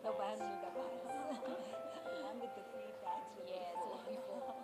the bus. The bus. The one with the free tax. Yes, before.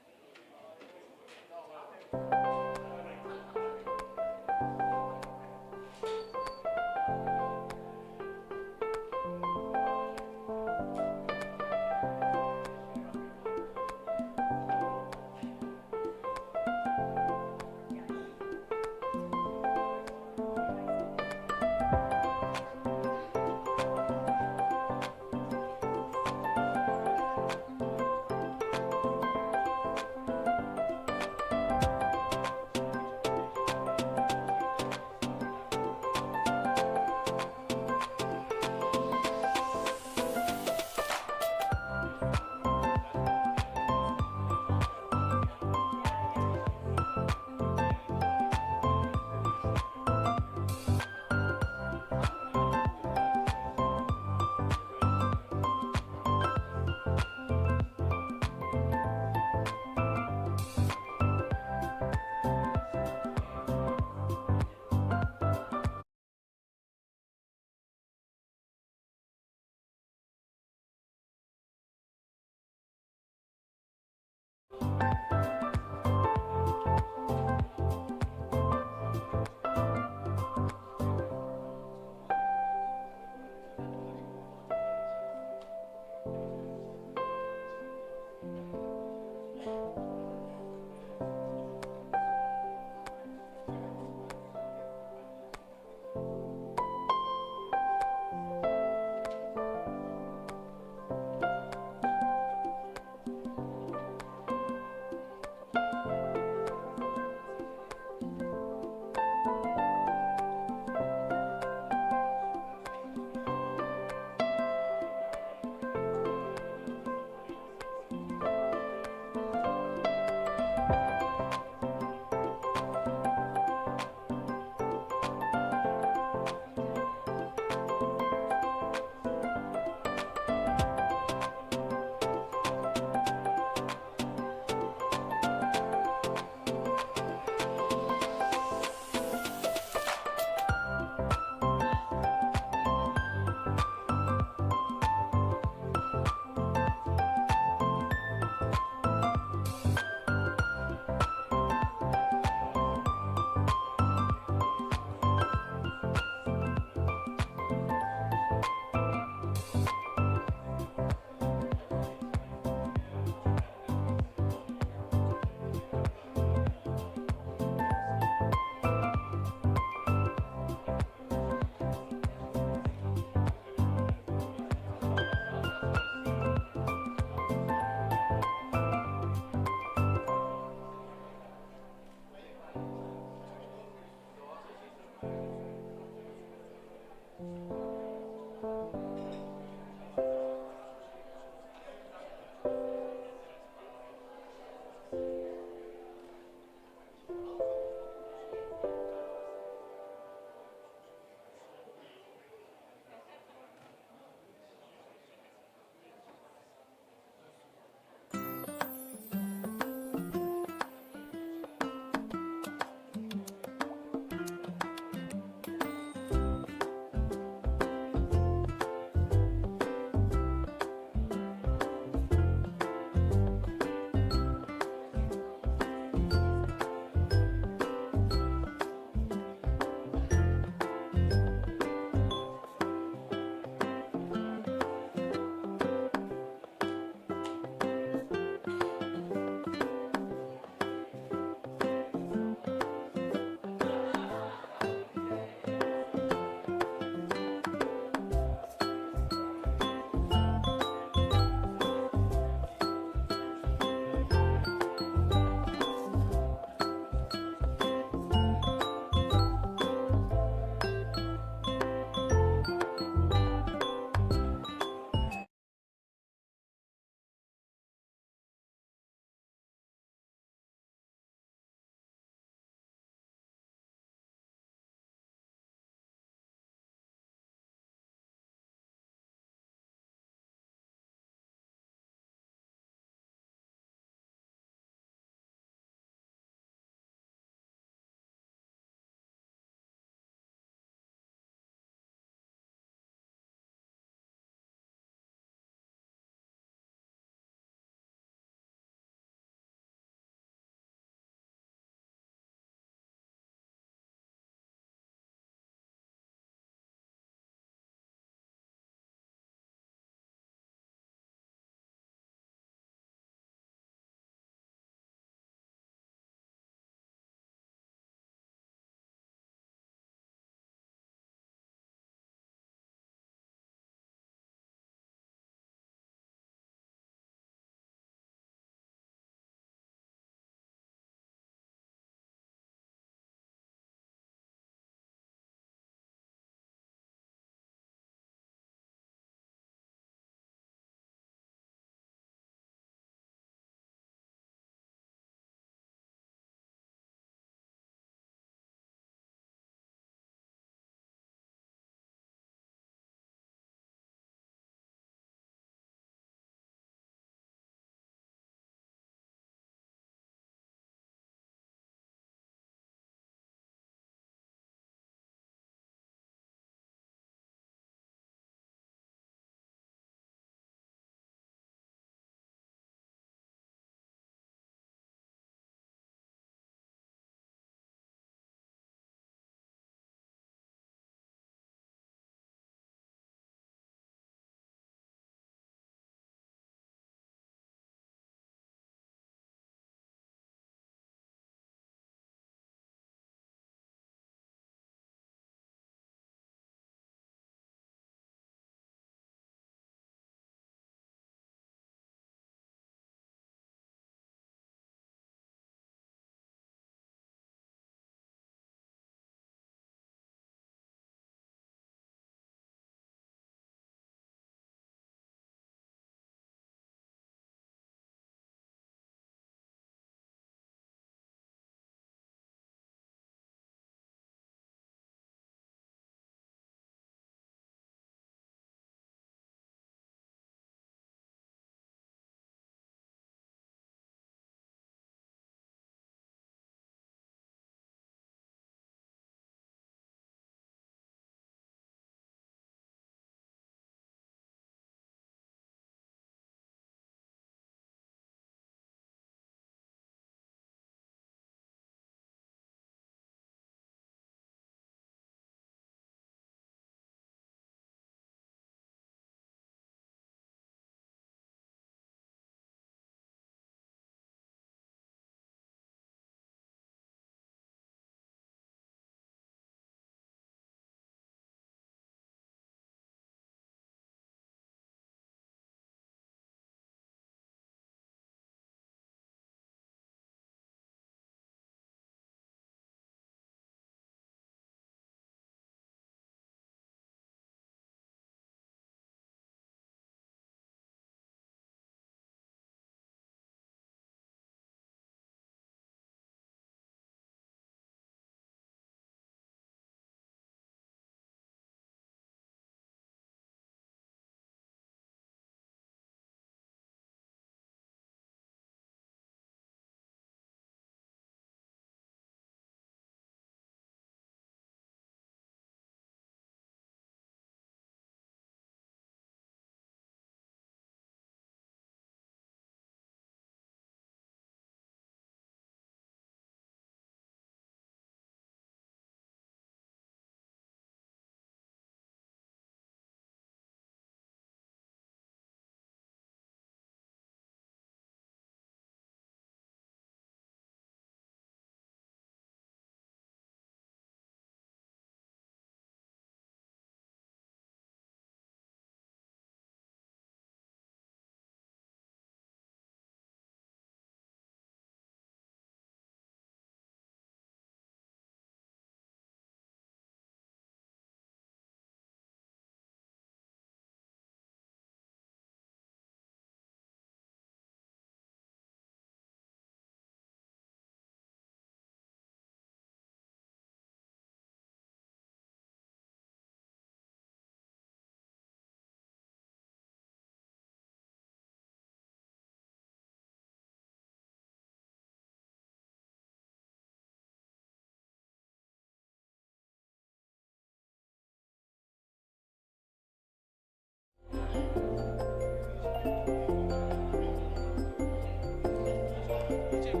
If you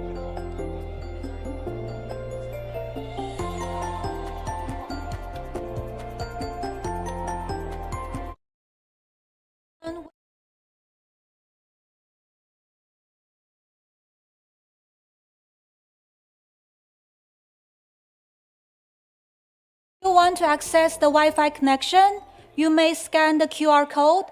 want to access the Wi-Fi connection, you may scan the QR code.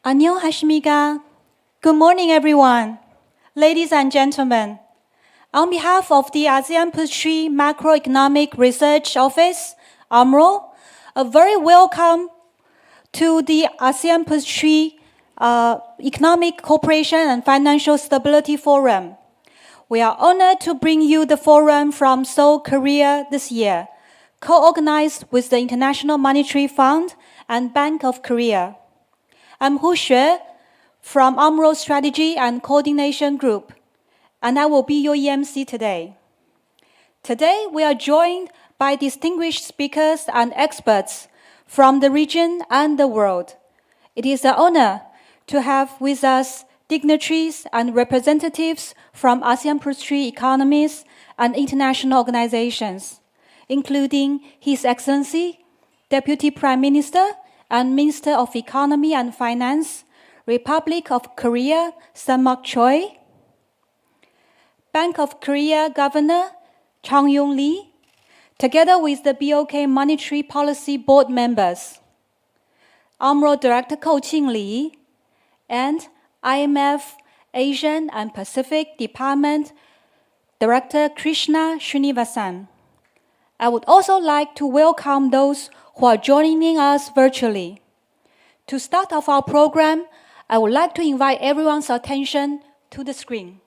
안녕하십니까. Good morning, everyone. Ladies and gentlemen, on behalf of the ASEAN+3 Macroeconomic Research Office, AMRO, a very welcome to the ASEAN+3 Economic Cooperation and Financial Stability Forum. We are honored to bring you the forum from Seoul, Korea this year, co-organized with the International Monetary Fund and Bank of Korea. I'm Hu Xue from AMRO Strategy and Coordination Group, and I will be your EMC today. Today, we are joined by distinguished speakers and experts from the region and the world. It is an honor to have with us dignitaries and representatives from ASEAN+3 economies and international organizations, including His Excellency, Deputy Prime Minister and Minister of Economy and Finance, Republic of Korea, Sam Choi, Bank of Korea Governor Chang Yong Lee, together with the BOK Monetary Policy Board members, AMRO Director Ko Qing Lee, and IMF Asian and Pacific Department Director Krishna Srinivasan. I would also like to welcome those who are joining us virtually. To start off our program, I would like to invite everyone's attention to the screen.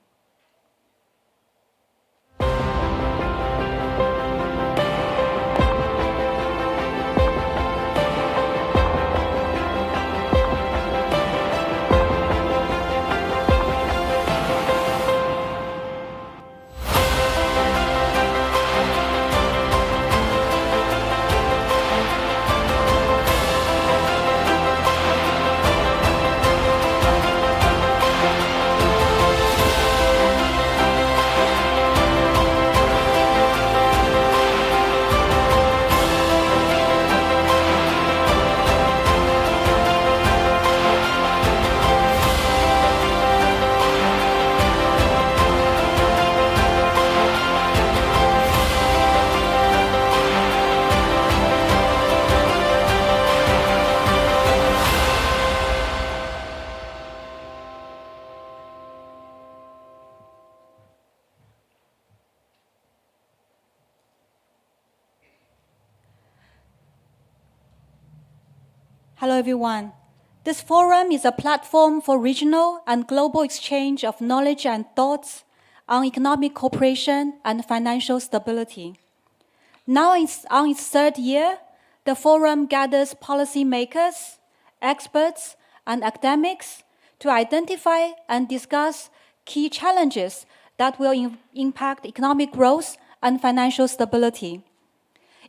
Hello, everyone. This forum is a platform for regional and global exchange of knowledge and thoughts on economic cooperation and financial stability. Now on its third year, the forum gathers policymakers, experts, and academics to identify and discuss key challenges that will impact economic growth and financial stability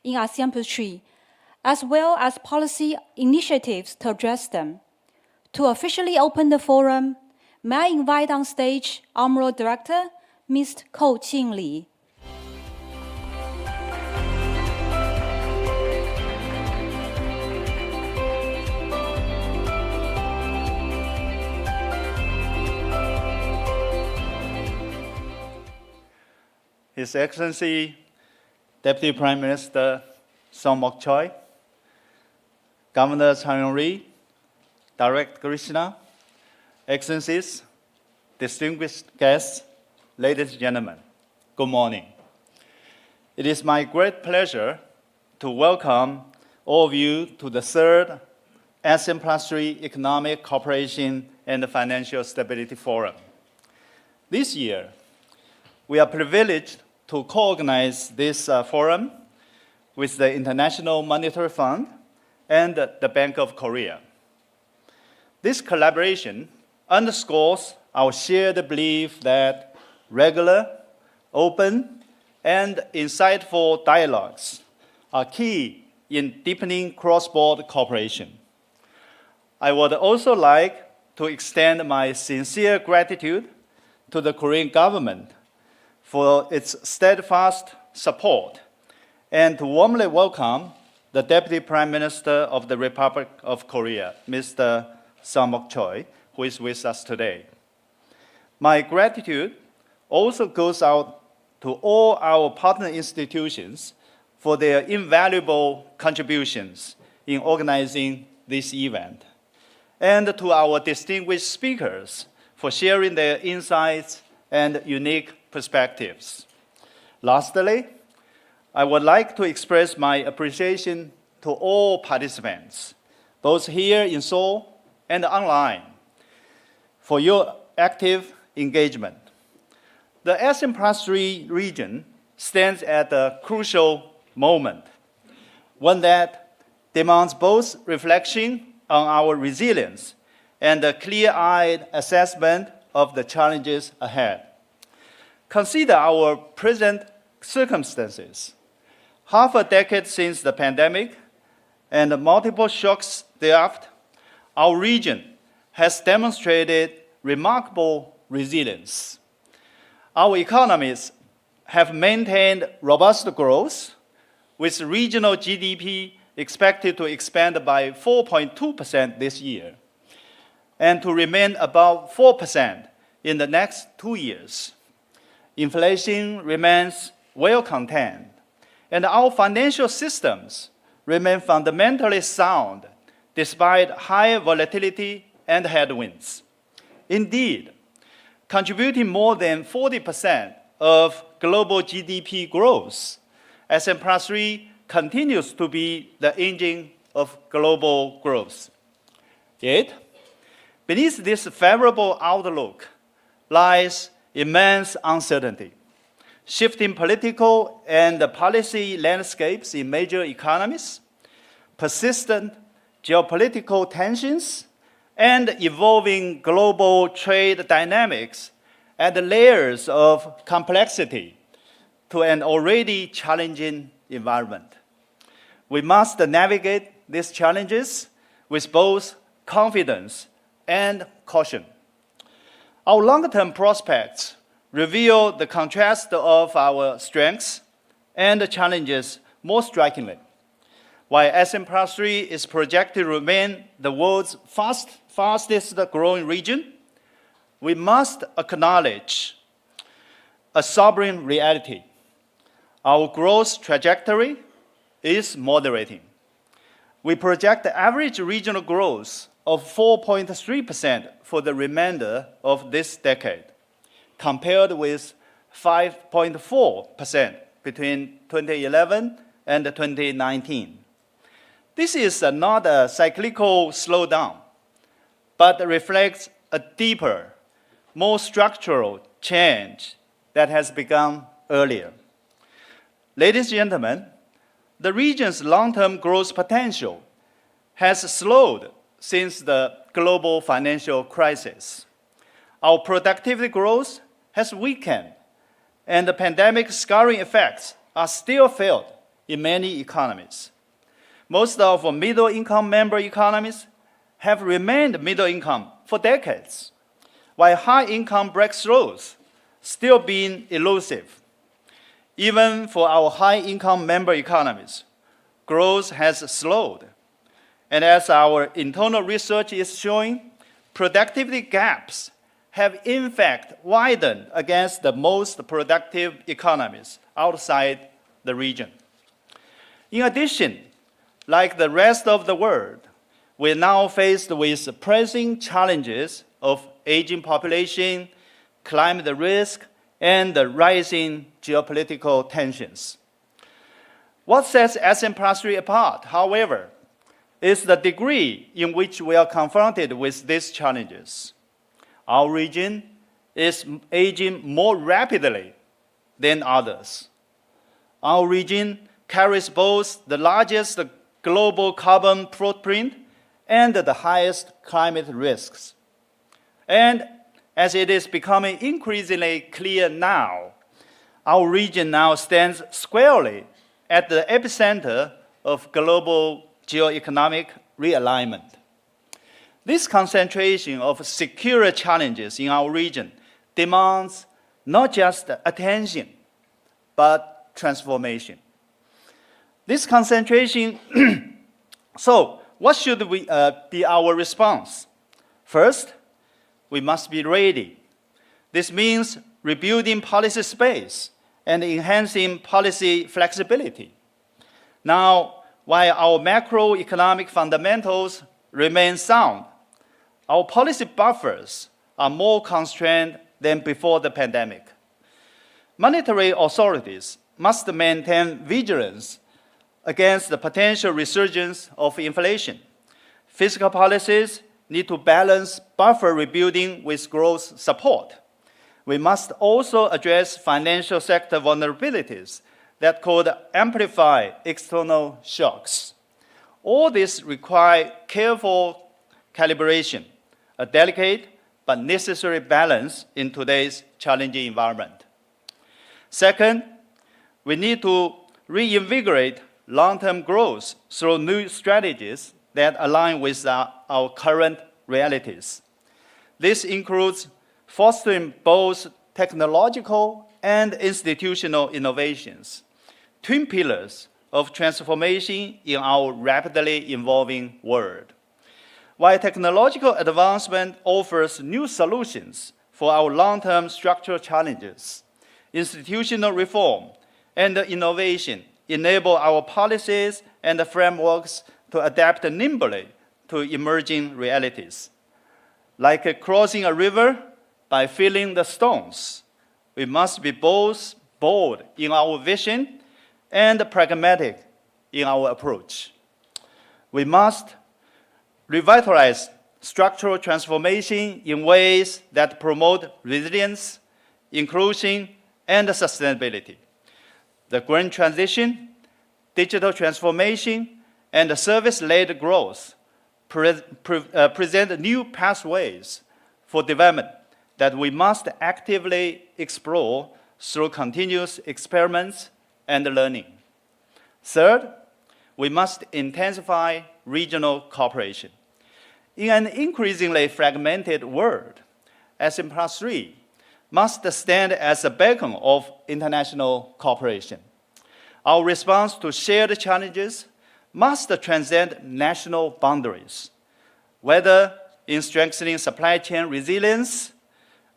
in ASEAN+3, as well as policy initiatives to address them. To officially open the forum, may I invite on stage AMRO Director, Ms. Ko Qing Li. His Excellency, Deputy Prime Minister Song Mok Choi, Governor Chan Yong-ri, Director Krishna, Excellencies, distinguished guests, ladies and gentlemen, good morning. It is my great pleasure to welcome all of you to the third ASEAN+3 Economic Cooperation and Financial Stability Forum. This year, we are privileged to co-organize this forum with the International Monetary Fund and the Bank of Korea. This collaboration underscores our shared belief that regular, open, and insightful dialogues are key in deepening cross-border cooperation. I would also like to extend my sincere gratitude to the Korean government for its steadfast support, and to warmly welcome the Deputy Prime Minister of the Republic of Korea, Mr. Song Mok Choi, who is with us today. My gratitude also goes out to all our partner institutions for their invaluable contributions in organizing this event, and to our distinguished speakers for sharing their insights and unique perspectives. Lastly, I would like to express my appreciation to all participants, both here in Seoul and online, for your active engagement. The ASEAN+3 region stands at a crucial moment, one that demands both reflection on our resilience and a clear-eyed assessment of the challenges ahead. Consider our present circumstances. Half a decade since the pandemic and multiple shocks thereafter, our region has demonstrated remarkable resilience. Our economies have maintained robust growth, with regional GDP expected to expand by 4.2% this year, and to remain above 4% in the next 2 years. Inflation remains well contained, and our financial systems remain fundamentally sound despite high volatility and headwinds. Indeed, contributing more than 40% of global GDP growth, ASEAN+3 continues to be the engine of global growth. Yet, beneath this favorable outlook lies immense uncertainty. Shifting political and policy landscapes in major economies, persistent geopolitical tensions, and evolving global trade dynamics add layers of complexity to an already challenging environment. We must navigate these challenges with both confidence and caution. Our longer-term prospects reveal the contrast of our strengths and challenges more strikingly. While ASEAN+3 is projected to remain the world's fastest growing region, we must acknowledge a sobering reality. Our growth trajectory is moderating. We project the average regional growth of 4.3% for the remainder of this decade, compared with 5.4% between 2011 and 2019. This is not a cyclical slowdown, but reflects a deeper, more structural change that has begun earlier. Ladies and gentlemen, the region's long-term growth potential has slowed since the global financial crisis. Our productivity growth has weakened, and the pandemic scarring effects are still felt in many economies. Most of our middle-income member economies have remained middle income for decades, while high-income breakthroughs still being elusive. Even for our high-income member economies, growth has slowed. And as our internal research is showing, productivity gaps have in fact widened against the most productive economies outside the region. In addition, like the rest of the world, we're now faced with pressing challenges of aging population, climate risk, and the rising geopolitical tensions. What sets ASEAN+3 apart, however, is the degree in which we are confronted with these challenges. Our region is aging more rapidly than others. Our region carries both the largest global carbon footprint and the highest climate risks. And as it is becoming increasingly clear now, our region now stands squarely at the epicenter of global geoeconomic realignment. This concentration of secure challenges in our region demands not just attention, but transformation. This concentration, so what should be our response? First, we must be ready. This means rebuilding policy space and enhancing policy flexibility. Now, while our macroeconomic fundamentals remain sound, our policy buffers are more constrained than before the pandemic. Monetary authorities must maintain vigilance against the potential resurgence of inflation. Fiscal policies need to balance buffer rebuilding with growth support. We must also address financial sector vulnerabilities that could amplify external shocks. All this requires careful calibration, a delicate but necessary balance in today's challenging environment. Second, we need to reinvigorate long-term growth through new strategies that align with our current realities. This includes fostering both technological and institutional innovations, twin pillars of transformation in our rapidly evolving world. While technological advancement offers new solutions for our long-term structural challenges, institutional reform and innovation enable our policies and frameworks to adapt nimbly to emerging realities. Like crossing a river by filling the stones, we must be both bold in our vision and pragmatic in our approach. We must revitalize structural transformation in ways that promote resilience, inclusion, and sustainability. The green transition, digital transformation, and service-led growth present new pathways for development that we must actively explore through continuous experiments and learning. Third, we must intensify regional cooperation. In an increasingly fragmented world, ASEAN+3 must stand as a beacon of international cooperation. Our response to shared challenges must transcend national boundaries, whether in strengthening supply chain resilience,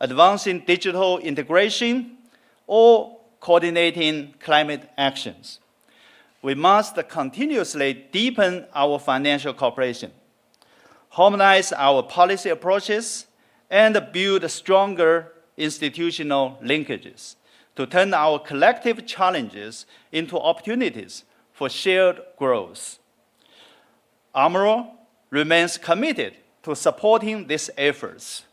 advancing digital integration, or coordinating climate actions. We must continuously deepen our financial cooperation, harmonize our policy approaches, and build stronger institutional linkages to turn our collective challenges into opportunities for shared growth. AMRO remains committed to supporting these efforts.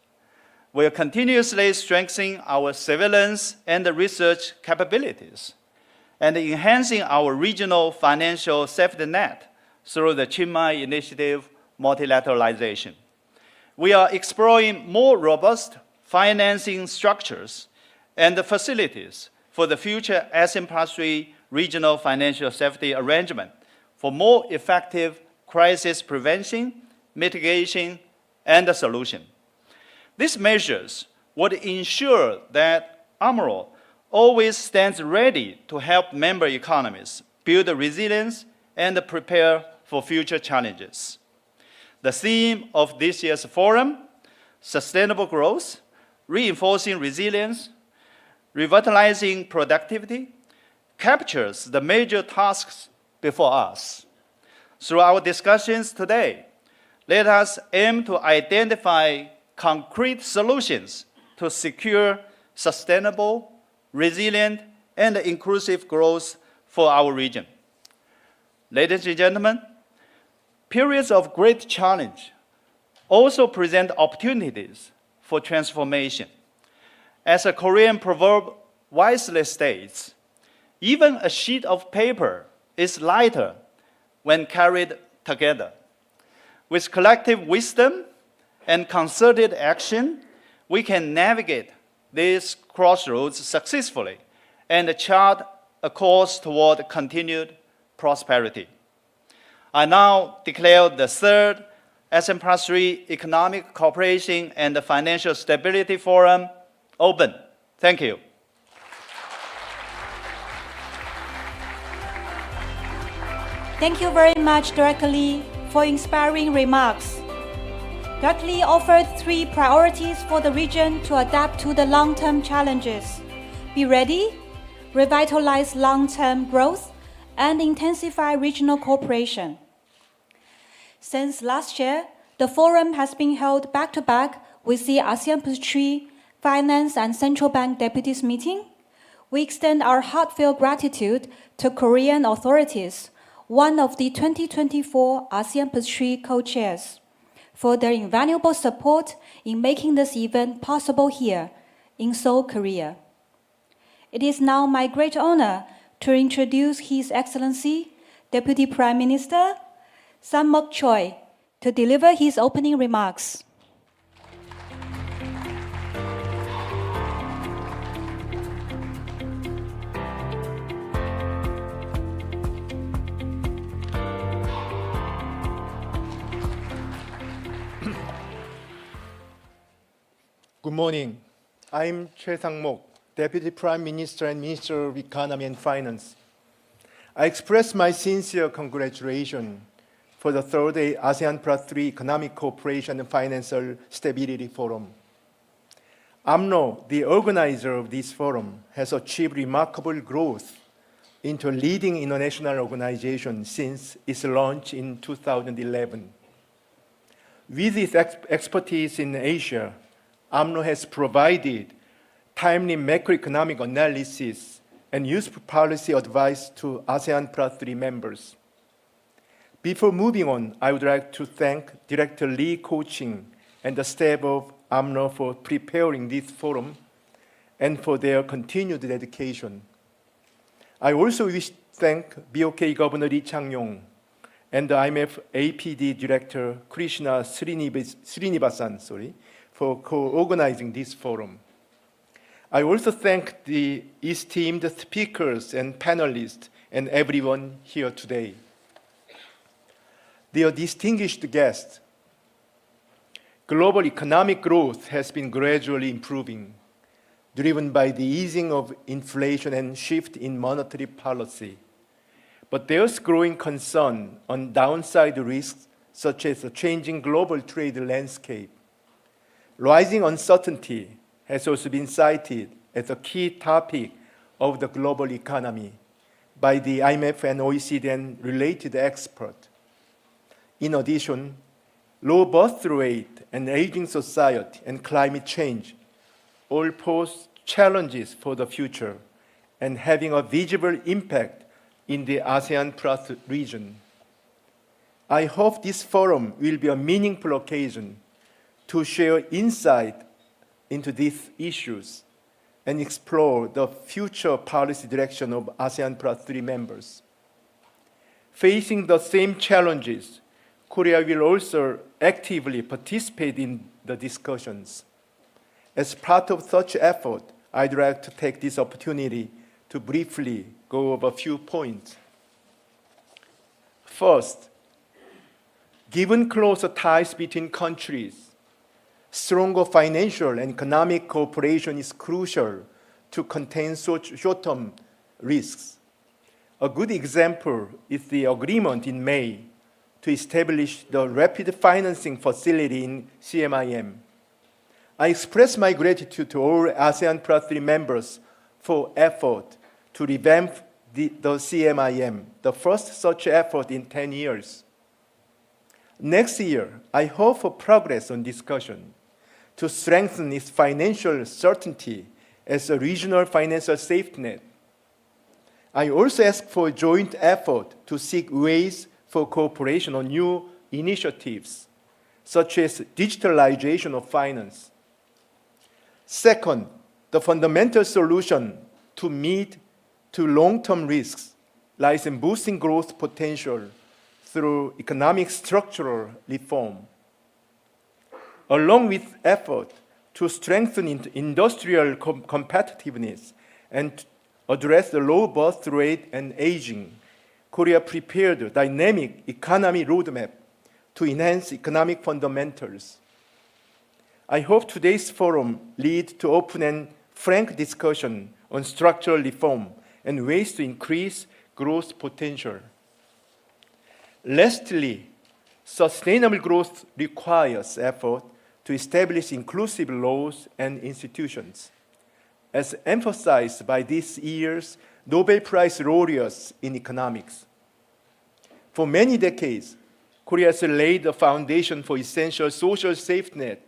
We are continuously strengthening our surveillance and research capabilities and enhancing our regional financial safety net through the Chiang Mai Initiative multilateralization. We are exploring more robust financing structures and facilities for the future ASEAN+3 regional financial safety arrangement for more effective crisis prevention, mitigation, and solution. These measures would ensure that AMRO always stands ready to help member economies build resilience and prepare for future challenges. The theme of this year's forum, sustainable growth, reinforcing resilience, revitalizing productivity, captures the major tasks before us. Through our discussions today, let us aim to identify concrete solutions to secure sustainable, resilient, and inclusive growth for our region. Ladies and gentlemen, periods of great challenge also present opportunities for transformation. As a Korean proverb wisely states, even a sheet of paper is lighter when carried together. With collective wisdom and concerted action, we can navigate these crossroads successfully and chart a course toward continued prosperity. I now declare the third ASEAN+3 Economic Cooperation and Financial Stability Forum open. Thank you. Thank you very much, Director Lee, for inspiring remarks. Director Lee offered 3 priorities for the region to adapt to the long-term challenges: be ready, revitalize long-term growth, and intensify regional cooperation. Since last year, the forum has been held back-to-back with the ASEAN+3 Finance and Central Bank Deputies meeting. We extend our heartfelt gratitude to Korean authorities, one of the 2024 ASEAN+3 co-chairs, for their invaluable support in making this event possible here in Seoul, Korea. It is now my great honor to introduce His Excellency, Deputy Prime Minister Sam-Mok Choi, to deliver his opening remarks. Good morning. I'm Choi Sang-mok, Deputy Prime Minister and Minister of Economy and Finance. I express my sincere congratulations for the third ASEAN+3 Economic Cooperation and Financial Stability Forum. AMRO, the organizer of this forum, has achieved remarkable growth into a leading international organization since its launch in 2011. With its expertise in Asia, AMRO has provided timely macroeconomic analysis and useful policy advice to ASEAN+3 members. Before moving on, I would like to thank Director Lee Ko-ching and the staff of AMRO for preparing this forum and for their continued dedication. I also wish to thank BOK Governor Lee Chang-yong and the IMF APD Director Krishna Srinivasan for co-organizing this forum. I also thank the esteemed speakers and panelists and everyone here today. Dear distinguished guests, global economic growth has been gradually improving, driven by the easing of inflation and shift in monetary policy. But there's growing concern on downside risks, such as a changing global trade landscape. Rising uncertainty has also been cited as a key topic of the global economy by the IMF and OECD and related experts. In addition, low birth rate and aging society and climate change all pose challenges for the future and having a visible impact in the ASEAN+ region. I hope this forum will be a meaningful occasion to share insight into these issues and explore the future policy direction of ASEAN+3 members. Facing the same challenges, Korea will also actively participate in the discussions. As part of such effort, I'd like to take this opportunity to briefly go over a few points. First, given closer ties between countries, stronger financial and economic cooperation is crucial to contain short-term risks. A good example is the agreement in May to establish the rapid financing facility in CMIM. I express my gratitude to all ASEAN+3 members for effort to revamp the CMIM, the first such effort in 10 years. Next year, I hope for progress on discussion to strengthen its financial certainty as a regional financial safety net. I also ask for a joint effort to seek ways for cooperation on new initiatives, such as digitalization of finance. Second, the fundamental solution to meet long-term risks lies in boosting growth potential through economic structural reform. Along with effort to strengthen industrial competitiveness and address the low birth rate and aging, Korea prepared a dynamic economy roadmap to enhance economic fundamentals. I hope today's forum leads to open and frank discussion on structural reform and ways to increase growth potential. Lastly, sustainable growth requires effort to establish inclusive laws and institutions, as emphasized by this year's Nobel Prize laureates in economics. For many decades, Korea has laid the foundation for essential social safety net,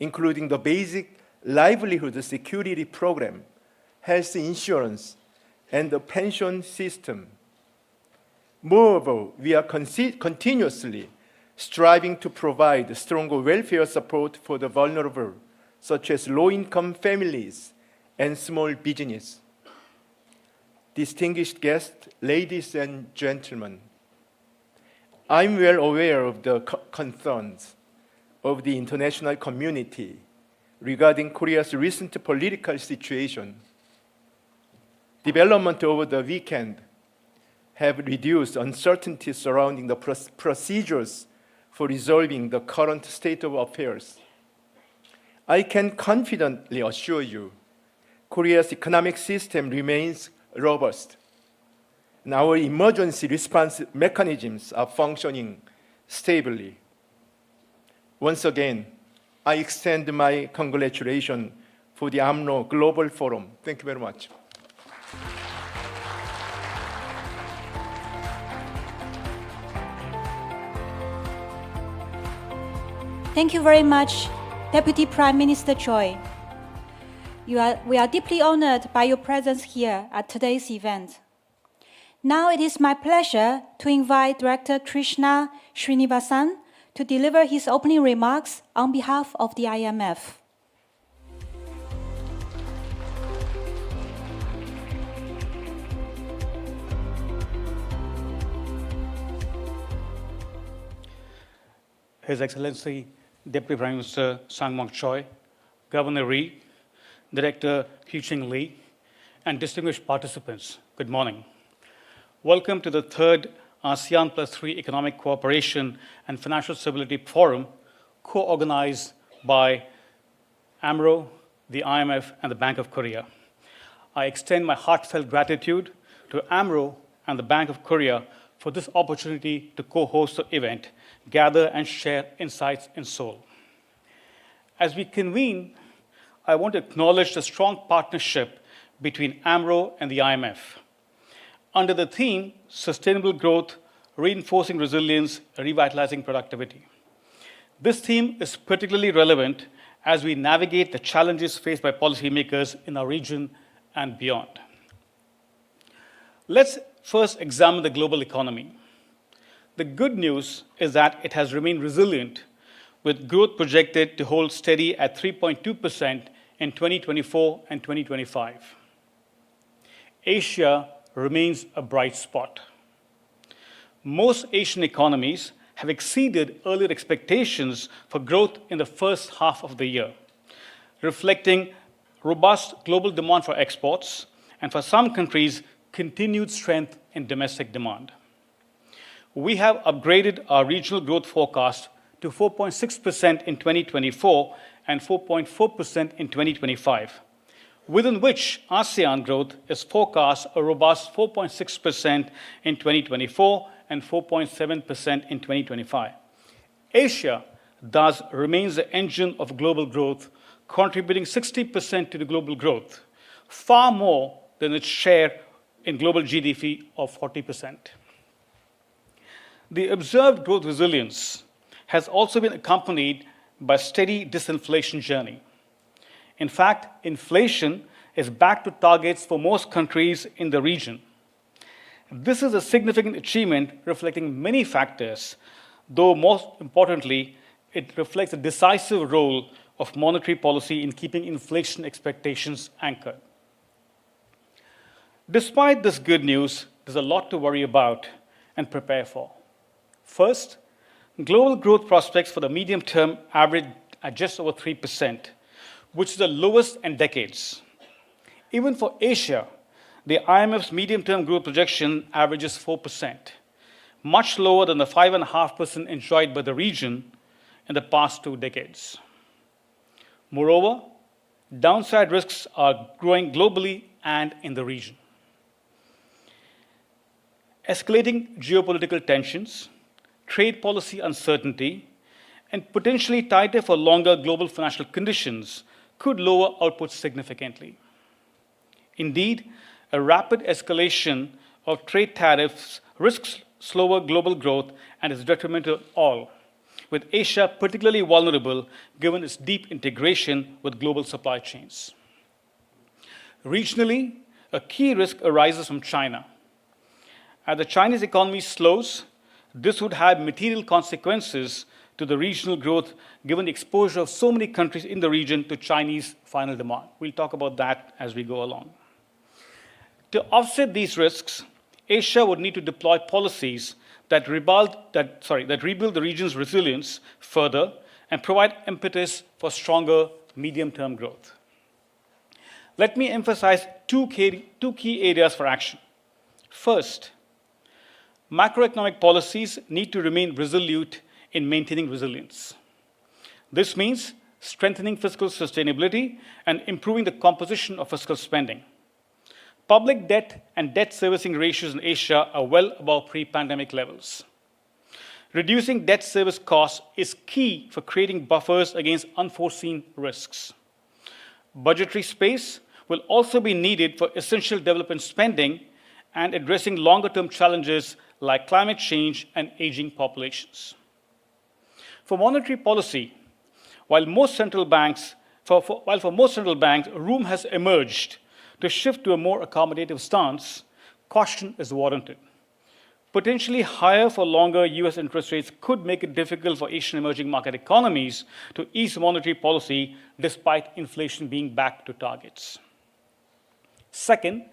including the basic livelihood security program, health insurance, and the pension system. Moreover, we are continuously striving to provide stronger welfare support for the vulnerable, such as low-income families and small business. Distinguished guests, ladies and gentlemen, I'm well aware of the concerns of the international community regarding Korea's recent political situation. Development over the weekend have reduced uncertainty surrounding the procedures for resolving the current state of affairs. I can confidently assure you, Korea's economic system remains robust, and our emergency response mechanisms are functioning stably. Once again, I extend my congratulations for the AMRO Global Forum. Thank you very much. Thank you very much, Deputy Prime Minister Choi. We are deeply honored by your presence here at today's event. Now it is my pleasure to invite Director Krishna Srinivasan to deliver his opening remarks on behalf of the IMF. His Excellency Deputy Prime Minister Sang-Mok Choi, Governor Rhee, Director Hu-Ching Lee, and distinguished participants, good morning. Welcome to the third ASEAN+3 Economic Cooperation and Financial Stability Forum, co-organized by AMRO, the IMF, and the Bank of Korea. I extend my heartfelt gratitude to AMRO and the Bank of Korea for this opportunity to co-host the event, gather and share insights in Seoul. As we convene, I want to acknowledge the strong partnership between AMRO and the IMF. Under the theme, Sustainable Growth, Reinforcing Resilience, Revitalizing Productivity. This theme is particularly relevant as we navigate the challenges faced by policymakers in our region and beyond. Let's first examine the global economy. The good news is that it has remained resilient, with growth projected to hold steady at 3.2% in 2024 and 2025. Asia remains a bright spot. Most Asian economies have exceeded earlier expectations for growth in the first half of the year, reflecting robust global demand for exports and for some countries, continued strength in domestic demand. We have upgraded our regional growth forecast to 4.6% in 2024 and 4.4% in 2025, within which ASEAN growth is forecast a robust 4.6% in 2024 and 4.7% in 2025. Asia, thus, remains the engine of global growth, contributing 60% to the global growth, far more than its share in global GDP of 40%. The observed growth resilience has also been accompanied by a steady disinflation journey. In fact, inflation is back to targets for most countries in the region. This is a significant achievement reflecting many factors, though most importantly, it reflects a decisive role of monetary policy in keeping inflation expectations anchored. Despite this good news, there's a lot to worry about and prepare for. First, global growth prospects for the medium term average at just over 3%, which is the lowest in decades. Even for Asia, the IMF's medium-term growth projection averages 4%, much lower than the 5.5% enjoyed by the region in the past 2 decades. Moreover, downside risks are growing globally and in the region. Escalating geopolitical tensions, trade policy uncertainty, and potentially tighter for longer global financial conditions could lower output significantly. Indeed, a rapid escalation of trade tariffs risks slower global growth and is detrimental to all, with Asia particularly vulnerable given its deep integration with global supply chains. Regionally, a key risk arises from China. As the Chinese economy slows, this would have material consequences to the regional growth given the exposure of so many countries in the region to Chinese final demand. We'll talk about that as we go along. To offset these risks, Asia would need to deploy policies that rebuild the region's resilience further and provide impetus for stronger medium-term growth. Let me emphasize two key areas for action. First, macroeconomic policies need to remain resolute in maintaining resilience. This means strengthening fiscal sustainability and improving the composition of fiscal spending. Public debt and debt servicing ratios in Asia are well above pre-pandemic levels. Reducing debt service costs is key for creating buffers against unforeseen risks. Budgetary space will also be needed for essential development spending and addressing longer-term challenges like climate change and aging populations. For monetary policy, while for most central banks, room has emerged to shift to a more accommodative stance, caution is warranted. Potentially higher for longer US interest rates could make it difficult for Asian emerging market economies to ease monetary policy despite inflation being back to targets. Second,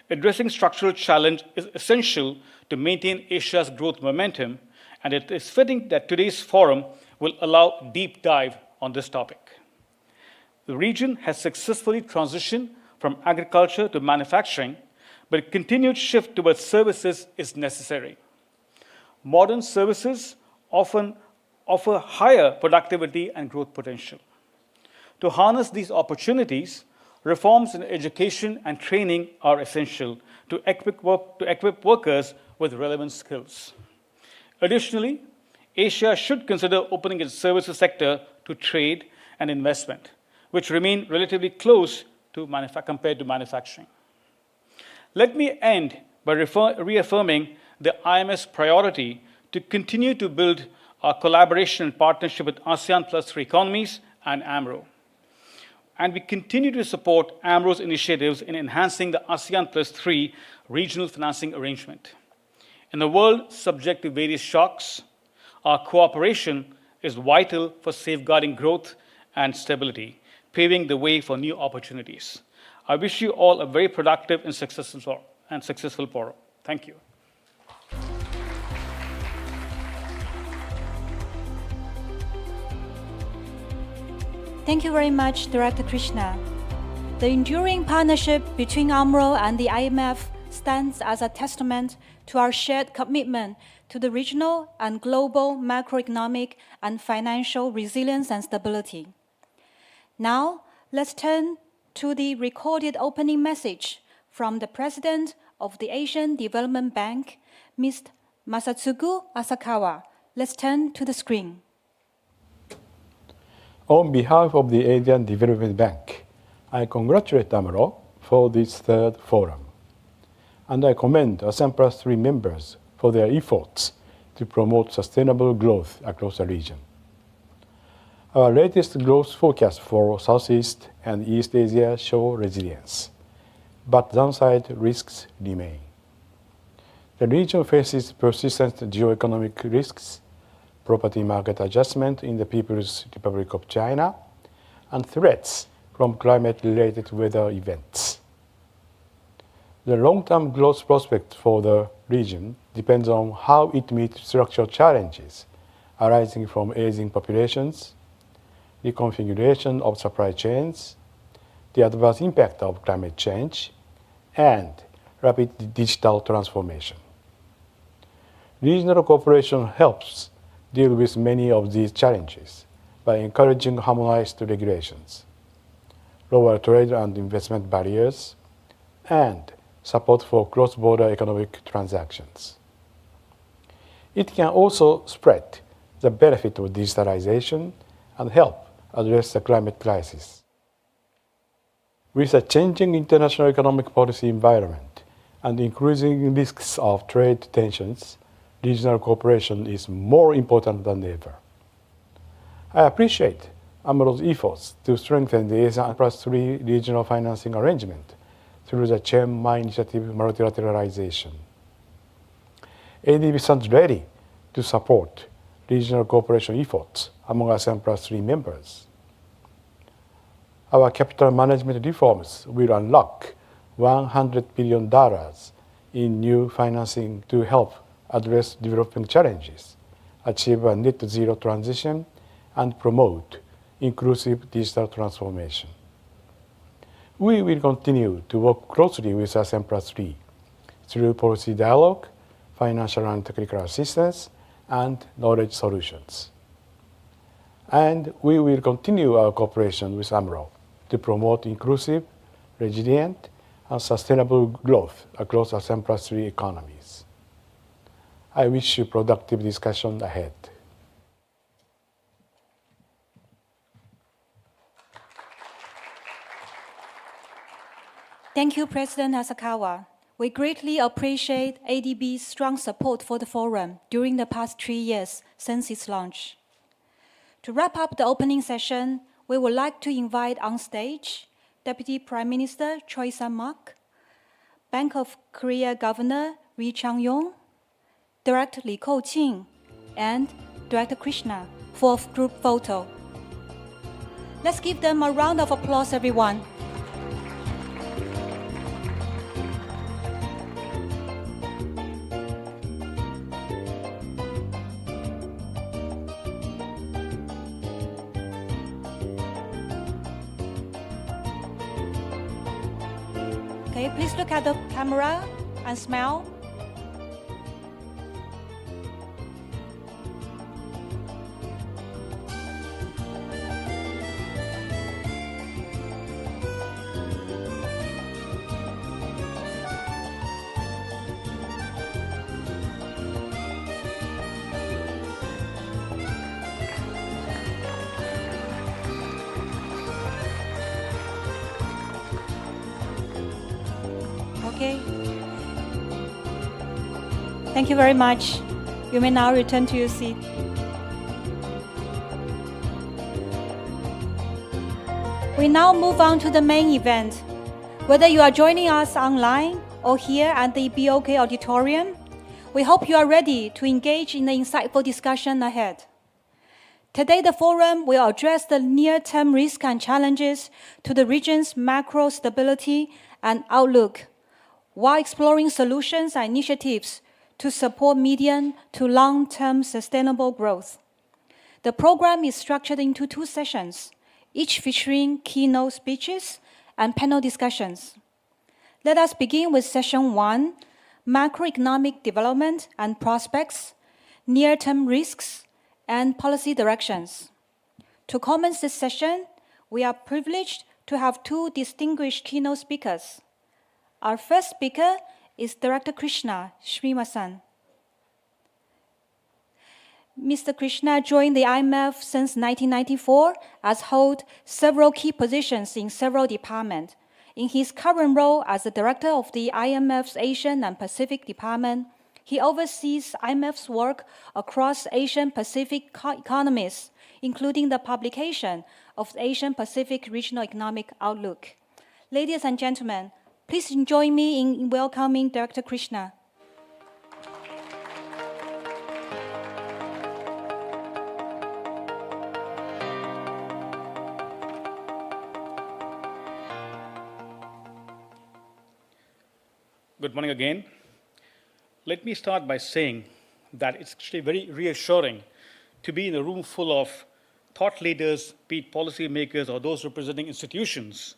addressing structural challenge is essential to maintain Asia's growth momentum, and it is fitting that today's forum will allow a deep dive on this topic. The region has successfully transitioned from agriculture to manufacturing, but a continued shift towards services is necessary. Modern services often offer higher productivity and growth potential. To harness these opportunities, reforms in education and training are essential to equip workers with relevant skills. Additionally, Asia should consider opening its services sector to trade and investment, which remain relatively close to compared to manufacturing. Let me end by reaffirming the IMF's priority to continue to build our collaboration and partnership with ASEAN+3 economies and AMRO. And we continue to support AMRO's initiatives in enhancing the ASEAN+3 regional financing arrangement. In a world subject to various shocks, our cooperation is vital for safeguarding growth and stability, paving the way for new opportunities. I wish you all a very productive and successful forum. Thank you. Thank you very much, Director Krishna. The enduring partnership between AMRO and the IMF stands as a testament to our shared commitment to the regional and global macroeconomic and financial resilience and stability. Now, let's turn to the recorded opening message from the President of the Asian Development Bank, Ms. Masatsugu Asakawa. Let's turn to the screen. On behalf of the Asian Development Bank, I congratulate AMRO for this third forum, and I commend ASEAN+3 members for their efforts to promote sustainable growth across the region. Our latest growth forecast for Southeast and East Asia show resilience, but downside risks remain. The region faces persistent geoeconomic risks, property market adjustment in the People's Republic of China, and threats from climate-related weather events. The long-term growth prospect for the region depends on how it meets structural challenges arising from aging populations, reconfiguration of supply chains, the adverse impact of climate change, and rapid digital transformation. Regional cooperation helps deal with many of these challenges by encouraging harmonized regulations, lower trade and investment barriers, and support for cross-border economic transactions. It can also spread the benefit of digitalization and help address the climate crisis. With a changing international economic policy environment and increasing risks of trade tensions, regional cooperation is more important than ever. I appreciate AMRO's efforts to strengthen the ASEAN+3 regional financing arrangement through the Chiang Mai Initiative multilateralization. ADB stands ready to support regional cooperation efforts among ASEAN+3 members. Our capital management reforms will unlock $100 billion in new financing to help address developing challenges, achieve a net zero transition, and promote inclusive digital transformation. We will continue to work closely with ASEAN+3 through policy dialogue, financial and technical assistance, and knowledge solutions. And we will continue our cooperation with AMRO to promote inclusive, resilient, and sustainable growth across ASEAN+3 economies. I wish you productive discussion ahead. Thank you, President Asakawa. We greatly appreciate ADB's strong support for the forum during the past 3 years since its launch. To wrap up the opening session, we would like to invite on stage Deputy Prime Minister Choi San-mok, Bank of Korea Governor Ri Chang-yong, Director Lee Ko-ching, and Director Krishna for a group photo. Let's give them a round of applause, everyone. Okay, please look at the camera and smile. Okay. Thank you very much. You may now return to your seat. We now move on to the main event. Whether you are joining us online or here at the BOK Auditorium, we hope you are ready to engage in the insightful discussion ahead. Today, the forum will address the near-term risks and challenges to the region's macro stability and outlook, while exploring solutions and initiatives to support medium to long-term sustainable growth. The program is structured into 2 sessions, each featuring keynote speeches and panel discussions. Let us begin with Session 1, Macroeconomic Development and Prospects, Near-Term Risks, and Policy Directions. To commence this session, we are privileged to have two distinguished keynote speakers. Our first speaker is Director Krishna Srinivasan. Mr. Krishna joined the IMF since 1994, has held several key positions in several departments. In his current role as the director of the IMF's Asian and Pacific Department, he oversees IMF's work across Asian Pacific economies, including the publication of the Asian Pacific Regional Economic Outlook. Ladies and gentlemen, please join me in welcoming Director Krishna. Good morning again. Let me start by saying that it's actually very reassuring to be in a room full of thought leaders, be it policymakers or those representing institutions,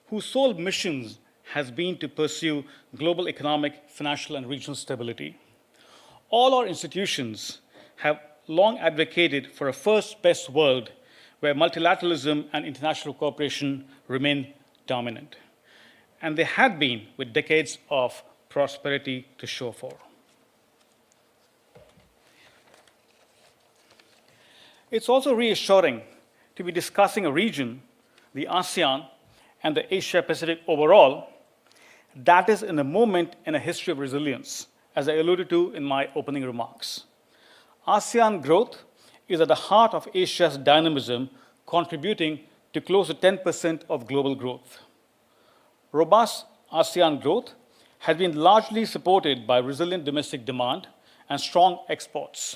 whose sole missions has been to pursue global economic, financial, and regional stability. All our institutions have long advocated for a first best world where multilateralism and international cooperation remain dominant. And they had been with decades of prosperity to show for. It's also reassuring to be discussing a region, the ASEAN and the Asia-Pacific overall, that is in a moment in a history of resilience, as I alluded to in my opening remarks. ASEAN growth is at the heart of Asia's dynamism, contributing to close to 10% of global growth. Robust ASEAN growth has been largely supported by resilient domestic demand and strong exports,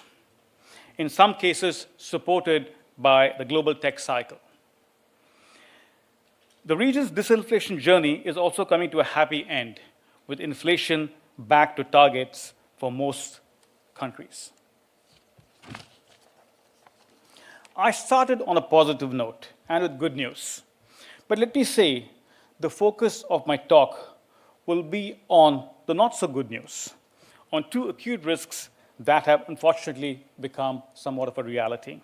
in some cases supported by the global tech cycle. The region's disinflation journey is also coming to a happy end, with inflation back to targets for most countries. I started on a positive note and with good news, but let me say the focus of my talk will be on the not so good news, on two acute risks that have unfortunately become somewhat of a reality.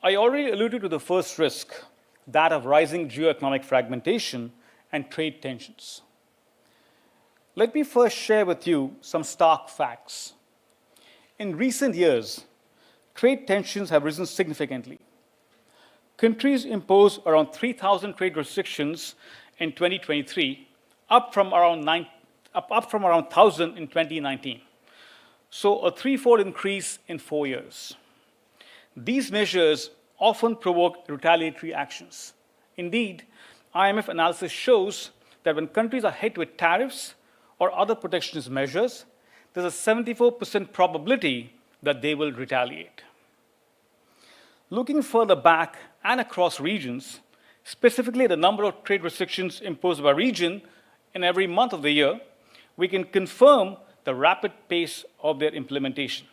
I already alluded to the first risk, that of rising geoeconomic fragmentation and trade tensions. Let me first share with you some stark facts. In recent years, trade tensions have risen significantly. Countries imposed around 3,000 trade restrictions in 2023, up from around 1,000 in 2019. So a threefold increase in 4 years. These measures often provoke retaliatory actions. Indeed, IMF analysis shows that when countries are hit with tariffs or other protectionist measures, there's a 74% probability that they will retaliate. Looking further back and across regions, specifically the number of trade restrictions imposed by region in every month of the year, we can confirm the rapid pace of their implementation.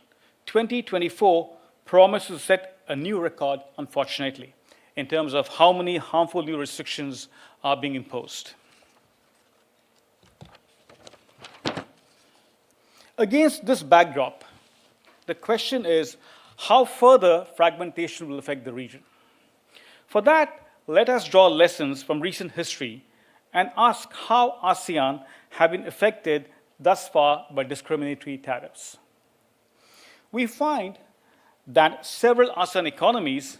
2024 promises to set a new record, unfortunately, in terms of how many harmful new restrictions are being imposed. Against this backdrop, the question is how further fragmentation will affect the region. For that, let us draw lessons from recent history and ask how ASEAN have been affected thus far by discriminatory tariffs. We find that several ASEAN economies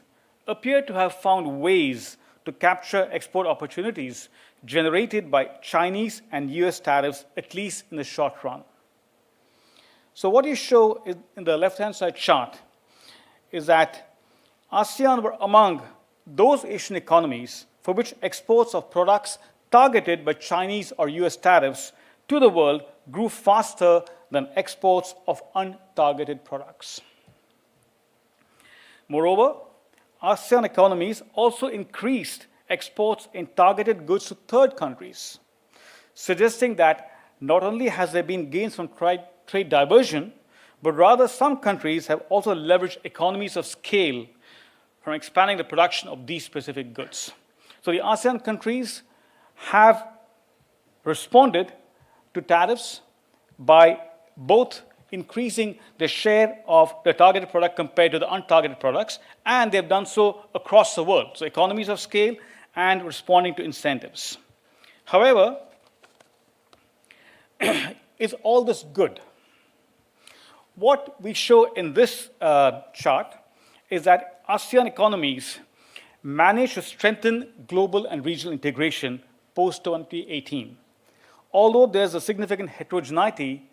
appear to have found ways to capture export opportunities generated by Chinese and US tariffs, at least in the short run. So what you show in the left-hand side chart is that ASEAN were among those Asian economies for which exports of products targeted by Chinese or US tariffs to the world grew faster than exports of untargeted products. Moreover, ASEAN economies also increased exports in targeted goods to third countries, suggesting that not only has there been gains from trade diversion, but rather some countries have also leveraged economies of scale from expanding the production of these specific goods. So the ASEAN countries have responded to tariffs by both increasing the share of the targeted product compared to the untargeted products, and they've done so across the world. So economies of scale and responding to incentives. However, is all this good? What we show in this chart is that ASEAN economies managed to strengthen global and regional integration post-2018, although there's a significant heterogeneity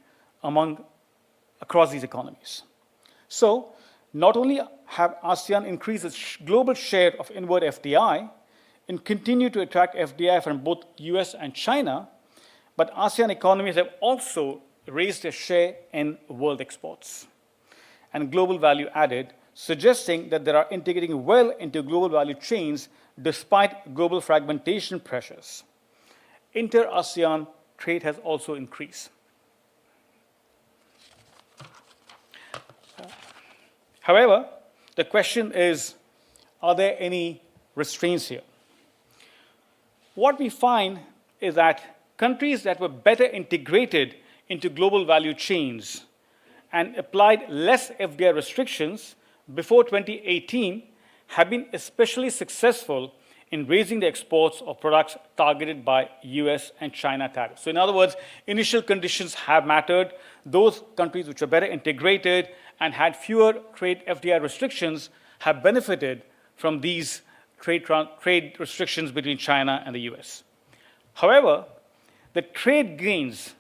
across these economies. So, not only have ASEAN increased its global share of inward FDI and continue to attract FDI from both US and China, but ASEAN economies have also raised their share in world exports and global value added, suggesting that they are integrating well into global value chains despite global fragmentation pressures. Inter-ASEAN trade has also increased. However, the question is, are there any restraints here? What we find is that countries that were better integrated into global value chains and applied less FDI restrictions before 2018 have been especially successful in raising the exports of products targeted by US and China tariffs. So in other words, initial conditions have mattered. Those countries which are better integrated and had fewer trade FDI restrictions have benefited from these trade restrictions between China and the US. However, the trade gains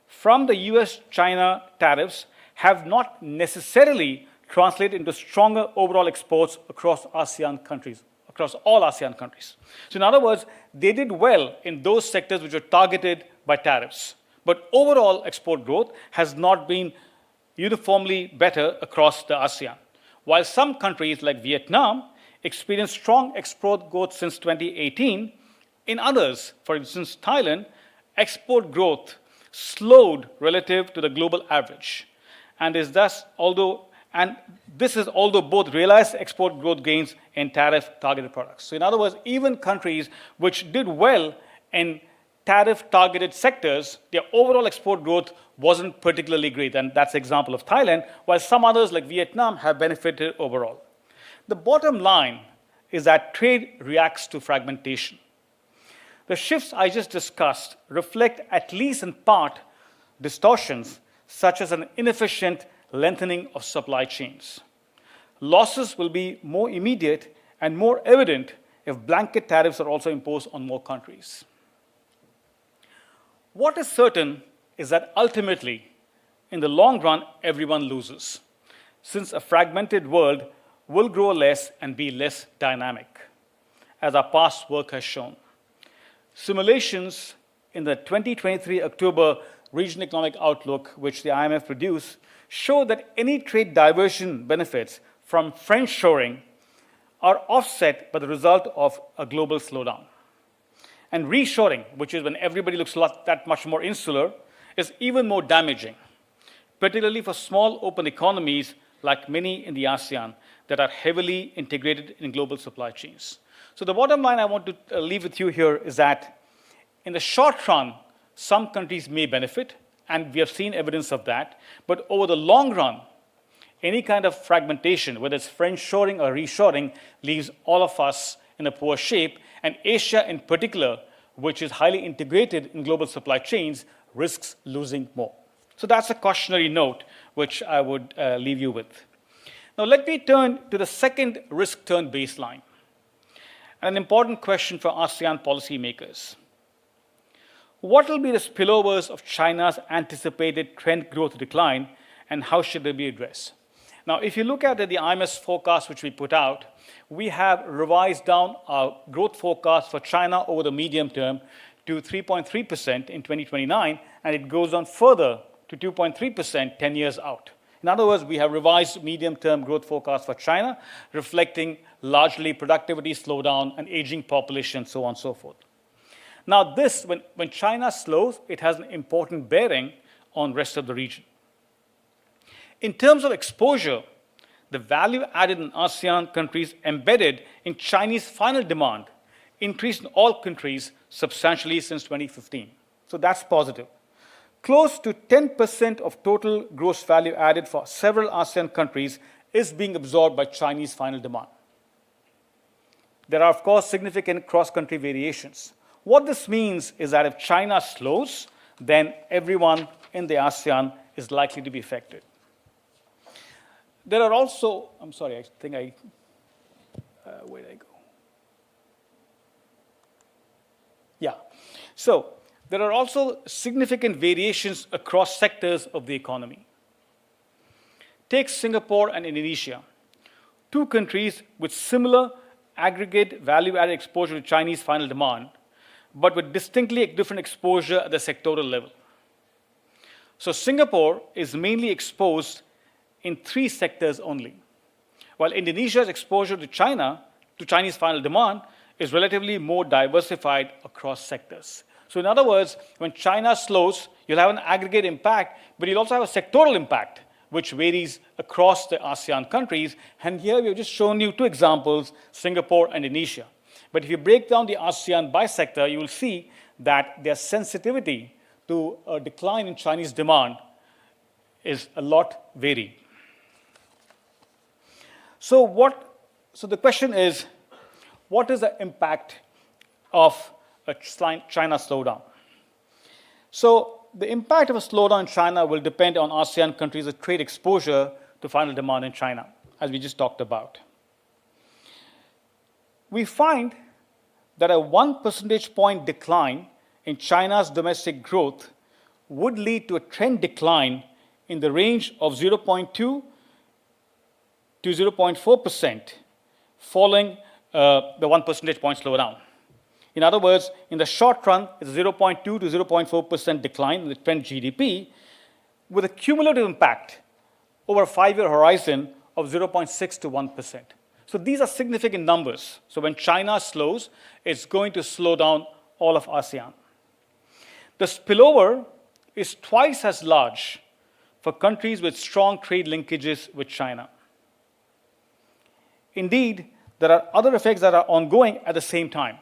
from the US-China tariffs have not necessarily translated into stronger overall exports across ASEAN countries, across all ASEAN countries. So in other words, they did well in those sectors which were targeted by tariffs. But overall export growth has not been uniformly better across the ASEAN. While some countries like Vietnam experienced strong export growth since 2018, in others, for instance Thailand, export growth slowed relative to the global average, and this is although both realized export growth gains in tariff-targeted products. So in other words, even countries which did well in tariff-targeted sectors, their overall export growth wasn't particularly great, and that's the example of Thailand, while some others like Vietnam have benefited overall. The bottom line is that trade reacts to fragmentation. The shifts I just discussed reflect, at least in part, distortions such as an inefficient lengthening of supply chains. Losses will be more immediate and more evident if blanket tariffs are also imposed on more countries. What is certain is that ultimately, in the long run, everyone loses, since a fragmented world will grow less and be less dynamic, as our past work has shown. Simulations in the 2023 October Regional Economic Outlook, which the IMF produced, show that any trade diversion benefits from friendshoring are offset by the result of a global slowdown. And reshoring, which is when everybody looks that much more insular, is even more damaging, particularly for small open economies like many in the ASEAN that are heavily integrated in global supply chains. So the bottom line I want to leave with you here is that in the short run, some countries may benefit, and we have seen evidence of that, but over the long run, any kind of fragmentation, whether it's friendshoring or reshoring, leaves all of us in a poor shape, and Asia in particular, which is highly integrated in global supply chains, risks losing more. So that's a cautionary note which I would leave you with. Now let me turn to the second risk turn baseline, an important question for ASEAN policymakers. What will be the spillovers of China's anticipated trend growth decline, and how should they be addressed? Now, if you look at the IMS forecast which we put out, we have revised down our growth forecast for China over the medium term to 3.3% in 2029, and it goes on further to 2.3% 10 years out. In other words, we have revised medium-term growth forecast for China, reflecting largely productivity slowdown and aging population, so on and so forth. Now this, when China slows, it has an important bearing on the rest of the region. In terms of exposure, the value added in ASEAN countries embedded in Chinese final demand increased in all countries substantially since 2015. So that's positive. Close to 10% of total gross value added for several ASEAN countries is being absorbed by Chinese final demand. There are, of course, significant cross-country variations. What this means is that if China slows, then everyone in the ASEAN is likely to be affected. There are also, I'm sorry, I think where did I go? Yeah. So there are also significant variations across sectors of the economy. Take Singapore and Indonesia, two countries with similar aggregate value-added exposure to Chinese final demand, but with distinctly different exposure at the sectoral level. So Singapore is mainly exposed in 3 sectors only, while Indonesia's exposure to China, to Chinese final demand, is relatively more diversified across sectors. So in other words, when China slows, you'll have an aggregate impact, but you'll also have a sectoral impact, which varies across the ASEAN countries. And here we've just shown you 2 examples, Singapore and Indonesia. But if you break down the ASEAN by sector, you will see that their sensitivity to a decline in Chinese demand is a lot varied. So the question is, what is the impact of a China slowdown? So the impact of a slowdown in China will depend on ASEAN countries' trade exposure to final demand in China, as we just talked about. We find that a 1 percentage point decline in China's domestic growth would lead to a trend decline in the range of 0.2 to 0.4% following the 1 percentage point slowdown. In other words, in the short run, it's a 0.2 to 0.4% decline in the trend GDP with a cumulative impact over a 5-year horizon of 0.6 to 1%. So these are significant numbers. So when China slows, it's going to slow down all of ASEAN. The spillover is twice as large for countries with strong trade linkages with China. Indeed, there are other effects that are ongoing at the same time.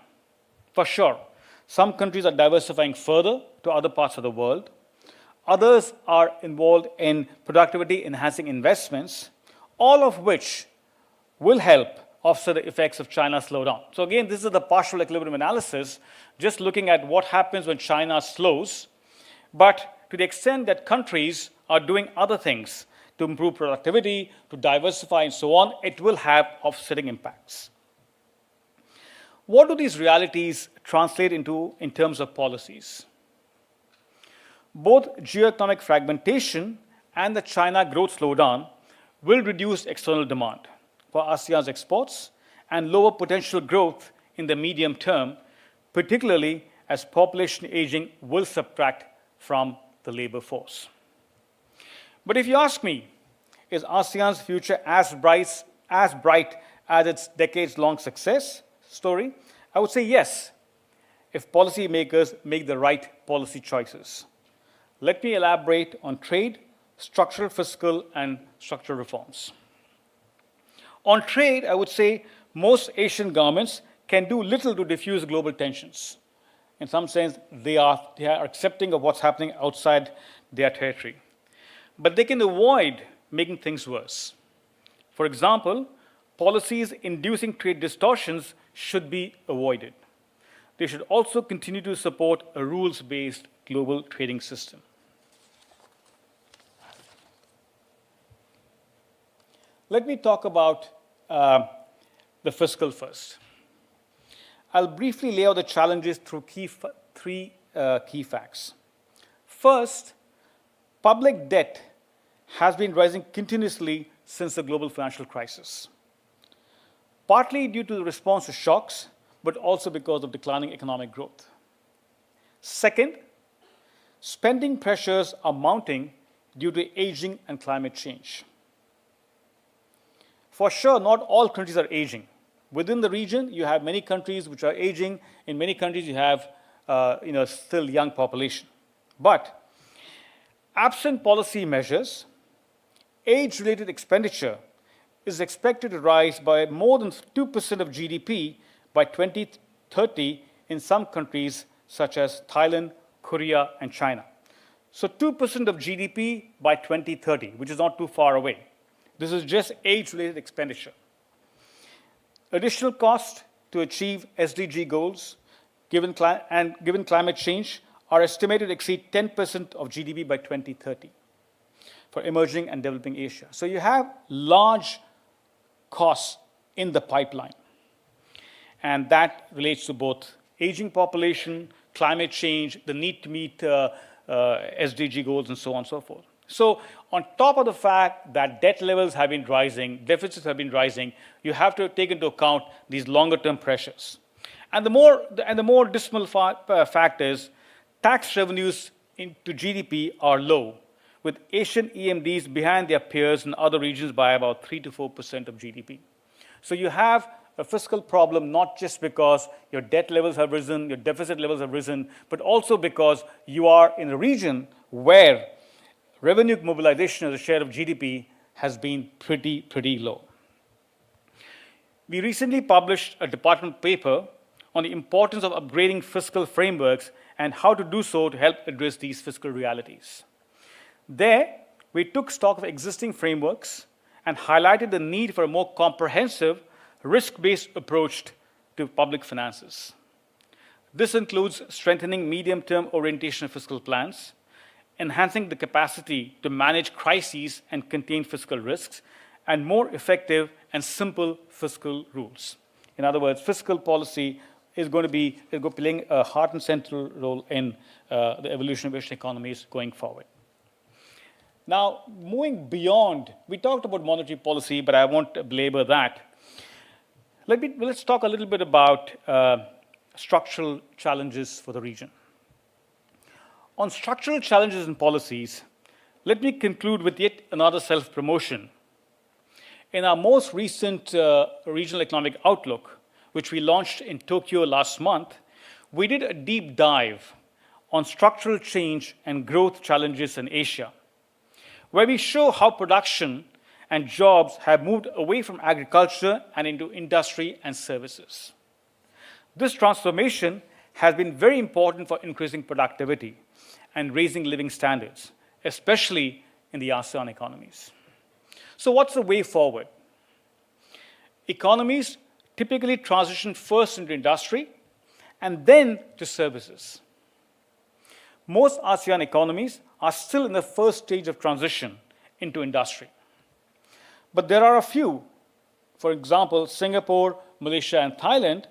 For sure, some countries are diversifying further to other parts of the world. Others are involved in productivity-enhancing investments, all of which will help offset the effects of China's slowdown. So again, this is the partial equilibrium analysis, just looking at what happens when China slows. But to the extent that countries are doing other things to improve productivity, to diversify, and so on, it will have offsetting impacts. What do these realities translate into in terms of policies? Both geoeconomic fragmentation and the China growth slowdown will reduce external demand for ASEAN's exports and lower potential growth in the medium term, particularly as population aging will subtract from the labor force. But if you ask me, is ASEAN's future as bright as its decades-long success story? I would say yes, if policymakers make the right policy choices. Let me elaborate on trade, structural, fiscal, and structural reforms. On trade, I would say most Asian governments can do little to diffuse global tensions. In some sense, they are accepting of what's happening outside their territory. But they can avoid making things worse. For example, policies inducing trade distortions should be avoided. They should also continue to support a rules-based global trading system. Let me talk about the fiscal first. I'll briefly lay out the challenges through three key facts. First, public debt has been rising continuously since the global financial crisis, partly due to the response to shocks, but also because of declining economic growth. Second, spending pressures are mounting due to aging and climate change. For sure, not all countries are aging. Within the region, you have many countries which are aging. In many countries, you have still young population. But absent policy measures, age-related expenditure is expected to rise by more than 2% of GDP by 2030 30 in some countries such as Thailand, Korea, and China. So 2% of GDP by 2030, which is not too far away. This is just age-related expenditure. Additional cost to achieve SDG goals, given climate change, are estimated to exceed 10% of GDP by 2030 for emerging and developing Asia. So you have large costs in the pipeline. And that relates to both aging population, climate change, the need to meet SDG goals, and so on and so forth. So on top of the fact that debt levels have been rising, deficits have been rising, you have to take into account these longer-term pressures. And the more dismal fact is tax revenues into GDP are low, with Asian EMDs behind their peers in other regions by about 3 to 4% of GDP. So you have a fiscal problem not just because your debt levels have risen, your deficit levels have risen, but also because you are in a region where revenue mobilization as a share of GDP has been pretty low. We recently published a department paper on the importance of upgrading fiscal frameworks and how to do so to help address these fiscal realities. There, we took stock of existing frameworks and highlighted the need for a more comprehensive, risk-based approach to public finances. This includes strengthening medium-term orientation of fiscal plans, enhancing the capacity to manage crises and contain fiscal risks, and more effective and simple fiscal rules. In other words, fiscal policy is going to be playing a heart and central role in the evolution of Asian economies going forward. Now, moving beyond, we talked about monetary policy, but I won't belabor that. Let's talk a little bit about structural challenges for the region. On structural challenges and policies, let me conclude with yet another self-promotion. In our most recent Regional Economic Outlook, which we launched in Tokyo last month, we did a deep dive on structural change and growth challenges in Asia, where we show how production and jobs have moved away from agriculture and into industry and services. This transformation has been very important for increasing productivity and raising living standards, especially in the ASEAN economies. So what's the way forward? Economies typically transition first into industry and then to services. Most ASEAN economies are still in the first stage of transition into industry. But there are a few, for example, Singapore, Malaysia, and Thailand,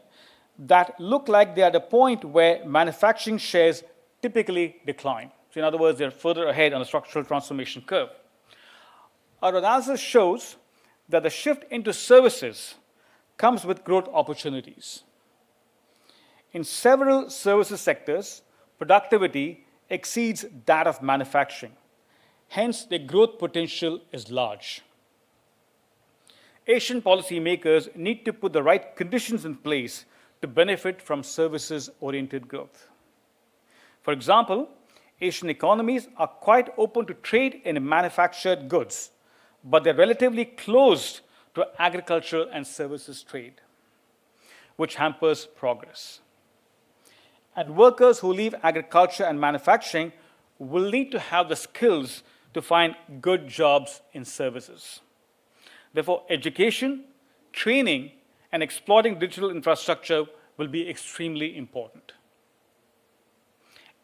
that look like they are at a point where manufacturing shares typically decline. So in other words, they're further ahead on the structural transformation curve. Our analysis shows that the shift into services comes with growth opportunities. In several services sectors, productivity exceeds that of manufacturing. Hence, the growth potential is large. Asian policymakers need to put the right conditions in place to benefit from services-oriented growth. For example, Asian economies are quite open to trade in manufactured goods, but they're relatively closed to agricultural and services trade, which hampers progress. And workers who leave agriculture and manufacturing will need to have the skills to find good jobs in services. Therefore, education, training, and exploiting digital infrastructure will be extremely important.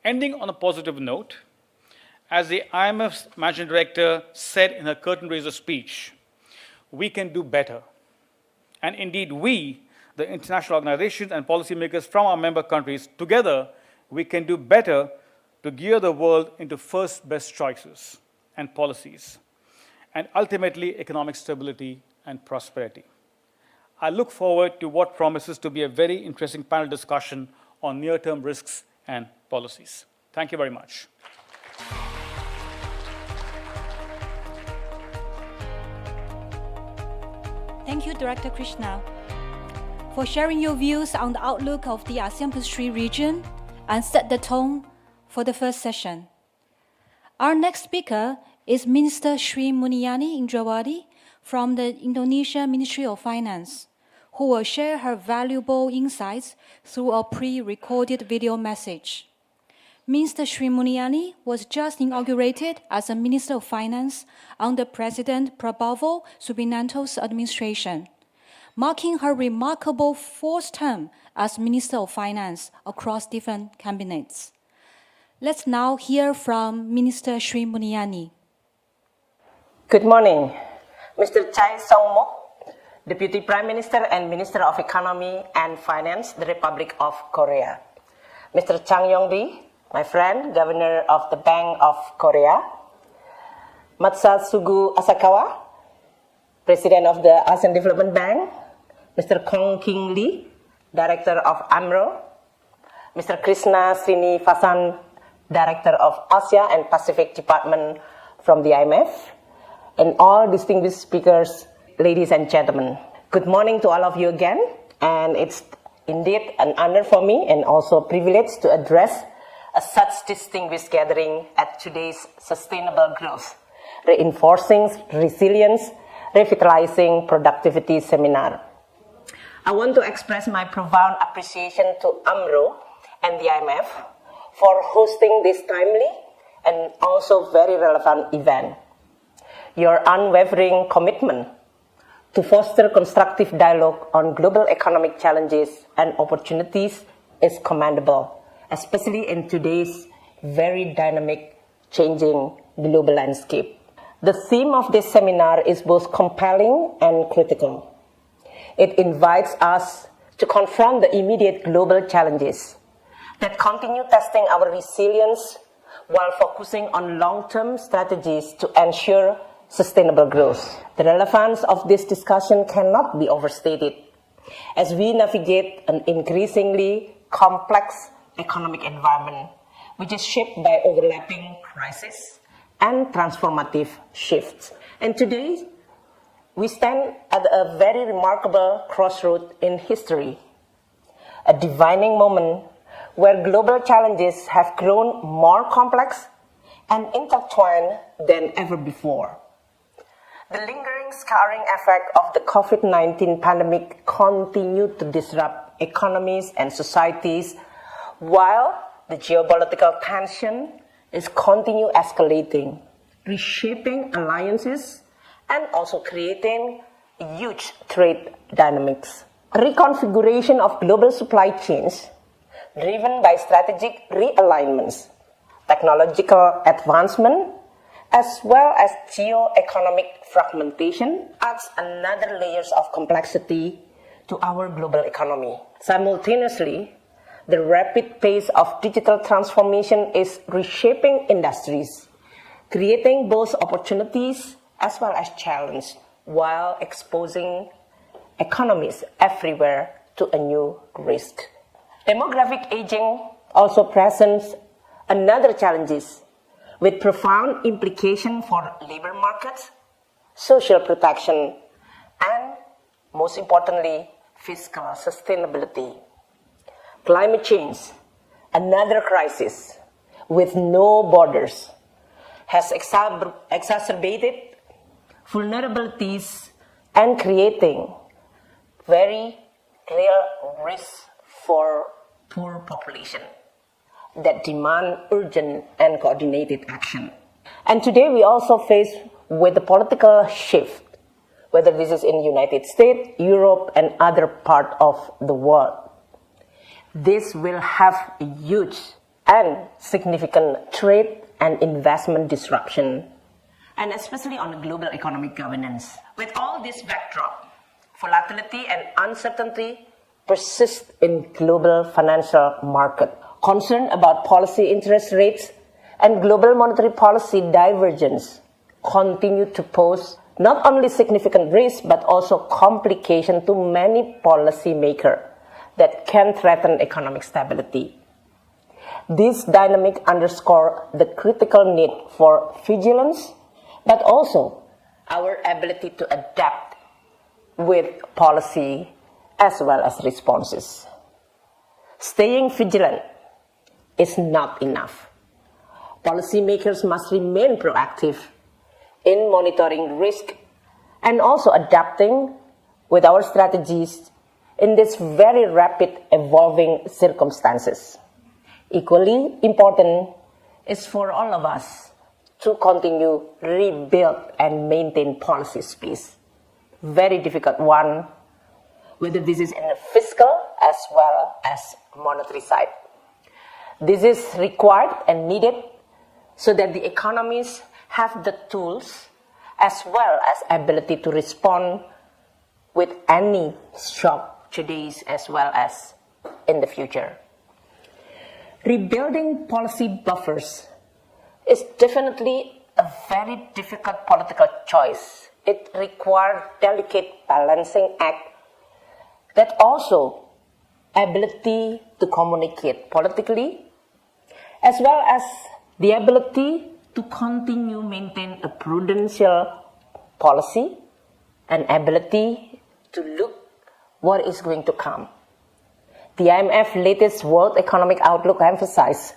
Ending on a positive note, as the IMF's Managing Director said in her curtain raiser speech, we can do better. And indeed, we, the international organizations and policymakers from our member countries, together, we can do better to gear the world into first best choices and policies, and ultimately economic stability and prosperity. I look forward to what promises to be a very interesting panel discussion on near-term risks and policies. Thank you very much. Thank you, Director Krishna, for sharing your views on the outlook of the ASEAN+3 region and set the tone for the first session. Our next speaker is Minister Sri Mulyani Indrawati from the Indonesia Ministry of Finance, who will share her valuable insights through a pre-recorded video message. Mr. Sri Mulyani was just inaugurated as a Minister of Finance under President Prabowo Subianto's administration, marking her remarkable fourth term as Minister of Finance across different cabinets. Let's now hear from Minister Sri Mulyani. Good morning, Mr. Chai Song-mok, Deputy Prime Minister and Minister of Economy and Finance, the Republic of Korea. Mr. Chang Yong-ri, my friend, Governor of the Bank of Korea. Matsatsugu Asakawa, President of the ASEAN Development Bank. Mr. Kong King Lee, Director of AMRO. Mr. Krishna Srinivasan, Director of Asia and Pacific Department from the IMF. And all distinguished speakers, ladies and gentlemen. Good morning to all of you again. And it's indeed an honor for me and also a privilege to address such distinguished gathering at today's Sustainable Growth, Reinforcing Resilience, Revitalizing Productivity seminar. I want to express my profound appreciation to AMRO and the IMF for hosting this timely and also very relevant event. Your unwavering commitment to foster constructive dialogue on global economic challenges and opportunities is commendable, especially in today's very dynamic, changing global landscape. The theme of this seminar is both compelling and critical. It invites us to confront the immediate global challenges that continue testing our resilience while focusing on long-term strategies to ensure sustainable growth. The relevance of this discussion cannot be overstated as we navigate an increasingly complex economic environment which is shaped by overlapping crises and transformative shifts. And today, we stand at a very remarkable crossroad in history, a defining moment where global challenges have grown more complex and intertwined than ever before. The lingering scarring effect of the COVID-19 pandemic continued to disrupt economies and societies, while the geopolitical tension is continue escalating, reshaping alliances and also creating huge trade dynamics. A reconfiguration of global supply chains driven by strategic realignments, technological advancement, as well as geoeconomic fragmentation adds another layers of complexity to our global economy. Simultaneously, the rapid pace of digital transformation is reshaping industries, creating both opportunities as well as challenges, while exposing economies everywhere to a new risk. Demographic aging also presents another challenges with profound implication for labor markets, social protection, and most importantly, fiscal sustainability. Climate change, another crisis with no borders, has exacerbated vulnerabilities and creating very real risks for poor population that demand urgent and coordinated action. And today we also face with the political shift, whether this is in the United States, Europe, and other parts of the world. This will have a huge and significant trade and investment disruption, and especially on global economic governance. With all this backdrop, volatility and uncertainty persist in global financial market. Concern about policy interest rates and global monetary policy divergence continue to pose not only significant risks but also complications to many policymakers that can threaten economic stability. This dynamic underscores the critical need for vigilance, but also our ability to adapt with policy as well as responses. Staying vigilant is not enough. Policymakers must remain proactive in monitoring risk and also adapting with our strategies in this very rapid evolving circumstances. Equally important is for all of us to continue rebuild and maintain policy space. Very difficult one, whether this is in the fiscal as well as monetary side. This is required and needed so that the economies have the tools as well as ability to respond with any shock today as well as in the future. Rebuilding policy buffers is definitely a very difficult political choice. It requires delicate balancing act that also ability to communicate politically as well as the ability to continue maintain a prudential policy and ability to look what is going to come. The IMF latest World Economic Outlook emphasized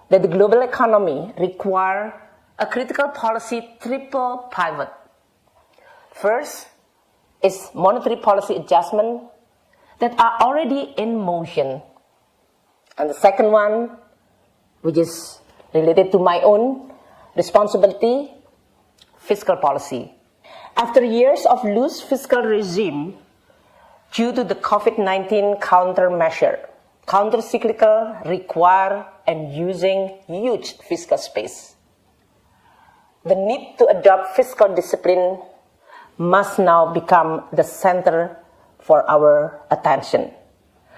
that the global economy requires a critical policy triple pivot. First is monetary policy adjustment that are already in motion. And the second one, which is related to my own responsibility, fiscal policy. After years of loose fiscal regime due to the COVID-19 countermeasure, countercyclical require and using huge fiscal space. The need to adopt fiscal discipline must now become the center for our attention.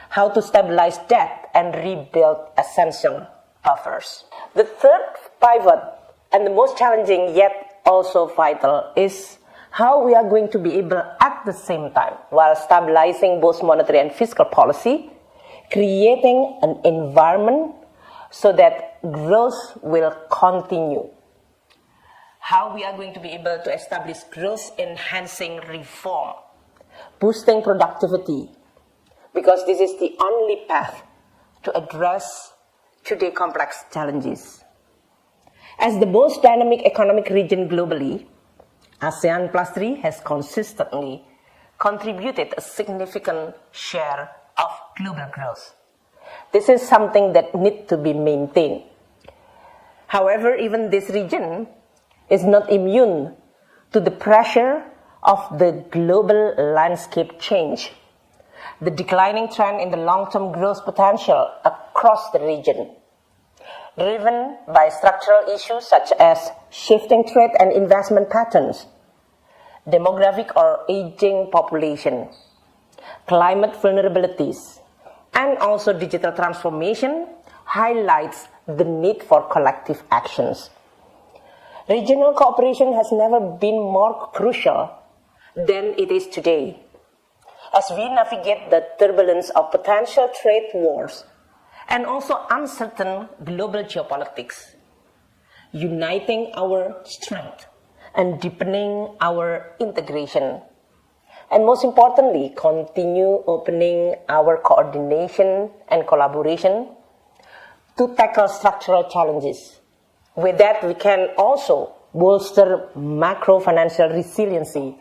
How to stabilize debt and rebuild essential buffers. The third pivot, and the most challenging yet also vital, is how we are going to be able at the same time, while stabilizing both monetary and fiscal policy, creating an environment so that growth will continue. How we are going to be able to establish growth-enhancing reform, boosting productivity, because this is the only path to address today's complex challenges. As the most dynamic economic region globally, ASEAN+3 has consistently contributed a significant share of global growth. This is something that needs to be maintained. However, even this region is not immune to the pressure of the global landscape change, the declining trend in the long-term growth potential across the region, driven by structural issues such as shifting trade and investment patterns, demographic or aging population, climate vulnerabilities, and also digital transformation highlights the need for collective actions. Regional cooperation has never been more crucial than it is today, as we navigate the turbulence of potential trade wars and also uncertain global geopolitics, uniting our strength and deepening our integration, and most importantly, continue opening our coordination and collaboration to tackle structural challenges. With that, we can also bolster macro financial resiliency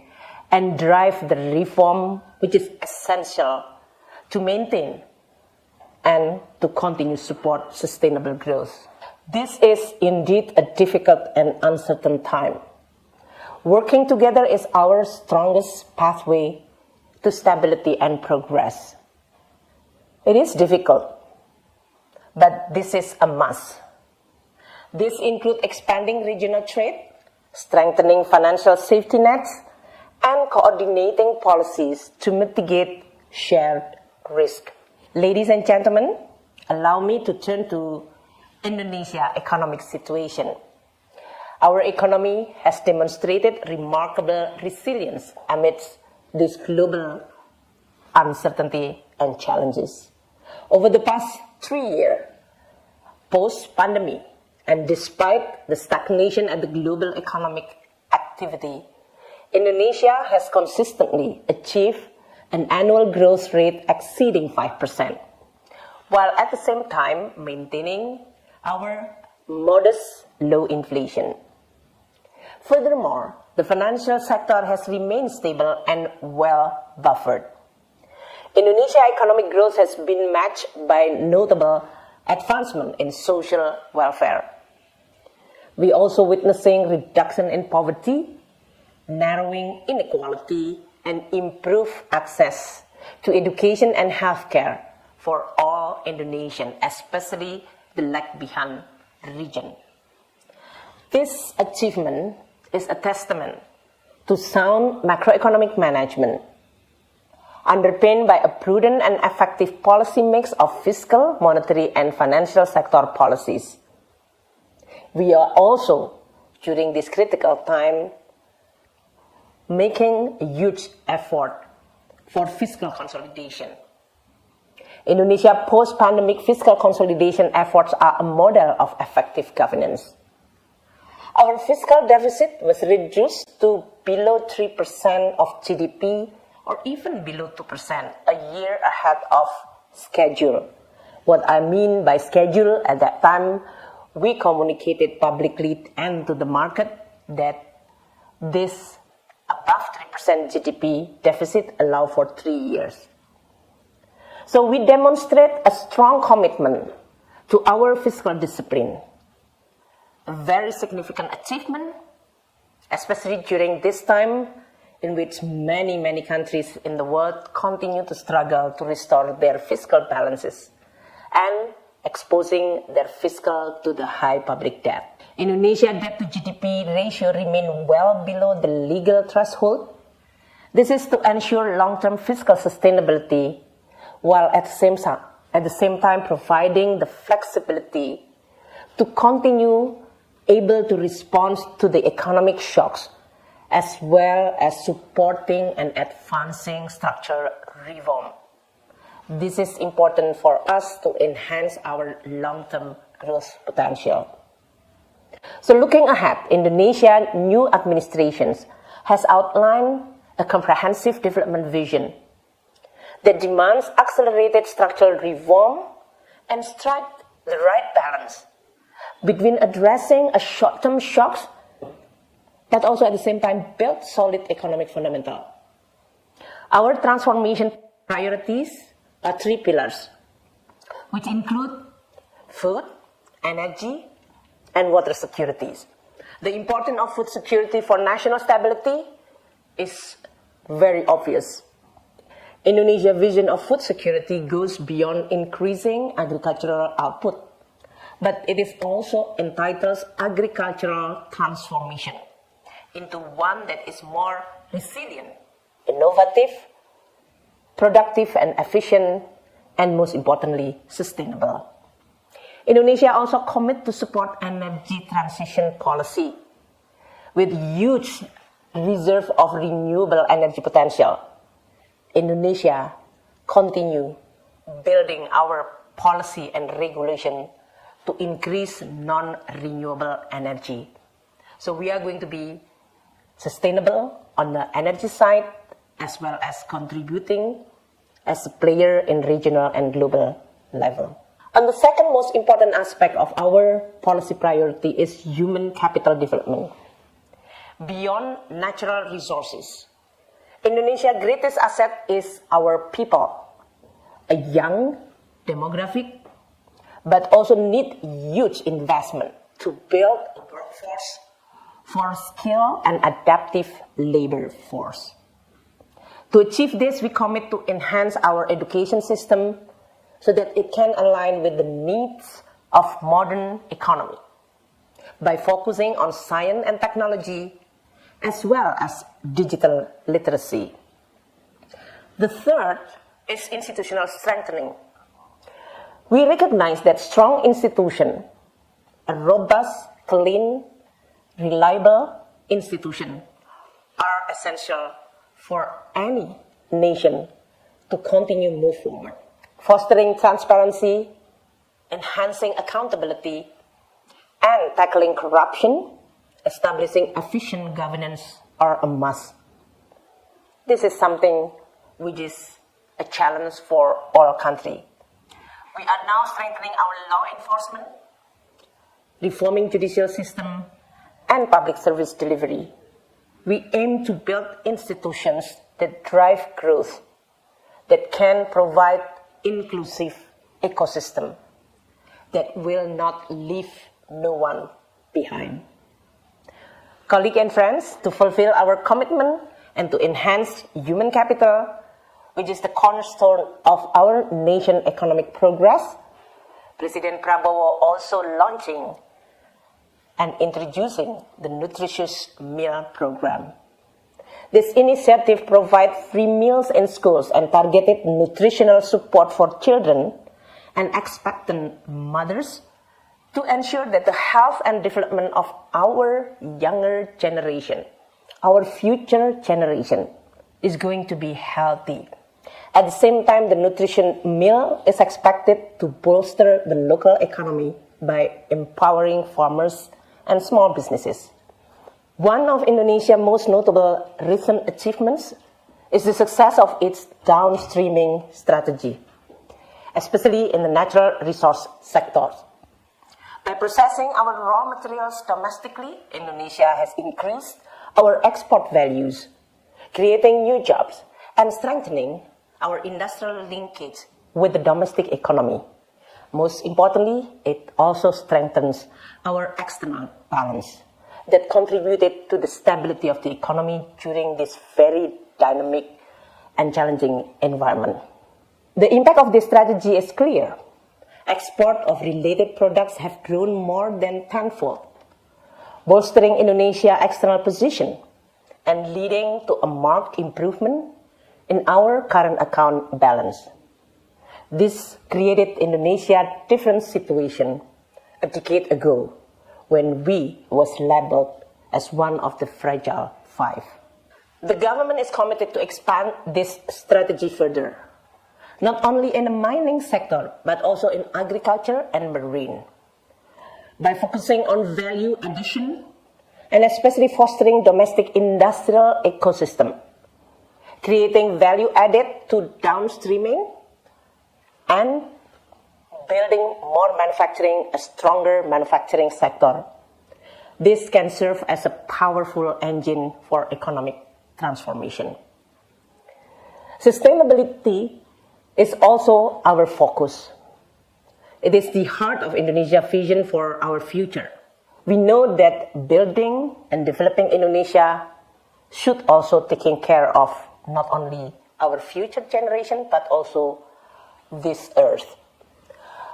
and drive the reform which is essential to maintain and to continue support sustainable growth. This is indeed a difficult and uncertain time. Working together is our strongest pathway to stability and progress. It is difficult, but this is a must. This includes expanding regional trade, strengthening financial safety nets, and coordinating policies to mitigate shared risk. Ladies and gentlemen, allow me to turn to Indonesia's economic situation. Our economy has demonstrated remarkable resilience amidst this global uncertainty and challenges. Over the past 3 years, post-pandemic, and despite the stagnation at the global economic activity, Indonesia has consistently achieved an annual growth rate exceeding 5%, while at the same time maintaining our modest low inflation. Furthermore, the financial sector has remained stable and well buffered. Indonesia economic growth has been matched by notable advancement in social welfare. We also witnessing reduction in poverty, narrowing inequality, and improved access to education and healthcare for all Indonesians, especially the lag-behind region. This achievement is a testament to sound macroeconomic management, underpinned by a prudent and effective policy mix of fiscal, monetary, and financial sector policies. We are also, during this critical time, making a huge effort for fiscal consolidation. Indonesia post-pandemic fiscal consolidation efforts are a model of effective governance. Our fiscal deficit was reduced to below 3% of GDP or even below 2%, a year ahead of schedule. What I mean by schedule, at that time, we communicated publicly and to the market that this above 3% GDP deficit allow for 3 years. So we demonstrate a strong commitment to our fiscal discipline. A very significant achievement, especially during this time in which many countries in the world continue to struggle to restore their fiscal balances and exposing their fiscal to the high public debt. Indonesia debt to GDP ratio remain well below the legal threshold. This is to ensure long-term fiscal sustainability while at the same time providing the flexibility to continue able to respond to the economic shocks, as well as supporting and advancing structural reform. This is important for us to enhance our long-term growth potential. So looking ahead, Indonesia's new administrations has outlined a comprehensive development vision that demands accelerated structural reform and strike the right balance between addressing a short-term shocks, but also at the same time build solid economic fundamental. Our transformation priorities are 3 pillars, which include food, energy, and water securities. The importance of food security for national stability is very obvious. Indonesia's vision of food security goes beyond increasing agricultural output, but it is also entitles agricultural transformation into one that is more resilient, innovative, productive and efficient, and most importantly, sustainable. Indonesia also commit to support energy transition policy with huge reserve of renewable energy potential. Indonesia continue building our policy and regulation to increase non-renewable energy. So we are going to be sustainable on the energy side as well as contributing as a player in regional and global level. And the second most important aspect of our policy priority is human capital development. Beyond natural resources, Indonesia's greatest asset is our people, a young demographic, but also need huge investment to build a workforce for skilled and adaptive labor force. To achieve this, we commit to enhance our education system so that it can align with the needs of modern economy by focusing on science and technology as well as digital literacy. The third is institutional strengthening. We recognize that strong institutions, a robust, clean, reliable institution are essential for any nation to continue move forward. Fostering transparency, enhancing accountability, and tackling corruption, establishing efficient governance are a must. This is something which is a challenge for all countries. We are now strengthening our law enforcement, reforming judicial system, and public service delivery. We aim to build institutions that drive growth, that can provide inclusive ecosystem that will not leave no one behind. Colleagues and friends, to fulfill our commitment and to enhance human capital, which is the cornerstone of our nation's economic progress, President Prabowo also launching and introducing the Nutritious Meal Program. This initiative provides free meals in schools and targeted nutritional support for children and expectant mothers to ensure that the health and development of our younger generation, our future generation, is going to be healthy. At the same time, the nutrition meal is expected to bolster the local economy by empowering farmers and small businesses. One of Indonesia's most notable recent achievements is the success of its downstreaming strategy, especially in the natural resource sectors. By processing our raw materials domestically, Indonesia has increased our export values, creating new jobs and strengthening our industrial linkage with the domestic economy. Most importantly, it also strengthens our external balance that contributed to the stability of the economy during this very dynamic and challenging environment. The impact of this strategy is clear. Export of related products have grown more than tenfold, bolstering Indonesia's external position and leading to a marked improvement in our current account balance. This created Indonesia a different situation a decade ago when we was labeled as one of the fragile five. The government is committed to expand this strategy further, not only in the mining sector, but also in agriculture and marine, by focusing on value addition and especially fostering domestic industrial ecosystem, creating value added to downstreaming, and building more manufacturing, a stronger manufacturing sector. This can serve as a powerful engine for economic transformation. Sustainability is also our focus. It is the heart of Indonesia's vision for our future. We know that building and developing Indonesia should also taking care of not only our future generation, but also this earth.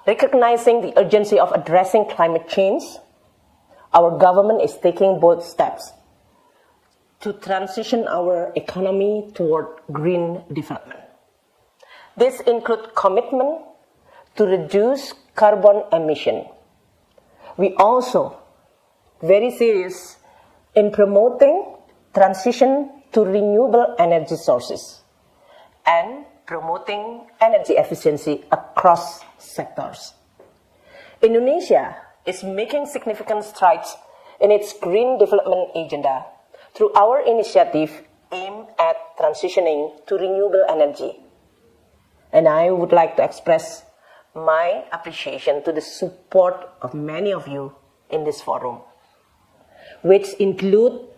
Recognizing the urgency of addressing climate change, our government is taking bold steps to transition our economy toward green development. This includes commitment to reduce carbon emission. We also very serious in promoting transition to renewable energy sources and promoting energy efficiency across sectors. Indonesia is making significant strides in its green development agenda through our initiative aimed at transitioning to renewable energy. And I would like to express my appreciation to the support of many of you in this forum, which include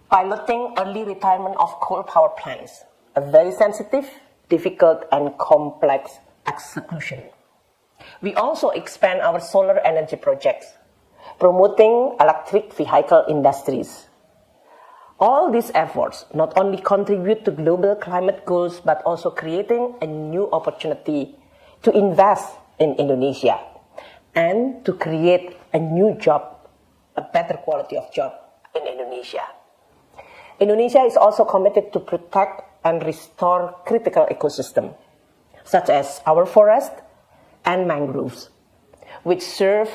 piloting early retirement of coal power plants, a very sensitive, difficult, and complex execution. We also expand our solar energy projects, promoting electric vehicle industries. All these efforts not only contribute to global climate goals, but also creating a new opportunity to invest in Indonesia and to create a new job, a better quality of job in Indonesia. Indonesia is also committed to protect and restore critical ecosystems, such as our forest and mangroves, which serve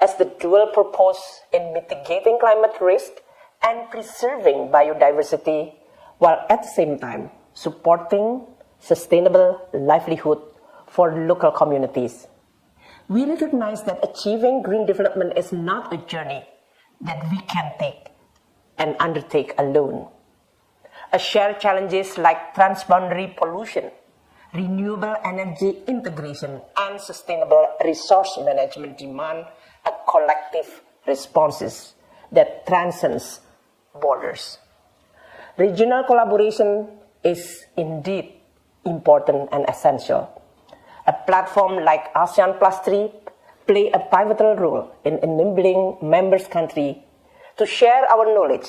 as the dual purpose in mitigating climate risk and preserving biodiversity, while at the same time supporting sustainable livelihood for local communities. We recognize that achieving green development is not a journey that we can take and undertake alone. Shared challenges like transboundary pollution, renewable energy integration, and sustainable resource management demand a collective responses that transcends borders. Regional collaboration is indeed important and essential. A platform like ASEAN+3 play a pivotal role in enabling members' countries to share our knowledge,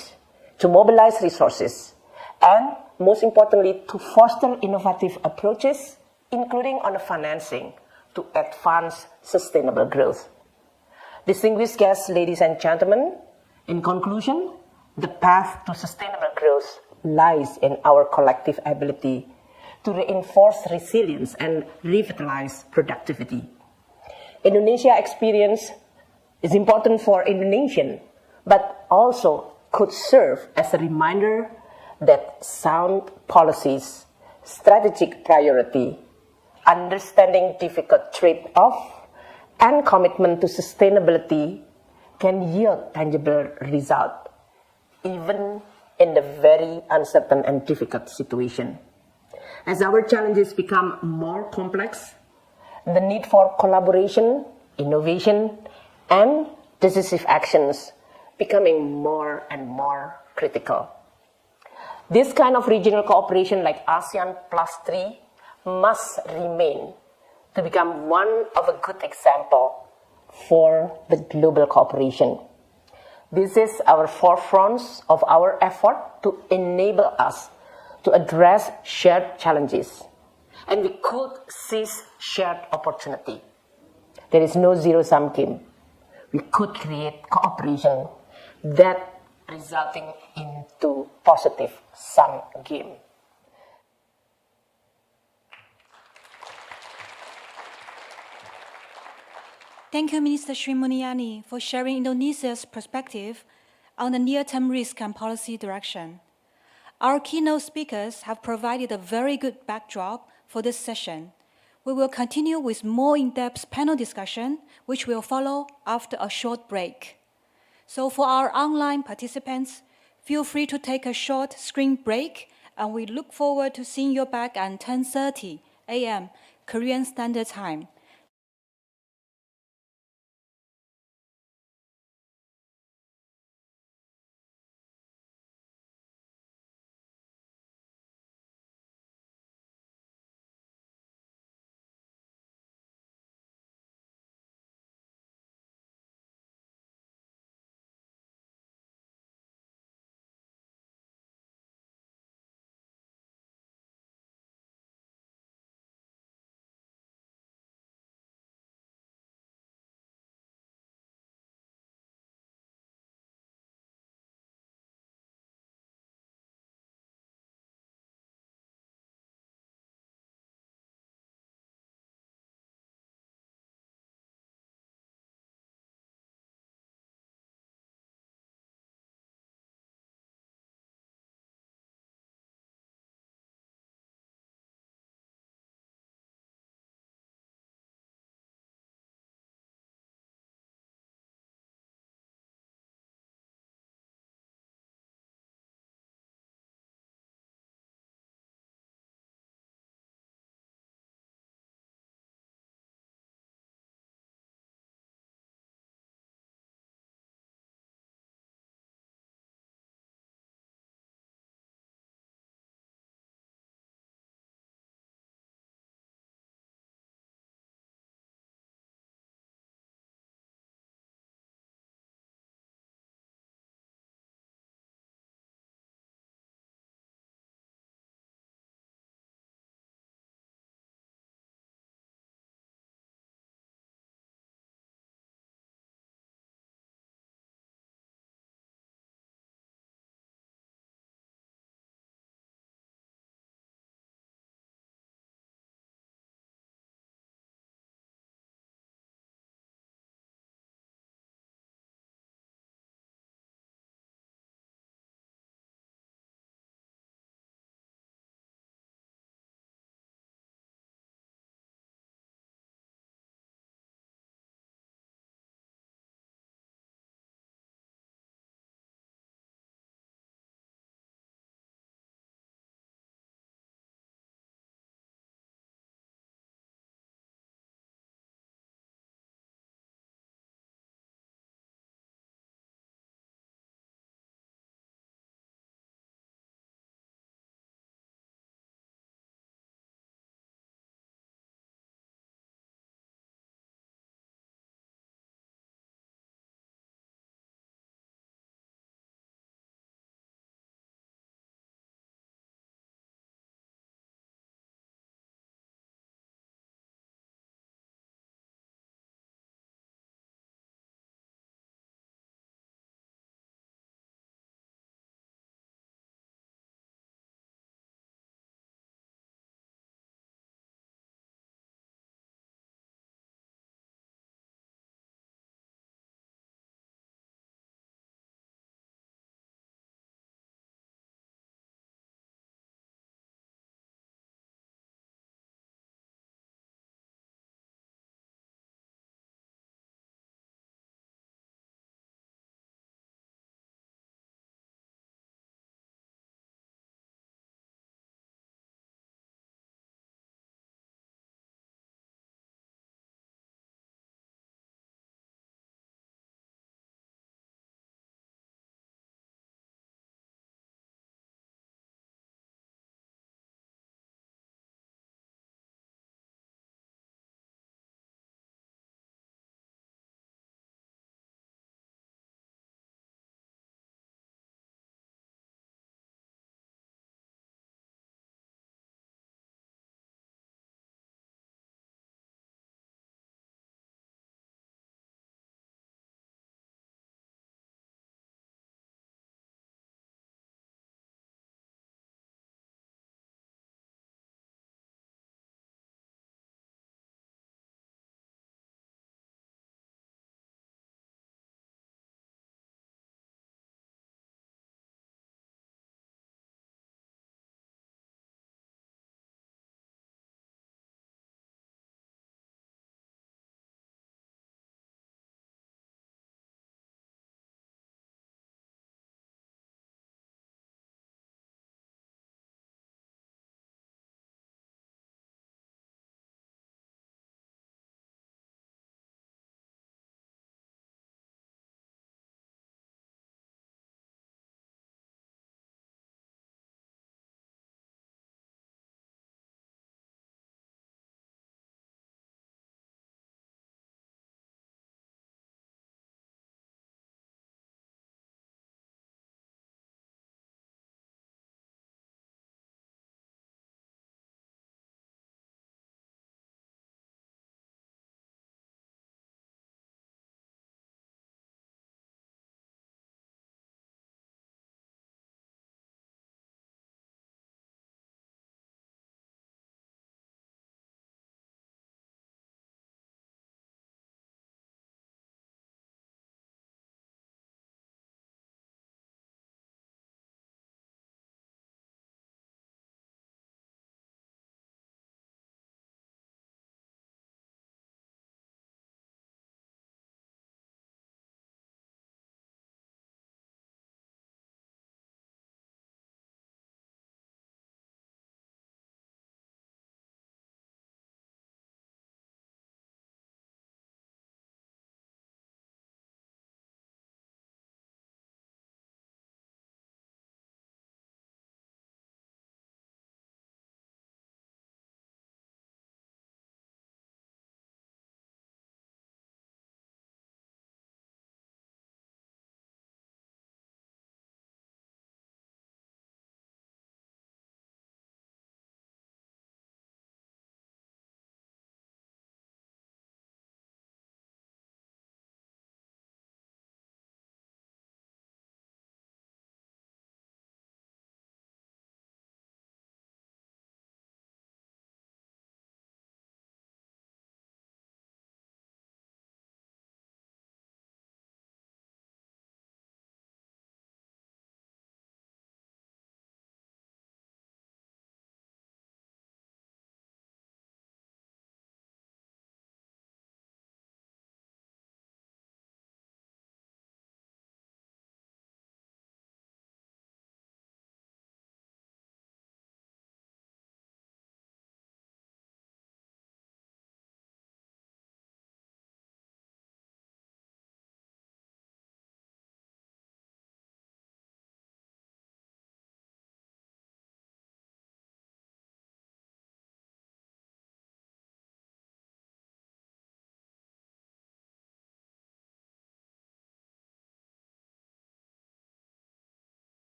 to mobilize resources, and most importantly, to foster innovative approaches, including on the financing, to advance sustainable growth. Distinguished guests, ladies and gentlemen, in conclusion, the path to sustainable growth lies in our collective ability to reinforce resilience and revitalize productivity. Indonesia experience is important for Indonesian, but also could serve as a reminder that sound policies, strategic priority, understanding difficult trade-off, and commitment to sustainability can yield tangible results, even in the very uncertain and difficult situation. As our challenges become more complex, the need for collaboration, innovation, and decisive actions becoming more and more critical. This kind of regional cooperation like ASEAN+3 must remain to become one of a good example for the global cooperation. This is our forefront of our effort to enable us to address shared challenges, and we could seize shared opportunity. There is no zero-sum game. We could create cooperation that resulting into positive sum game. Thank you, Minister Sri Mulyani, for sharing Indonesia's perspective on the near-term risk and policy direction. Our keynote speakers have provided a very good backdrop for this session. We will continue with more in-depth panel discussion, which will follow after a short break. So for our online participants, feel free to take a short screen break, and we look forward to seeing you back at 10:30 a.m. Korean Standard Time.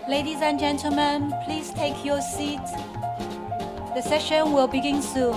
Ladies and gentlemen, please take your seats. The session will begin soon.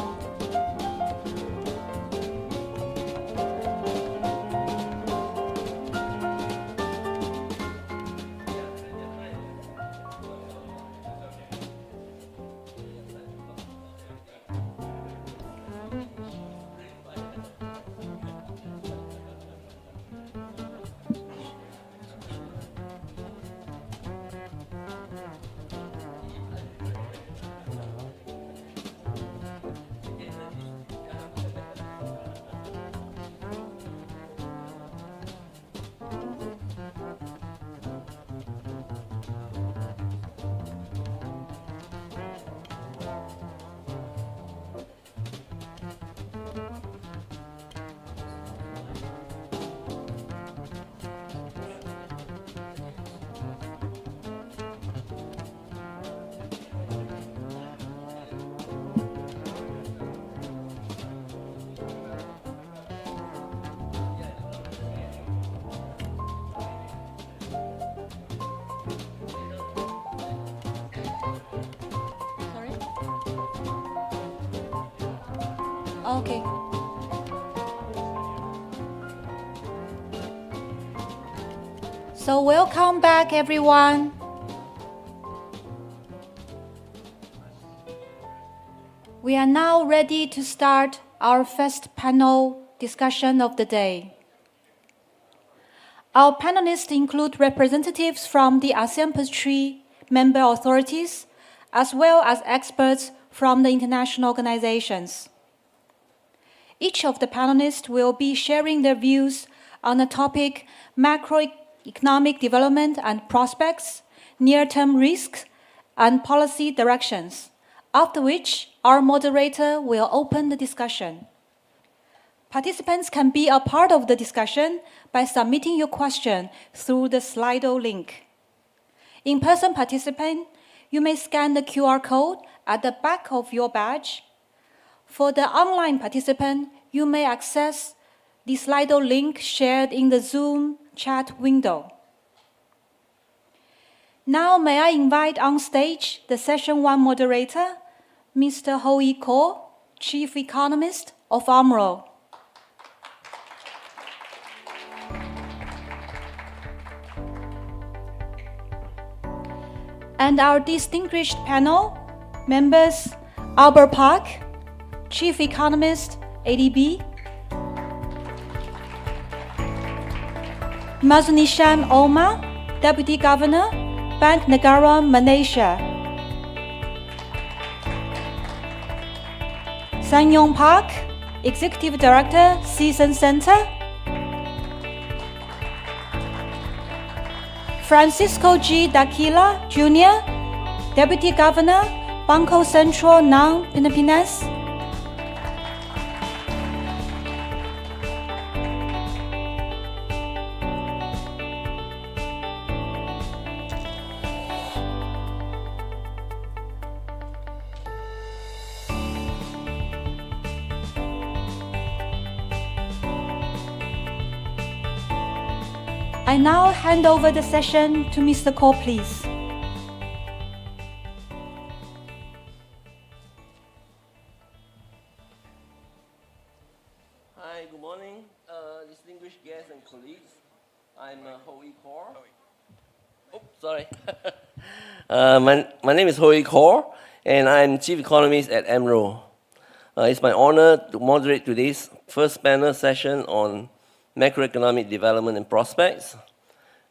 Okay. So welcome back, everyone. We are now ready to start our first panel discussion of the day. Our panelists include representatives from the ASEAN+3 member authorities, as well as experts from the international organizations. Each of the panelists will be sharing their views on the topic macroeconomic development and prospects, near-term risks, and policy directions, after which our moderator will open the discussion. Participants can be a part of the discussion by submitting your question through the Slido link. In-person participants, you may scan the QR code at the back of your badge. For the online participant, you may access the Slido link shared in the Zoom chat window. Now, may I invite on stage the Session 1 moderator, Mr. Ho-Yi Ko, Chief Economist of AMRO. And our distinguished panel members, Albert Park, Chief Economist, ADB, Mazunisham Omar, Deputy Governor, Bank Negara, Malaysia, Sang-Yong Park, Executive Director, Season Center, Francisco G. Daquila, Jr., Deputy Governor, Banco Central Non-Philippines, I now hand over the session to Mr. Ko, please. Hi, good morning, distinguished guests and colleagues. I'm Ho-Yi Ko. Oh, sorry. My name is Ho-Yi Ko, and I'm Chief Economist at AMRO. It's my honor to moderate today's first panel session on macroeconomic development and prospects,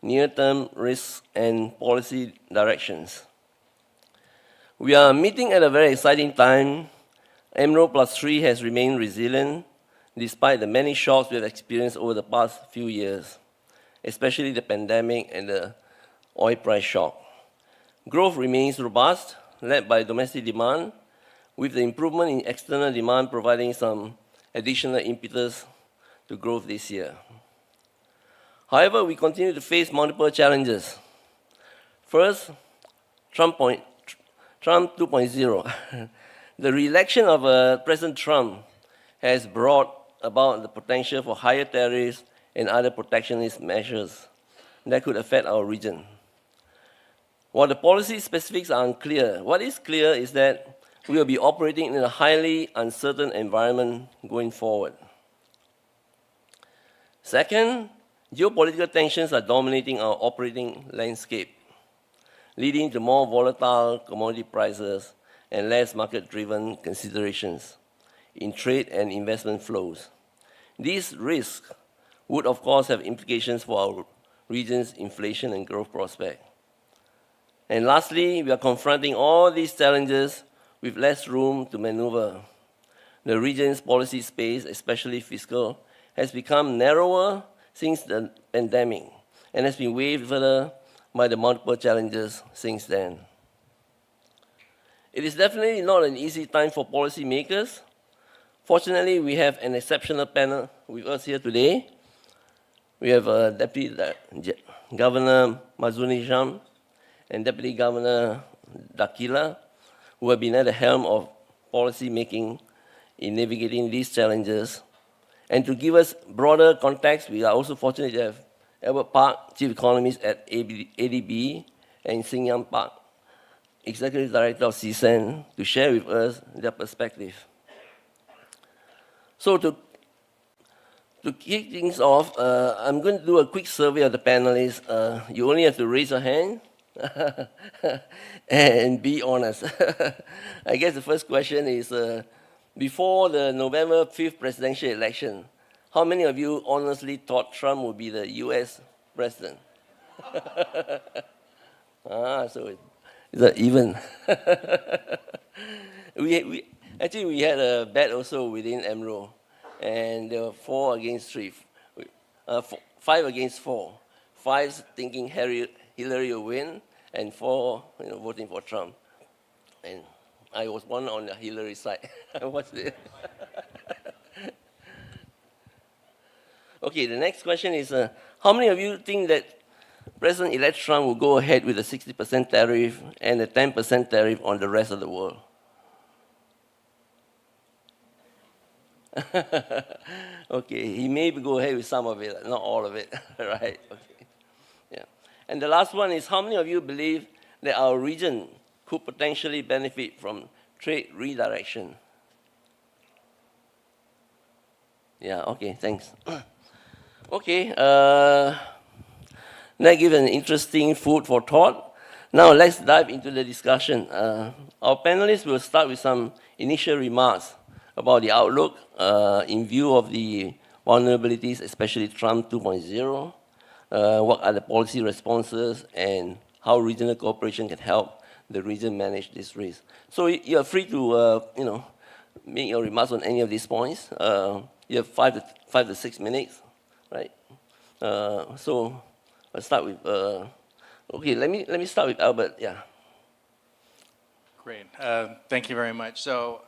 near-term risks, and policy directions. We are meeting at a very exciting time. AMRO+3 has remained resilient despite the many shocks we have experienced over the past few years, especially the pandemic and the oil price shock. Growth remains robust, led by domestic demand, with the improvement in external demand providing some additional impetus to growth this year. However, we continue to face multiple challenges. First, Trump 2.0. The re-election of President Trump has brought about the potential for higher tariffs and other protectionist measures that could affect our region. While the policy specifics are unclear, what is clear is that we will be operating in a highly uncertain environment going forward. Second, geopolitical tensions are dominating our operating landscape, leading to more volatile commodity prices and less market-driven considerations in trade and investment flows. These risks would, of course, have implications for our region's inflation and growth prospect. And lastly, we are confronting all these challenges with less room to maneuver. The region's policy space, especially fiscal, has become narrower since the pandemic and has been weighed further by the multiple challenges since then. It is definitely not an easy time for policymakers. Fortunately, we have an exceptional panel with us here today. We have Deputy Governor Mazuni Sham and Deputy Governor Dakila, who have been at the helm of policy making in navigating these challenges. And to give us broader context, we are also fortunate to have Albert Park, Chief Economist at ADB, and Xingyang Park, Executive Director of CSEN, to share with us their perspective. So to kick things off, I'm going to do a quick survey of the panelists. You only have to raise your hand and be honest. I guess the first question is, before the November 5th presidential election, how many of you honestly thought Trump would be the US president? So it's even. Actually, we had a bet also within AMRO, and there were 4 against 3, 5 against 4. 5 thinking Hillary will win, and 4 voting for Trump. And I was one on the Hillary side. What's it? Okay, the next question is, how many of you think that President-elect Trump will go ahead with a 60% tariff and a 10% tariff on the rest of the world? Okay, he may go ahead with some of it, not all of it, right? Okay. Yeah. And the last one is, how many of you believe that our region could potentially benefit from trade redirection? Yeah, okay, thanks. Okay, that gives an interesting food for thought. Now let's dive into the discussion. Our panelists will start with some initial remarks about the outlook in view of the vulnerabilities, especially Trump 2.0. What are the policy responses and how regional cooperation can help the region manage this risk. So you are free to make your remarks on any of these points. You have 5 to 6 minutes, right? So let's start with. Okay, let me start with Albert. Yeah. Great. Thank you very much. So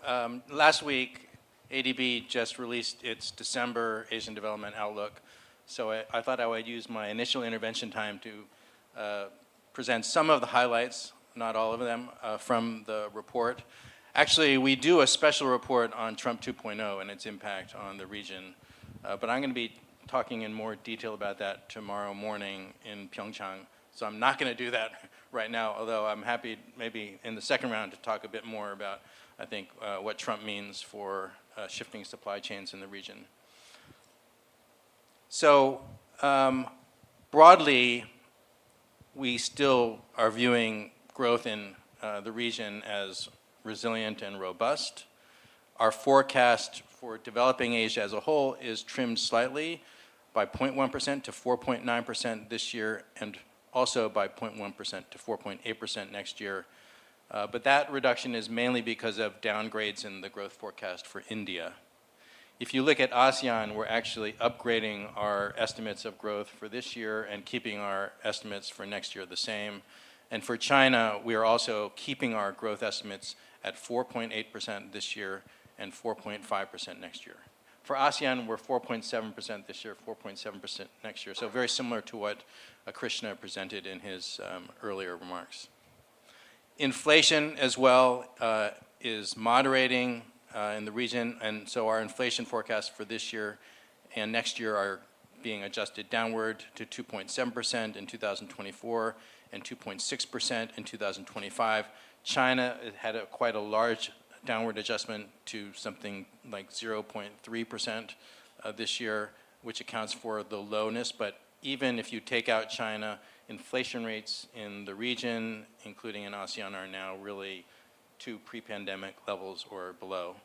last week, ADB just released its December Asian Development Outlook. So I thought I would use my initial intervention time to present some of the highlights, not all of them, from the report. Actually, we do a special report on Trump 2.0 and its impact on the region. But I'm going to be talking in more detail about that tomorrow morning in Pyeongchang. So I'm not going to do that right now, although I'm happy maybe in the second round to talk a bit more about, I think, what Trump means for shifting supply chains in the region. So broadly, we still are viewing growth in the region as resilient and robust. Our forecast for developing Asia as a whole is trimmed slightly by 0.1% to 4.9% this year, and also by 0.1% to 4.8% next year. But that reduction is mainly because of downgrades in the growth forecast for India. If you look at ASEAN, we're actually upgrading our estimates of growth for this year and keeping our estimates for next year the same. And for China, we are also keeping our growth estimates at 4.8% this year and 4.5% next year. For ASEAN, we're 4.7% this year, 4.7% next year. So very similar to what Krishna presented in his earlier remarks. Inflation as well is moderating in the region, and so our inflation forecasts for this year and next year are being adjusted downward to 2.7% in 2024 and 2.6% in 2025. China had quite a large downward adjustment to something like 0.3% this year, which accounts for the lowness. But even if you take out China, inflation rates in the region, including in ASEAN, are now really to pre-pandemic levels or below.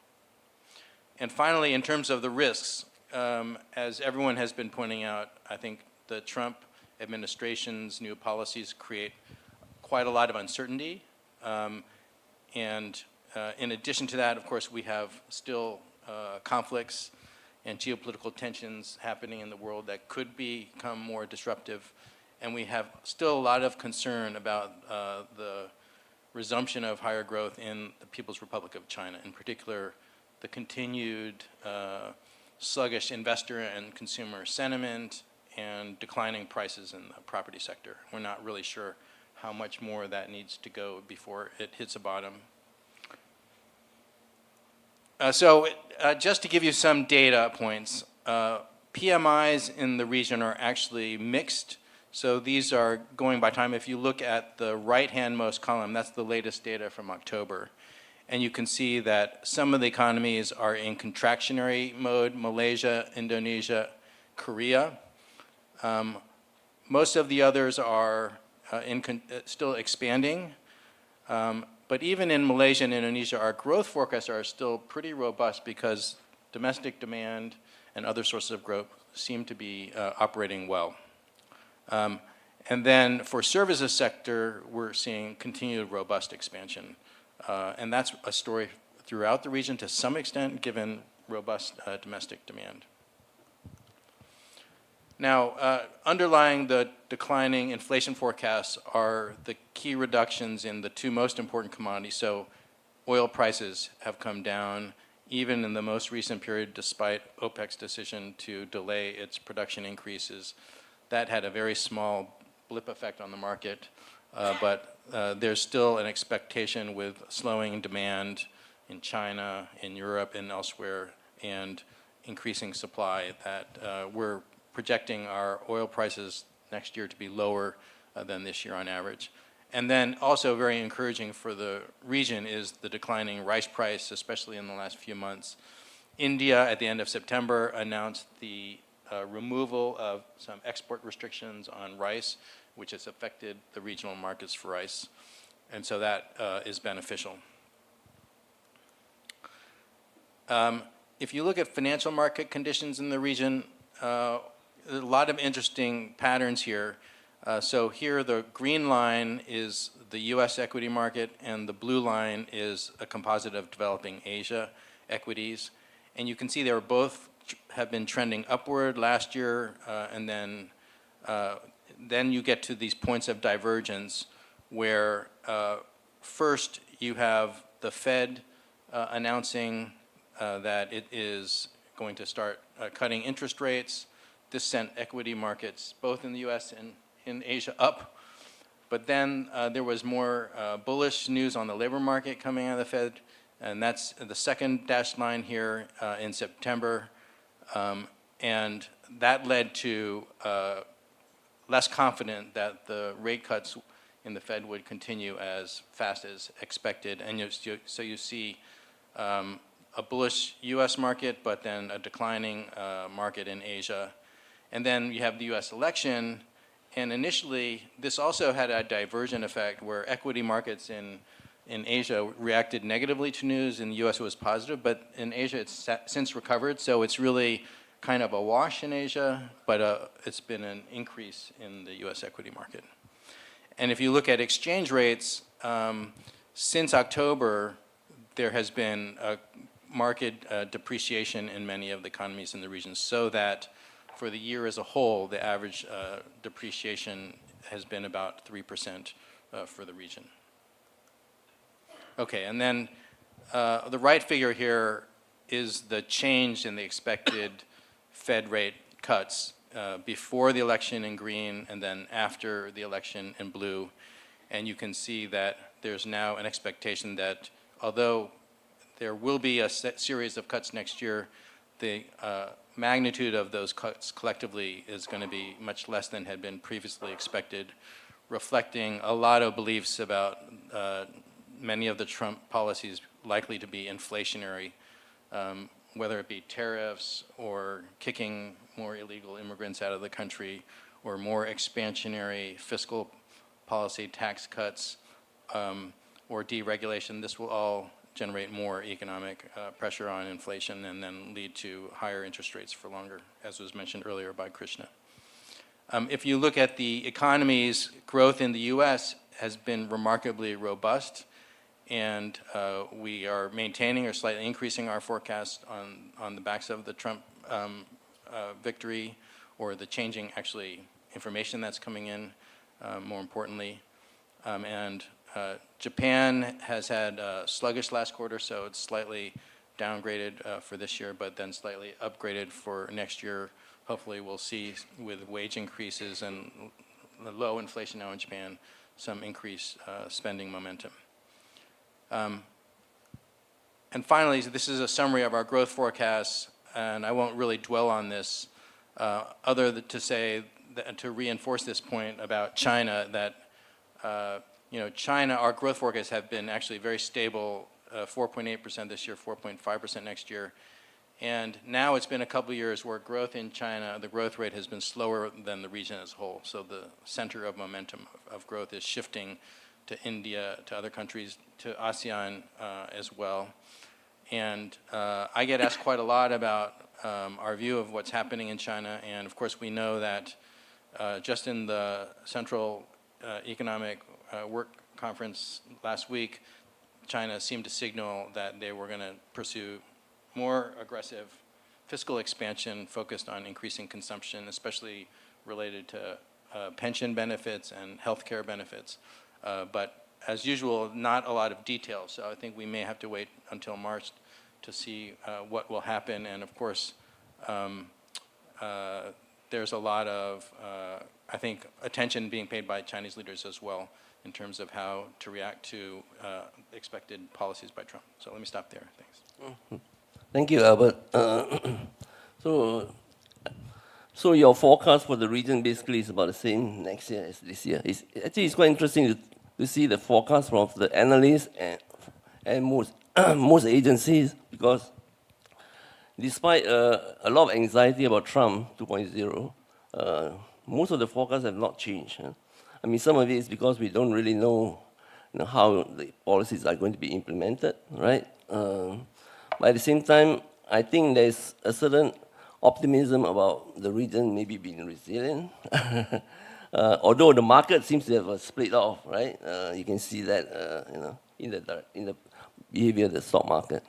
And finally, in terms of the risks, as everyone has been pointing out, I think the Trump administration's new policies create quite a lot of uncertainty. In addition to that, of course, we have still conflicts and geopolitical tensions happening in the world that could become more disruptive. And we have still a lot of concern about the resumption of higher growth in the People's Republic of China, in particular, the continued sluggish investor and consumer sentiment and declining prices in the property sector. We're not really sure how much more that needs to go before it hits a bottom. Just to give you some data points, PMIs in the region are actually mixed. So these are going by time. If you look at the right-hand-most column, that's the latest data from October. And you can see that some of the economies are in contractionary mode: Malaysia, Indonesia, Korea. Most of the others are still expanding. But even in Malaysia and Indonesia, our growth forecasts are still pretty robust because domestic demand and other sources of growth seem to be operating well. And then for services sector, we're seeing continued robust expansion. And that's a story throughout the region to some extent, given robust domestic demand. Now, underlying the declining inflation forecasts are the key reductions in the two most important commodities. So oil prices have come down even in the most recent period, despite OPEC's decision to delay its production increases. That had a very small blip effect on the market, but there's still an expectation with slowing demand in China, in Europe, and elsewhere, and increasing supply that we're projecting our oil prices next year to be lower than this year on average. And then also very encouraging for the region is the declining rice price, especially in the last few months. India, at the end of September, announced the removal of some export restrictions on rice, which has affected the regional markets for rice. And so that is beneficial. If you look at financial market conditions in the region, a lot of interesting patterns here. So here the green line is the US equity market, and the blue line is a composite of developing Asia equities. And you can see they were both have been trending upward last year, and then you get to these points of divergence where first you have the Fed announcing that it is going to start cutting interest rates. This sent equity markets, both in the US and in Asia, up. But then there was more bullish news on the labor market coming out of the Fed, and that's the second dashed line here in September. And that led to less confident that the rate cuts in the Fed would continue as fast as expected. And so you see a bullish US market, but then a declining market in Asia. And then you have the US election, and initially this also had a diversion effect where equity markets in Asia reacted negatively to news. In the US it was positive, but in Asia it's since recovered, so it's really kind of a wash in Asia, but it's been an increase in the US equity market. And if you look at exchange rates, since October there has been a market depreciation in many of the economies in the region, so that for the year as a whole, the average depreciation has been about 3% for the region. Okay, and then the right figure here is the change in the expected Fed rate cuts before the election in green and then after the election in blue. And you can see that there's now an expectation that although there will be a series of cuts next year, the magnitude of those cuts collectively is going to be much less than had been previously expected, reflecting a lot of beliefs about many of the Trump policies likely to be inflationary, whether it be tariffs or kicking more illegal immigrants out of the country, or more expansionary fiscal policy, tax cuts, or deregulation. This will all generate more economic pressure on inflation and then lead to higher interest rates for longer, as was mentioned earlier by Krishna. If you look at the economy's growth in the US has been remarkably robust, and we are maintaining or slightly increasing our forecast on the backs of the Trump victory, or the changing actually information that's coming in, more importantly. And Japan has had sluggish last quarter, so it's slightly downgraded for this year, but then slightly upgraded for next year. Hopefully we'll see, with wage increases and the low inflation now in Japan, some increased spending momentum. And finally, this is a summary of our growth forecasts, and I won't really dwell on this, other than to say, to reinforce this point about China, that China, our growth forecasts have been actually very stable, 4.8% this year, 4.5% next year. And now it's been a couple of years where growth in China, the growth rate has been slower than the region as a whole. So the center of momentum of growth is shifting to India, to other countries, to ASEAN as well. And I get asked quite a lot about our view of what's happening in China. And of course, we know that just in the Central Economic Work Conference last week, China seemed to signal that they were going to pursue more aggressive fiscal expansion focused on increasing consumption, especially related to pension benefits and healthcare benefits. But as usual, not a lot of detail. So I think we may have to wait until March to see what will happen. And of course, there's a lot of, I think, attention being paid by Chinese leaders as well in terms of how to react to expected policies by Trump. So let me stop there. Thanks. Mm-hmm. Thank you, Albert. So your forecast for the region basically is about the same next year as this year. It's quite interesting to see the forecast from the analysts and most agencies, because despite a lot of anxiety about Trump 2.0, most of the forecasts have not changed. I mean, some of it is because we don't really know, how the policies are going to be implemented, right? But at the same time, I think there's a certain optimism about the region maybe being resilient. Although the market seems to have split off, right? You can see that, in the behavior of the stock market.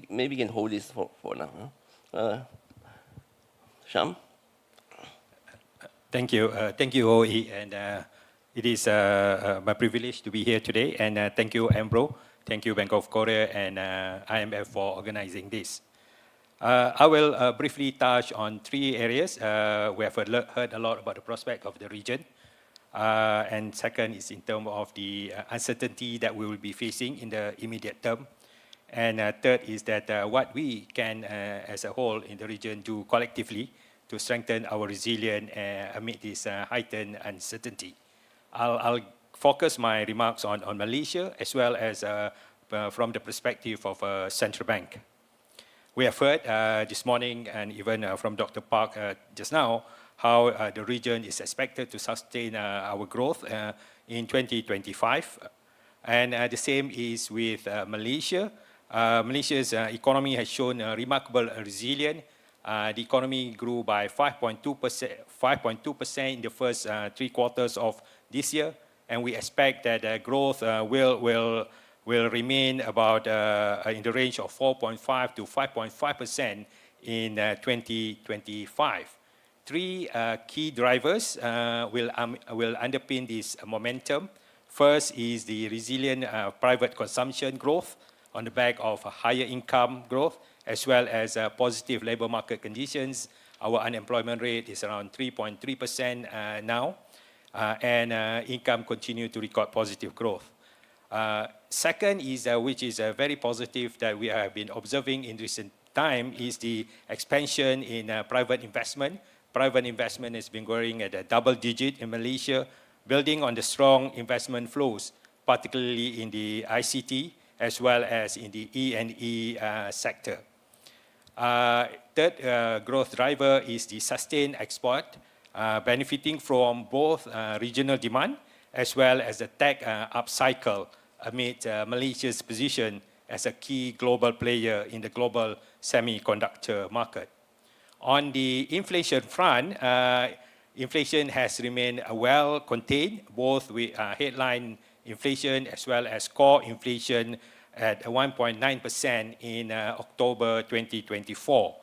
Maybe you can hold this for now. Sham? Thank you, OE, and it is my privilege to be here today. And thank you, AMRO, thank you, Bank of Korea, and IMF for organizing this. I will briefly touch on three areas. We have heard a lot about the prospect of the region. And second is in terms of the uncertainty that we will be facing in the immediate term. And third is that what we can, as a whole in the region, do collectively to strengthen our resilience amid this heightened uncertainty. I'll focus my remarks on Malaysia, as well as from the perspective of a central bank. We have heard this morning, and even from Dr. Park just now, how the region is expected to sustain our growth in 2025. And the same is with Malaysia. Malaysia's economy has shown remarkable resilience. The economy grew by 5.2% in the first 3 quarters of this year, and we expect that growth will remain about in the range of 4.5 to 5.5% in 2025. 3 key drivers will underpin this momentum. First is the resilient private consumption growth on the back of higher income growth, as well as positive labor market conditions. Our unemployment rate is around 3.3% now, and income continue to record positive growth. Second is, which is very positive that we have been observing in recent time, is the expansion in private investment Private investment has been growing at a double digit in Malaysia, building on the strong investment flows, particularly in the ICT as well as in the E&E sector. Third growth driver is the sustained export, benefiting from both regional demand as well as the tech upcycle amid Malaysia's position as a key global player in the global semiconductor market. On the inflation front, inflation has remained well contained, both with headline inflation as well as core inflation at 1.9% in October 2024.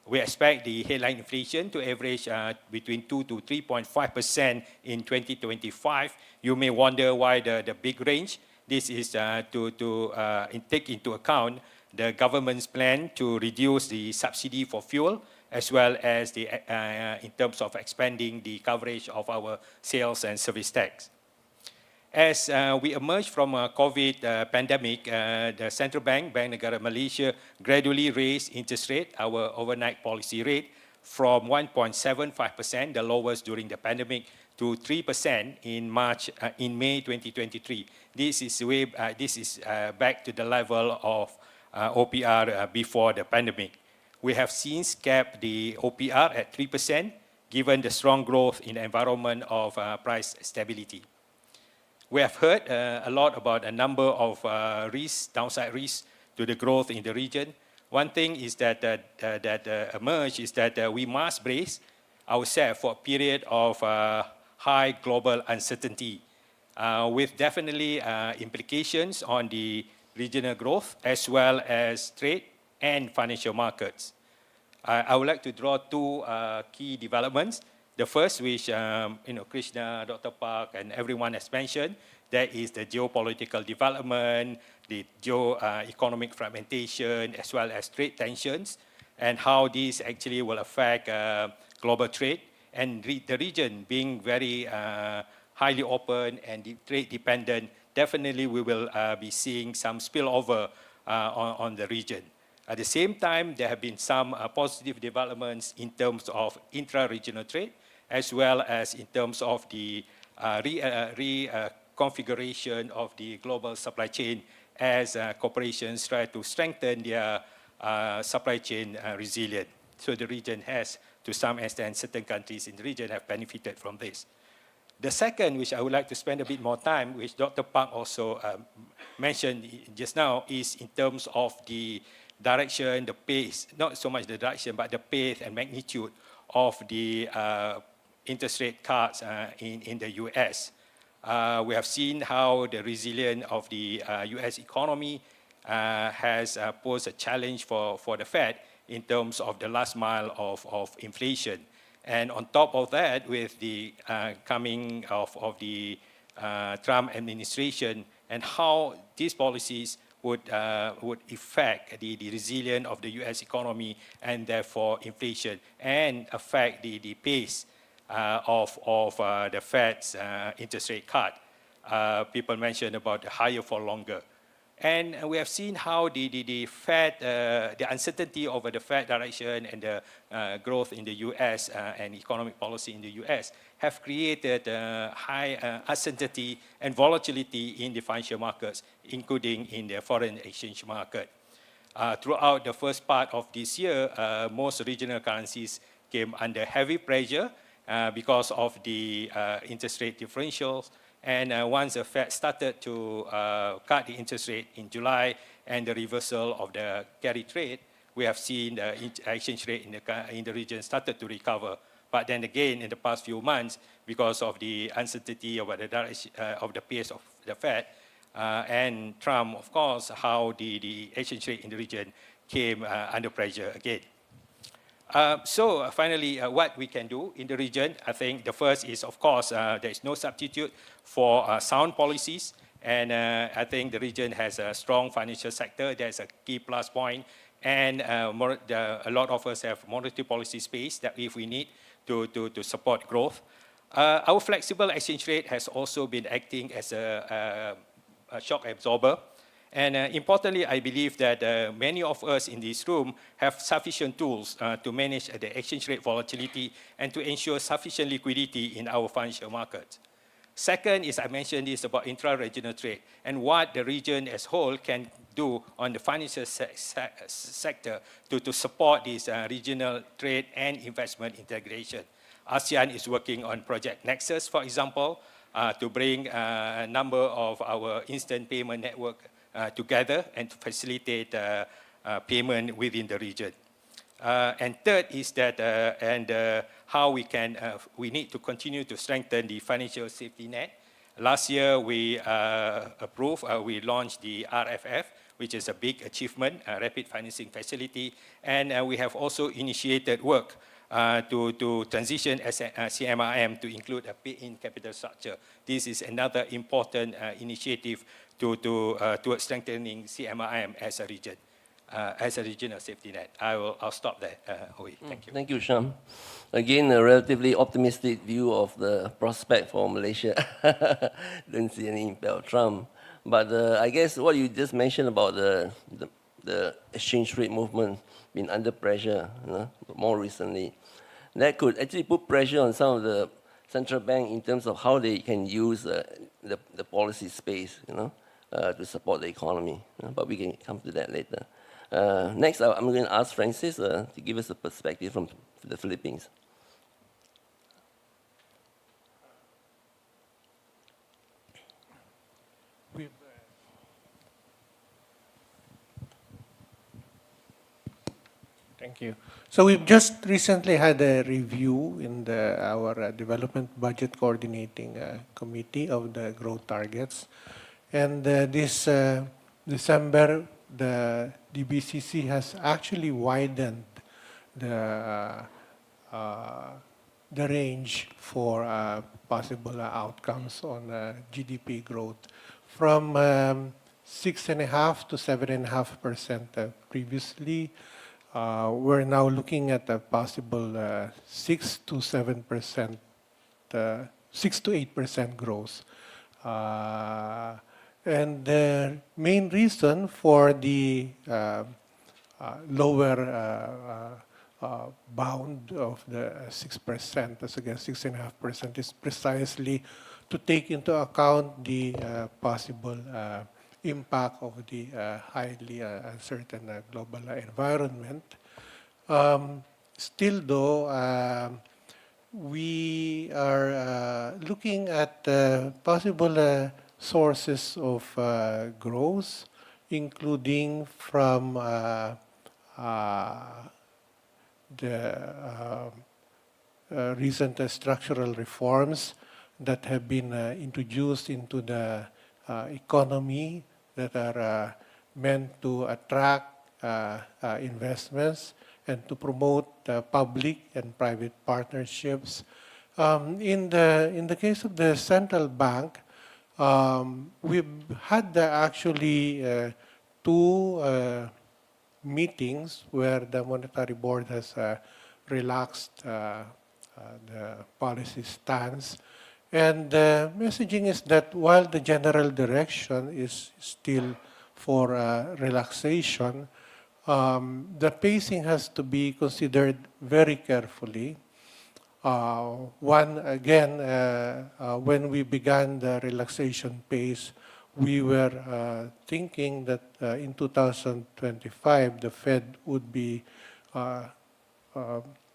We expect the headline inflation to average between 2 to 3.5% in 2025. You may wonder why the big range. This is to take into account the government's plan to reduce the subsidy for fuel, as well as in terms of expanding the coverage of our sales and service tax. As we emerge from a COVID pandemic, the Central Bank, Bank Negara Malaysia, gradually raised interest rate, our overnight policy rate, from 1.75%, the lowest during the pandemic, to 3% in May 2023. This is back to the level of OPR before the pandemic. We have since kept the OPR at 3%, given the strong growth in the environment of price stability. We have heard a lot about a number of risks, downside risks to the growth in the region. One thing is that emerged is that we must brace ourselves for a period of high global uncertainty, with definitely implications on the regional growth as well as trade and financial markets. I would like to draw two key developments. The first, which Krishna, Dr. Park, and everyone has mentioned, that is the geopolitical development, the geoeconomic fragmentation, as well as trade tensions, and how these actually will affect global trade, and the region being very highly open and trade dependent. Definitely, we will be seeing some spillover on the region. At the same time, there have been some positive developments in terms of intra-regional trade, as well as in terms of the reconfiguration of the global supply chain as corporations try to strengthen their supply chain resilience. So the region has, to some extent, certain countries in the region have benefited from this. The second, which I would like to spend a bit more time, which Dr. Park also mentioned just now, is in terms of the direction, the pace, not so much the direction, but the pace and magnitude of the interest rate cuts in the US. We have seen how the resilience of the US economy has posed a challenge for the Fed in terms of the last mile of inflation. And on top of that, with the coming of the Trump administration and how these policies would affect the resilience of the US economy and therefore inflation, and affect the pace of the Fed's interest rate cut. People mentioned about the higher for longer. And we have seen how the Fed, the uncertainty over the Fed direction and the growth in the US and economic policy in the US have created high uncertainty and volatility in the financial markets, including in the foreign exchange market. Throughout the first part of this year, most regional currencies came under heavy pressure because of the interest rate differentials. And once the Fed started to cut the interest rate in July and the reversal of the carry trade, we have seen the exchange rate in the region started to recover. But then again, in the past few months, because of the uncertainty about the direction of the pace of the Fed and Trump, of course, how the exchange rate in the region came under pressure again. So finally, what we can do in the region, I think the first is, of course, there is no substitute for sound policies. And I think the region has a strong financial sector. That's a key plus point. And a lot of us have monetary policy space that if we need to support growth. Our flexible exchange rate has also been acting as a shock absorber. And importantly, I believe that many of us in this room have sufficient tools to manage the exchange rate volatility and to ensure sufficient liquidity in our financial markets. Second is, I mentioned, is about intra-regional trade and what the region as whole can do on the financial sector to support this regional trade and investment integration. ASEAN is working on Project Nexus, for example, to bring a number of our instant payment network together and to facilitate payment within the region. And third is that how we need to continue to strengthen the financial safety net. Last year we we launched the RFF, which is a big achievement, a rapid financing facility, and we have also initiated work to transition CMIM to include a pay-in capital structure. This is another important initiative towards strengthening CMIM as a region. As a regional safety net. I'll stop there, Hui. Thank you. Thank you, Sham. Again, a relatively optimistic view of the prospect for Malaysia. Don't see any impact of Trump. But I guess what you just mentioned about the exchange rate movement being under pressure, more recently, that could actually put pressure on some of the central bank in terms of how they can use the policy space, to support the economy. But we can come to that later. Next, I'm going to ask Francis to give us a perspective from the Philippines. Thank you. So we've just recently had a review in our Development Budget Coordinating Committee of the growth targets. And this December, the DBCC has actually widened the range for possible outcomes on GDP growth from 6.5% to 7.5% previously. We're now looking at a possible 6 to 7%, 6 to 8% growth. And the main reason for the lower bound of the 6% as against 6.5% is precisely to take into account the possible impact of the highly uncertain global environment. Still though, we are looking at possible sources of growth, including from the recent structural reforms that have been introduced into the economy that are meant to attract investments and to promote public and private partnerships. In the case of the central bank, we've had actually two meetings where the Monetary Board has relaxed the policy stance. And the messaging is that while the general direction is still for relaxation, the pacing has to be considered very carefully. One, again, when we began the relaxation pace, we were thinking that in 2025, the Fed would be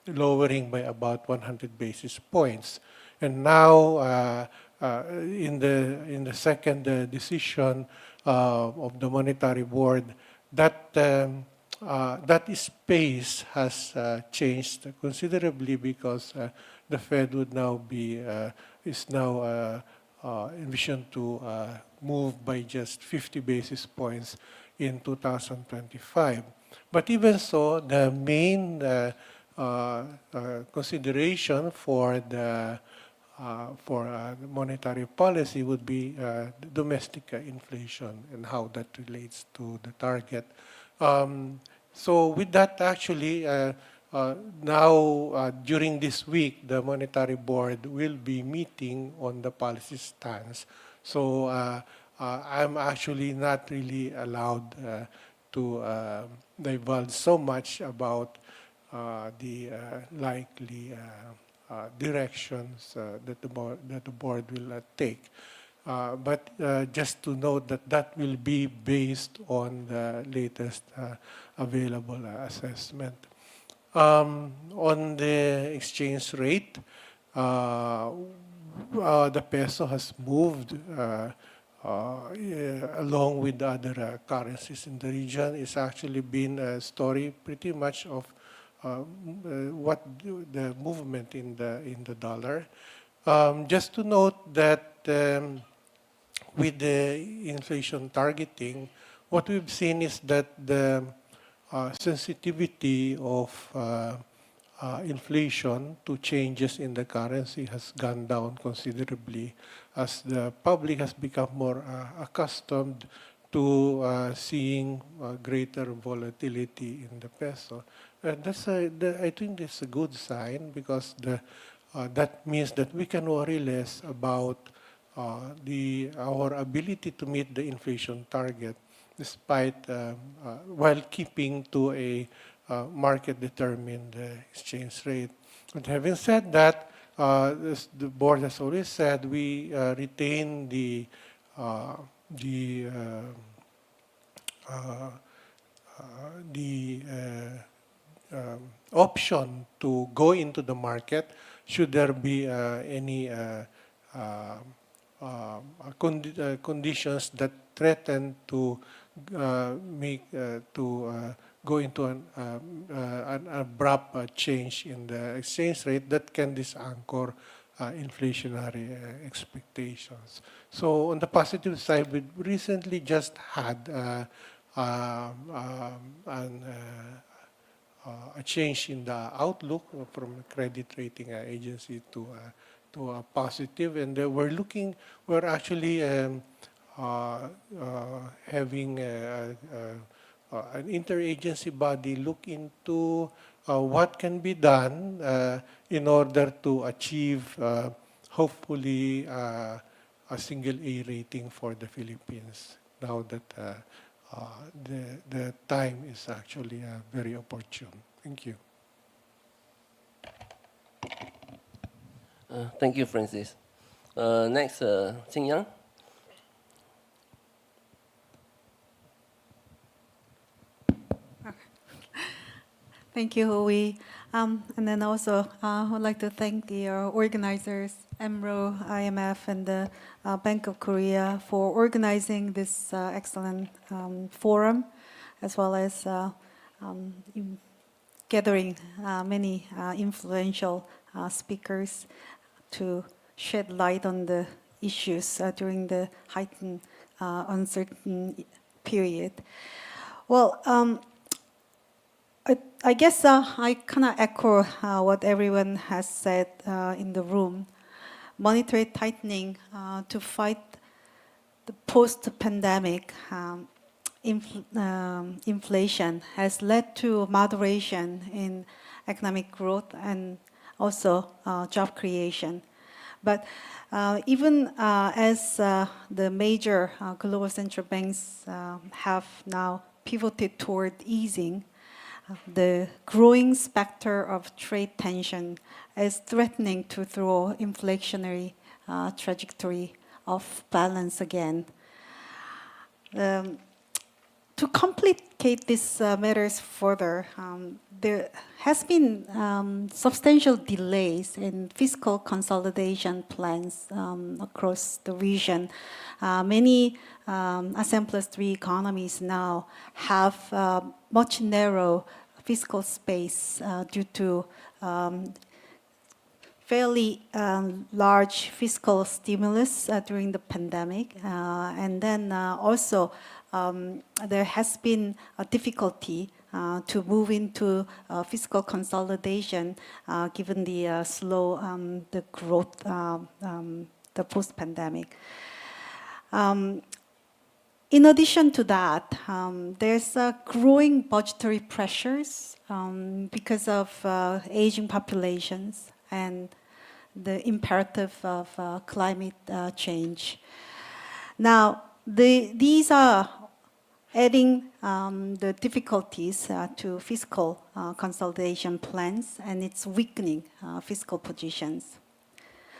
lowering by about 100 basis points. And now, in the second decision of the Monetary Board, that pace has changed considerably because the Fed would now is now envisioned to move by just 50 basis points in 2025. But even so, the main consideration for the monetary policy would be domestic inflation and how that relates to the target. So with that, actually, now during this week, the Monetary Board will be meeting on the policy stance. So I'm actually not really allowed to divulge so much about the likely directions that the board will take. But just to note that that will be based on the latest available assessment. On the exchange rate, the peso has moved along with other currencies in the region. It's actually been a story pretty much of what the movement in the dollar. Just to note that with the inflation targeting, what we've seen is that the sensitivity of inflation to changes in the currency has gone down considerably as the public has become more accustomed to seeing greater volatility in the peso. I think that's a good sign because that means that we can worry less about our ability to meet the inflation target despite while keeping to a market-determined exchange rate. But having said that, as the board has always said, we retain the option to go into the market should there be any conditions that threaten to go into an abrupt change in the exchange rate that can disanchor inflationary expectations. So on the positive side, we recently just had a change in the outlook from a credit rating agency to a positive, and we're actually having an interagency body look into what can be done in order to achieve, hopefully, a single A rating for the Philippines, now that the time is actually very opportune. Thank you. Thank you, Francis. Next, Qing Yang. Thank you, Hui. And then also, I would like to thank the organizers, AMRO, IMF, and the Bank of Korea for organizing this excellent forum, as well as gathering many influential speakers to shed light on the issues during the heightened uncertain period. Well, I guess I kind of echo what everyone has said in the room. Monetary tightening to fight the post-pandemic inflation has led to moderation in economic growth and also job creation. But even as the major global central banks have now pivoted toward easing, the growing specter of trade tension is threatening to throw inflationary trajectory off balance again. To complicate these matters further, there has been substantial delays in fiscal consolidation plans across the region. Many ASEAN+3 economies now have much narrow fiscal space due to fairly large fiscal stimulus during the pandemic. And then also there has been a difficulty to move into fiscal consolidation given the slow the growth, the post-pandemic. In addition to that, there's growing budgetary pressures because of aging populations and the imperative of climate change. Now, these are adding the difficulties to fiscal consolidation plans, and it's weakening fiscal positions.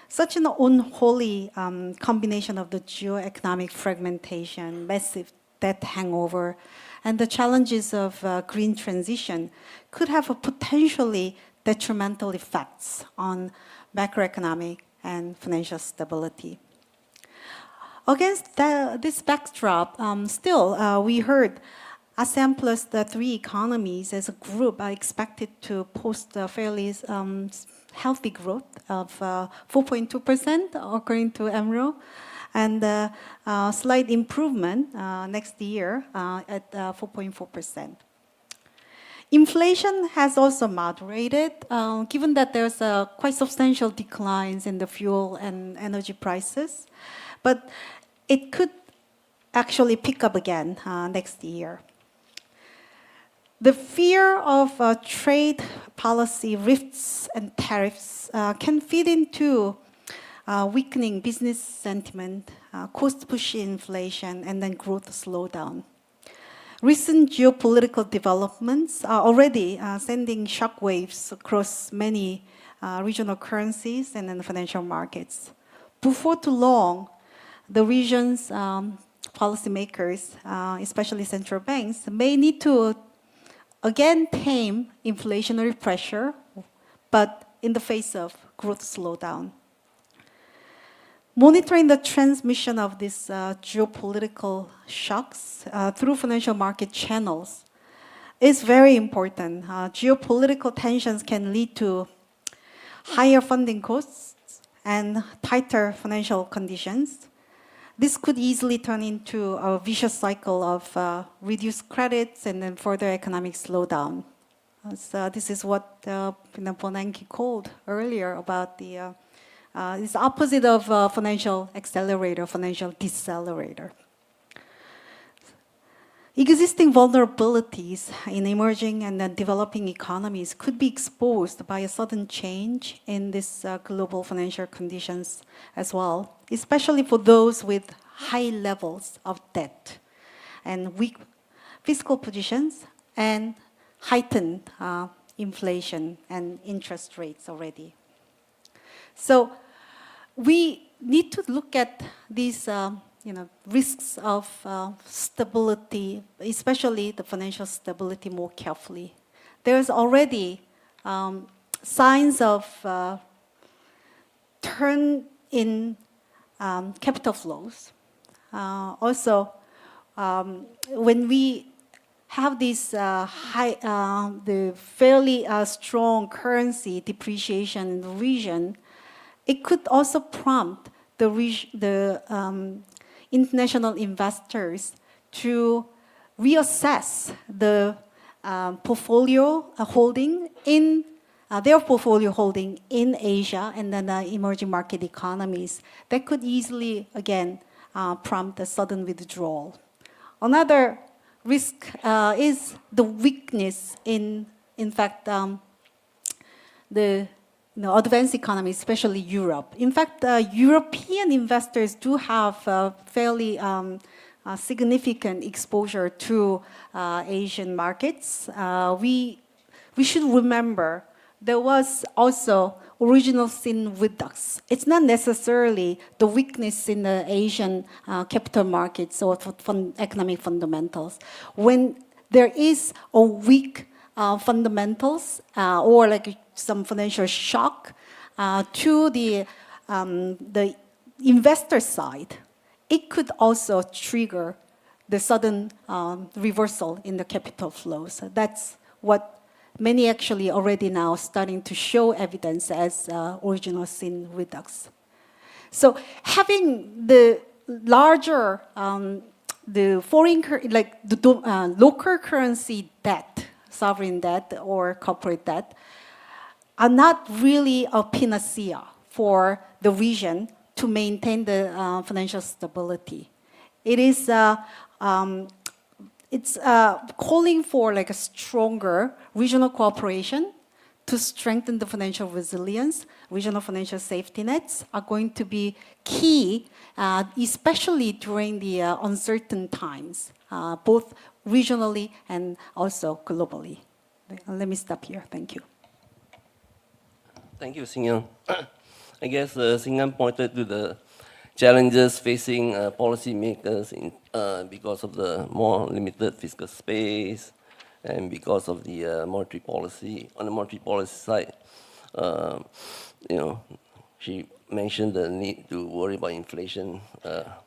Such an unholy combination of the geoeconomic fragmentation, massive debt hangover, and the challenges of green transition could have a potentially detrimental effects on macroeconomic and financial stability. Against this backdrop, we heard ASEAN+3 economies as a group are expected to post a fairly healthy growth of 4.2% according to AMRO, and a slight improvement next year at 4.4%. Inflation has also moderated, given that there's quite substantial declines in the fuel and energy prices, but it could actually pick up again next year. The fear of trade policy rifts and tariffs can feed into weakening business sentiment, cost-push inflation, and then growth slowdown. Recent geopolitical developments are already sending shockwaves across many regional currencies and then financial markets. Before too long, the region's policymakers, especially central banks, may need to again tame inflationary pressure, but in the face of growth slowdown. Monitoring the transmission of these geopolitical shocks through financial market channels is very important. Geopolitical tensions can lead to higher funding costs and tighter financial conditions. This could easily turn into a vicious cycle of reduced credits and then further economic slowdown. So this is what Bernanke called earlier about the it's opposite of financial accelerator, financial decelerator. Existing vulnerabilities in emerging and developing economies could be exposed by a sudden change in this global financial conditions as well, especially for those with high levels of debt and weak fiscal positions and heightened inflation and interest rates already. So we need to look at these risks of stability, especially the financial stability, more carefully. There's already signs of turn in capital flows. Also, when we have this the fairly strong currency depreciation in the region, it could also prompt the international investors to reassess the portfolio holding in their portfolio holding in Asia and then emerging market economies. That could easily again prompt a sudden withdrawal. Another risk is the weakness in fact, the advanced economies, especially Europe. In fact, European investors do have fairly significant exposure to Asian markets. We should remember there was also original sin redux. It's not necessarily the weakness in the Asian capital markets or economic fundamentals. When there is a weak fundamentals or like some financial shock to the investor side, it could also trigger the sudden reversal in the capital flows. That's what many actually already now starting to show evidence as original sin redux. So having the larger, the foreign, local currency debt, sovereign debt or corporate debt, are not really a panacea for the region to maintain the financial stability. It is calling for like a stronger regional cooperation to to strengthen the financial resilience, regional financial safety nets are going to be key, especially during the uncertain times, both regionally and also globally. Let me stop here. Thank you. Thank you, Sing-Young. I guess Sing-Young pointed to the challenges facing policymakers because of the more limited fiscal space and because of the monetary policy. On the monetary policy side, she mentioned the need to worry about inflation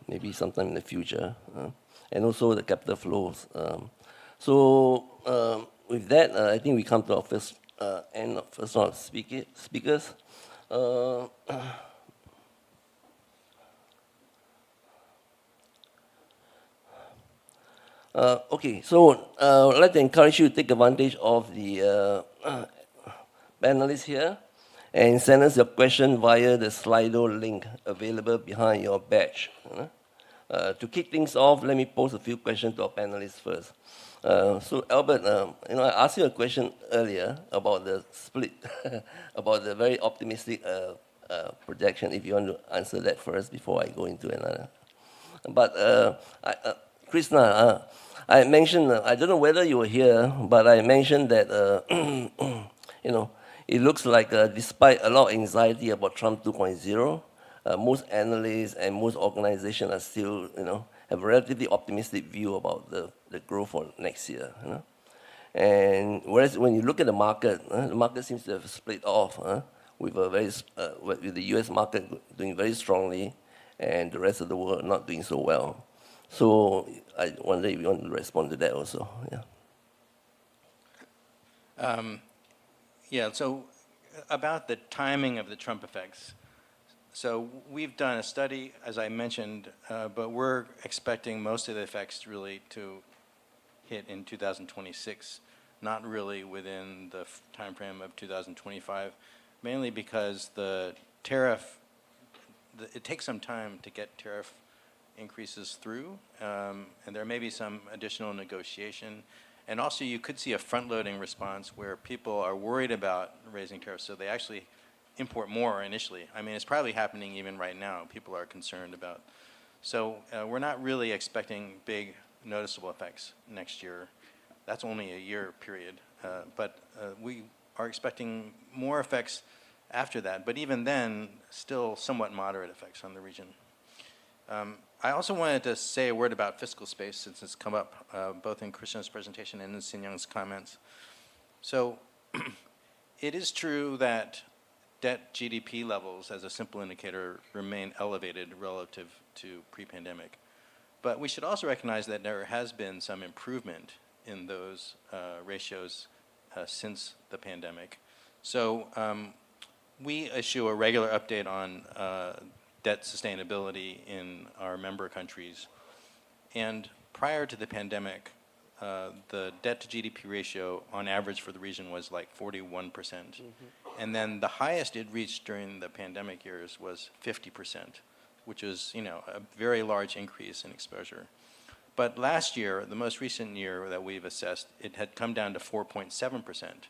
maybe sometime in the future, and also the capital flows. With that, I think we come to our first end of first round of speakers. Okay, so I'd like to encourage you to take advantage of the panelists here and send us your question via the Slido link available behind your badge. To kick things off, let me pose a few questions to our panelists first. So Albert, I asked you a question earlier about the split, about the very optimistic projection, if you want to answer that first before I go into another. But Krishna, I mentioned, I don't know whether you were here, but I mentioned that, it looks like despite a lot of anxiety about Trump 2.0, most analysts and most organizations are still, have a relatively optimistic view about the growth for next year. And whereas when you look at the market seems to have split off with with the U.S. market doing very strongly and the rest of the world not doing so well. So I wonder if you want to respond to that also. So about the timing of the Trump effects. So we've done a study, as I mentioned, but we're expecting most of the effects really to hit in 2026, not really within the time frame of 2025, mainly because the tariff, it takes some time to get tariff increases through, and there may be some additional negotiation. And also you could see a front-loading response where people are worried about raising tariffs, so they actually import more initially. I mean, it's probably happening even right now. People are concerned about. So we're not really expecting big noticeable effects next year. That's only a year period. But we are expecting more effects after that. But even then, still somewhat moderate effects on the region. I also wanted to say a word about fiscal space, since it's come up both in Krishna's presentation and in Sing-Young's comments. So it is true that debt GDP levels, as a simple indicator, remain elevated relative to pre-pandemic. But we should also recognize that there has been some improvement in those ratios since the pandemic. So we issue a regular update on debt sustainability in our member countries. And prior to the pandemic, the debt to GDP ratio on average for the region was like 41%. And then the highest it reached during the pandemic years was 50%, which is, a very large increase in exposure. But last year, the most recent year that we've assessed, it had come down to 4.7%.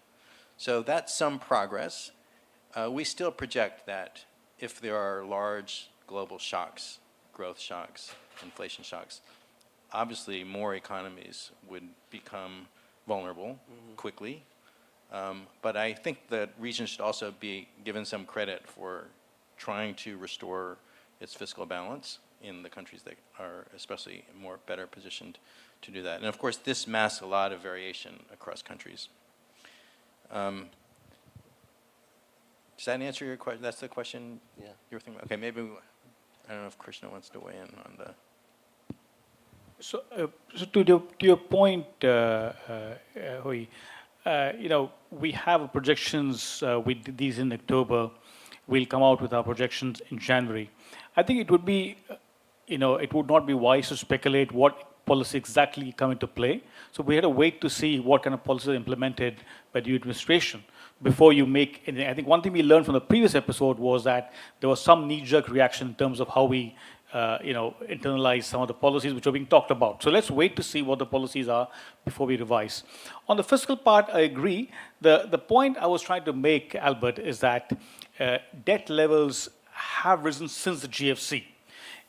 So that's some progress. We still project that if there are large global shocks, growth shocks, inflation shocks, obviously more economies would become vulnerable quickly. But I think the region should also be given some credit for trying to restore its fiscal balance in the countries that are especially better positioned to do that. And of course, this masks a lot of variation across countries. Does that answer your question? That's the question you were thinking about? Okay, maybe, I don't know if Krishna wants to weigh in on the... So to your point, Hui, we have projections with these in October. We'll come out with our projections in January. I think it would be, it would not be wise to speculate what policy exactly come into play. So we had to wait to see what kind of policies are implemented by the administration before you make anything. I think one thing we learned from the previous episode was that there was some knee-jerk reaction in terms of how we internalize some of the policies which are being talked about. So let's wait to see what the policies are before we revise. On the fiscal part, I agree. The point I was trying to make, Albert, is that debt levels have risen since the GFC.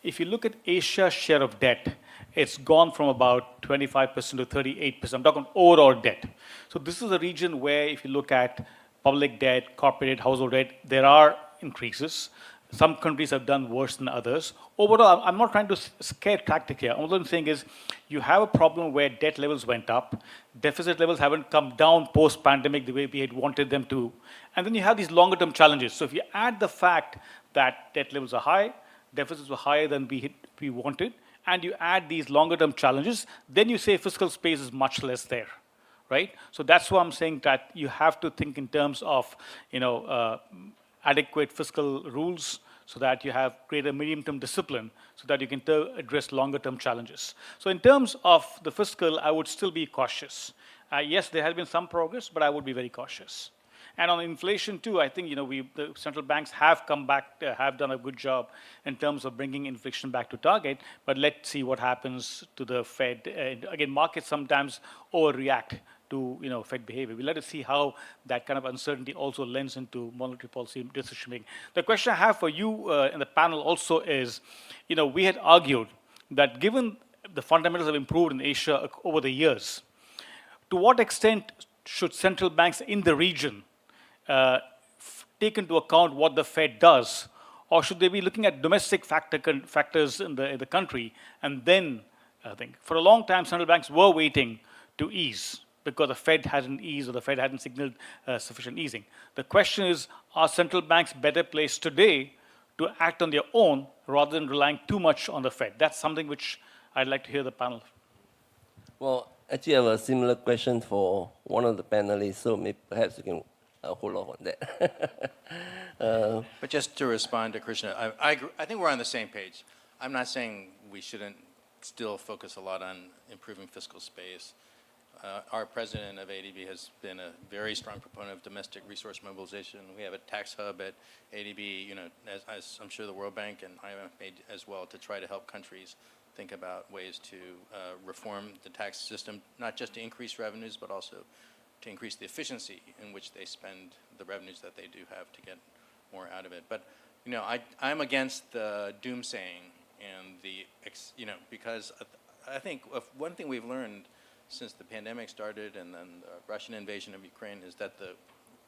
If you look at Asia's share of debt, it's gone from about 25% to 38%. I'm talking overall debt. So this is a region where if you look at public debt, corporate debt, household debt, there are increases. Some countries have done worse than others. Overall, I'm not trying to scare tactic here. All I'm saying is you have a problem where debt levels went up, deficit levels haven't come down post-pandemic the way we had wanted them to, and then you have these longer-term challenges. So if you add the fact that debt levels are high, deficits were higher than we wanted, and you add these longer-term challenges, then you say fiscal space is much less there, right? So that's why I'm saying that you have to think in terms of, adequate fiscal rules so that you have greater medium-term discipline so that you can address longer-term challenges. So in terms of the fiscal, I would still be cautious. Yes, there has been some progress, but I would be very cautious. And on inflation too, I think the central banks have come back, have done a good job in terms of bringing inflation back to target. But let's see what happens to the Fed. Again, markets sometimes overreact to Fed behavior. We'll let us see how that kind of uncertainty also lends into monetary policy decision making. The question I have for you in the panel also is, we had argued that given the fundamentals have improved in Asia over the years, to what extent should central banks in the region take into account what the Fed does, or should they be looking at domestic factors in the country? And then, I think, for a long time, central banks were waiting to ease because the Fed hadn't eased or the Fed hadn't signaled sufficient easing. The question is, are central banks better placed today to act on their own rather than relying too much on the Fed? That's something which I'd like to hear the panel. Well, actually, I have a similar question for one of the panelists, so maybe perhaps you can hold off on that. But just to respond to Krishna, I think we're on the same page. I'm not saying we shouldn't still focus a lot on improving fiscal space. Our president of ADB has been a very strong proponent of domestic resource mobilization. We have a tax hub at ADB, as I'm sure the World Bank and IMF made as well, to try to help countries think about ways to reform the tax system, not just to increase revenues, but also to increase the efficiency in which they spend the revenues that they do have to get more out of it. But I'm against the doomsaying and because I think one thing we've learned since the pandemic started and then the Russian invasion of Ukraine is that the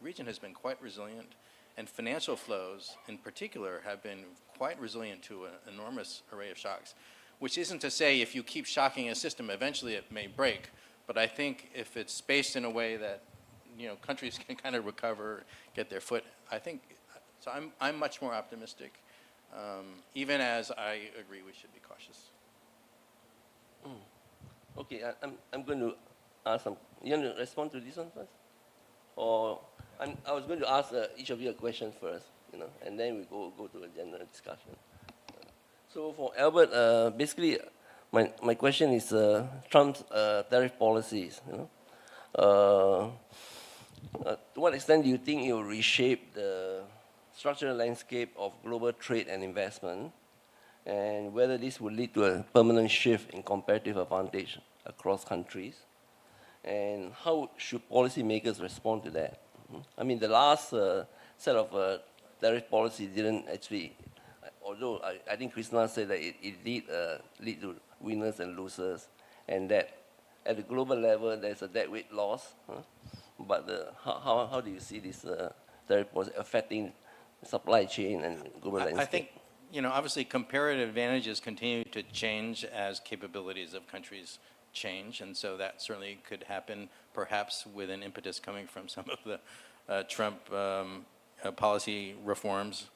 region has been quite resilient, and financial flows in particular have been quite resilient to an enormous array of shocks, which isn't to say if you keep shocking a system, eventually it may break. But I think if it's spaced in a way that countries can kind of recover, get their foot, I think, so I'm much more optimistic, even as I agree we should be cautious. Okay, I'm going to ask some. You want to respond to this one first? Or I was going to ask each of you a question first, and then we go to a general discussion. So for Albert, basically, my question is Trump's tariff policies. To what extent do you think it will reshape the structural landscape of global trade and investment, and whether this will lead to a permanent shift in competitive advantage across countries? And how should policymakers respond to that? I mean, the last set of tariff policy didn't actually, although I think Krishna said that it did lead to winners and losers, and that at the global level there's a deadweight loss. But how do you see this tariff policy affecting supply chain and global landscape? I think, obviously comparative advantages continue to change as capabilities of countries change, and so that certainly could happen, perhaps with an impetus coming from some of the Trump policy reforms.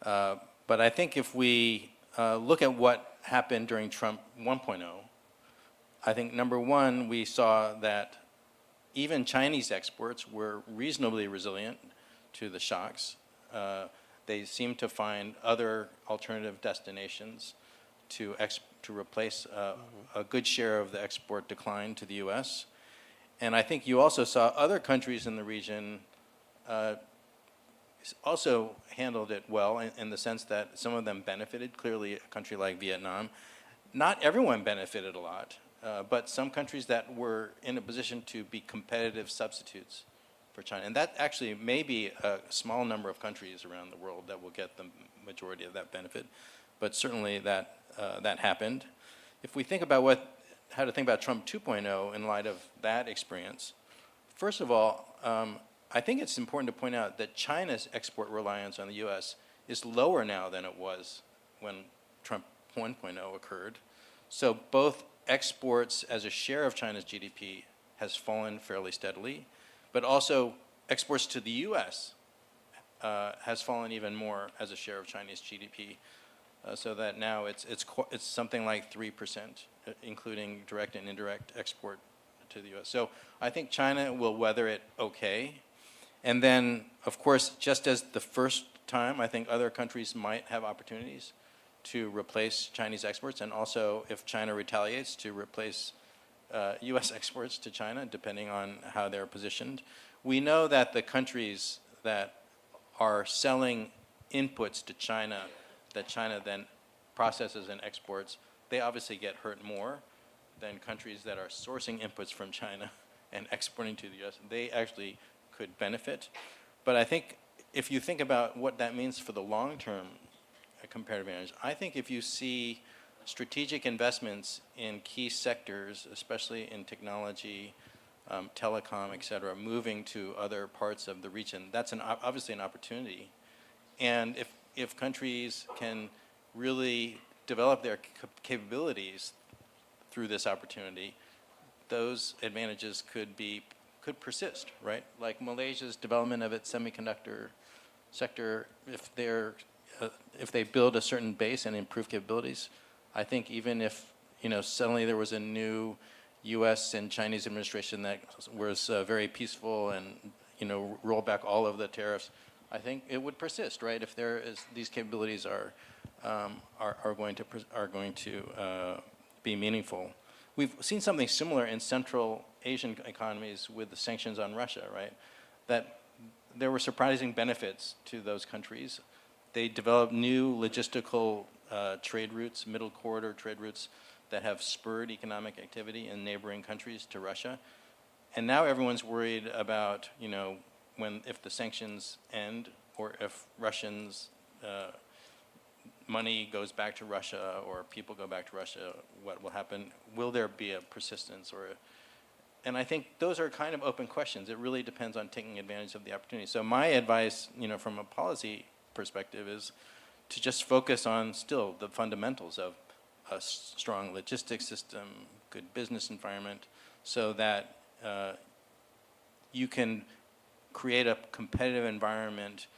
But I think if we look at what happened during Trump 1.0, I think number one, we saw that even Chinese exports were reasonably resilient to the shocks. They seemed to find other alternative destinations to replace a good share of the export decline to the U.S. And I think you also saw other countries in the region also handled it well in the sense that some of them benefited. Clearly, a country like Vietnam, not everyone benefited a lot, but some countries that were in a position to be competitive substitutes for China. And that actually may be a small number of countries around the world that will get the majority of that benefit, but certainly that happened. If we think about how to think about Trump 2.0 in light of that experience, first of all, I think it's important to point out that China's export reliance on the U.S. is lower now than it was when Trump 1.0 occurred. So both exports as a share of China's GDP has fallen fairly steadily, but also exports to the U.S. Has fallen even more as a share of Chinese GDP, so that now it's something like 3%, including direct and indirect export to the U.S. So I think China will weather it okay. And then, of course, just as the first time, I think other countries might have opportunities to replace Chinese exports, and also, if China retaliates, to replace U.S. exports to China, depending on how they're positioned. We know that the countries that are selling inputs to China, that China then processes and exports, they obviously get hurt more than countries that are sourcing inputs from China and exporting to the U.S. They actually could benefit. But I think if you think about what that means for the long-term comparative advantage, I think if you see strategic investments in key sectors, especially in technology, telecom, et cetera, moving to other parts of the region, that's obviously an opportunity. And if countries can really develop their capabilities through this opportunity, those advantages could persist, right? Like Malaysia's development of its semiconductor sector, if they build a certain base and improve capabilities, I think even if suddenly there was a new U.S. and Chinese administration that was very peaceful and roll back all of the tariffs, I think it would persist, right? If these capabilities are going to be meaningful. We've seen something similar in Central Asian economies with the sanctions on Russia, right? That there were surprising benefits to those countries. They developed new logistical trade routes, middle corridor trade routes that have spurred economic activity in neighboring countries to Russia. And now everyone's worried about, if the sanctions end or if Russians' money goes back to Russia or people go back to Russia, what will happen? Will there be a persistence and I think those are kind of open questions. It really depends on taking advantage of the opportunity. So my advice, from a policy perspective is to just focus on still the fundamentals of a strong logistics system, good business environment, so that you can create a competitive environment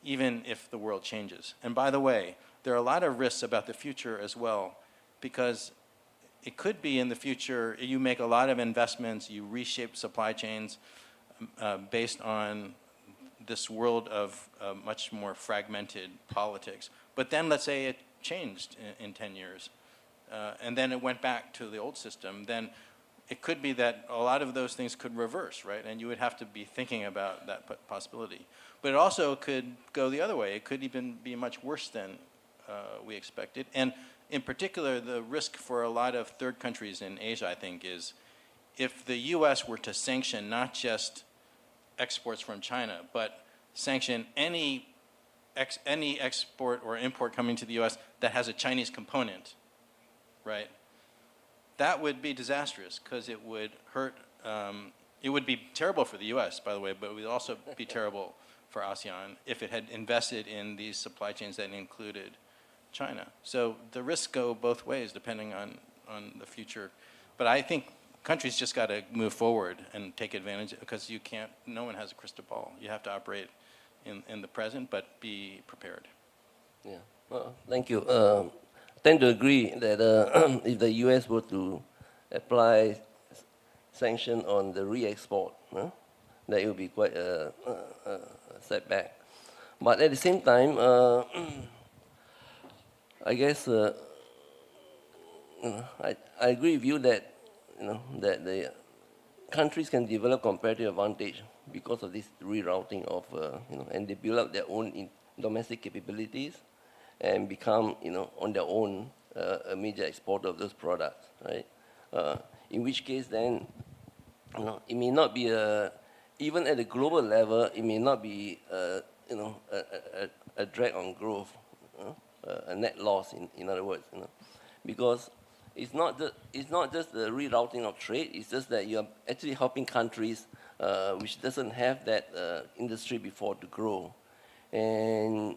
even if the world changes. And by the way, there are a lot of risks about the future as well, because it could be in the future you make a lot of investments, you reshape supply chains based on this world of much more fragmented politics. But then let's say it changed in 10 years, and then it went back to the old system, then it could be that a lot of those things could reverse, right? And you would have to be thinking about that possibility. But it also could go the other way. It could even be much worse than we expected. And in particular, the risk for a lot of third countries in Asia, I think, is if the U.S. were to sanction not just exports from China, but sanction any export or import coming to the U.S. that has a Chinese component, right? That would be disastrous because it would hurt. It would be terrible for the U.S., by the way, but it would also be terrible for ASEAN if it had invested in these supply chains that included China. So the risks go both ways depending on the future. But I think countries just got to move forward and take advantage, because no one has a crystal ball. You have to operate in the present, but be prepared. Yeah, well, thank you. Tend to agree that if the U.S. were to apply sanction on the re-export, that it would be quite a setback. But at the same time, I guess I agree with you that that countries can develop comparative advantage because of this rerouting of, and they build up their own domestic capabilities and become, on their own, a major exporter of those products, right? In which case, then, it may not be even at the global level, it may not be, a drag on growth, a net loss, in other words, because it's not just the rerouting of trade. It's just that you're actually helping countries which doesn't have that industry before to grow, and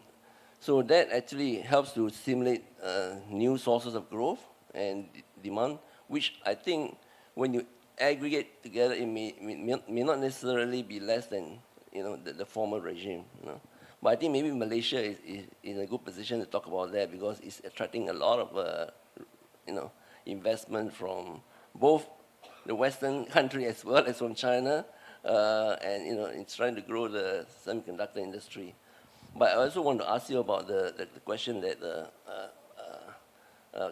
so that actually helps to stimulate new sources of growth and demand, which I think when you aggregate together, it may not necessarily be less than the former regime. But I think maybe Malaysia is in a good position to talk about that because it's attracting a lot of investment from both the Western country as well as from China, and it's trying to grow the semiconductor industry. But I also want to ask you about the question that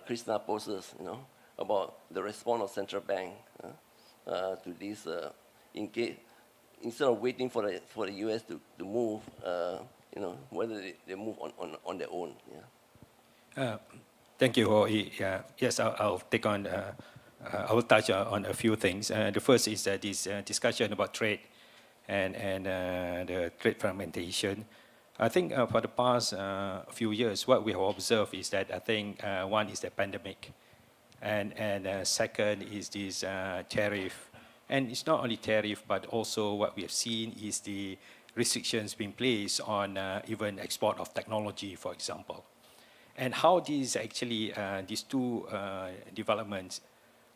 Krishna poses, about the response of central bank to this. Instead of waiting for the U.S. to move, whether they move on their own. Yeah. Thank you, Hoi. Yes, I'll take on. I will touch on a few things. The first is this discussion about trade and the trade fragmentation. I think for the past few years, what we have observed is that I think one is the pandemic, and second is this tariff. And it's not only tariff, but also what we have seen is the restrictions being placed on even export of technology, for example. And how these actually, these two developments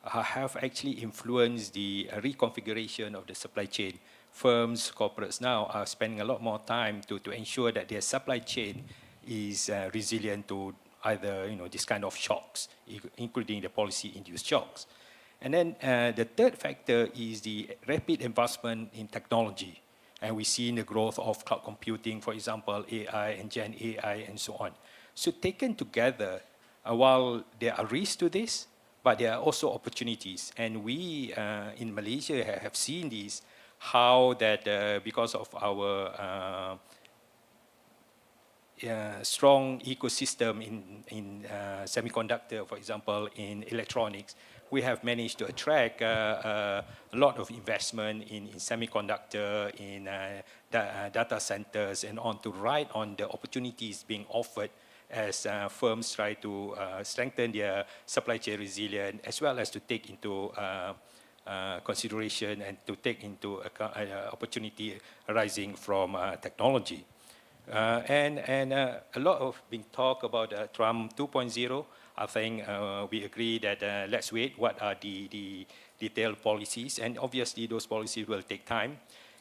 have actually influenced the reconfiguration of the supply chain. Firms, corporates now are spending a lot more time to ensure that their supply chain is resilient to either this kind of shocks, including the policy-induced shocks. And then the third factor is the rapid advancement in technology. And we see in the growth of cloud computing, for example, AI and Gen AI and so on. So taken together, while there are risks to this, but there are also opportunities. And we in Malaysia have seen this, how that because of our strong ecosystem in semiconductor, for example, in electronics, we have managed to attract a lot of investment in semiconductor, in data centers, and on to ride on the opportunities being offered as firms try to strengthen their supply chain resilience, as well as to take into consideration and to take into opportunity arising from technology. And a lot of being talk about Trump 2.0. I think we agree that let's wait what are the detailed policies, and obviously those policies will take time.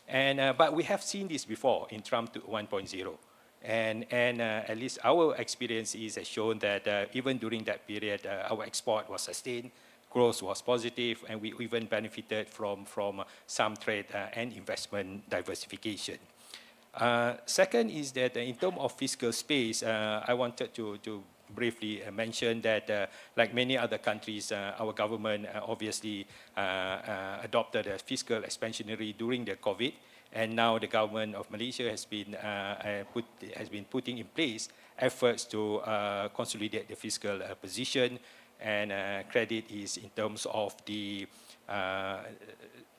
And but we have seen this before in Trump 1.0. And at least our experience has shown that even during that period, our export was sustained, growth was positive, and we even benefited from some trade and investment diversification. Second is that in terms of fiscal space, I wanted to briefly mention that like many other countries, our government obviously adopted a fiscal expansionary during the COVID. And now the government of Malaysia has been putting in place efforts to consolidate the fiscal position, and credit is in terms of the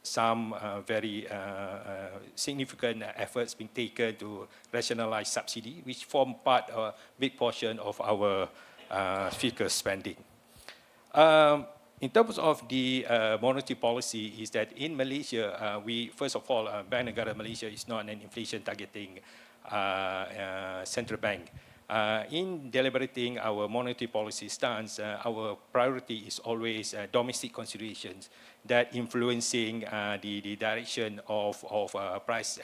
some very significant efforts being taken to rationalize subsidy, which form part a big portion of our fiscal spending. In terms of the monetary policy, is that in Malaysia, we first of all, Bank Negara Malaysia is not an inflation targeting central bank. In deliberating our monetary policy stance, our priority is always domestic considerations that influencing the direction of price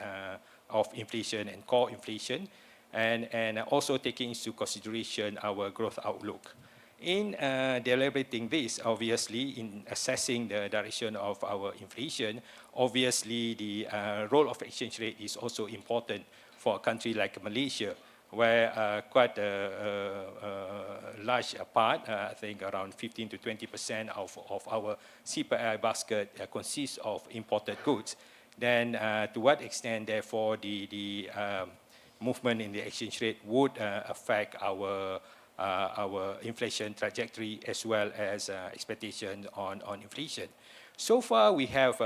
of inflation and core inflation, and also taking into consideration our growth outlook. In deliberating this, obviously, in assessing the direction of our inflation, obviously the role of exchange rate is also important for a country like Malaysia. where quite a large part, I think around 15 to 20% of our CPI basket consists of imported goods, then to what extent, therefore, the movement in the exchange rate would affect our inflation trajectory as well as expectation on inflation. So far, we have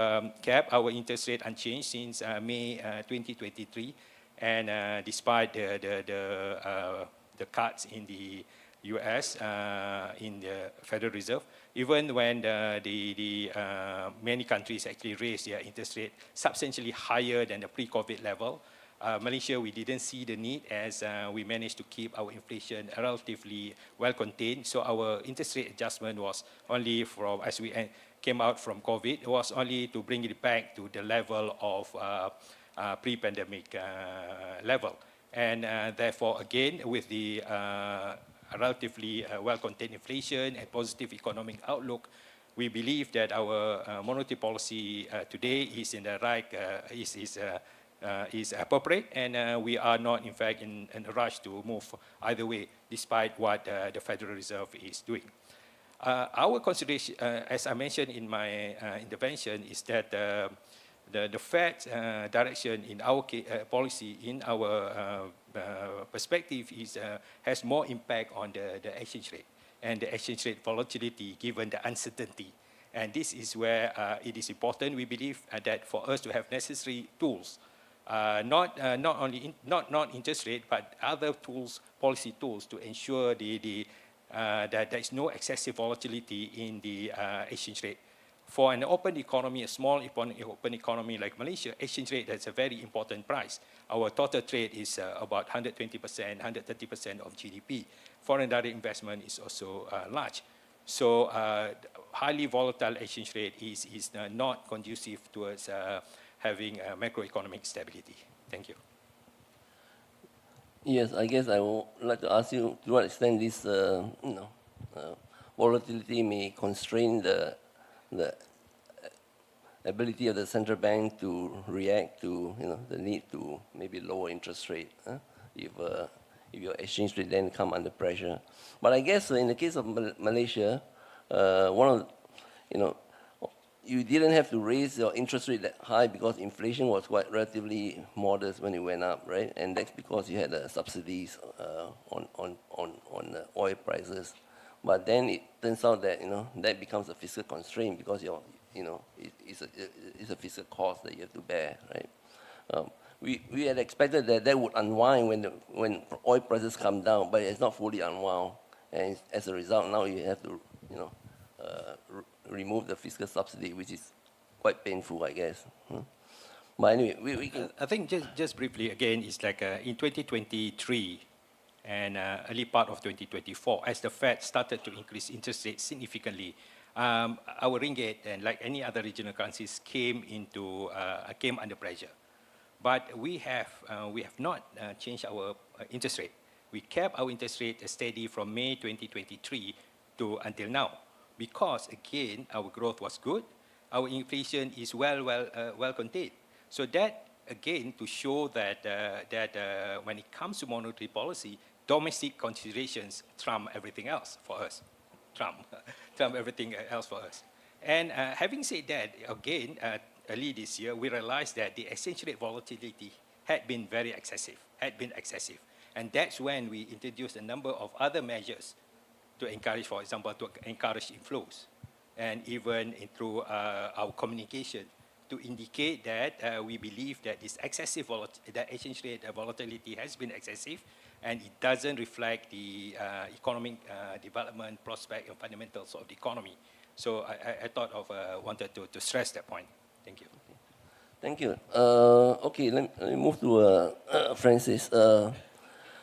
kept our interest rate unchanged since May 2023, and despite the cuts in the U.S. In the Federal Reserve, even when many countries actually raised their interest rate substantially higher than the pre-COVID level, Malaysia, we didn't see the need as we managed to keep our inflation relatively well contained. So our interest rate adjustment was only from, as we came out from COVID, it was only to bring it back to the level of pre-pandemic level. And therefore, again, with the relatively well-contained inflation and positive economic outlook, we believe that our monetary policy today is in the right, is appropriate, and we are not, in fact, in a rush to move either way, despite what the Federal Reserve is doing. Our consideration, as I mentioned in my intervention, is that the Fed's direction in our policy, in our perspective, has more impact on the exchange rate and the exchange rate volatility given the uncertainty. And this is where it is important, we believe, that for us to have necessary tools, not interest rate, but other tools, policy tools, to ensure that there is no excessive volatility in the exchange rate. For an open economy, a small open economy like Malaysia, exchange rate is a very important price. Our total trade is about 120%, 130% of GDP. Foreign direct investment is also large. So highly volatile exchange rate is not conducive towards having macroeconomic stability. Thank you. Yes, I guess I would like to ask you to what extent this volatility may constrain the ability of the central bank to react to the need to maybe lower interest rate if your exchange rate then come under pressure. But I guess in the case of Malaysia, you didn't have to raise your interest rate that high because inflation was quite relatively modest when it went up, right? And that's because you had subsidies on oil prices. But then it turns out that that becomes a fiscal constraint because it's a fiscal cost that you have to bear, right? We had expected that would unwind when oil prices come down, but it's not fully unwound, and as a result, now you have to remove the fiscal subsidy, which is quite painful, I guess. But anyway, we can. I think just briefly again, it's like in 2023 and early part of 2024, as the Fed started to increase interest rates significantly, our ringgit and like any other regional currencies came under pressure. But we have not changed our interest rate. We kept our interest rate steady from May 2023 to until now, because again our growth was good, our inflation is well contained. So that again to show that when it comes to monetary policy, domestic considerations trump everything else for us. Trump everything else for us. And having said that, again, early this year, we realized that the exchange rate volatility had been excessive. And that's when we introduced a number of other measures to encourage, for example, to encourage inflows. And even through our communication to indicate that we believe that this excessive exchange rate volatility has been excessive, and it doesn't reflect the economic development prospect and fundamentals of the economy. So I wanted to stress that point. Thank you. Thank you. Okay, let me move to Francis.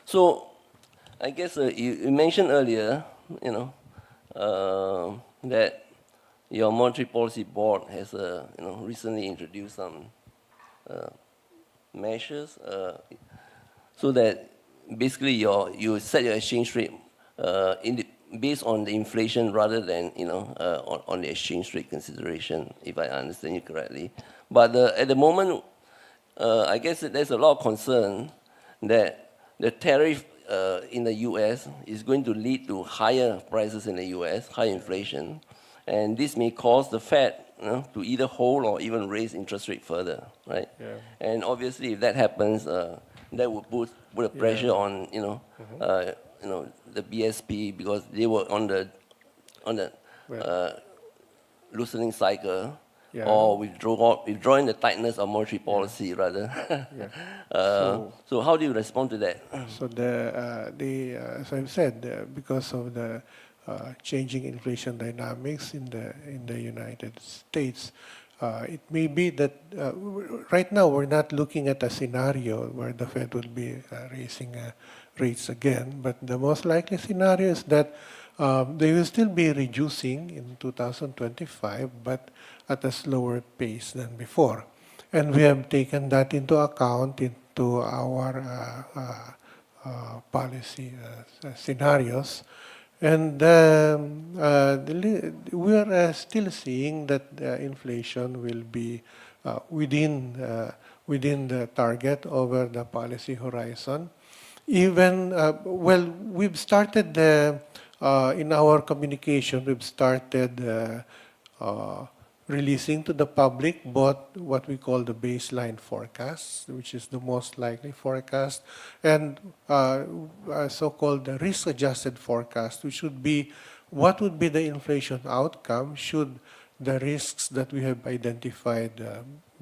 So I guess you mentioned earlier, that your monetary policy board has recently introduced some measures so that basically you set your exchange rate based on the inflation rather than on the exchange rate consideration, if I understand you correctly. But at the moment, I guess there's a lot of concern that the tariff in the U.S. is going to lead to higher prices in the U.S., high inflation, and this may cause the Fed to either hold or even raise interest rate further, right? Yeah. And obviously, if that happens, that would put a pressure on the BSP because they were on the loosening cycle. Yeah. Or withdrawing the tightness of monetary policy rather. So how do you respond to that? So as I've said, because of the changing inflation dynamics in the United States, it may be that right now we're not looking at a scenario where the Fed will be raising rates again, but the most likely scenario is that they will still be reducing in 2025, but at a slower pace than before. And we have taken that into account into our policy scenarios. And we are still seeing that inflation will be within the target over the policy horizon. Even, we've started in our communication, we've started releasing to the public both what we call the baseline forecast, which is the most likely forecast, and so-called the risk-adjusted forecast, which would be what would be the inflation outcome should the risks that we have identified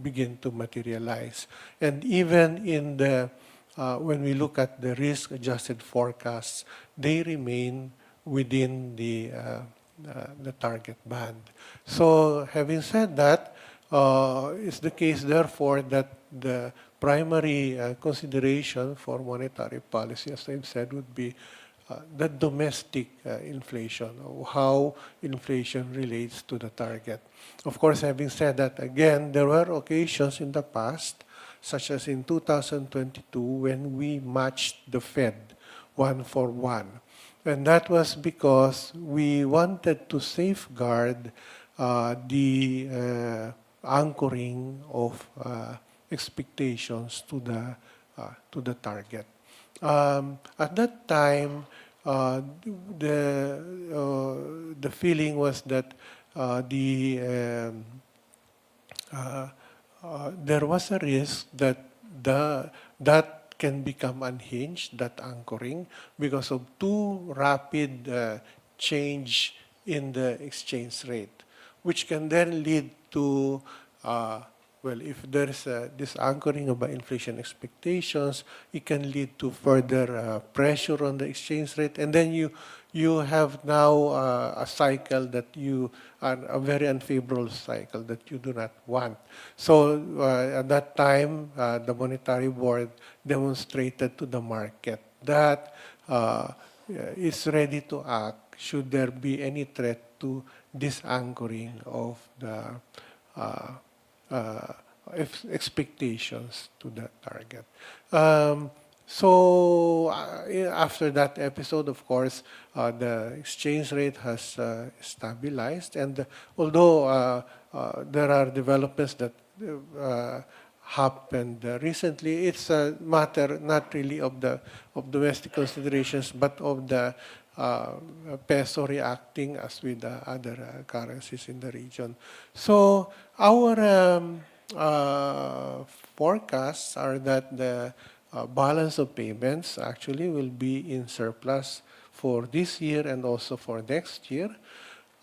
begin to materialize. And even in the when we look at the risk-adjusted forecasts, they remain within the target band. So having said that, it's the case therefore that the primary consideration for monetary policy, as I've said, would be the domestic inflation, or how inflation relates to the target. Of course, having said that, again, there were occasions in the past, such as in 2022, when we matched the Fed 1-for-1. And that was because we wanted to safeguard the anchoring of expectations to the target. At that time, the feeling was that there was a risk that that can become unhinged, that anchoring, because of too rapid change in the exchange rate, which can then lead to, if there's this anchoring of inflation expectations, it can lead to further pressure on the exchange rate. And then you have now a cycle that a very unfavorable cycle that you do not want. So at that time, the Monetary Board demonstrated to the market that it's ready to act should there be any threat to this anchoring of the expectations to the target. So after that episode, of course, the exchange rate has stabilized, and although there are developments that happened recently, it's a matter not really of domestic considerations, but of the peso reacting as with the other currencies in the region. So our forecasts are that the balance of payments actually will be in surplus for this year and also for next year.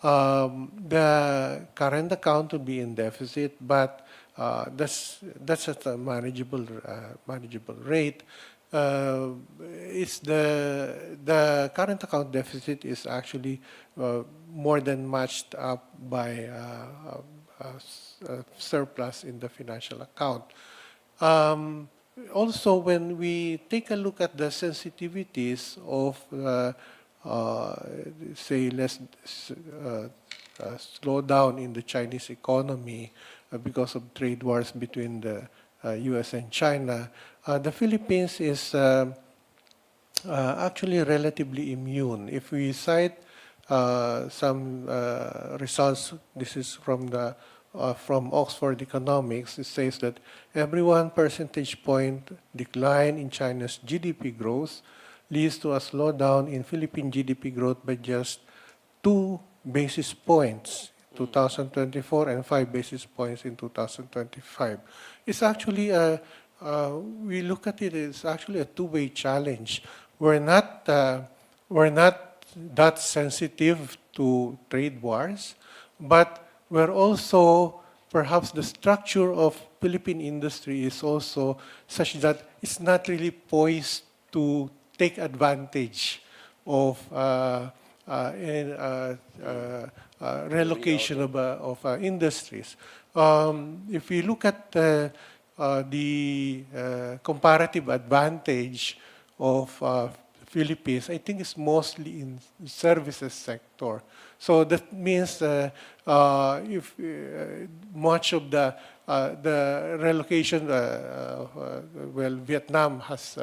The current account will be in deficit, but that's at a manageable rate. It's the current account deficit is actually more than matched up by surplus in the financial account. Also, when we take a look at the sensitivities of, say, less slowdown in the Chinese economy because of trade wars between the U.S. and China, the Philippines is actually relatively immune. If we cite some results, this is from the from Oxford Economics. It says that every 1 percentage point decline in China's GDP growth leads to a slowdown in Philippine GDP growth by just 2 basis points in 2024 and 5 basis points in 2025. It's actually we look at it, it's actually a two-way challenge. We're not that sensitive to trade wars, but we're also, perhaps the structure of Philippine industry is also such that it's not really poised to take advantage of relocation of industries. If we look at the comparative advantage of Philippines, I think it's mostly in the services sector. So that means if much of the relocation, well, Vietnam has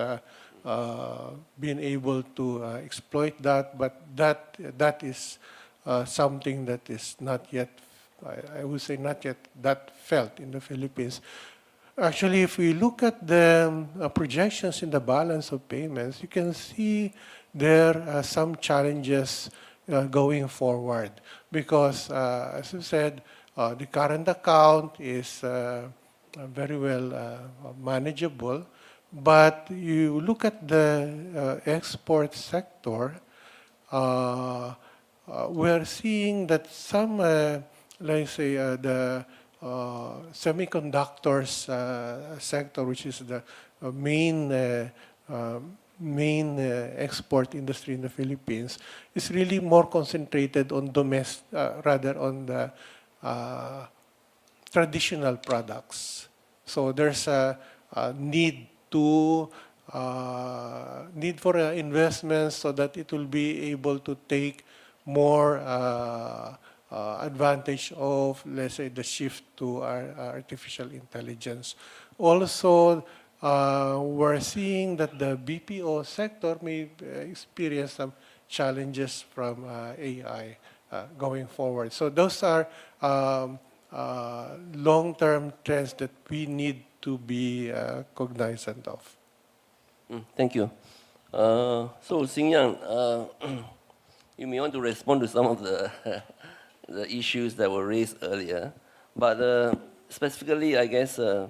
been able to exploit that, but that is something that is not yet, I would say, not yet that felt in the Philippines. Actually, if we look at the projections in the balance of payments, you can see there are some challenges going forward because, as you said, the current account is very well manageable, but you look at the export sector, we're seeing that some, let's say, the semiconductors sector, which is the main export industry in the Philippines, is really more concentrated on rather on the traditional products. So there's a need for investments so that it will be able to take more advantage of, let's say, the shift to artificial intelligence. Also, we're seeing that the BPO sector may experience some challenges from AI going forward. So those are long-term trends that we need to be cognizant of. Thank you. So, Xing-Yang, you may want to respond to some of the issues that were raised earlier, but specifically, I guess, I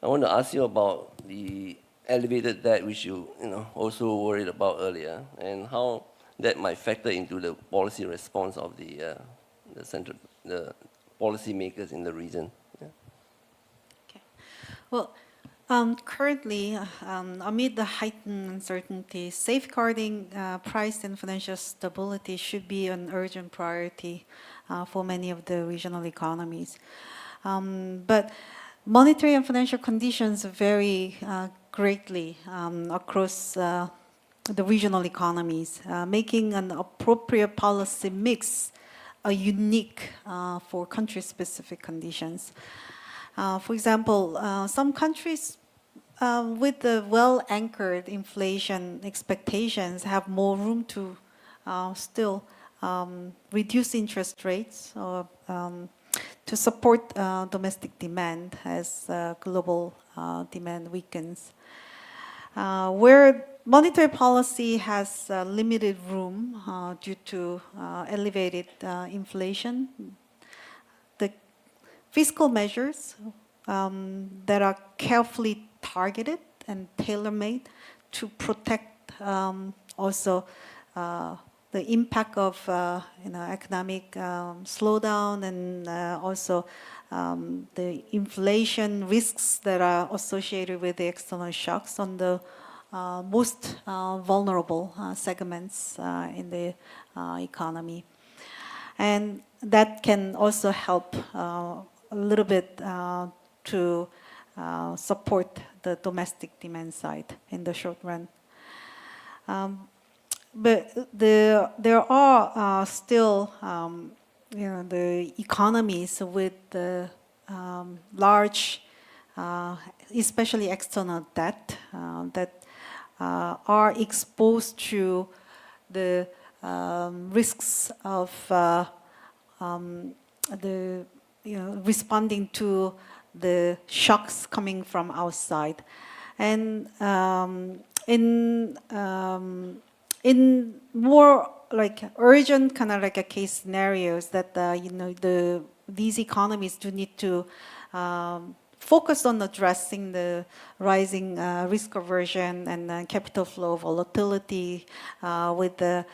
want to ask you about the elevated debt, which you also worried about earlier, and how that might factor into the policy response of the policymakers in the region. Yeah. Okay. Well, currently, amid the heightened uncertainty, safeguarding price and financial stability should be an urgent priority for many of the regional economies. But monetary and financial conditions vary greatly across the regional economies, making an appropriate policy mix unique for country-specific conditions. For example, some countries with the well-anchored inflation expectations have more room to still reduce interest rates or to support domestic demand as global demand weakens. Where monetary policy has limited room due to elevated inflation, the fiscal measures that are carefully targeted and tailor-made to protect also the impact of economic slowdown and also the inflation risks that are associated with the external shocks on the most vulnerable segments in the economy. And that can also help a little bit to support the domestic demand side in the short run. But there are still the economies with the large, especially external debt that are exposed to the risks of the responding to the shocks coming from outside. And in more like urgent kind of like a case scenarios that these economies do need to focus on addressing the rising risk aversion and capital flow volatility with the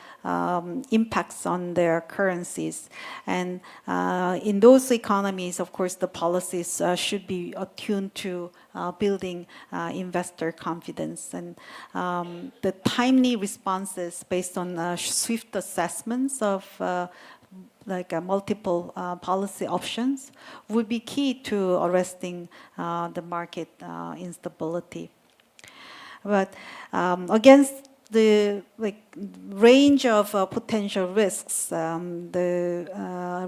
impacts on their currencies. And in those economies, of course, the policies should be attuned to building investor confidence. And the timely responses based on swift assessments of multiple policy options would be key to arresting the market instability. But against the range of potential risks, the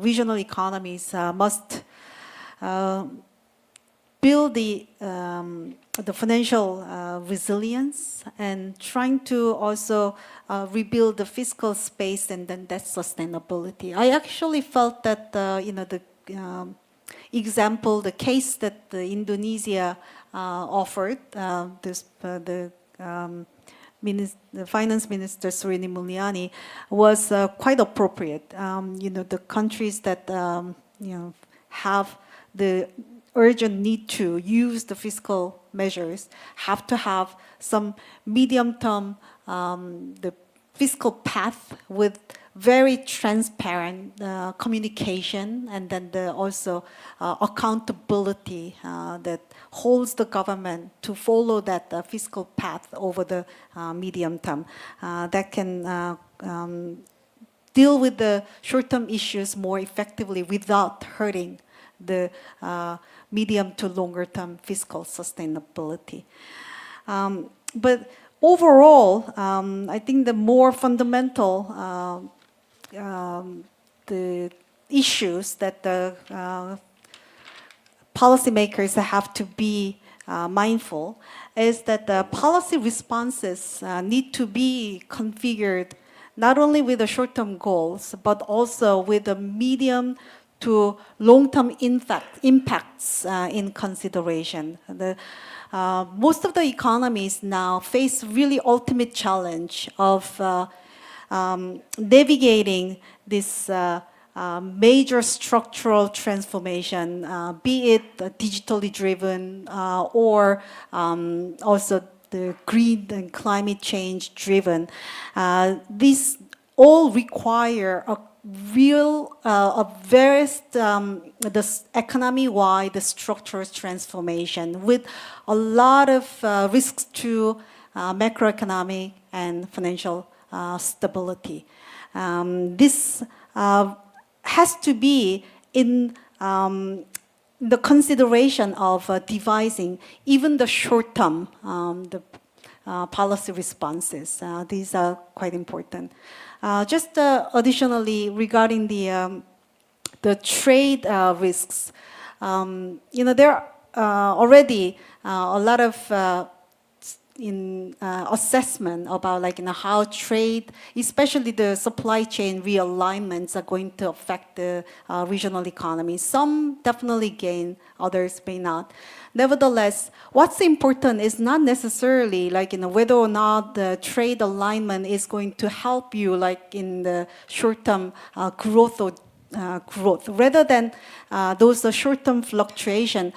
regional economies must build the financial resilience and trying to also rebuild the fiscal space and then debt sustainability. I actually felt that the example, the case that Indonesia offered, the Finance Minister Srini Mulyani was quite appropriate. The countries that have the urgent need to use the fiscal measures have to have some medium-term the fiscal path with very transparent communication and then also accountability that holds the government to follow that fiscal path over the medium term that can deal with the short-term issues more effectively without hurting the medium to longer term fiscal sustainability. But overall, I think the more fundamental the issues that the policymakers have to be mindful is that the policy responses need to be configured not only with the short-term goals, but also with the medium to long-term impacts in consideration. Most of the economies now face really ultimate challenge of navigating this major structural transformation, be it digitally driven or also the green and climate change driven. These all require a the economy-wide structural transformation with a lot of risks to macroeconomic and financial stability. This has to be in the consideration of devising even the short-term policy responses. These are quite important. Just additionally, regarding the trade risks, there are already a lot of assessment about how trade, especially the supply chain realignments, are going to affect the regional economy. Some definitely gain, others may not. Nevertheless, what's important is not necessarily whether or not the trade alignment is going to help you in the short-term growth or growth, rather than those short-term fluctuation.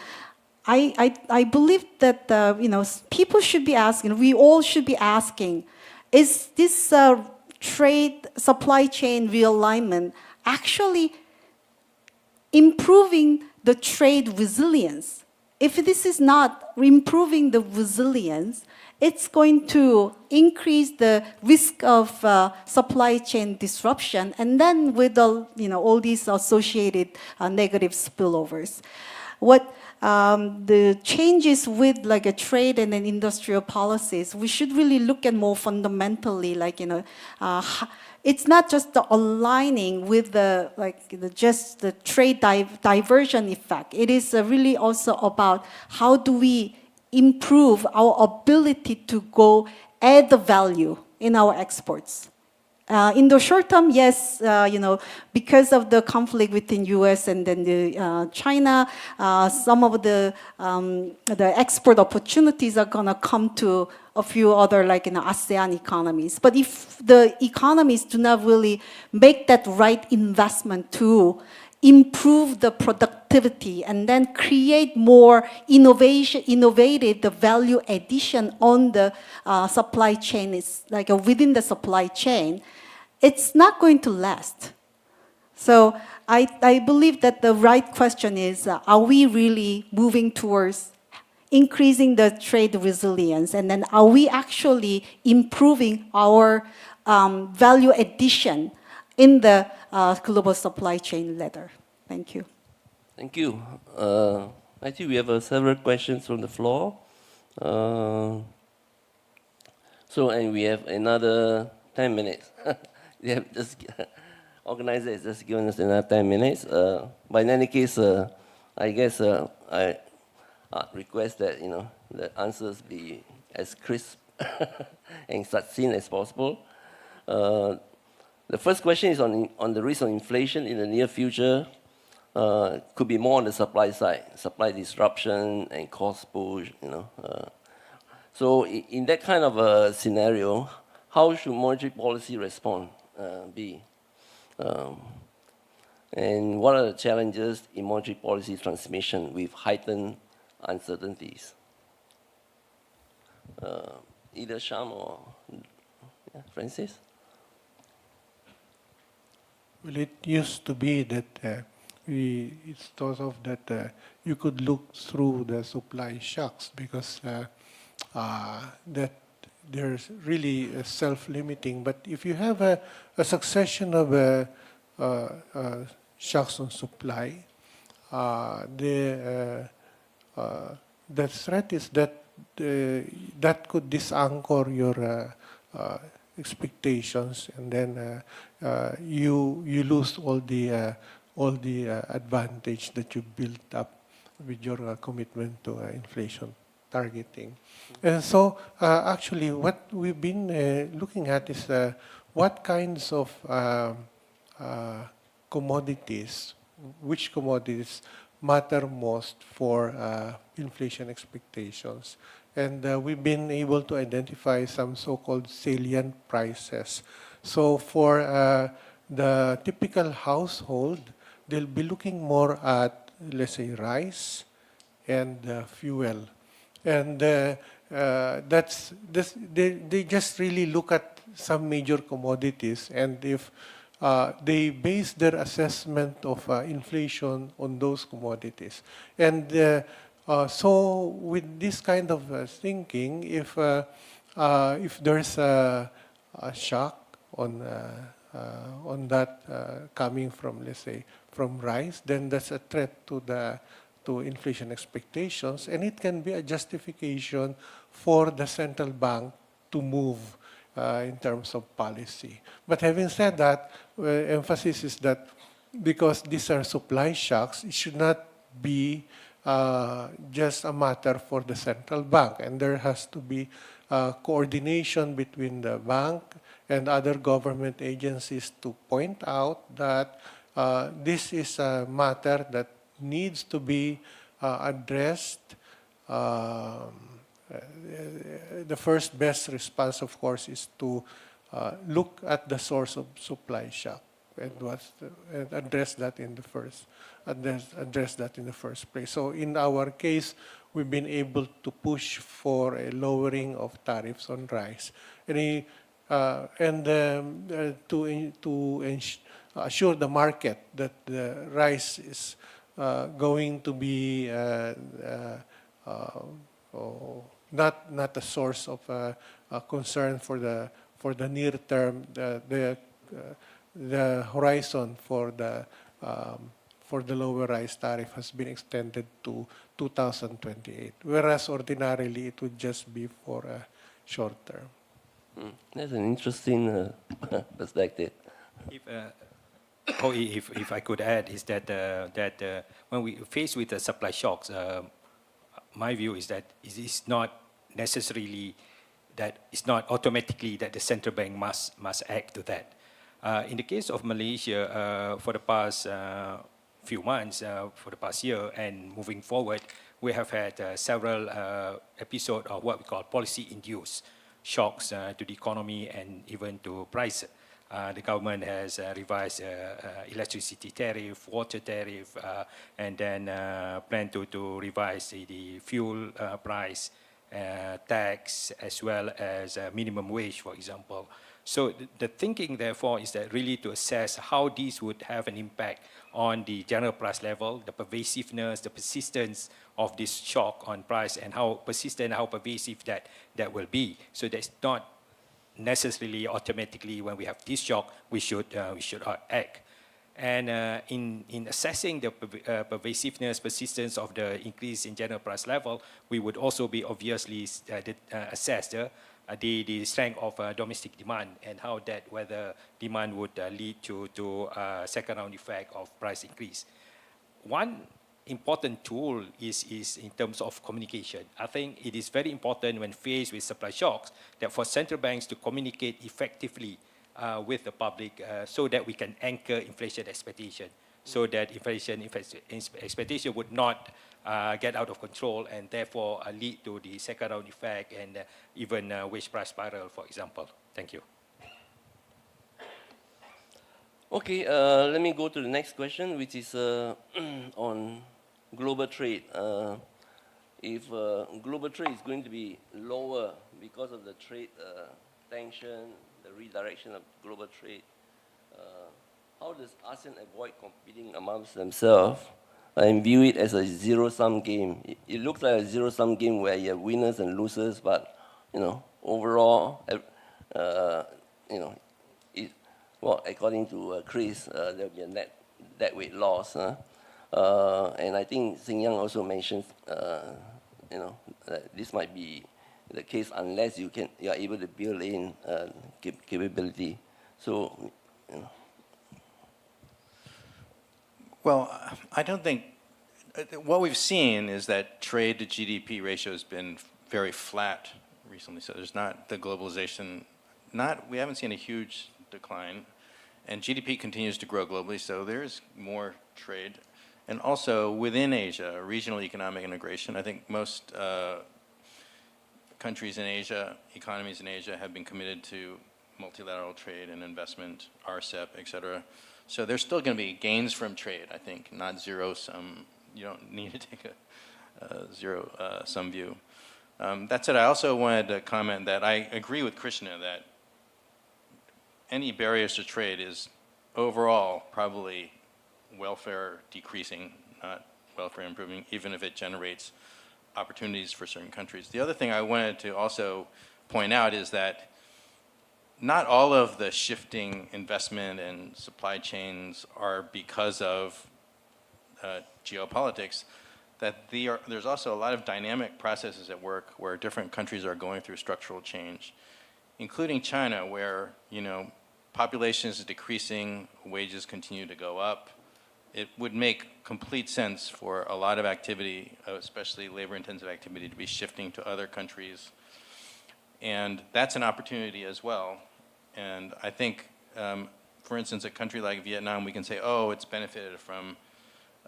I believe that people should be asking, we all should be asking, is this trade supply chain realignment actually improving the trade resilience? If this is not improving the resilience, it's going to increase the risk of supply chain disruption, and then with all these associated negative spillovers. What the changes with a trade and an industrial policies, we should really look at more fundamentally, it's not just the aligning with just the trade diversion effect. It is really also about how do we improve our ability to go add the value in our exports. In the short term, yes, because of the conflict between U.S. and then China, some of the export opportunities are gonna come to a few other ASEAN economies. But if the economies do not really make that right investment to improve the productivity and then create more innovative the value addition on the supply chain, is within the supply chain, it's not going to last. So I believe that the right question is, are we really moving towards increasing the trade resilience? And then are we actually improving our value addition in the global supply chain ladder? Thank you. Thank you. I think we have several questions from the floor. And we have another 10 minutes. Organizer is just giving us another 10 minutes. But in any case, I guess I request that the answers be as crisp and succinct as possible. The first question is on the risk of inflation in the near future. Could be more on the supply side, supply disruption and cost push. So in that kind of a scenario, how should monetary policy respond be? And what are the challenges in monetary policy transmission with heightened uncertainties? Either Sham or Francis? Well, it used to be that it's thought of that you could look through the supply shocks because that there's really a self-limiting. But if you have a succession of shocks on supply, the threat is that that could disanchor your expectations, and then you lose all the advantage that you built up with your commitment to inflation targeting. And so actually what we've been looking at is what kinds of commodities, which commodities matter most for inflation expectations. And we've been able to identify some so-called salient prices. So for the typical household, they'll be looking more at, let's say, rice and fuel. And they just really look at some major commodities, and if they base their assessment of inflation on those commodities. And so with this kind of thinking, if there's a shock on that coming from, let's say, from rice, then that's a threat to inflation expectations, and it can be a justification for the central bank to move in terms of policy. But having said that, emphasis is that because these are supply shocks, it should not be just a matter for the central bank, and there has to be coordination between the bank and other government agencies to point out that this is a matter that needs to be addressed. The first best response, of course, is to look at the source of supply shock and address that in the first place. So in our case, we've been able to push for a lowering of tariffs on rice, and to assure the market that the rice is going to be not a source of concern for the near term. The horizon for the lower rice tariff has been extended to 2028, whereas ordinarily it would just be for a short term. That's an interesting perspective. If I could add, is that when we face with the supply shocks, my view is that it is not necessarily that it's not automatically that the central bank must act to that. In the case of Malaysia, for the past few months, for the past year and moving forward, we have had several episodes of what we call policy-induced shocks to the economy and even to price. The government has revised electricity tariff, water tariff, and then plan to revise the fuel price, tax, as well as minimum wage, for example. So the thinking, therefore, is that really to assess how these would have an impact on the general price level, the pervasiveness, the persistence of this shock on price, and how persistent, how pervasive that will be. So that's not necessarily automatically when we have this shock, we should act. And in assessing the pervasiveness, persistence of the increase in general price level, we would also be obviously assess the strength of domestic demand and how that, whether demand would lead to second round effect of price increase. One important tool is in terms of communication. I think it is very important when faced with supply shocks that for central banks to communicate effectively with the public so that we can anchor inflation expectation, so that inflation expectation would not get out of control and therefore lead to the second round effect and even wage price spiral, for example. Thank you. Okay, let me go to the next question, which is on global trade. If global trade is going to be lower because of the trade tension, the redirection of global trade, how does ASEAN avoid competing amongst themselves and view it as a zero-sum game? It looks like a zero-sum game where you have winners and losers, but overall, well, according to Chris, there'll be a net weight loss. And I think Sing Yang also mentioned, that this might be the case unless you are able to build in capability. So, Well, I don't think, what we've seen is that trade to GDP ratio has been very flat recently. So there's not the globalization, we haven't seen a huge decline. And GDP continues to grow globally, so there's more trade. And also within Asia, regional economic integration, I think most countries in Asia, economies in Asia have been committed to multilateral trade and investment, RCEP, et cetera. So there's still going to be gains from trade, I think, not zero-sum. You don't need to take a zero-sum view. That said, I also wanted to comment that I agree with Krishna that any barriers to trade is overall probably welfare decreasing, not welfare improving, even if it generates opportunities for certain countries. The other thing I wanted to also point out is that not all of the shifting investment and supply chains are because of geopolitics, that there's also a lot of dynamic processes at work where different countries are going through structural change, including China, where population is decreasing, wages continue to go up. It would make complete sense for a lot of activity, especially labor-intensive activity, to be shifting to other countries. And that's an opportunity as well. And I think, for instance, a country like Vietnam, we can say, oh, it's benefited from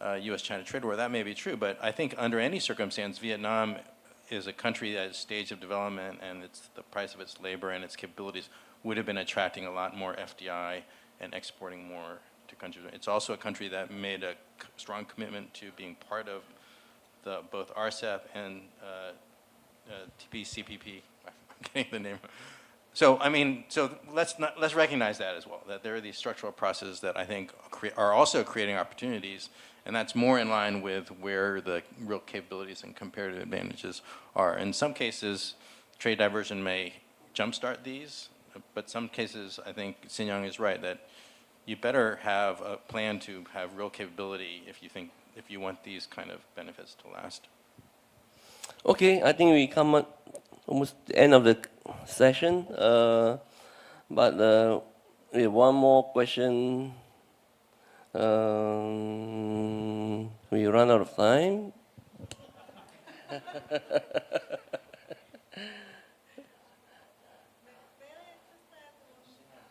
US-China trade war. That may be true, but I think under any circumstance, Vietnam is a country at a stage of development, and the price of its labor and its capabilities would have been attracting a lot more FDI and exporting more to countries. It's also a country that made a strong commitment to being part of both RCEP and TPCPP. I'm getting the name. So I mean, let's recognize that as well. That there are these structural processes that I think are also creating opportunities, and that's more in line with where the real capabilities and comparative advantages are. In some cases, trade diversion may jumpstart these, but some cases, I think Sin Young is right that you better have a plan to have real capability if you want these kind of benefits to last. okay, I think we come at almost the end of the session, but we have one more question. We run out of time.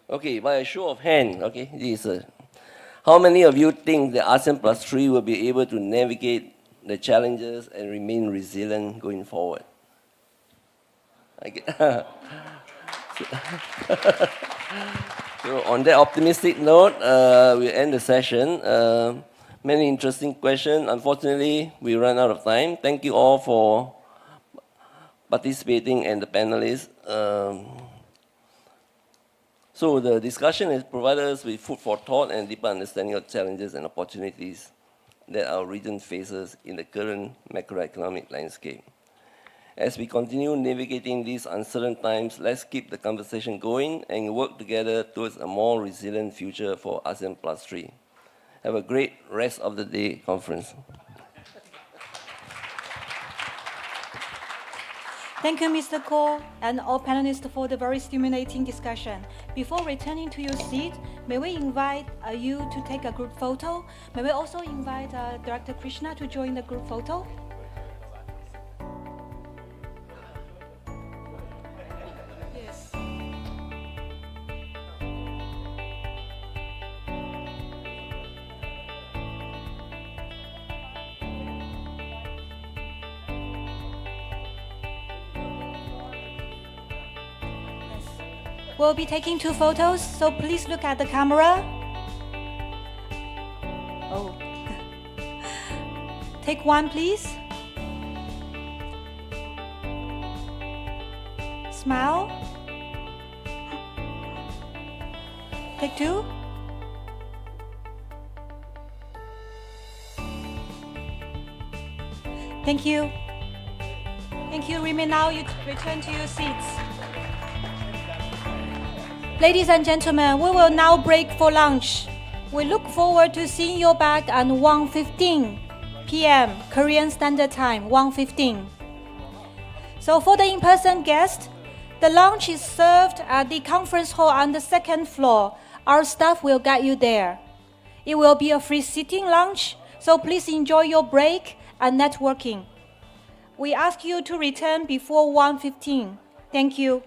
Okay, by a show of hand, okay, this is how many of you think the ASEAN+3 will be able to navigate the challenges and remain resilient going forward? So on that optimistic note, we end the session. Many interesting questions. Unfortunately, we ran out of time. Thank you all for participating and the panelists. So the discussion has provided us with food for thought and deeper understanding of challenges and opportunities that our region faces in the current macroeconomic landscape. As we continue navigating these uncertain times, let's keep the conversation going and work together towards a more resilient future for ASEAN+3. Have a great rest of the day conference. Thank you, Mr. Ko, and all panelists for the very stimulating discussion. Before returning to your seat, may we invite you to take a group photo? May we also invite Director Krishna to join the group photo? Yes. We'll be taking 2 photos, so please look at the camera. Oh. Take 1, please. Smile. Take 2. Thank you. Thank you. Remain now. You return to your seats. Ladies and gentlemen, we will now break for lunch. We look forward to seeing you back at 1:15 p.m. Korean Standard Time, 1:15. So for the in-person guests, the lunch is served at the conference hall on the 2nd floor. Our staff will guide you there. It will be a free sitting lunch, so please enjoy your break and networking. We ask you to return before 1:15. Thank you.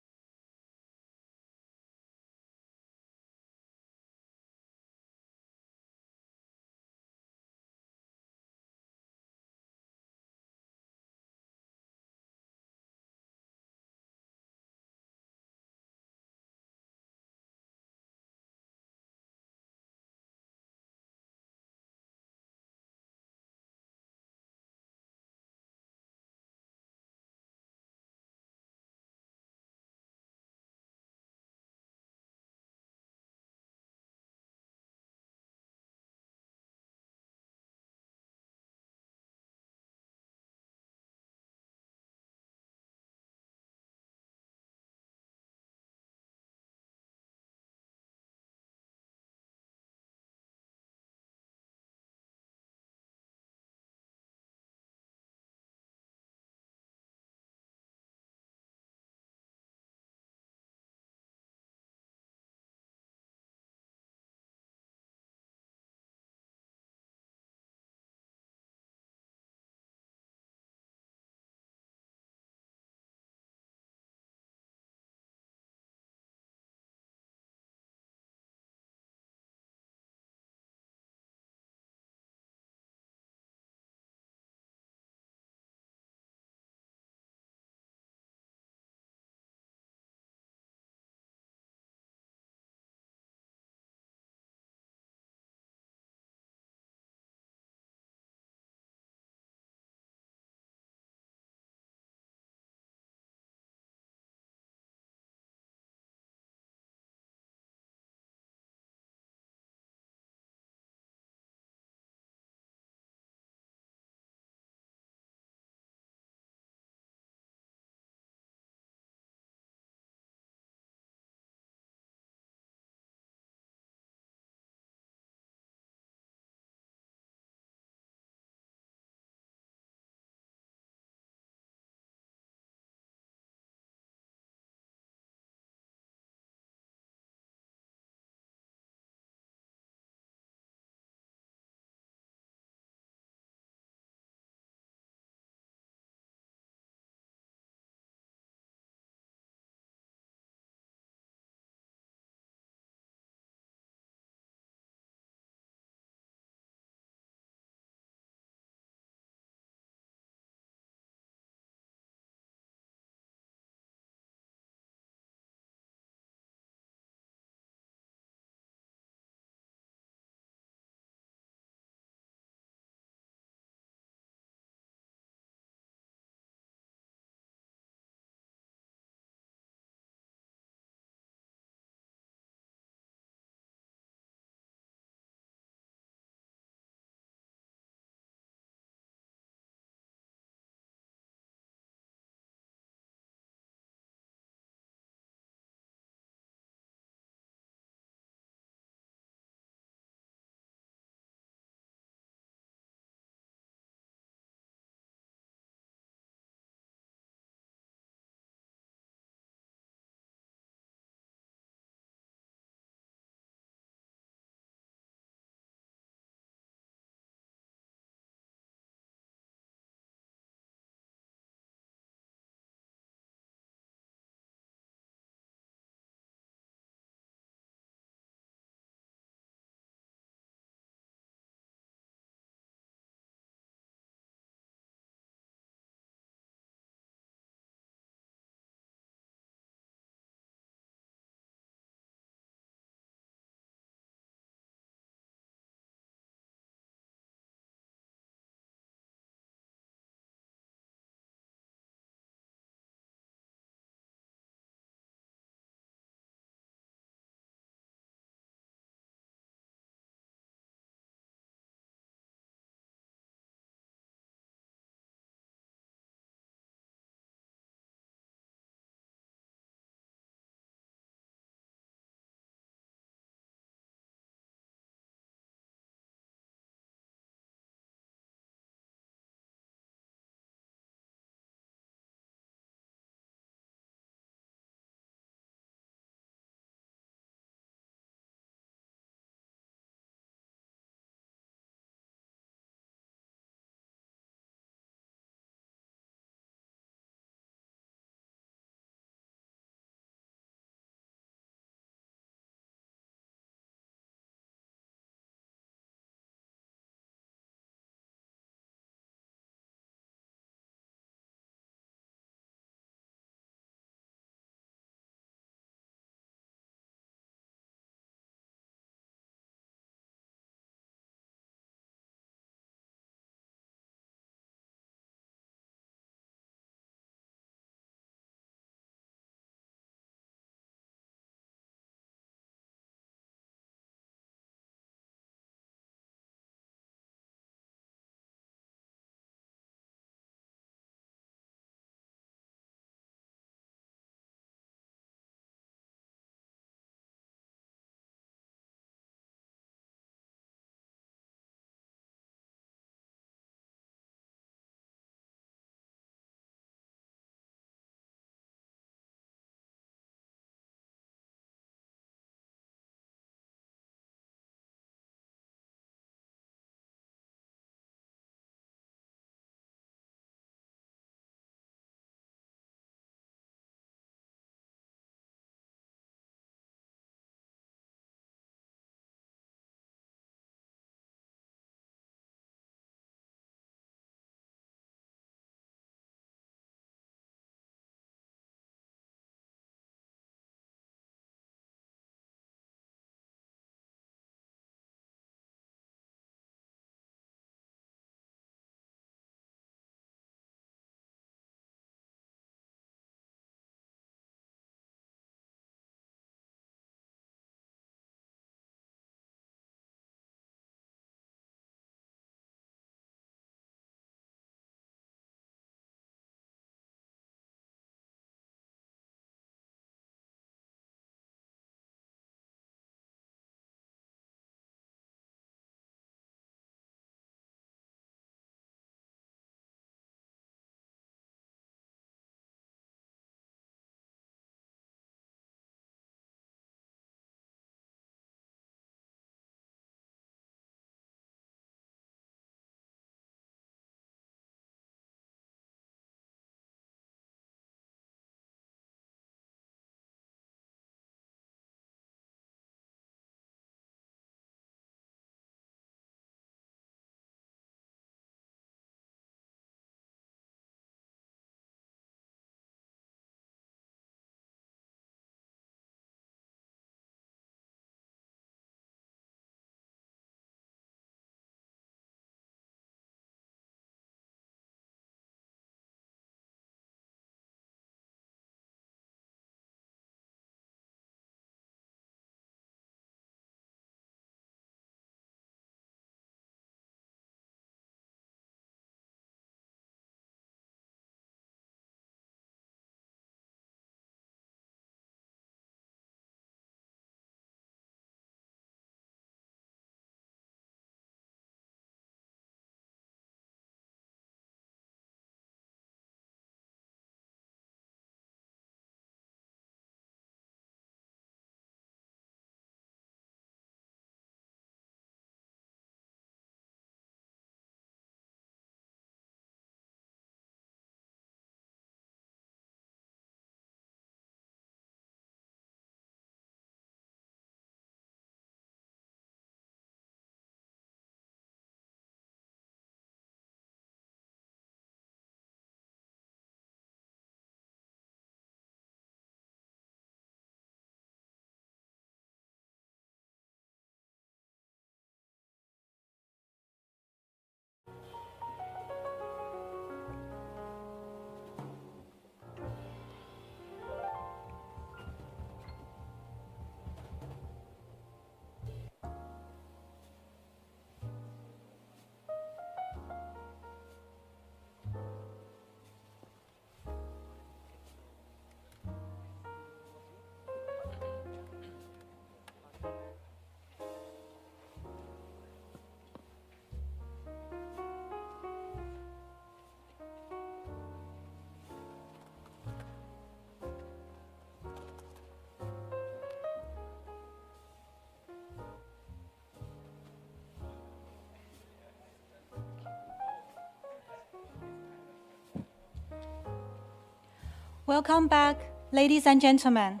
Welcome back, ladies and gentlemen.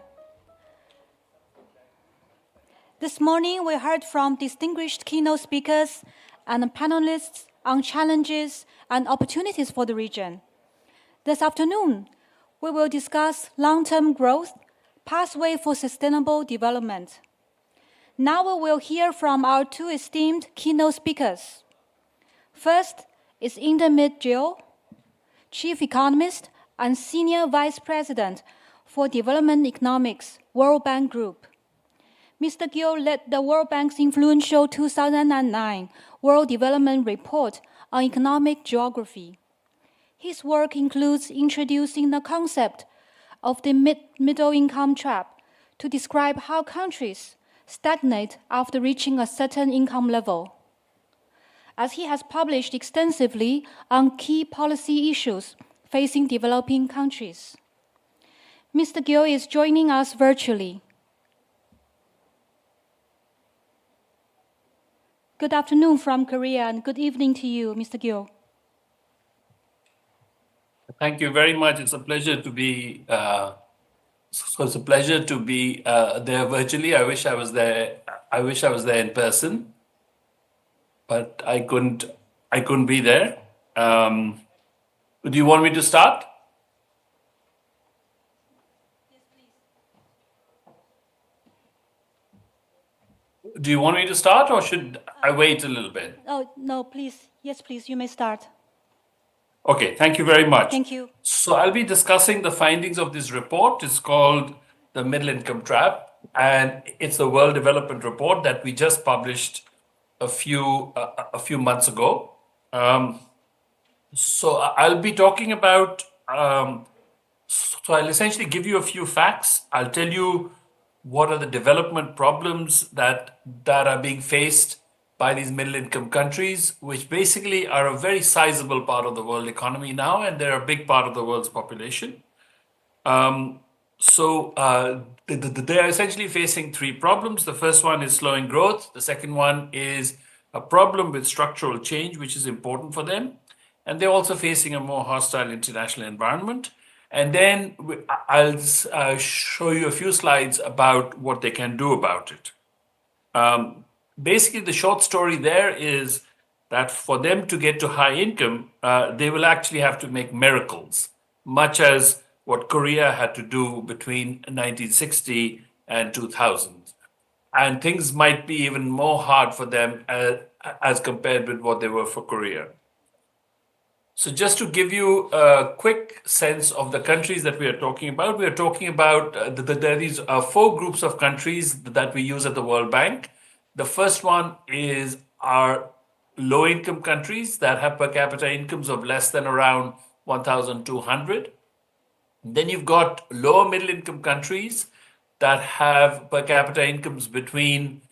This morning, we heard from distinguished keynote speakers and panelists on challenges and opportunities for the region. This afternoon, we will discuss long-term growth, pathway for sustainable development. Now we will hear from our two esteemed keynote speakers. First is Indamit Gill, Chief Economist and Senior Vice President for Development Economics, World Bank Group. Mr. Gill led the World Bank's influential 2009 World Development Report on economic geography. His work includes introducing the concept of the middle income trap to describe how countries stagnate after reaching a certain income level. As he has published extensively on key policy issues facing developing countries. Mr. Gill is joining us virtually. Good afternoon from Korea and good evening to you, Mr. Gill. Thank you very much. It's a pleasure to be there virtually. I wish I was there. I wish I was there in person, but I couldn't be there. Do you want me to start? Yes, please. Do you want me to start, or should I wait a little bit? Oh, no, please. Yes, please, you may start. Okay, thank you very much. Thank you. So I'll be discussing the findings of this report. It's called the Middle Income Trap, and it's the World Development Report that we just published a few months ago. So I'll be talking about. So I'll essentially give you a few facts. I'll tell you what are the development problems that are being faced by these middle-income countries, which basically are a very sizable part of the world economy now, and they're a big part of the world's population. They are essentially facing three problems. The first one is slowing growth. The second one is a problem with structural change, which is important for them. And they're also facing a more hostile international environment. And then I'll show you a few slides about what they can do about it. Basically, the short story there is that for them to get to high income, they will actually have to make miracles, much as what Korea had to do between 1960 and 2000. And things might be even more hard for them as compared with what they were for Korea. So just to give you a quick sense of the countries that we are talking about, there are these four groups of countries that we use at the World Bank. The first one is our low-income countries that have per capita incomes of less than around 1,200. Then you've got lower middle-income countries that have per capita incomes between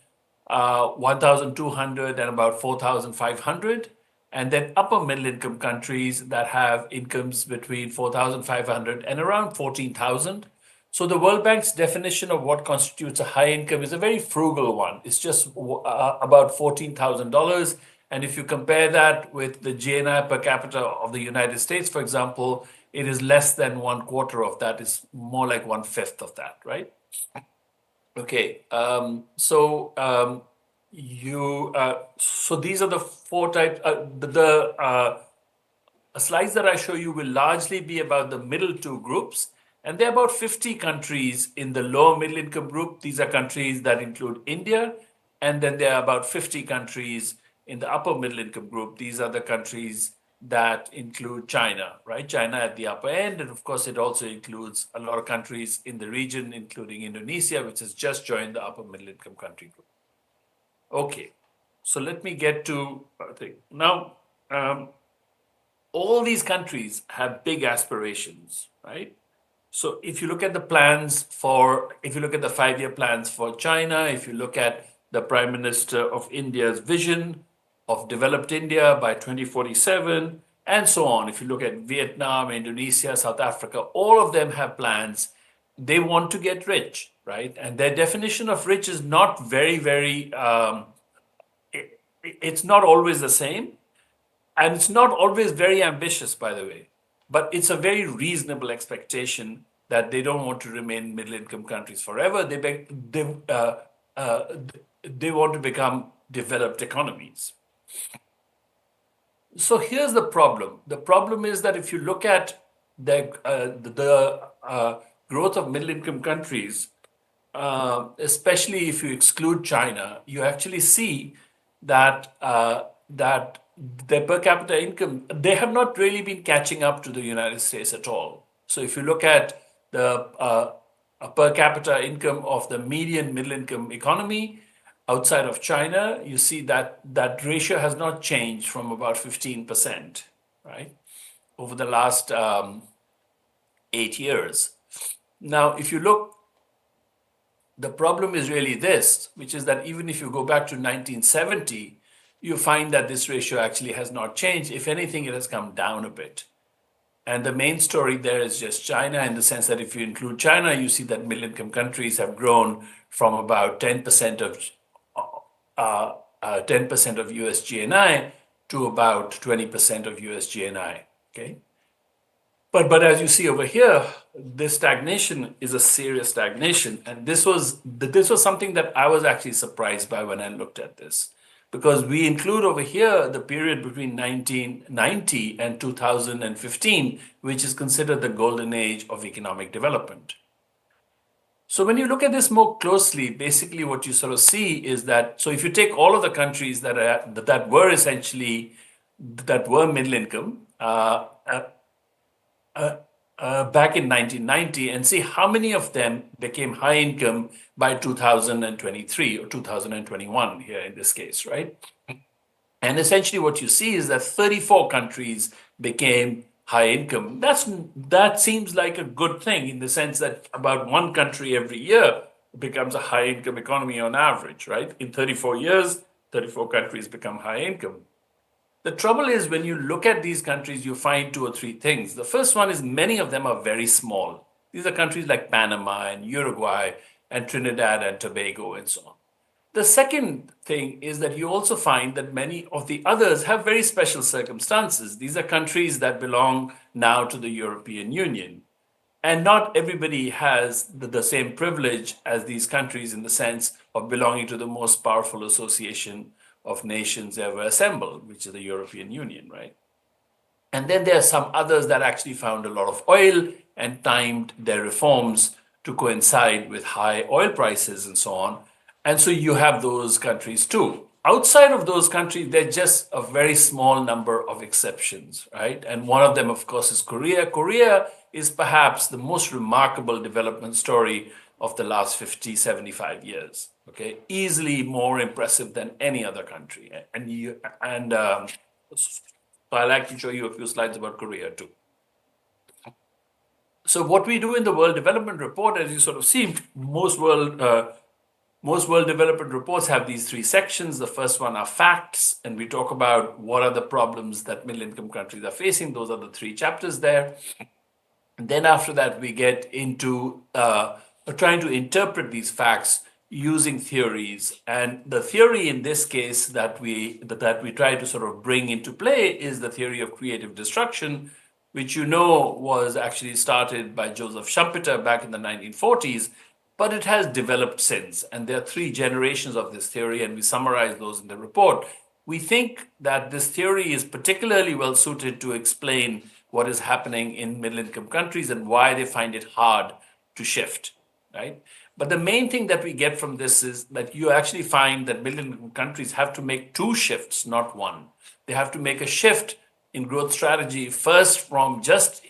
1,200 and about 4,500. And then upper middle income countries that have incomes between 4,500 and around 14,000. So the World Bank's definition of what constitutes a high income is a very frugal one. It's just about $14,000. And if you compare that with the GNI per capita of the United States, for example, it is less than 1/4 of that. It's more like 1/5 of that, right? Okay, so these are the four types. Slides that I show you will largely be about the middle two groups, and there are about 50 countries in the lower middle income group. These are countries that include India, and then there are about 50 countries in the upper middle income group. These are the countries that include China, right? China at the upper end, and of course it also includes a lot of countries in the region, including Indonesia, which has just joined the upper middle income country group. Okay, so let me get to now. All these countries have big aspirations, right? So if you look at the the 5-year plans for China, if you look at the Prime Minister of India's vision of developed India by 2047, and so on. If you look at Vietnam, Indonesia, South Africa, all of them have plans. They want to get rich, right? And their definition of rich is not it's not always the same. And it's not always very ambitious, by the way, but it's a very reasonable expectation that they don't want to remain middle-income countries forever. They want to become developed economies. So here's the problem. The problem is that if you look at the growth of middle-income countries, especially if you exclude China, you actually see that that their per capita income, they have not really been catching up to the United States at all. So if you look at the per capita income of the median middle-income economy outside of China, you see that that ratio has not changed from about 15%, right, over the last 8 years. Now, if you look, the problem is really this, which is that even if you go back to 1970, you find that this ratio actually has not changed. If anything, it has come down a bit. And the main story there is just China, in the sense that if you include China, you see that middle-income countries have grown from about 10% of 10% of US GNI to about 20% of US GNI. Okay. But as you see over here, this stagnation is a serious stagnation, and this was something that I was actually surprised by when I looked at this, because we include over here the period between 1990 and 2015, which is considered the golden age of economic development. So when you look at this more closely, basically what you sort of see is that, so if you take all of the countries that were essentially, that were middle income, back in 1990, and see how many of them became high income by 2023 or 2021 here in this case, right? And essentially what you see is that 34 countries became high income. That seems like a good thing, in the sense that about one country every year becomes a high income economy on average, right? In 34 years, 34 countries become high income. The trouble is, when you look at these countries, you find 2 or 3 things. The first one is many of them are very small. These are countries like Panama and Uruguay and Trinidad and Tobago and so on. The second thing is that you also find that many of the others have very special circumstances. These are countries that belong now to the European Union. And not everybody has the same privilege as these countries, in the sense of belonging to the most powerful association of nations ever assembled, which is the European Union, right? And then there are some others that actually found a lot of oil and timed their reforms to coincide with high oil prices and so on. And so you have those countries too. Outside of those countries, there's just a very small number of exceptions, right? And one of them, of course, is Korea. Korea is perhaps the most remarkable development story of the last 50, 75 years. Okay, easily more impressive than any other country. So I'd like to show you a few slides about Korea too. So what we do in the World Development Report, as you sort of see, most world development reports have these 3 sections. The first one are facts, and we talk about what are the problems that middle-income countries are facing. Those are the 3 chapters there. And then after that, we get into trying to interpret these facts using theories. And the theory in this case that we try to sort of bring into play is the theory of creative destruction, which was actually started by Joseph Schumpeter back in the 1940s, but it has developed since. And there are 3 generations of this theory, and we summarize those in the report. We think that this theory is particularly well suited to explain what is happening in middle-income countries and why they find it hard to shift, right? But the main thing that we get from this is that you actually find that middle-income countries have to make 2 shifts, not 1. They have to make a shift in growth strategy, first from just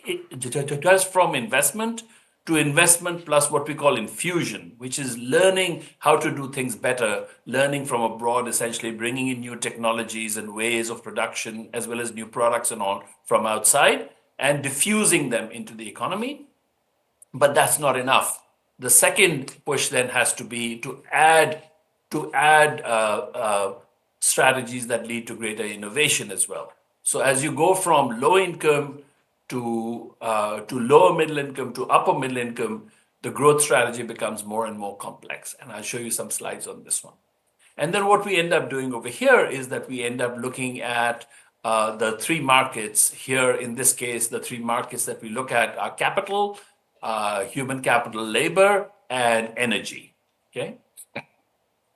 from investment to investment plus what we call infusion, which is learning how to do things better, learning from abroad, essentially bringing in new technologies and ways of production, as well as new products and all from outside, and diffusing them into the economy. But that's not enough. The second push then has to be to add strategies that lead to greater innovation as well. So as you go from low income to lower middle income to upper middle income, the growth strategy becomes more and more complex. And I'll show you some slides on this one. And then what we end up doing over here is that we end up looking at the 3 markets here. In this case, the 3 markets that we look at are capital, human capital, labor, and energy. Okay.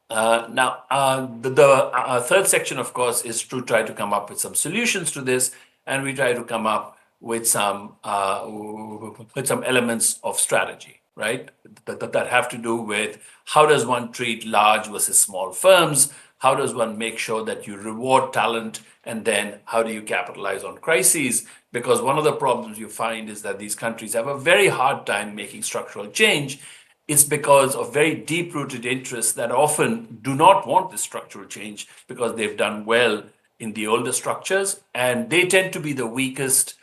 The third section, of course, is to try to come up with some solutions to this, and we try to come up with some elements of strategy, right? That have to do with how does one treat large versus small firms? How does one make sure that you reward talent? And then how do you capitalize on crises? Because one of the problems you find is that these countries have a very hard time making structural change. It's because of very deep-rooted interests that often do not want this structural change because they've done well in the older structures, and they tend to be the weakest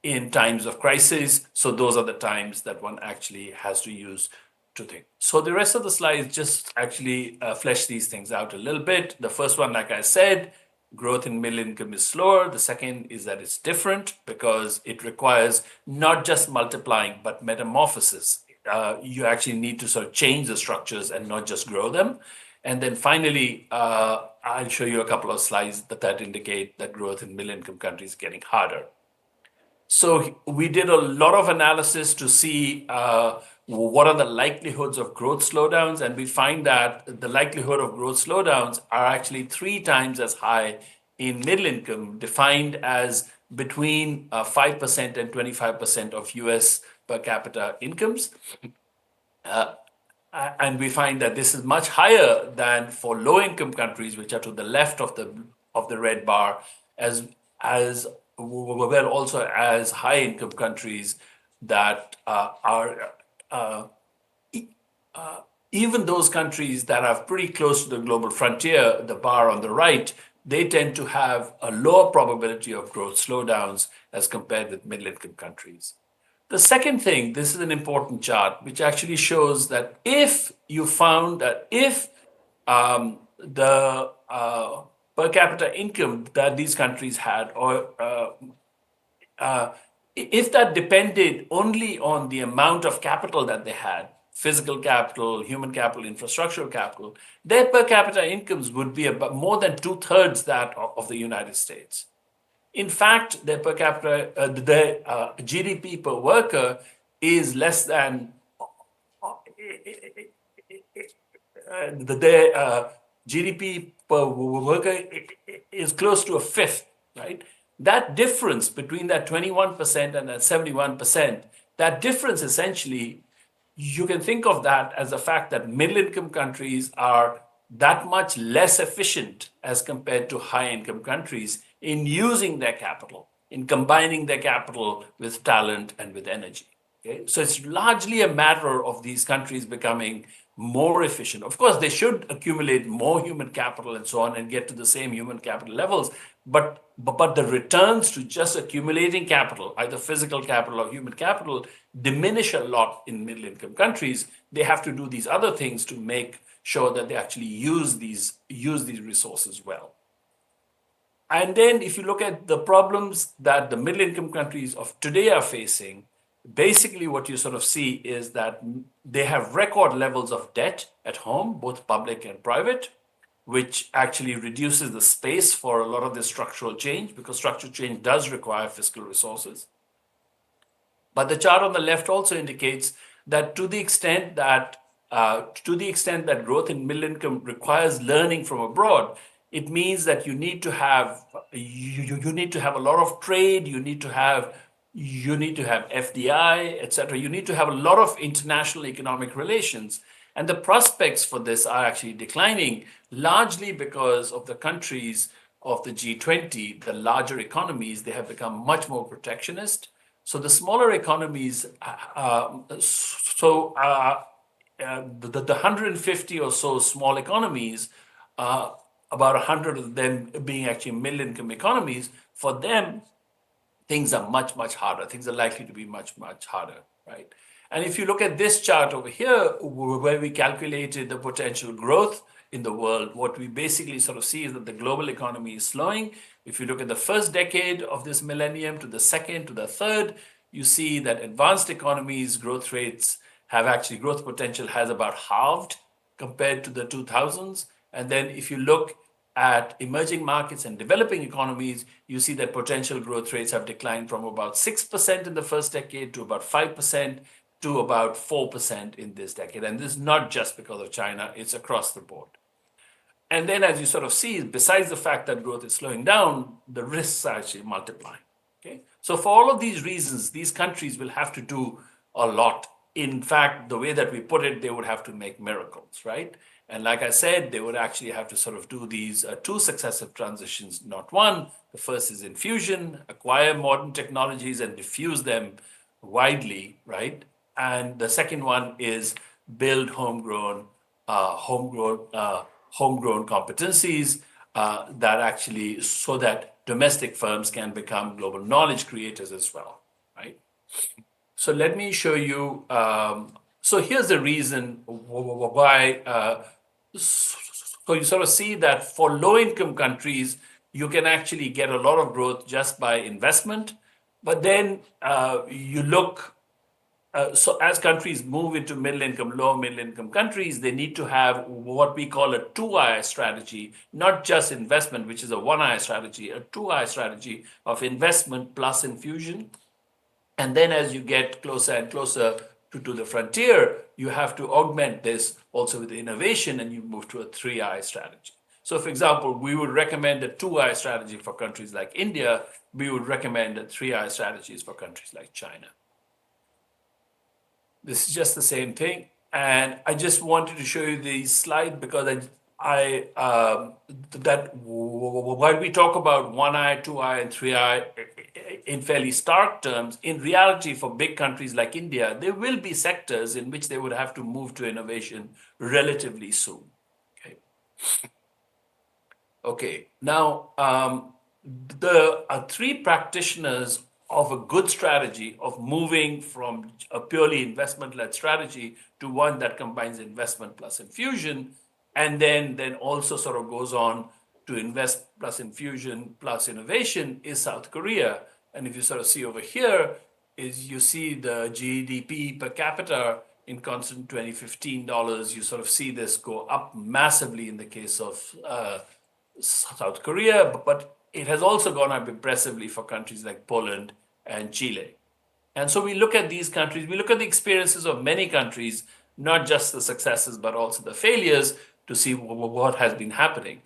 in times of crisis. So those are the times that one actually has to use to think. So the rest of the slides just actually flesh these things out a little bit. The first one, like I said, growth in middle income is slower. The second is that it's different because it requires not just multiplying, but metamorphosis. You actually need to sort of change the structures and not just grow them. And then finally, I'll show you a couple of slides that indicate that growth in middle income countries is getting harder. So we did a lot of analysis to see what are the likelihoods of growth slowdowns, and we find that the likelihood of growth slowdowns are actually 3 times as high in middle income, defined as between 5% and 25% of US per capita incomes. And we find that this is much higher than for low-income countries, which are to the left of the red bar, as well also as high-income countries that are even those countries that are pretty close to the global frontier, the bar on the right, they tend to have a lower probability of growth slowdowns as compared with middle-income countries. The second thing, this is an important chart, which actually shows that if you found that if the per capita income that these countries had, or if that depended only on the amount of capital that they had, physical capital, human capital, infrastructural capital, their per capita incomes would be about more than 2/3 that of the United States. In fact, their per capita, their GDP per worker is less than their GDP per worker is close to a fifth, right? That difference between that 21% and that 71%, that difference essentially, you can think of that as the fact that middle-income countries are that much less efficient as compared to high-income countries in using their capital, in combining their capital with talent and with energy. Okay? So it's largely a matter of these countries becoming more efficient. Of course, they should accumulate more human capital and so on and get to the same human capital levels, but the returns to just accumulating capital, either physical capital or human capital, diminish a lot in middle-income countries. They have to do these other things to make sure that they actually use these resources well. And then if you look at the problems that the middle-income countries of today are facing, basically what you sort of see is that they have record levels of debt at home, both public and private, which actually reduces the space for a lot of this structural change, because structural change does require fiscal resources. But the chart on the left also indicates that to the extent that growth in middle income requires learning from abroad, it means that you need to have a lot of trade, you need to have FDI, etc. You need to have a lot of international economic relations. And the prospects for this are actually declining, largely because of the countries of the G20, the larger economies, they have become much more protectionist. So the smaller economies, the 150 or so small economies, about 100 of them being actually middle-income economies, for them, things are much, much harder. Things are likely to be much, much harder, right? And if you look at this chart over here, where we calculated the potential growth in the world, what we basically sort of see is that the global economy is slowing. If you look at the first decade of this millennium to the second to the third, you see that advanced economies' growth rates have actually, growth potential has about halved compared to the 2000s. And then if you look at emerging markets and developing economies, you see that potential growth rates have declined from about 6% in the first decade to about 5%, to about 4% in this decade. And this is not just because of China, it's across the board. And then as you sort of see, besides the fact that growth is slowing down, the risks are actually multiplying. Okay? So for all of these reasons, these countries will have to do a lot. In fact, the way that we put it, they would have to make miracles, right? And like I said, they would actually have to sort of do these two successive transitions, not one. The first is infusion, acquire modern technologies and diffuse them widely, right? And the second one is build homegrown competencies that actually, so that domestic firms can become global knowledge creators as well, right? So let me show you. So here's the reason why. So you sort of see that for low-income countries, you can actually get a lot of growth just by investment. But then you look. So as countries move into middle-income, low middle-income countries, they need to have what we call a 2I strategy, not just investment, which is a 1I strategy, a 2I strategy of investment plus infusion. And then as you get closer and closer to the frontier, you have to augment this also with innovation, and you move to a 3I strategy. So for example, we would recommend a 2I strategy for countries like India. We would recommend a 3I strategies for countries like China. This is just the same thing. And I just wanted to show you the slide because that while we talk about 1I, 2I, and 3I in fairly stark terms, in reality for big countries like India, there will be sectors in which they would have to move to innovation relatively soon. Okay, now the three practitioners of a good strategy of moving from a purely investment-led strategy to one that combines investment plus infusion, and then also sort of goes on to invest plus infusion plus innovation is South Korea. And if you sort of see over here, is you see the GDP per capita in constant 2015 dollars, you sort of see this go up massively in the case of South Korea, but it has also gone up impressively for countries like Poland and Chile. And so we look at these countries, we look at the experiences of many countries, not just the successes, but also the failures to see what has been happening.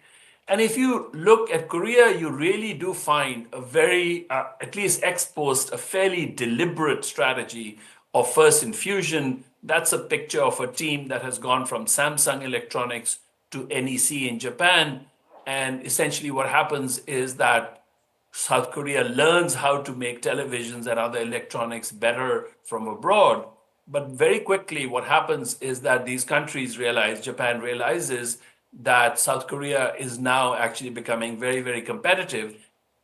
And if you look at Korea, you really do find a very, at least ex post, a fairly deliberate strategy of first infusion. That's a picture of a team that has gone from Samsung Electronics to NEC in Japan. And essentially what happens is that South Korea learns how to make televisions and other electronics better from abroad. But very quickly, what happens is that these countries realize, Japan realizes that South Korea is now actually becoming very, very competitive.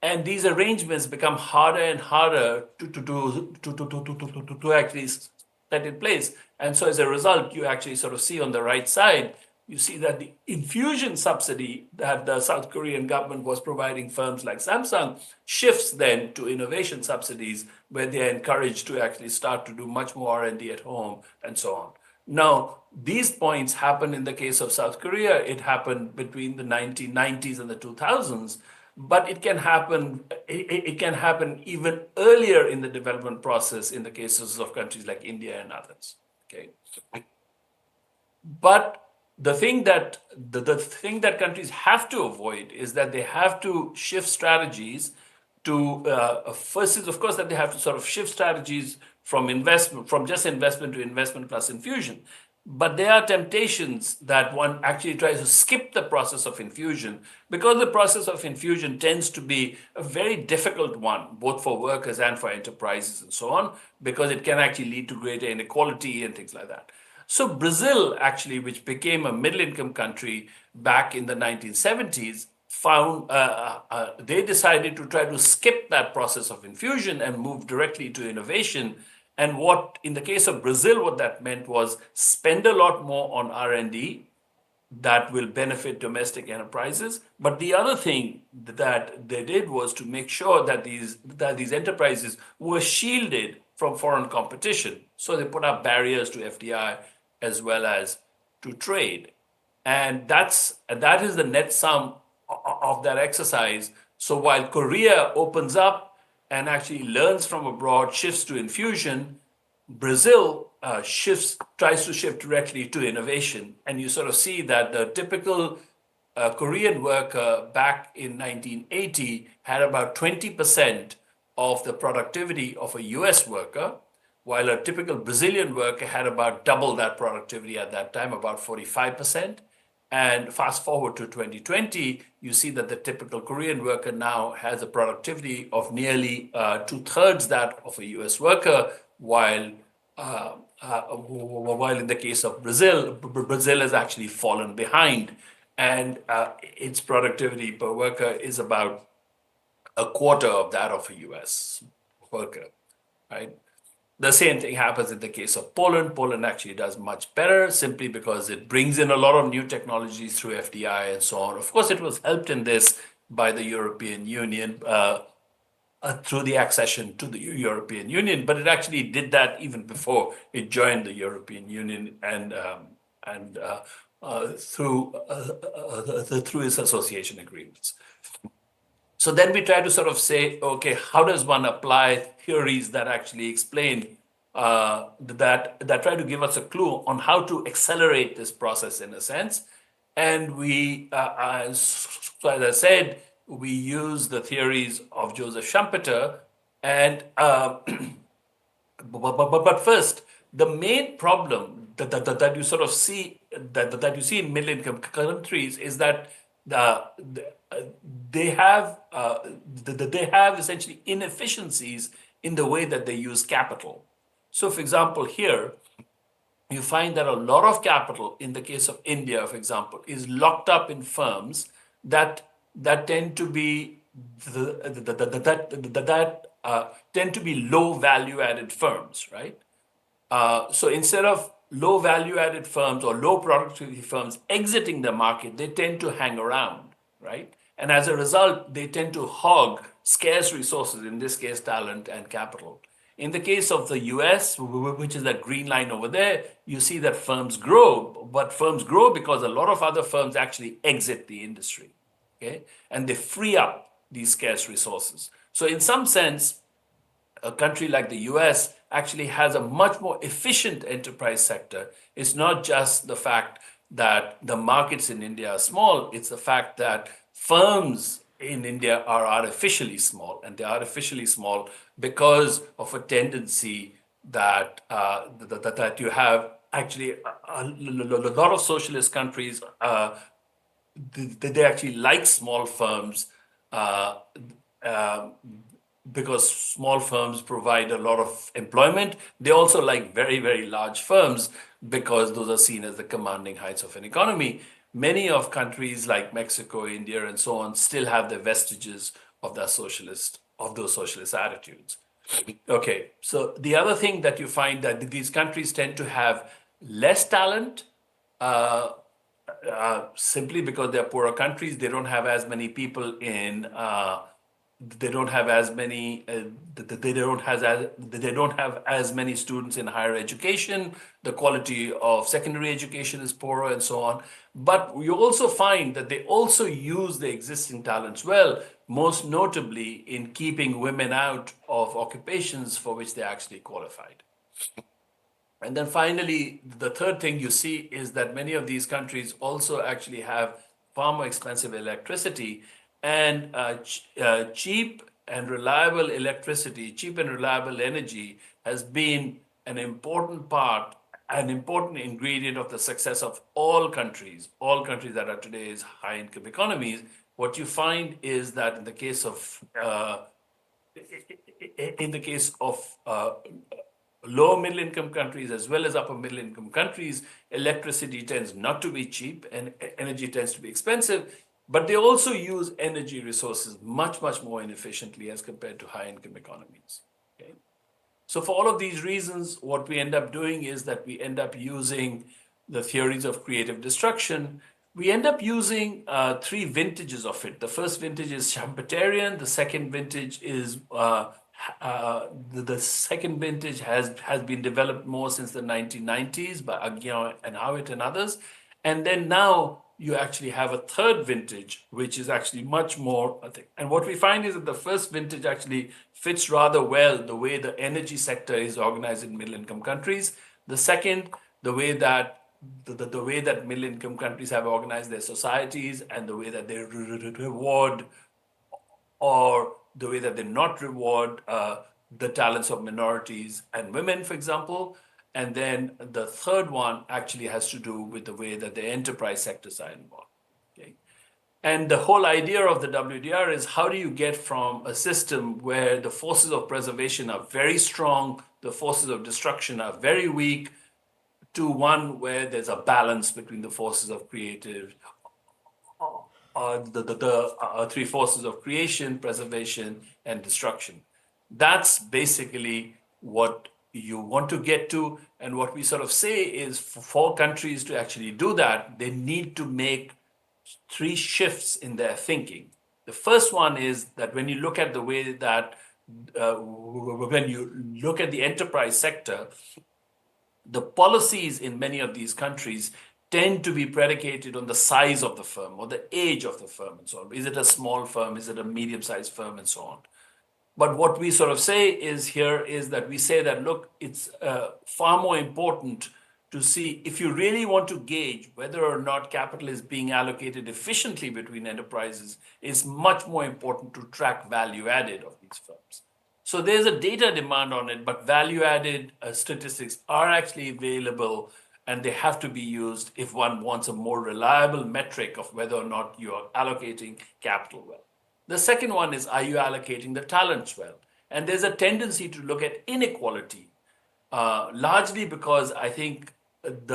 And these arrangements become harder and harder to actually set in place. And so as a result, you actually sort of see on the right side, you see that the infusion subsidy that the South Korean government was providing firms like Samsung shifts then to innovation subsidies, where they're encouraged to actually start to do much more R&D at home and so on. Now, these points happen in the case of South Korea. It happened between the 1990s and the 2000s, but it can happen even earlier in the development process in the cases of countries like India and others. Okay, but the thing that countries have to avoid is that they have to shift strategies to first is of course that they have to sort of shift strategies from just investment to investment plus infusion. But there are temptations that one actually tries to skip the process of infusion, because the process of infusion tends to be a very difficult one, both for workers and for enterprises and so on, because it can actually lead to greater inequality and things like that. So Brazil, actually, which became a middle-income country back in the 1970s, found they decided to try to skip that process of infusion and move directly to innovation. And what, in the case of Brazil, what that meant was spend a lot more on R&D that will benefit domestic enterprises. But the other thing that they did was to make sure that these enterprises were shielded from foreign competition. So they put up barriers to FDI as well as to trade. And that is the net sum of that exercise. So while Korea opens up and actually learns from abroad, shifts to infusion, Brazil tries to shift directly to innovation, and you sort of see that the typical Korean worker back in 1980 had about 20% of the productivity of a US worker, while a typical Brazilian worker had about double that productivity at that time, about 45%. And fast forward to 2020, you see that the typical Korean worker now has a productivity of nearly 2/3 that of a US worker, while in the case of Brazil, Brazil has actually fallen behind, and its productivity per worker is about a quarter of that of a US worker, right? The same thing happens in the case of Poland. Poland actually does much better simply because it brings in a lot of new technologies through FDI and so on. Of course, it was helped in this by the European Union through the accession to the European Union, but it actually did that even before it joined the European Union and through its association agreements. So then we try to sort of say, okay, how does one apply theories that actually explain that try to give us a clue on how to accelerate this process in a sense? And we, so as I said, we use the theories of Joseph Schumpeter, and but first, the main problem that you sort of see that you see in middle-income countries is that they have essentially inefficiencies in the way that they use capital. So, for example, here you find that a lot of capital, in the case of India, for example, is locked up in firms that tend to be tend to be low value-added firms, right? So instead of low value-added firms or low productivity firms exiting the market, they tend to hang around, right? And as a result, they tend to hog scarce resources, in this case, talent and capital. In the case of the US, which is that green line over there, you see that firms grow, but firms grow because a lot of other firms actually exit the industry, okay? And they free up these scarce resources. So in some sense, a country like the US actually has a much more efficient enterprise sector. It's not just the fact that the markets in India are small, it's the fact that firms in India are artificially small, and they're artificially small because of a tendency that that you have actually a lot of socialist countries they actually like small firms because small firms provide a lot of employment. They also like very, very large firms because those are seen as the commanding heights of an economy. Many of countries like Mexico, India, and so on still have the vestiges of those socialist attitudes. Okay, so the other thing that you find that these countries tend to have less talent simply because they're poorer countries. They don't have as many people in they don't have as many they don't have as many students in higher education. The quality of secondary education is poorer and so on. But you also find that they also use the existing talents well, most notably in keeping women out of occupations for which they're actually qualified. And then finally, the third thing you see is that many of these countries also actually have far more expensive electricity, and cheap and reliable electricity, cheap and reliable energy has been an important part, an important ingredient of the success of all countries that are today's high-income economies. What you find is that in the case of low middle income countries as well as upper middle income countries, electricity tends not to be cheap and energy tends to be expensive, but they also use energy resources much, much more inefficiently as compared to high income economies. Okay? So for all of these reasons, what we end up doing is that we end up using the theories of creative destruction. We end up using three vintages of it. The first vintage is Schumpeterian. The second vintage is the second vintage has been developed more since the 1990s by Aghion and Howitt and others. And then now you actually have a third vintage, which is actually much more, I think. And what we find is that the first vintage actually fits rather well the way the energy sector is organized in middle-income countries. The second, the way that the way that middle-income countries have organized their societies and the way that they reward or the way that they not reward the talents of minorities and women, for example. And then the third one actually has to do with the way that the enterprise sectors are involved. Okay? And the whole idea of the WDR is how do you get from a system where the forces of preservation are very strong, the forces of destruction are very weak, to one where there's a balance between the forces of creative, the three forces of creation, preservation, and destruction. That's basically what you want to get to. And what we sort of say is for countries to actually do that, they need to make three shifts in their thinking. The first one is that when you look at the way that, when you look at the enterprise sector, the policies in many of these countries tend to be predicated on the size of the firm or the age of the firm and so on. Is it a small firm? Is it a medium-sized firm and so on? But what we sort of say is here is that we say that, look, it's far more important to see if you really want to gauge whether or not capital is being allocated efficiently between enterprises, it's much more important to track value added of these firms. So there's a data demand on it, but value-added statistics are actually available, and they have to be used if one wants a more reliable metric of whether or not you are allocating capital well. The second one is, are you allocating the talents well? And there's a tendency to look at inequality, largely because I think that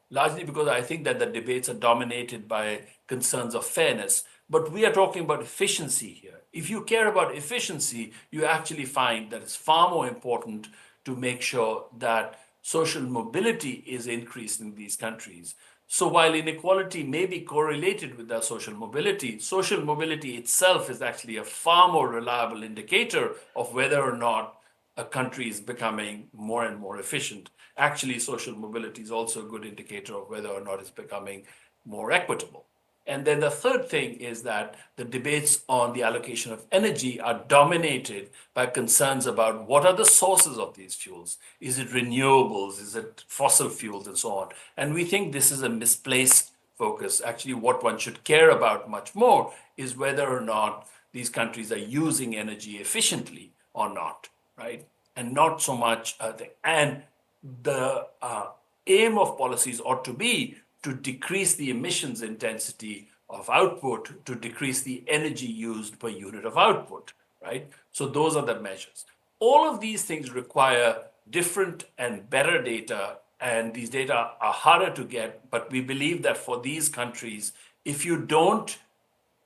the debates are dominated by concerns of fairness. But we are talking about efficiency here. If you care about efficiency, you actually find that it's far more important to make sure that social mobility is increased in these countries. So while inequality may be correlated with our social mobility itself is actually a far more reliable indicator of whether or not a country is becoming more and more efficient. Actually, social mobility is also a good indicator of whether or not it's becoming more equitable. And then the third thing is that the debates on the allocation of energy are dominated by concerns about what are the sources of these fuels. Is it renewables? Is it fossil fuels and so on? And we think this is a misplaced focus. Actually, what one should care about much more is whether or not these countries are using energy efficiently or not, right? And not so much, and the aim of policies ought to be to decrease the emissions intensity of output, to decrease the energy used per unit of output, right? So those are the measures. All of these things require different and better data, and these data are harder to get, but we believe that for these countries, if you don't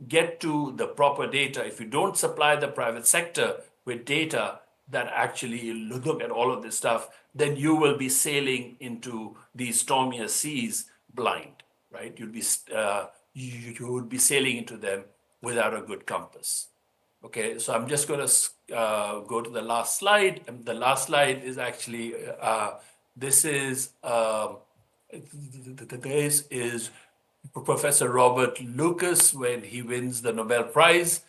get to the proper data, if you don't supply the private sector with data that actually look at all of this stuff, then you will be sailing into these stormier seas blind, right? You would be sailing into them without a good compass. Okay, so I'm just going to go to the last slide. And the last slide is actually this is Professor Robert Lucas when he wins the Nobel Prize.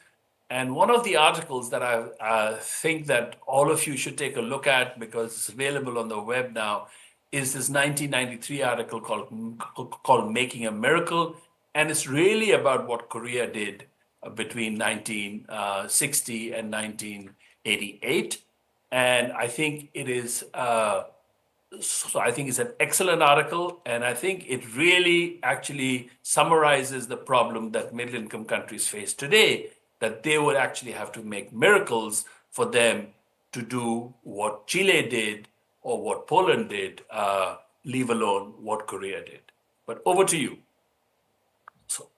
And one of the articles that I think that all of you should take a look at, because it's available on the web now, is this 1993 article called Making a Miracle. And it's really about what Korea did between 1960 and 1988. And I think it is, so I think it's an excellent article. And I think it really actually summarizes the problem that middle-income countries face today, that they would actually have to make miracles for them to do what Chile did or what Poland did, leave alone what Korea did. But over to you. So.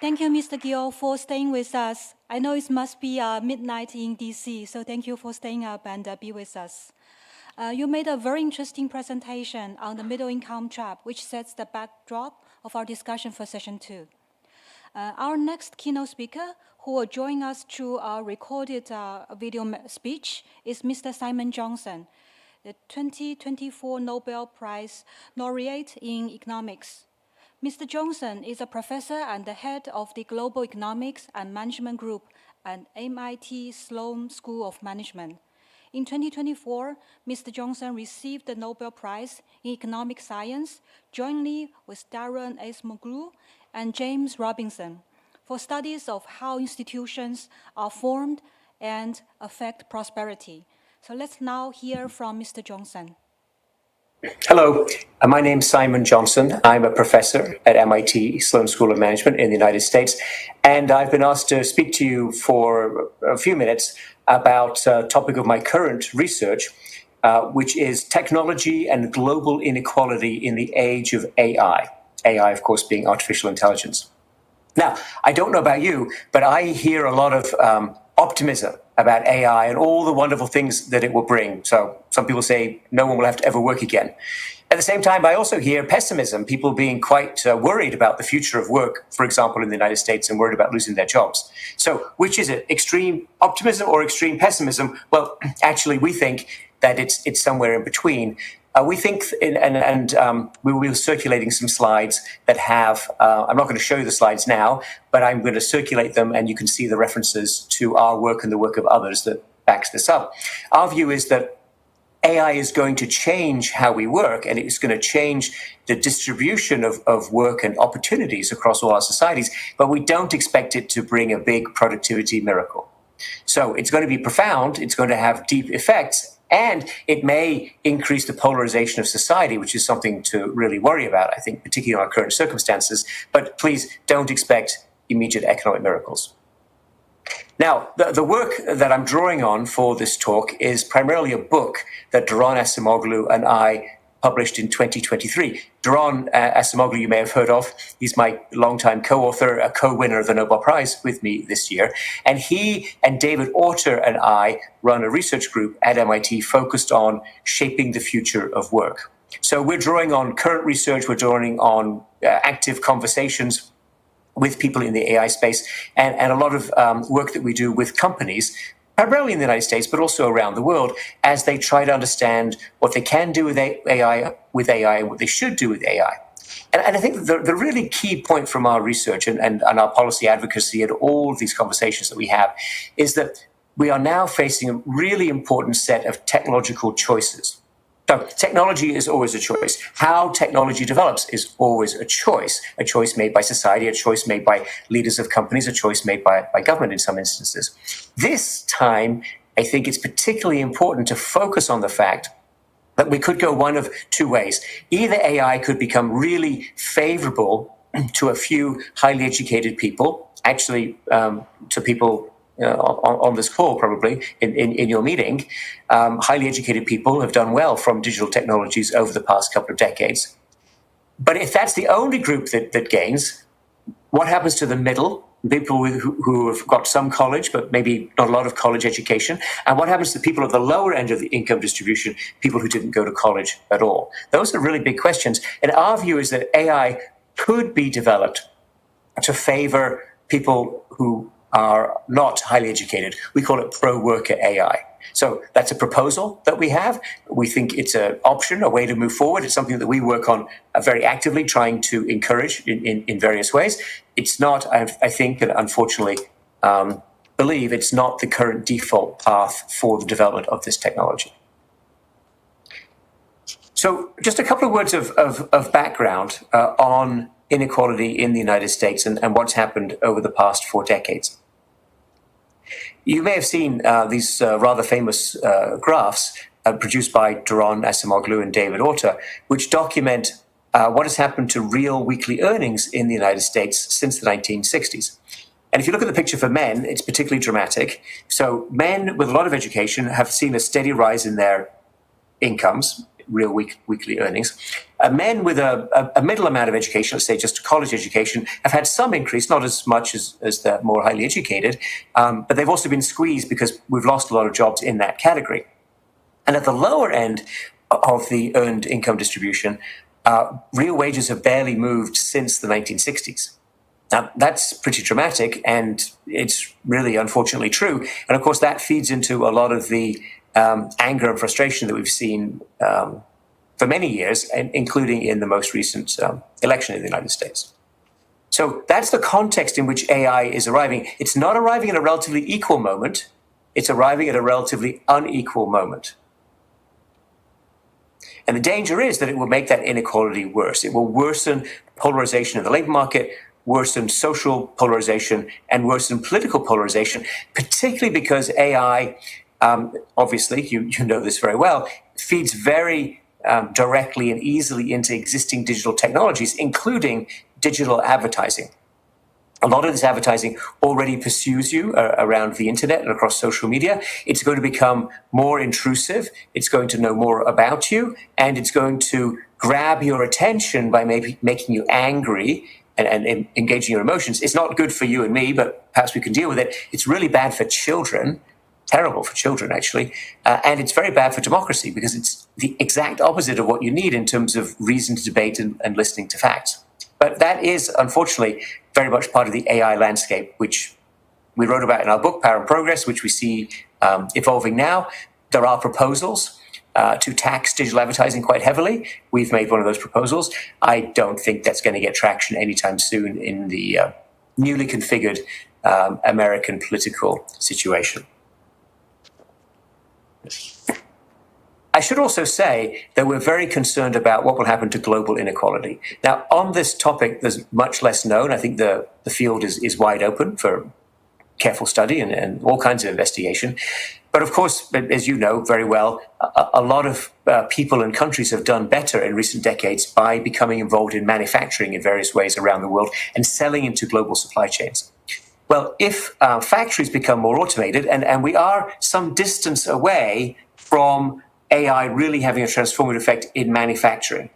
Thank you, Mr. Gill, for staying with us. I know it must be midnight in DC, so thank you for staying up and be with us. You made a very interesting presentation on the middle income trap, which sets the backdrop of our discussion for session 2. Our next keynote speaker, who will join us through our recorded video speech, is Mr. Simon Johnson, the 2024 Nobel Prize laureate in economics. Mr. Johnson is a professor and the head of the Global Economics and Management Group at MIT Sloan School of Management. In 2024, Mr. Johnson received the Nobel Prize in Economic Science jointly with Darren Acemoglu and James Robinson for studies of how institutions are formed and affect prosperity. So let's now hear from Mr. Johnson. Hello, my name's Simon Johnson. I'm a professor at MIT Sloan School of Management in the United States, and I've been asked to speak to you for a few minutes about a topic of my current research, which is technology and global inequality in the age of AI. AI, of course, being artificial intelligence. Now, I don't know about you, but I hear a lot of optimism about AI and all the wonderful things that it will bring. So some people say no one will have to ever work again. At the same time, I also hear pessimism, people being quite worried about the future of work, for example, in the United States, and worried about losing their jobs. So which is it, extreme optimism or extreme pessimism? Well, actually, we think that it's somewhere in between. We think, we will be circulating some slides that have, I'm not going to show you the slides now, but I'm going to circulate them and you can see the references to our work and the work of others that backs this up. Our view is that AI is going to change how we work, and it's going to change the distribution of work and opportunities across all our societies, but we don't expect it to bring a big productivity miracle. So it's going to be profound, it's going to have deep effects, and it may increase the polarization of society, which is something to really worry about, I think, particularly in our current circumstances. But please don't expect immediate economic miracles. Now, the work that I'm drawing on for this talk is primarily a book that Darren Acemoglu and I published in 2023. Darren Acemoglu, you may have heard of. He's my longtime co-author, a co-winner of the Nobel Prize with me this year. And he and David Autor and I run a research group at MIT focused on shaping the future of work. So we're drawing on current research, we're drawing on active conversations with people in the AI space, and a lot of work that we do with companies, primarily in the United States, but also around the world, as they try to understand what they can do with AI and what they should do with AI. And I think the really key point from our research and our policy advocacy and all of these conversations that we have is that we are now facing a really important set of technological choices. So technology is always a choice. How technology develops is always a choice made by society, a choice made by leaders of companies, a choice made by government in some instances. This time, I think it's particularly important to focus on the fact that we could go one of two ways. Either AI could become really favorable to a few highly educated people, actually to people on this call, probably in your meeting, highly educated people have done well from digital technologies over the past couple of decades. But if that's the only group that gains, what happens to the middle, people who have got some college, but maybe not a lot of college education? And what happens to people at the lower end of the income distribution, people who didn't go to college at all? Those are really big questions. And our view is that AI could be developed to favor people who are not highly educated. We call it pro-worker AI. So that's a proposal that we have. We think it's an option, a way to move forward. It's something that we work on very actively, trying to encourage in various ways. It's not, I think, and unfortunately believe, it's not the current default path for the development of this technology. So just a couple of words of background on inequality in the United States and what's happened over the past 4 decades. You may have seen these rather famous graphs produced by Darren Acemoglu and David Autor, which document what has happened to real weekly earnings in the United States since the 1960s. And if you look at the picture for men, it's particularly dramatic. So men with a lot of education have seen a steady rise in their incomes, real weekly earnings. Men with a middle amount of education, let's say just college education, have had some increase, not as much as the more highly educated, but they've also been squeezed because we've lost a lot of jobs in that category. And at the lower end of the earned income distribution, real wages have barely moved since the 1960s. Now, that's pretty dramatic, and it's really unfortunately true. And of course, that feeds into a lot of the anger and frustration that we've seen for many years, including in the most recent election in the United States. So that's the context in which AI is arriving. It's not arriving at a relatively equal moment. It's arriving at a relatively unequal moment. And the danger is that it will make that inequality worse. It will worsen polarization in the labor market, worsen social polarization, and worsen political polarization, particularly because AI, obviously, you know this very well, feeds very directly and easily into existing digital technologies, including digital advertising. A lot of this advertising already pursues you around the internet and across social media. It's going to become more intrusive. It's going to know more about you, and it's going to grab your attention by maybe making you angry and engaging your emotions. It's not good for you and me, but perhaps we can deal with it. It's really bad for children, terrible for children, actually, and it's very bad for democracy because it's the exact opposite of what you need in terms of reasoned debate and listening to facts. But that is, unfortunately, very much part of the AI landscape, which we wrote about in our book, Power and Progress, which we see evolving now. There are proposals to tax digital advertising quite heavily. We've made one of those proposals. I don't think that's going to get traction anytime soon in the newly configured American political situation. I should also say that we're very concerned about what will happen to global inequality. Now, on this topic, there's much less known. I think the field is wide open for careful study and all kinds of investigation. But of course, as you know very well, a lot of people and countries have done better in recent decades by becoming involved in manufacturing in various ways around the world and selling into global supply chains. Well, if factories become more automated, and we are some distance away from AI really having a transformative effect in manufacturing.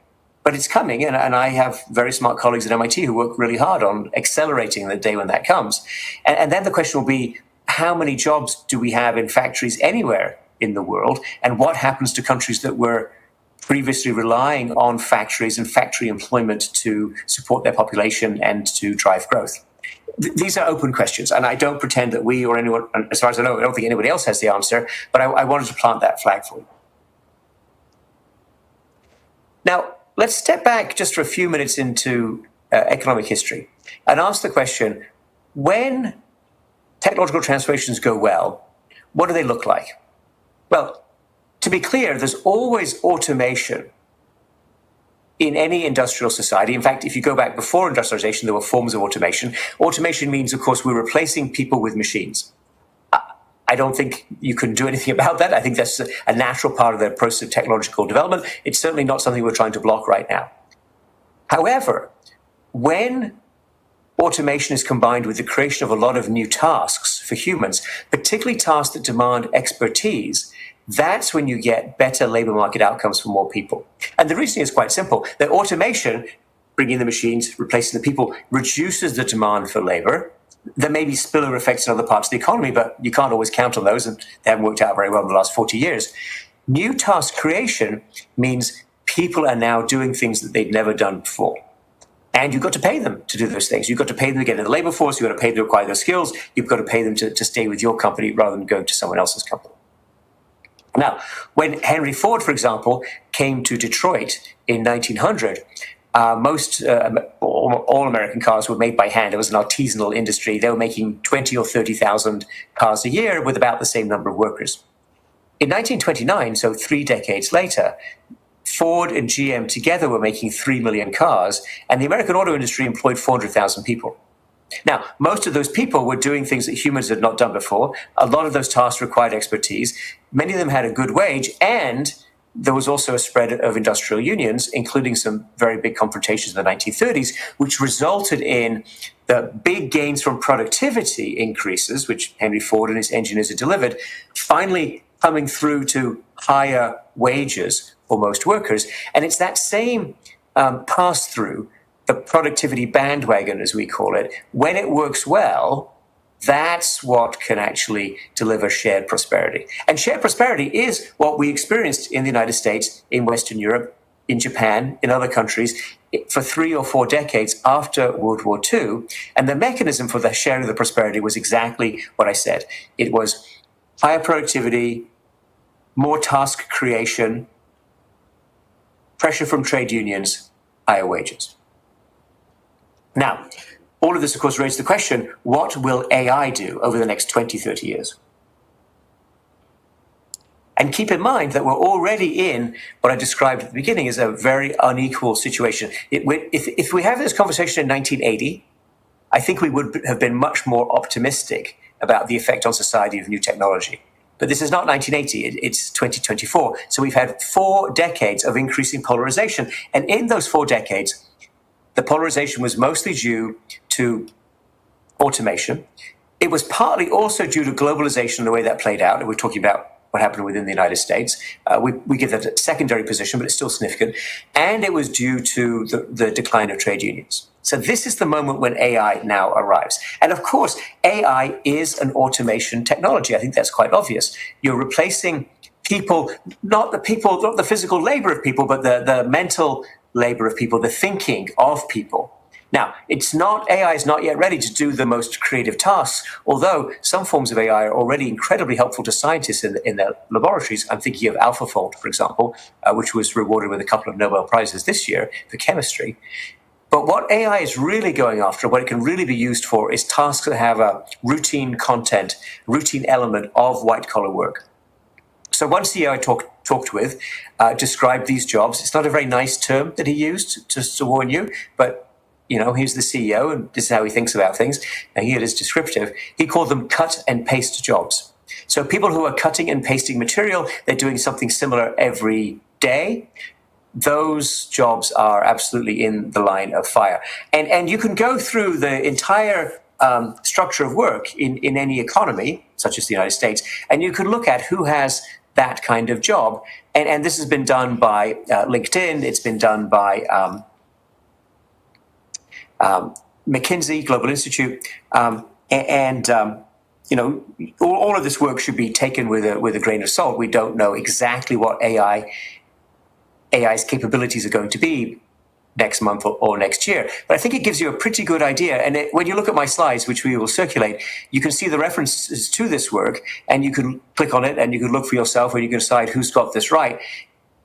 But it's coming, and I have very smart colleagues at MIT who work really hard on accelerating the day when that comes. And then the question will be, how many jobs do we have in factories anywhere in the world? And what happens to countries that were previously relying on factories and factory employment to support their population and to drive growth? These are open questions, and I don't pretend that we or anyone, as far as I know, I don't think anybody else has the answer, but I wanted to plant that flag for you. Now, let's step back just for a few minutes into economic history and ask the question, when technological transformations go well, what do they look like? Well, to be clear, there's always automation in any industrial society. In fact, if you go back before industrialization, there were forms of automation. Automation means, of course, we're replacing people with machines. I don't think you can do anything about that. I think that's a natural part of the process of technological development. It's certainly not something we're trying to block right now. However, when automation is combined with the creation of a lot of new tasks for humans, particularly tasks that demand expertise, that's when you get better labor market outcomes for more people. And the reason is quite simple. That automation, bringing the machines, replacing the people, reduces the demand for labor. There may be spillover effects in other parts of the economy, but you can't always count on those, and they haven't worked out very well in the last 40 years. New task creation means people are now doing things that they'd never done before. And you've got to pay them to do those things. You've got to pay them to get into the labor force. You've got to pay them to acquire those skills. You've got to pay them to stay with your company rather than going to someone else's company. Now, when Henry Ford, for example, came to Detroit in 1900, all American cars were made by hand. It was an artisanal industry. They were making 20 or 30,000 cars a year with about the same number of workers. In 1929, so 3 decades later, Ford and GM together were making 3 million cars, and the American auto industry employed 400,000 people. Now, most of those people were doing things that humans had not done before. A lot of those tasks required expertise. Many of them had a good wage, and there was also a spread of industrial unions, including some very big confrontations in the 1930s, which resulted in the big gains from productivity increases, which Henry Ford and his engineers had delivered, finally coming through to higher wages for most workers. And it's that same pass-through, the productivity bandwagon, as we call it, when it works well, that's what can actually deliver shared prosperity. And shared prosperity is what we experienced in the United States, in Western Europe, in Japan, in other countries, for 3 or 4 decades after World War II. And the mechanism for the sharing of the prosperity was exactly what I said. It was higher productivity, more task creation, pressure from trade unions, higher wages. Now, all of this, of course, raises the question, what will AI do over the next 20, 30 years? And keep in mind that we're already in what I described at the beginning as a very unequal situation. If we have this conversation in 1980, I think we would have been much more optimistic about the effect on society of new technology. But this is not 1980, it's 2024. So we've had 4 decades of increasing polarization. And in those 4 decades, the polarization was mostly due to automation. It was partly also due to globalization and the way that played out. And we're talking about what happened within the United States. We give that a secondary position, but it's still significant. And it was due to the decline of trade unions. So this is the moment when AI now arrives. And of course, AI is an automation technology. I think that's quite obvious. You're replacing people, not the physical labor of people, but the mental labor of people, the thinking of people. Now, AI is not yet ready to do the most creative tasks, although some forms of AI are already incredibly helpful to scientists in their laboratories. I'm thinking of AlphaFold, for example, which was rewarded with a couple of Nobel Prizes this year for chemistry. But what AI is really going after, what it can really be used for, is tasks that have a routine content, routine element of white-collar work. So one CEO I talked with described these jobs. It's not a very nice term that he used, just to warn you, but he's the CEO, and this is how he thinks about things. And here it is descriptive. He called them cut and paste jobs. So people who are cutting and pasting material, they're doing something similar every day. Those jobs are absolutely in the line of fire. And you can go through the entire structure of work in any economy, such as the United States, and you can look at who has that kind of job. And this has been done by LinkedIn. It's been done by McKinsey, Global Institute, all of this work should be taken with a grain of salt. We don't know exactly what AI's capabilities are going to be next month or next year. But I think it gives you a pretty good idea. And when you look at my slides, which we will circulate, you can see the references to this work, and you can click on it and you can look for yourself, and you can decide who's got this right.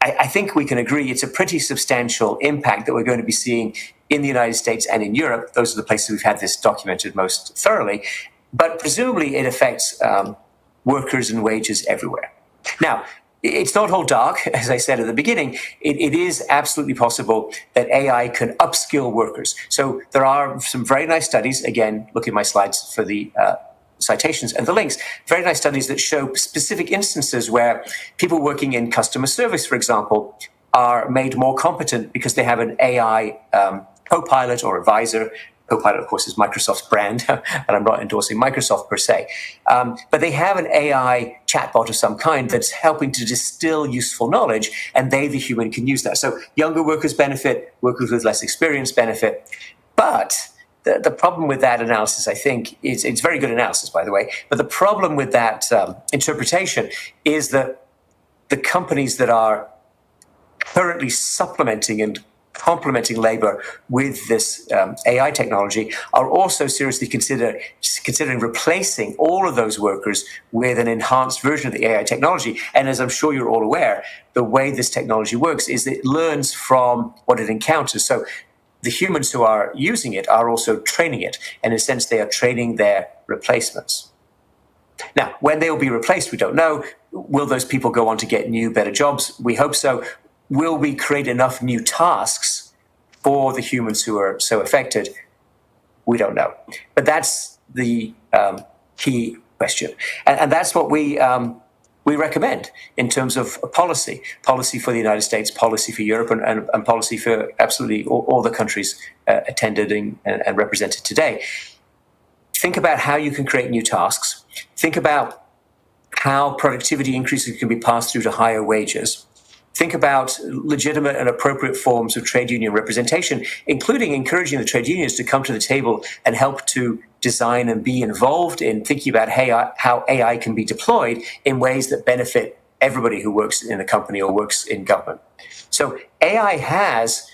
I think we can agree it's a pretty substantial impact that we're going to be seeing in the United States and in Europe. Those are the places we've had this documented most thoroughly. But presumably it affects workers and wages everywhere. Now, it's not all dark, as I said at the beginning. It is absolutely possible that AI can upskill workers. So there are some very nice studies. Again, look at my slides for the citations and the links. Very nice studies that show specific instances where people working in customer service, for example, are made more competent because they have an AI co-pilot or advisor. Copilot, of course, is Microsoft's brand, and I'm not endorsing Microsoft per se. But they have an AI chatbot of some kind that's helping to distill useful knowledge, and they, the human, can use that. So younger workers benefit, workers with less experience benefit. But the problem with that analysis, I think, is it's very good analysis, by the way. But the problem with that interpretation is that the companies that are currently supplementing and complementing labor with this AI technology are also seriously considering replacing all of those workers with an enhanced version of the AI technology. And as I'm sure you're all aware, the way this technology works is it learns from what it encounters. So the humans who are using it are also training it. And in a sense, they are training their replacements. Now, when they will be replaced, we don't know. Will those people go on to get new, better jobs? We hope so. Will we create enough new tasks for the humans who are so affected? We don't know. But that's the key question. And that's what we recommend in terms of policy for the United States, policy for Europe, and policy for absolutely all the countries attended and represented today. Think about how you can create new tasks. Think about how productivity increases can be passed through to higher wages. Think about legitimate and appropriate forms of trade union representation, including encouraging the trade unions to come to the table and help to design and be involved in thinking about how AI can be deployed in ways that benefit everybody who works in a company or works in government. So AI has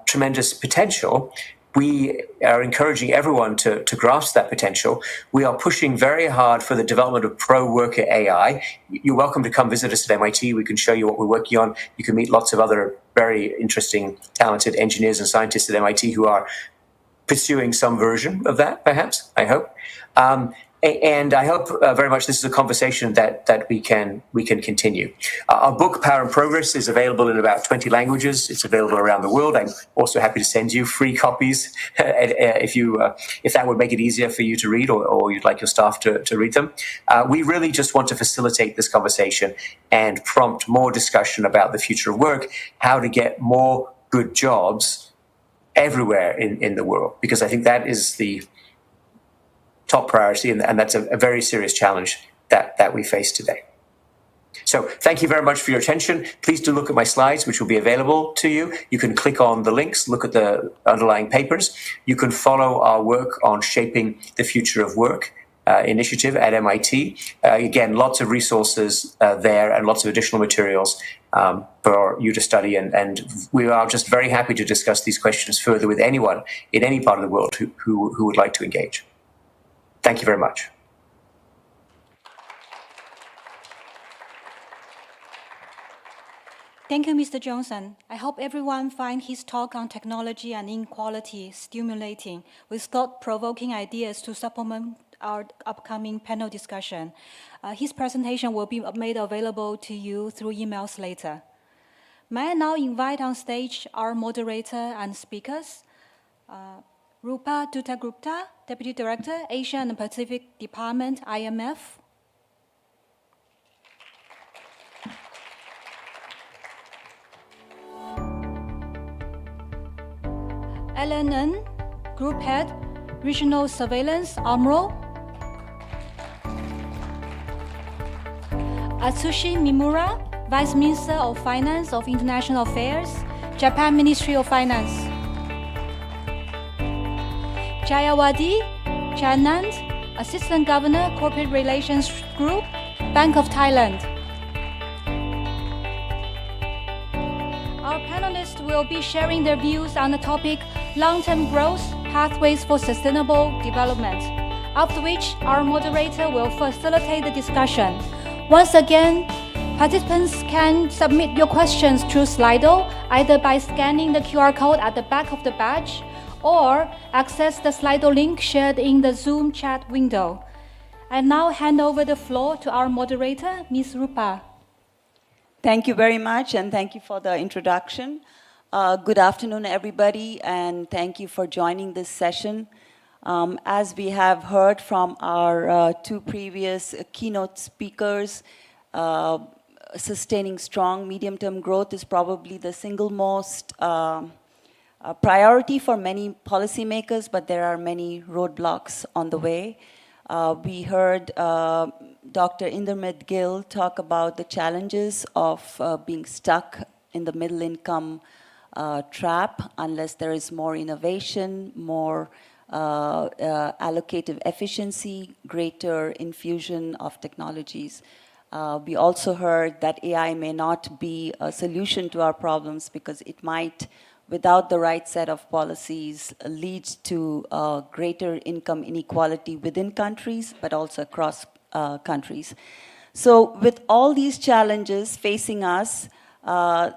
tremendous potential. We are encouraging everyone to grasp that potential. We are pushing very hard for the development of pro-worker AI. You're welcome to come visit us at MIT. We can show you what we're working on. You can meet lots of other very interesting, talented engineers and scientists at MIT who are pursuing some version of that, perhaps, I hope. And I hope very much this is a conversation that we can continue. Our book, Power and Progress, is available in about 20 languages. It's available around the world. I'm also happy to send you free copies if that would make it easier for you to read or you'd like your staff to read them. We really just want to facilitate this conversation and prompt more discussion about the future of work, how to get more good jobs everywhere in the world, because I think that is the top priority, and that's a very serious challenge that we face today. So thank you very much for your attention. Please do look at my slides, which will be available to you. You can click on the links, look at the underlying papers. You can follow our work on Shaping the Future of Work initiative at MIT. Again, lots of resources there and lots of additional materials for you to study. And we are just very happy to discuss these questions further with anyone in any part of the world who would like to engage. Thank you very much. Thank you, Mr. Johnson. I hope everyone finds his talk on technology and inequality stimulating, with thought-provoking ideas to supplement our upcoming panel discussion. His presentation will be made available to you through emails later. May I now invite on stage our moderator and speakers, Rupa Duttagupta, Deputy Director, Asia and Pacific Department, IMF. Alan Ng, Group Head, Regional Surveillance, AMRO. Atsushi Mimura, Vice Minister of Finance of International Affairs, Japan Ministry of Finance. Jayawadi Chanand, Assistant Governor, Corporate Relations Group, Bank of Thailand. Our panelists will be sharing their views on the topic long-term growth, pathways for sustainable development, after which our moderator will facilitate the discussion. Once again, participants can submit your questions through Slido, either by scanning the QR code at the back of the badge or access the Slido link shared in the Zoom chat window. I now hand over the floor to our moderator, Ms. Rupa. Thank you very much, and thank you for the introduction. Good afternoon, everybody, and thank you for joining this session. As we have heard from our two previous keynote speakers, sustaining strong medium-term growth is probably the single most priority for many policymakers, but there are many roadblocks on the way. We heard Dr. Indermit Gill talk about the challenges of being stuck in the middle-income trap unless there is more innovation, more allocative efficiency, greater infusion of technologies. We also heard that AI may not be a solution to our problems because it might, without the right set of policies, lead to greater income inequality within countries, but also across countries. So with all these challenges facing us,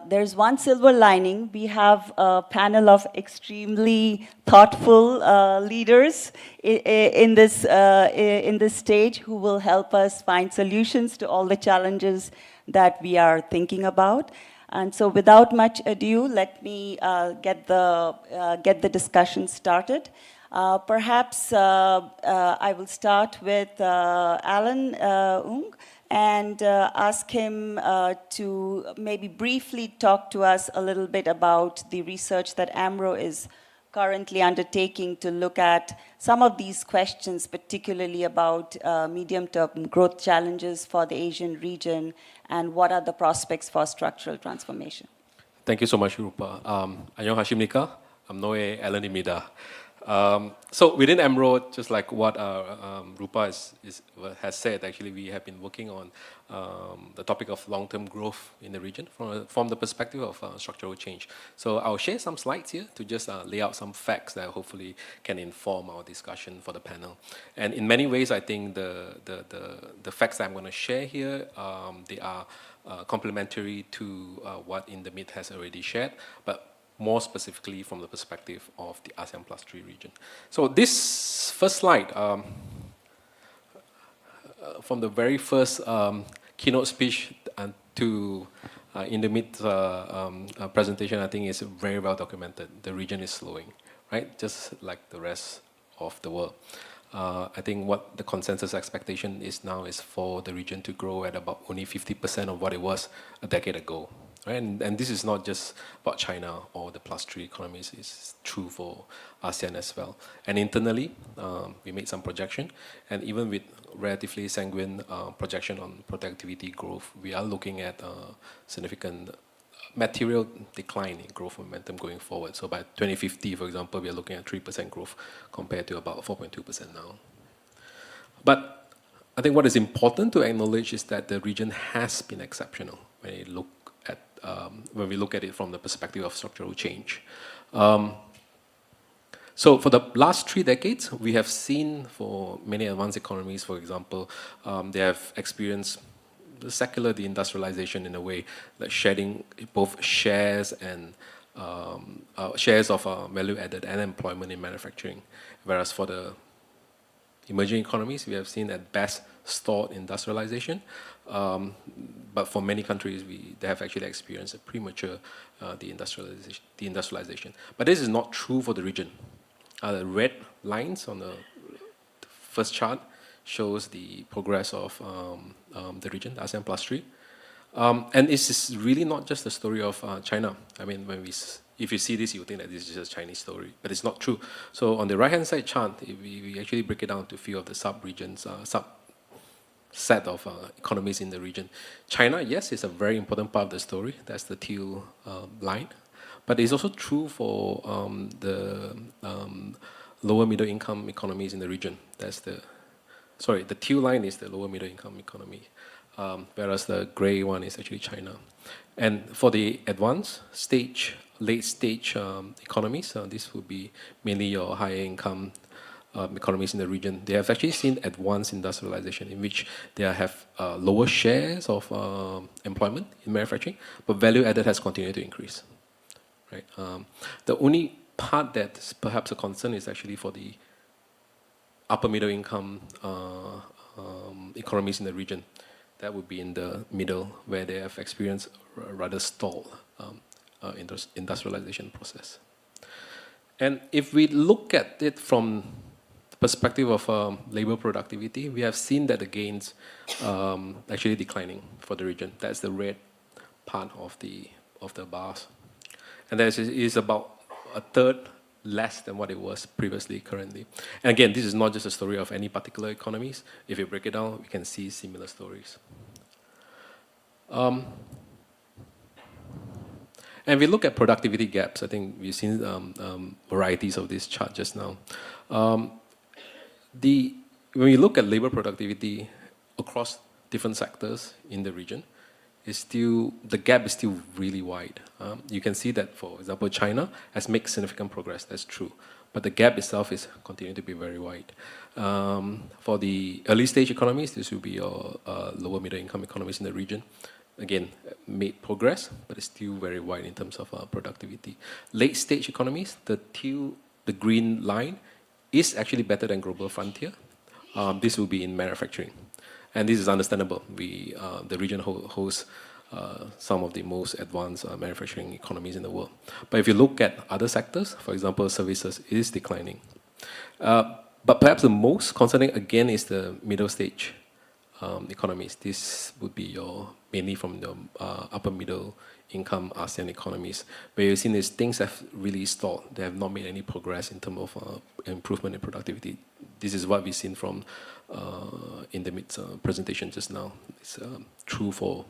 there's one silver lining. We have a panel of extremely thoughtful leaders in this stage who will help us find solutions to all the challenges that we are thinking about. And so without much ado, let me get the discussion started. Perhaps I will start with Alan Ng and ask him to maybe briefly talk to us a little bit about the research that AMRO is currently undertaking to look at some of these questions, particularly about medium-term growth challenges for the Asian region and what are the prospects for structural transformation. Thank you so much, Rupa. 안녕하십니까? I'm Noe Alanimida. So within AMRO, just like what Rupa has said, actually we have been working on the topic of long-term growth in the region from the perspective of structural change. So I'll share some slides here to just lay out some facts that hopefully can inform our discussion for the panel. And in many ways, I think the facts that I'm going to share here, they are complementary to what Indermit has already shared, but more specifically from the perspective of the ASEAN+3 region. So this first slide, from the very first keynote speech to Indermit's presentation, I think is very well documented. The region is slowing, right? Just like the rest of the world. I think what the consensus expectation is now is for the region to grow at about only 50% of what it was a decade ago. Right? And this is not just about China or the +3 economies, it's true for ASEAN as well. And internally, we made some projection, and even with relatively sanguine projection on productivity growth, we are looking at significant material decline in growth momentum going forward. So by 2050, for example, we are looking at 3% growth compared to about 4.2% now. But I think what is important to acknowledge is that the region has been exceptional when we look at it from the perspective of structural change. So for the last 3 decades, we have seen for many advanced economies, for example, they have experienced the secular deindustrialization in a way, like shedding both shares and shares of value added and employment in manufacturing. Whereas for the emerging economies, we have seen at best stalled industrialization, but for many countries, they have actually experienced a premature deindustrialization. But this is not true for the region. The red lines on the first chart shows the progress of the region, ASEAN+3. And it's really not just the story of China. I mean, if you see this, you think that this is just a Chinese story, but it's not true. So on the right-hand side chart, we actually break it down to a few of the sub-regions, set of economies in the region. China, yes, is a very important part of the story. That's the teal line. But it's also true for the lower middle income economies in the region. The teal line is the lower middle income economy, whereas the gray one is actually China. And for the advanced stage, late stage economies, this would be mainly your higher income economies in the region. They have actually seen advanced industrialization in which they have lower shares of employment in manufacturing, but value added has continued to increase. Right? The only part that's perhaps a concern is actually for the upper middle income economies in the region. That would be in the middle, where they have experienced a rather stalled industrialization process. And if we look at it from the perspective of labor productivity, we have seen that the gains actually declining for the region. That's the red part of the bars. And that is about a third less than what it was previously, currently. And again, this is not just a story of any particular economies. If you break it down, we can see similar stories. And we look at productivity gaps. I think we've seen varieties of this chart just now. When we look at labor productivity across different sectors in the region, the gap is still really wide. You can see that, for example, China has made significant progress. That's true. But the gap itself is continuing to be very wide. For the early stage economies, this will be your lower middle income economies in the region. Again, made progress, but it's still very wide in terms of productivity. Late stage economies, the green line is actually better than global frontier. This will be in manufacturing. And this is understandable. The region hosts some of the most advanced manufacturing economies in the world. But if you look at other sectors, for example, services, it is declining. But perhaps the most concerning, again, is the middle stage economies. This would be mainly from the upper middle income ASEAN economies, where you've seen these things have really stalled. They have not made any progress in terms of improvement in productivity. This is what we've seen from Indermit's presentation just now. It's true for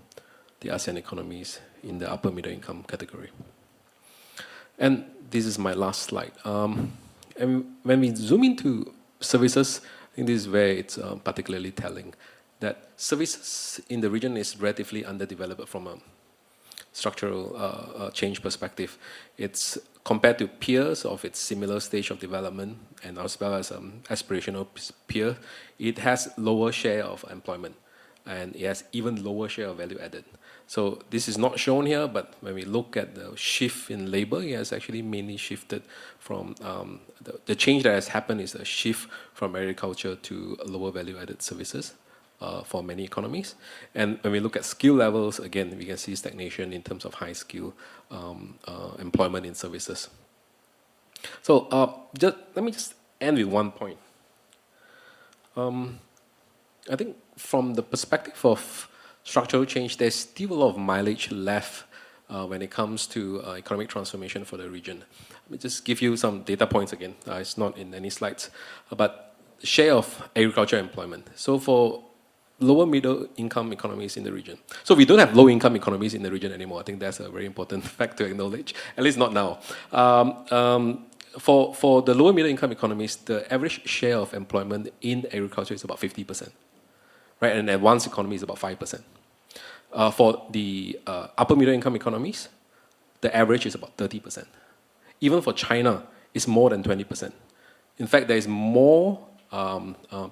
the ASEAN economies in the upper middle income category. And this is my last slide. And when we zoom into services, I think this is where it's particularly telling that services in the region is relatively underdeveloped from a structural change perspective. It's compared to peers of its similar stage of development and as well as aspirational peer, it has lower share of employment and it has even lower share of value added. So this is not shown here, but when we look at the shift in labor, it has actually mainly shifted from, the change that has happened is a shift from agriculture to lower value added services for many economies. And when we look at skill levels, again, we can see stagnation in terms of high skill employment in services. So let me just end with one point. I think from the perspective of structural change, there's still a lot of mileage left when it comes to economic transformation for the region. Let me just give you some data points again. It's not in any slides, but share of agriculture employment. So for lower middle income economies in the region. So we don't have low income economies in the region anymore. I think that's a very important fact to acknowledge, at least not now. For the lower middle income economies, the average share of employment in agriculture is about 50%. Right, and advanced economy is about 5%. For the upper middle income economies, the average is about 30%. Even for China, it's more than 20%. In fact, there is more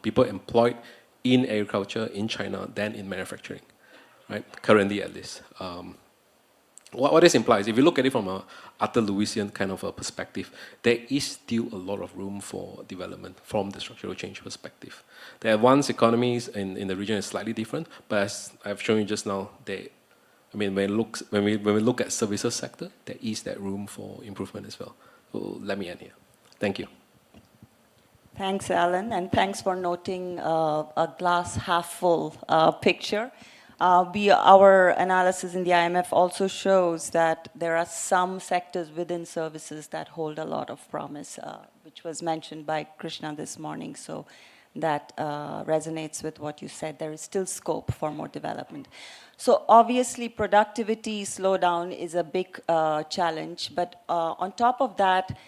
people employed in agriculture in China than in manufacturing, right? Currently, at least. What this implies, if you look at it from a Arthur Lewisian kind of a perspective, there is still a lot of room for development from the structural change perspective. The advanced economies in the region is slightly different, but as I've shown you just now, when we look at services sector, there is that room for improvement as well. So let me end here. Thank you. Thanks, Alan, and thanks for noting a glass half full picture. Our analysis in the IMF also shows that there are some sectors within services that hold a lot of promise, which was mentioned by Krishna this morning. So that resonates with what you said. There is still scope for more development. So obviously, productivity slowdown is a big challenge. But on top of that,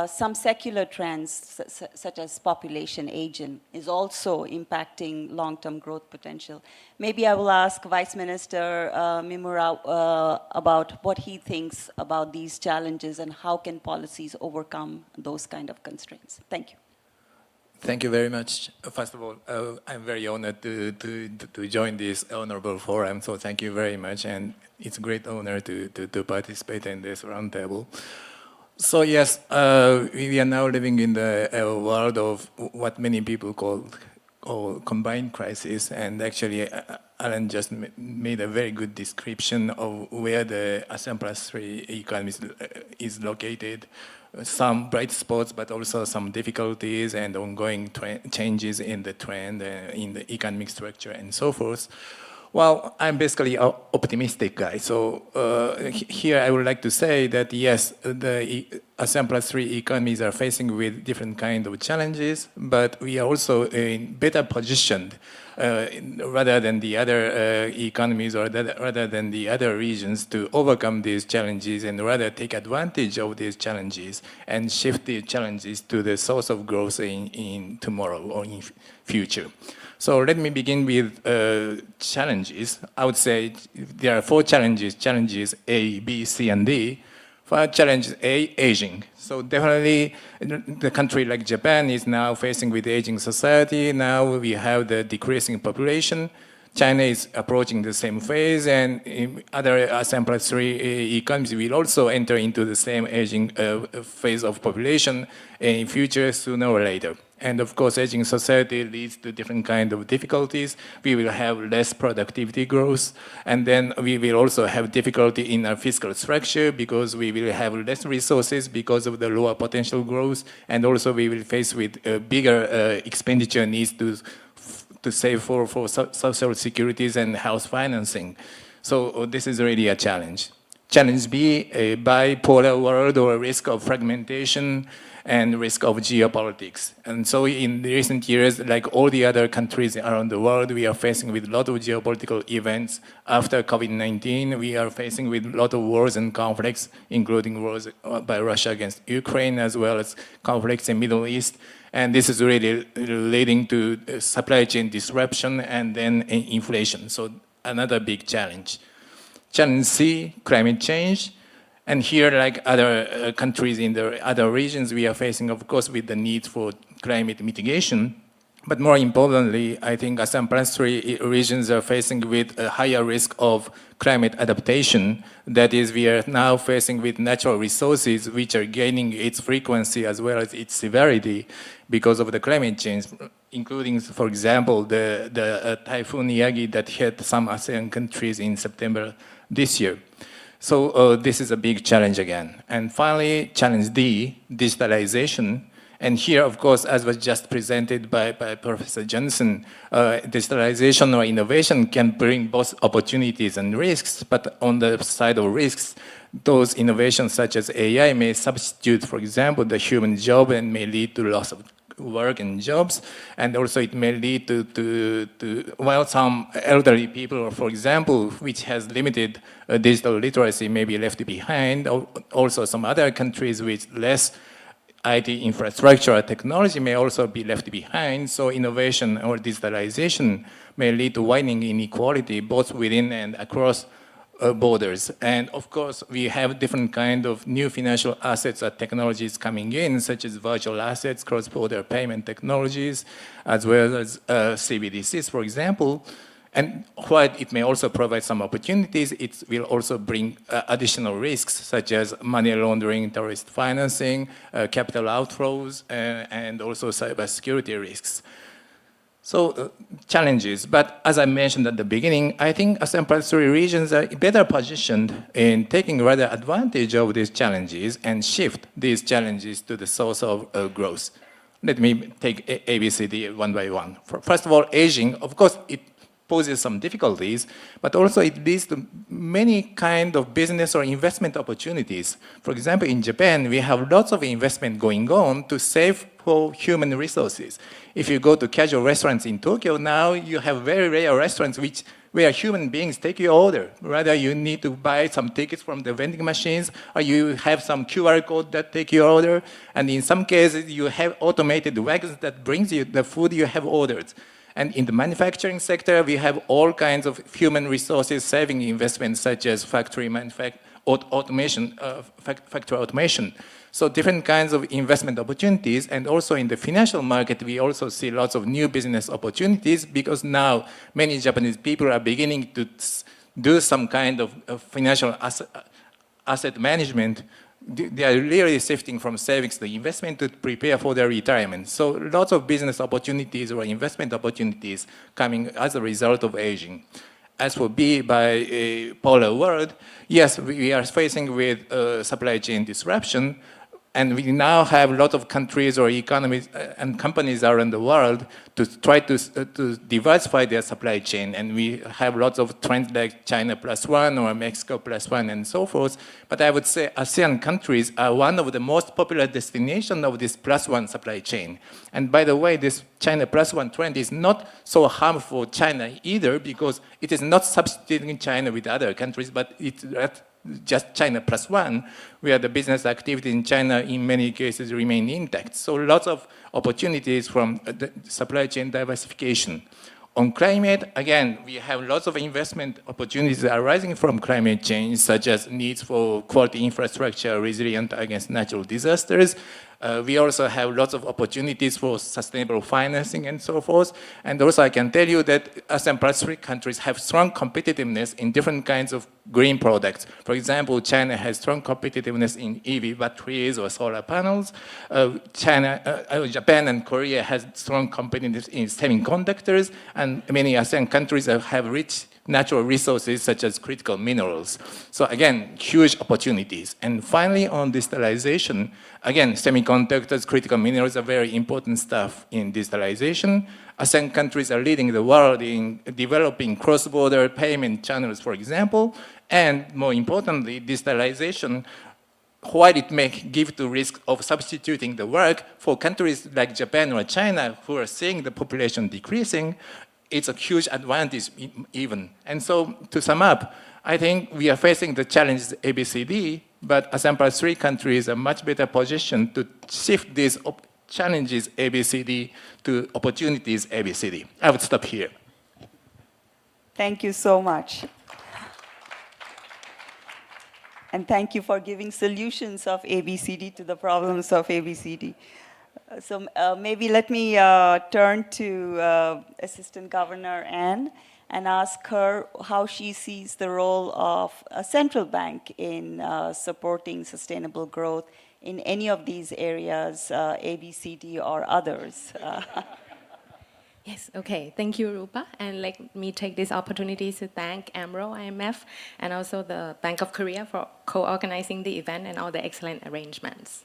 some secular trends, such as population aging, is also impacting long-term growth potential. Maybe I will ask Vice Minister Mimura about what he thinks about these challenges and how can policies overcome those kind of constraints. Thank you. Thank you very much. First of all, I'm very honored to join this honorable forum, so thank you very much. And it's a great honor to participate in this roundtable. So yes, we are now living in the world of what many people call combined crisis, and actually Alan just made a very good description of where the ASEAN+3 economy is located. Some bright spots, but also some difficulties and ongoing changes in the trend, in the economic structure and so forth. Well, I'm basically an optimistic guy. So here I would like to say that yes, the ASEAN+3 economies are facing with different kind of challenges, but we are also in better positioned rather than the other economies or rather than the other regions to overcome these challenges and rather take advantage of these challenges and shift the challenges to the source of growth in tomorrow or in future. So let me begin with challenges. I would say there are four challenges, challenges A, B, C, and D. For challenge A, aging. So definitely the country like Japan is now facing with aging society. Now we have the decreasing population. China is approaching the same phase, and other ASEAN+3 economies will also enter into the same aging phase of population in future sooner or later. And of course, aging society leads to different kind of difficulties. We will have less productivity growth, and then we will also have difficulty in our fiscal structure because we will have less resources because of the lower potential growth, and also we will face with bigger expenditure needs to save for social securities and house financing. So this is really a challenge. Challenge B, a bipolar world or risk of fragmentation and risk of geopolitics. And so in the recent years, like all the other countries around the world, we are facing with a lot of geopolitical events. After COVID-19, we are facing with a lot of wars and conflicts, including wars by Russia against Ukraine, as well as conflicts in Middle East. And this is really leading to supply chain disruption and then inflation. So another big challenge. Challenge C, climate change. And here, like other countries in the other regions, we are facing, of course, with the need for climate mitigation. But more importantly, I think ASEAN+3 regions are facing with a higher risk of climate adaptation. That is, we are now facing with natural resources which are gaining its frequency as well as its severity because of the climate change, including, for example, the Typhoon Yagi that hit some ASEAN countries in September this year. So this is a big challenge again. And finally, challenge D, digitalization. And here, of course, as was just presented by Professor Johnson, digitalization or innovation can bring both opportunities and risks, but on the side of risks, those innovations such as AI may substitute, for example, the human job and may lead to loss of work and jobs, and also it may lead to while some elderly people, for example, which has limited digital literacy may be left behind. Also some other countries with less IT infrastructure or technology may also be left behind. So innovation or digitalization may lead to widening inequality both within and across borders. And of course, we have different kind of new financial assets or technologies coming in, such as virtual assets, cross-border payment technologies, as well as CBDCs, for example. And while it may also provide some opportunities, it will also bring additional risks, such as money laundering, terrorist financing, capital outflows, and also cybersecurity risks. So challenges, but as I mentioned at the beginning, I think ASEAN+3 regions are better positioned in taking rather advantage of these challenges and shift these challenges to the source of growth. Let me take ABCD one by one. First of all, aging, of course, it poses some difficulties, but also it leads to many kind of business or investment opportunities. For example, in Japan, we have lots of investment going on to save for human resources. If you go to casual restaurants in Tokyo now, you have very rare restaurants where human beings take your order. Rather, you need to buy some tickets from the vending machines, or you have some QR code that take your order. And in some cases, you have automated wagons that brings you the food you have ordered. And in the manufacturing sector, we have all kinds of human resources saving investments, such as factory automation, factory automation. So different kinds of investment opportunities, and also in the financial market, we also see lots of new business opportunities because now many Japanese people are beginning to do some kind of financial asset management. They are really shifting from savings to investment to prepare for their retirement. So lots of business opportunities or investment opportunities coming as a result of aging. As for B, by a polar world, yes, we are facing with supply chain disruption, and we now have a lot of countries or economies and companies around the world to try to diversify their supply chain. And we have lots of trends like China +1 or Mexico +1 and so forth. But I would say ASEAN countries are one of the most popular destinations of this +1 supply chain. And by the way, this China +1 trend is not so harmful for China either, because it is not substituting China with other countries, but it's just China +1, where the business activity in China in many cases remain intact. So lots of opportunities from the supply chain diversification. On climate, again, we have lots of investment opportunities arising from climate change, such as needs for quality infrastructure resilient against natural disasters. We also have lots of opportunities for sustainable financing and so forth. And also I can tell you that ASEAN+3 countries have strong competitiveness in different kinds of green products. For example, China has strong competitiveness in EV batteries or solar panels. Japan and Korea has strong competitiveness in semiconductors, and many ASEAN countries have rich natural resources such as critical minerals. So again, huge opportunities. And finally, on digitalization, again, semiconductors, critical minerals are very important stuff in digitalization. ASEAN countries are leading the world in developing cross-border payment channels, for example. And more importantly, digitalization, while it may give the risk of substituting the work for countries like Japan or China who are seeing the population decreasing, it's a huge advantage even. And so to sum up, I think we are facing the challenges ABCD, but ASEAN+3 countries are much better positioned to shift these challenges ABCD to opportunities ABCD. I would stop here. Thank you so much. And thank you for giving solutions of ABCD to the problems of ABCD. So maybe let me turn to Assistant Governor Anne and ask her how she sees the role of a central bank in supporting sustainable growth in any of these areas, ABCD or others. Yes, okay. Thank you, Rupa. And let me take this opportunity to thank AMRO, IMF, and also the Bank of Korea for co-organizing the event and all the excellent arrangements.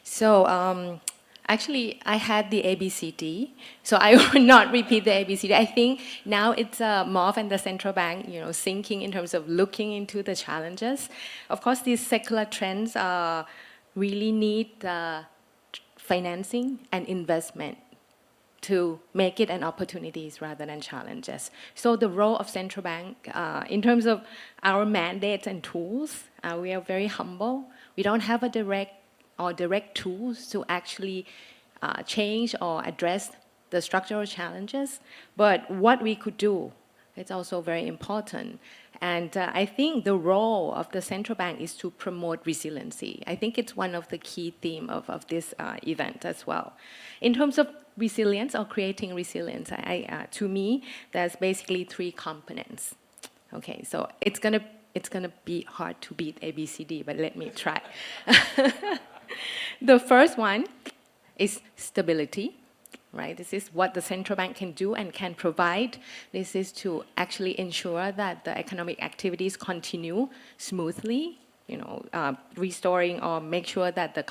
So actually, I had the ABCD, so I will not repeat the ABCD. I think now it's MOF and the central bank, thinking in terms of looking into the challenges. Of course, these secular trends really need financing and investment to make it an opportunities rather than challenges. So the role of central bank, in terms of our mandates and tools, we are very humble. We don't have a direct tools to actually change or address the structural challenges. But what we could do, it's also very important. And I think the role of the central bank is to promote resiliency. I think it's one of the key themes of this event as well. In terms of resilience or creating resilience, to me, there's basically 3 components. Okay, so it's gonna be hard to beat ABCD, but let me try. The first one is stability, right? This is what the central bank can do and can provide. This is to actually ensure that the economic activities continue smoothly, restoring or make sure that the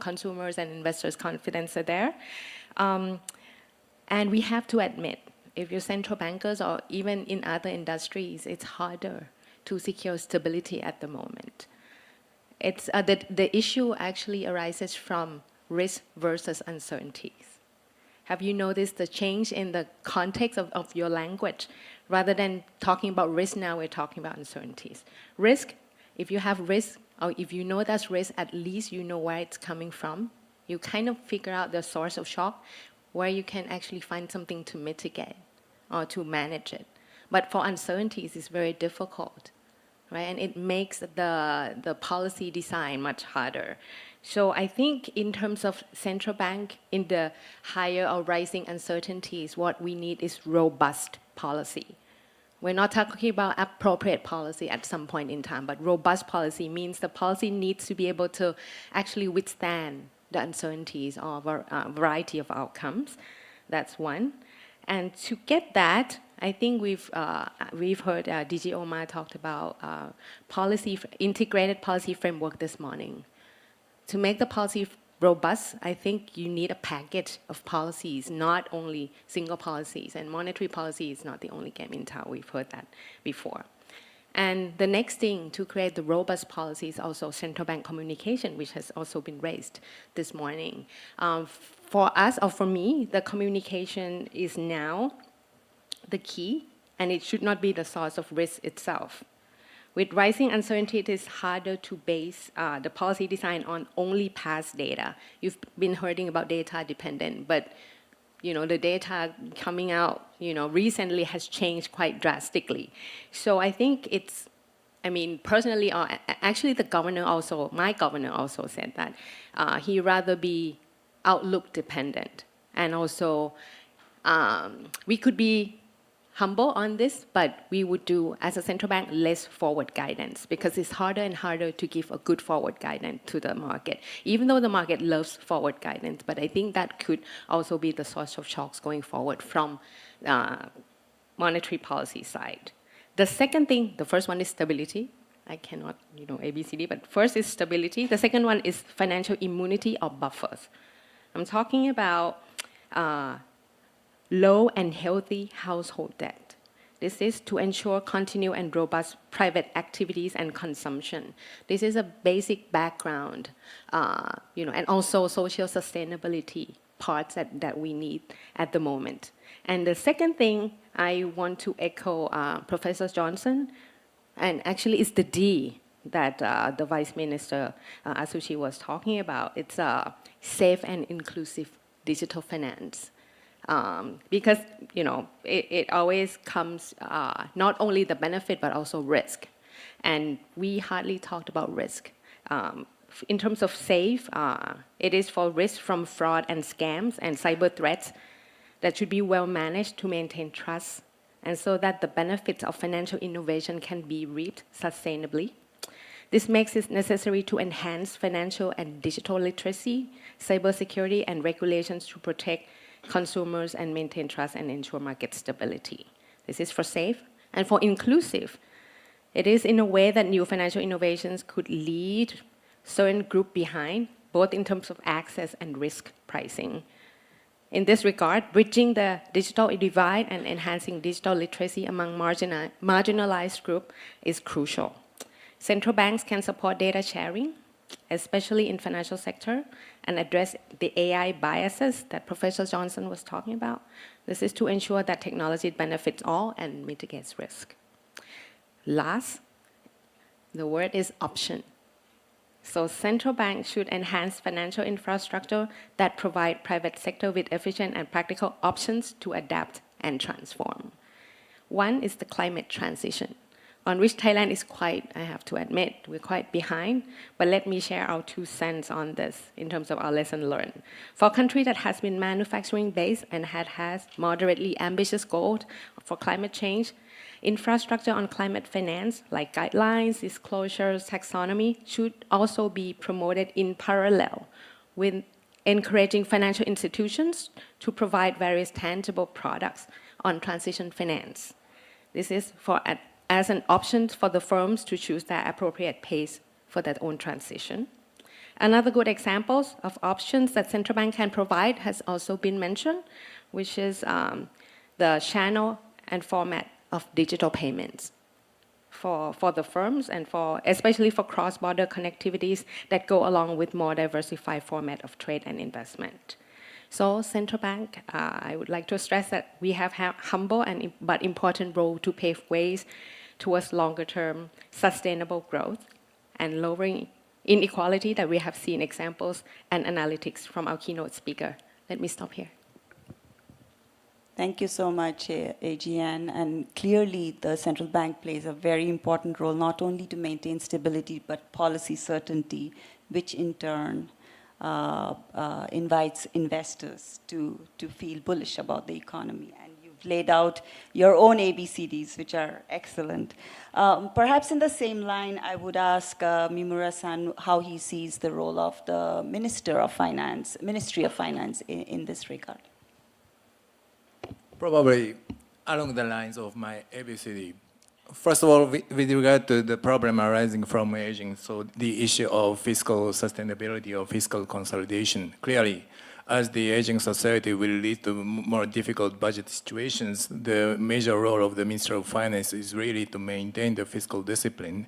consumers and investors' confidence are there. And we have to admit, if you're central bankers or even in other industries, it's harder to secure stability at the moment. It's the issue actually arises from risk versus uncertainties. Have you noticed the change in the context of your language? Rather than talking about risk now, we're talking about uncertainties. Risk, if you have risk, or if you know that's risk, at least you know where it's coming from. You kind of figure out the source of shock, where you can actually find something to mitigate or to manage it. But for uncertainties, it's very difficult, right? And it makes the policy design much harder. So I think in terms of central bank, in the higher or rising uncertainties, what we need is robust policy. We're not talking about appropriate policy at some point in time, but robust policy means the policy needs to be able to actually withstand the uncertainties or variety of outcomes. That's one. And to get that, I think we've heard DG Omar talked about integrated policy framework this morning. To make the policy robust, I think you need a package of policies, not only single policies. And monetary policy is not the only game in town. We've heard that before. And the next thing to create the robust policy is also central bank communication, which has also been raised this morning. For us, or for me, the communication is now the key, and it should not be the source of risk itself. With rising uncertainty, it is harder to base the policy design on only past data. You've been hearing about data dependent, but the data coming out recently has changed quite drastically. So I think personally, actually the governor also, my governor also said that he rather be outlook dependent. And also we could be humble on this, but we would do, as a central bank, less forward guidance because it's harder and harder to give a good forward guidance to the market, even though the market loves forward guidance. But I think that could also be the source of shocks going forward from monetary policy side. The second thing, the first one is stability. I cannot, ABCD, but first is stability. The second one is financial immunity or buffers. I'm talking about low and healthy household debt. This is to ensure continued and robust private activities and consumption. This is a basic background, and also social sustainability parts that we need at the moment. And the second thing I want to echo Professor Johnson, and actually it's the D that the Vice Minister Asushi was talking about. It's safe and inclusive digital finance. Because it always comes not only the benefit but also risk, and we hardly talked about risk. In terms of safe, it is for risk from fraud and scams and cyber threats that should be well managed to maintain trust, and so that the benefits of financial innovation can be reaped sustainably. This makes it necessary to enhance financial and digital literacy, cybersecurity, and regulations to protect consumers and maintain trust and ensure market stability. This is for safe. And for inclusive, it is in a way that new financial innovations could lead certain group behind, both in terms of access and risk pricing. In this regard, bridging the digital divide and enhancing digital literacy among marginalized groups is crucial. Central banks can support data sharing, especially in financial sector, and address the AI biases that Professor Johnson was talking about. This is to ensure that technology benefits all and mitigates risk. Last, the word is option. So central banks should enhance financial infrastructure that provide private sector with efficient and practical options to adapt and transform. One is the climate transition, on which Thailand is quite, I have to admit, we're quite behind, but let me share our 2 cents on this in terms of our lesson learned. For a country that has been manufacturing based and has moderately ambitious goals for climate change, infrastructure on climate finance, like guidelines, disclosures, taxonomy, should also be promoted in parallel with encouraging financial institutions to provide various tangible products on transition finance. This is as an option for the firms to choose their appropriate pace for their own transition. Another good example of options that central bank can provide has also been mentioned, which is the channel and format of digital payments for the firms and especially for cross-border connectivities that go along with more diversified format of trade and investment. So central bank, I would like to stress that we have humble but important role to pave ways towards longer-term sustainable growth and lowering inequality that we have seen examples and analytics from our keynote speaker. Let me stop here. Thank you so much, AGN. And clearly, the central bank plays a very important role, not only to maintain stability, but policy certainty, which in turn invites investors to feel bullish about the economy. And you've laid out your own ABCDs, which are excellent. Perhaps in the same line, I would ask Mimura-san how he sees the role of the Ministry of Finance in this regard. Probably along the lines of my ABCD. First of all, with regard to the problem arising from aging, so the issue of fiscal sustainability or fiscal consolidation, clearly, as the aging society will lead to more difficult budget situations, the major role of the Minister of Finance is really to maintain the fiscal discipline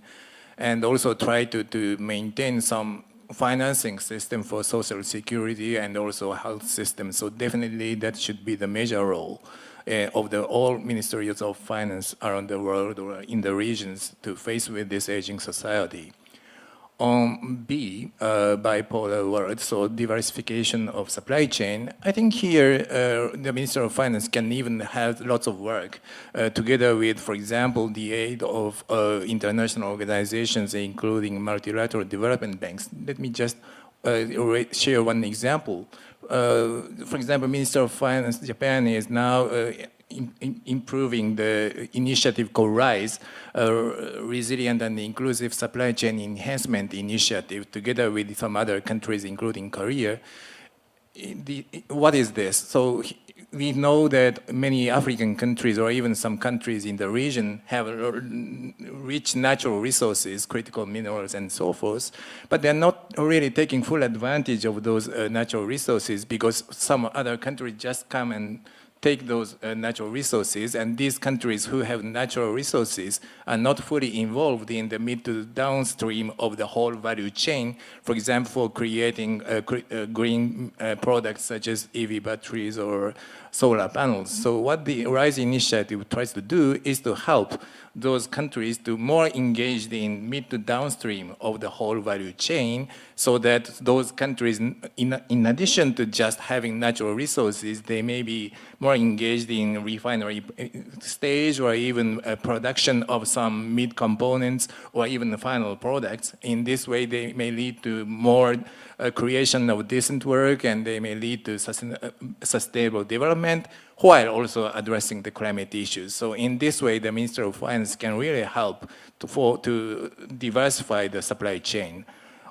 and also try to maintain some financing system for social security and also health system. So definitely that should be the major role of all ministries of finance around the world or in the regions to face with this aging society. On B, bipolar world, so diversification of supply chain, I think here the Minister of Finance can even have lots of work together with, for example, the aid of international organizations, including multilateral development banks. Let me just share one example. For example, Minister of Finance Japan is now improving the initiative called RISE, Resilient and Inclusive Supply Chain Enhancement Initiative, together with some other countries, including Korea. What is this? So we know that many African countries or even some countries in the region have rich natural resources, critical minerals and so forth, but they're not really taking full advantage of those natural resources because some other countries just come and take those natural resources, and these countries who have natural resources are not fully involved in the mid to downstream of the whole value chain. For example, creating green products such as EV batteries or solar panels. So what the RISE initiative tries to do is to help those countries to more engaged in mid to downstream of the whole value chain, so that those countries, in addition to just having natural resources, they may be more engaged in refinery stage or even production of some mid components or even the final products. In this way, they may lead to more creation of decent work, and they may lead to sustainable development while also addressing the climate issues. So in this way, the Minister of Finance can really help to diversify the supply chain.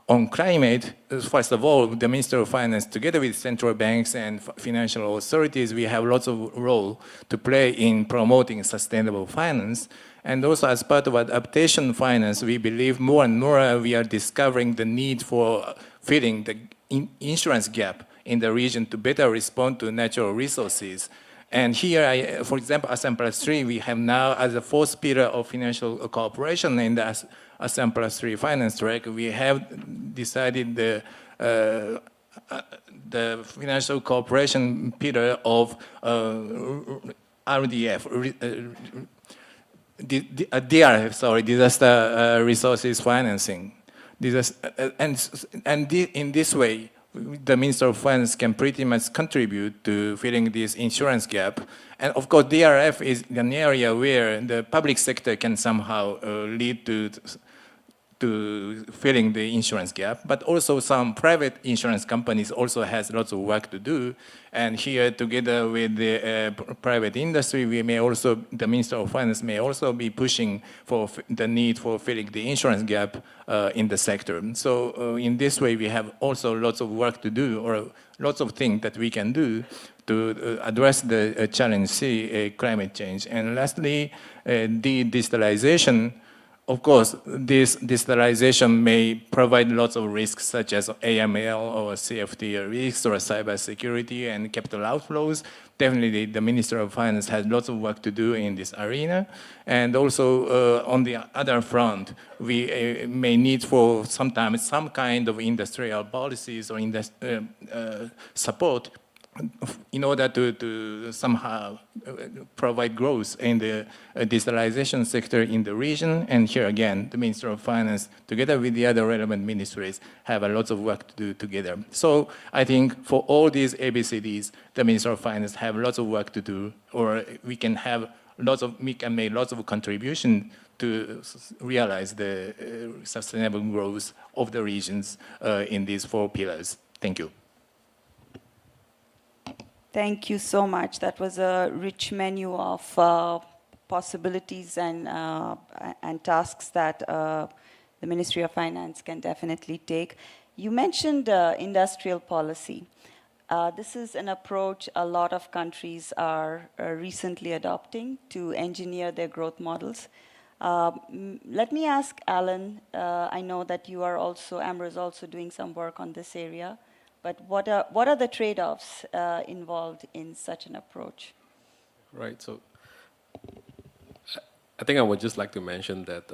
On climate, first of all, the Minister of Finance, together with central banks and financial authorities, we have lots of role to play in promoting sustainable finance. And also as part of adaptation finance, we believe more and more we are discovering the need for filling the insurance gap in the region to better respond to natural resources. And here, for example, ASEAN+3, we have now as a fourth pillar of financial cooperation in the ASEAN+3 finance track, we have decided the financial cooperation pillar of RDF, DRF, sorry, disaster resources financing. In this way, the Minister of Finance can pretty much contribute to filling this insurance gap. And of course, DRF is an area where the public sector can somehow lead to filling the insurance gap, but also some private insurance companies also has lots of work to do. And here, together with the private industry, we may also, the Minister of Finance may also be pushing for the need for filling the insurance gap in the sector. So in this way, we have also lots of work to do, or lots of things that we can do to address the challenge, climate change. And lastly, digitalization. Of course, this digitalization may provide lots of risks such as AML or CFT risks or cybersecurity and capital outflows. Definitely, the Minister of Finance has lots of work to do in this arena. And also, on the other front, we may need for sometimes some kind of industrial policies or support in order to somehow provide growth in the digitalization sector in the region. And here again, the Minister of Finance, together with the other relevant ministries, have a lot of work to do together. So I think for all these ABCDs, the Minister of Finance have lots of work to do, or we can make lots of contribution to realize the sustainable growth of the regions in these four pillars. Thank you. Thank you so much. That was a rich menu of possibilities and tasks that the Ministry of Finance can definitely take. You mentioned industrial policy. This is an approach a lot of countries are recently adopting to engineer their growth models. Let me ask Alan, I know that you are also, AMRO is also doing some work on this area. But what are the trade-offs involved in such an approach? Right. So I think I would just like to mention that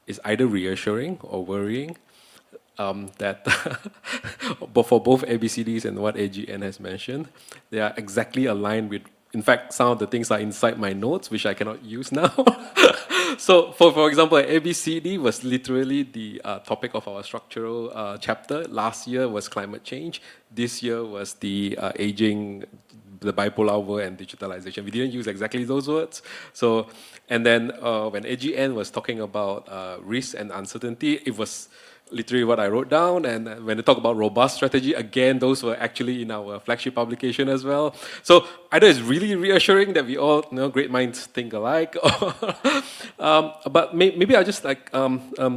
it's either reassuring or worrying that but for both ABCDs and what AGN has mentioned, they are exactly aligned with, in fact, some of the things are inside my notes, which I cannot use now. So, for example, ABCD was literally the topic of our structural chapter. Last year was climate change. This year was the aging, the bipolar world and digitalization. We didn't use exactly those words. So, and then when AGN was talking about risk and uncertainty, it was literally what I wrote down. And when they talk about robust strategy, again, those were actually in our flagship publication as well. So either it's really reassuring that we all, great minds think alike, but maybe I'll just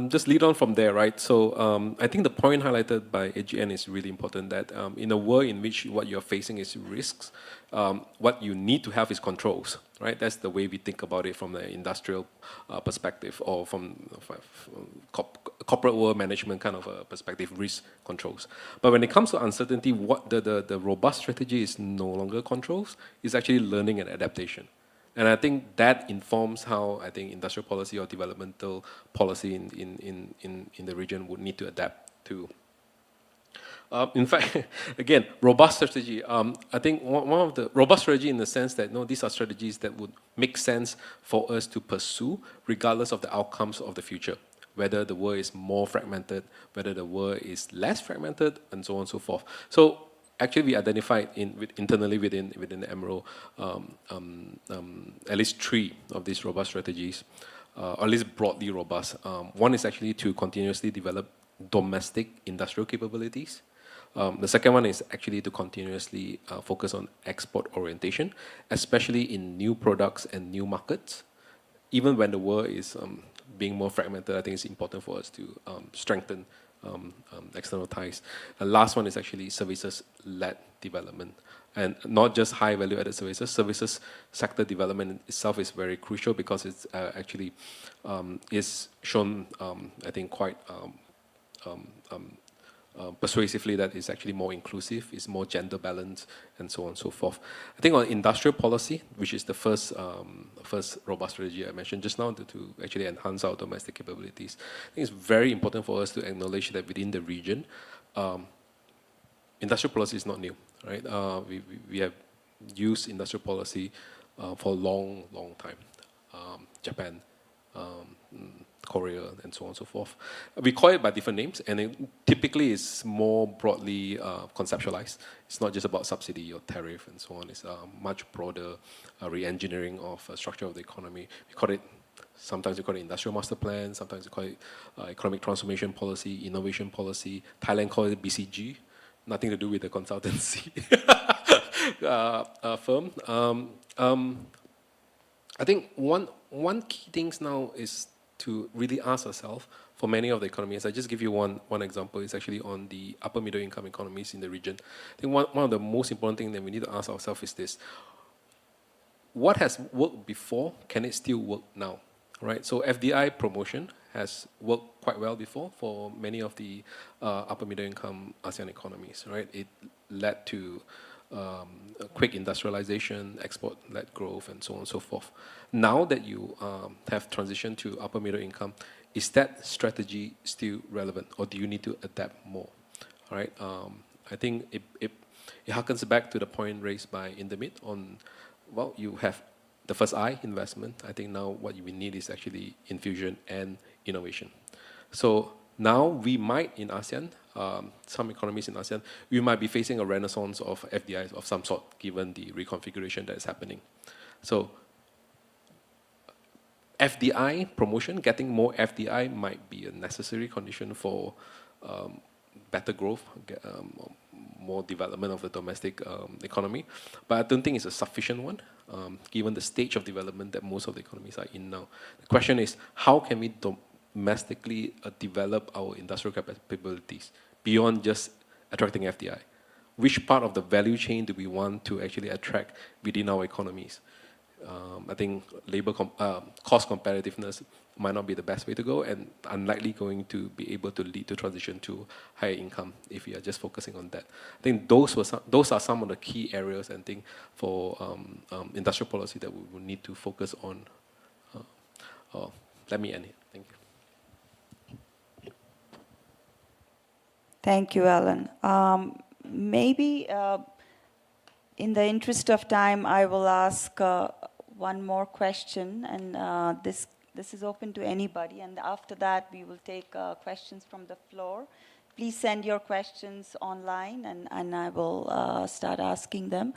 just lead on from there, right? So I think the point highlighted by AGN is really important, that in a world in which what you're facing is risks, what you need to have is controls, right? That's the way we think about it from the industrial perspective, or from corporate world management kind of a perspective, risk controls. But when it comes to uncertainty, what the robust strategy is no longer controls, it's actually learning and adaptation. And I think that informs how I think industrial policy or developmental policy in the region would need to adapt to. In fact, again, robust strategy. I think one of the robust strategy in the sense that these are strategies that would make sense for us to pursue regardless of the outcomes of the future, whether the world is more fragmented, whether the world is less fragmented, and so on and so forth. So actually, we identified internally within the AMRO at least 3 of these robust strategies, or at least broadly robust. One is actually to continuously develop domestic industrial capabilities. The second one is actually to continuously focus on export orientation, especially in new products and new markets. Even when the world is being more fragmented, I think it's important for us to strengthen external ties. The last one is actually services-led development, and not just high value-added services. Services sector development itself is very crucial because it's actually is shown, I think, quite persuasively that it's actually more inclusive, it's more gender balanced, and so on and so forth. I think on industrial policy, which is the first robust strategy I mentioned just now, to actually enhance our domestic capabilities, I think it's very important for us to acknowledge that within the region, industrial policy is not new, right? We have used industrial policy for a long, long time. Japan, Korea, and so on and so forth. We call it by different names, and it typically is more broadly conceptualized. It's not just about subsidy or tariff and so on. It's much broader re-engineering of structure of the economy. We call it, sometimes we call it industrial master plan, sometimes we call it economic transformation policy, innovation policy. Thailand calls it BCG, nothing to do with the consultancy firm. I think one key things now is to really ask ourselves, for many of the economies, I just give you one example, it's actually on the upper middle income economies in the region. I think one of the most important things that we need to ask ourselves is this: what has worked before, can it still work now? Right? So FDI promotion has worked quite well before for many of the upper middle income ASEAN economies, right? It led to quick industrialization, export-led growth, and so on and so forth. Now that you have transitioned to upper middle income, is that strategy still relevant, or do you need to adapt more? All right. I think it harkens back to the point raised by Indermit on, well, you have the first I, investment. I think now what we need is actually infusion and innovation. So now we might in ASEAN, some economies in ASEAN, we might be facing a renaissance of FDIs of some sort, given the reconfiguration that is happening. So FDI promotion, getting more FDI might be a necessary condition for better growth, more development of the domestic economy. But I don't think it's a sufficient one, given the stage of development that most of the economies are in now. The question is, how can we domestically develop our industrial capabilities beyond just attracting FDI? Which part of the value chain do we want to actually attract within our economies? I think labor cost competitiveness might not be the best way to go, and unlikely going to be able to lead to transition to higher income if we are just focusing on that. I think those are some of the key areas, and think for industrial policy that we will need to focus on. Let me end here. Thank you. Thank you, Alan. Maybe in the interest of time, I will ask one more question, and this is open to anybody. And after that, we will take questions from the floor. Please send your questions online, and I will start asking them.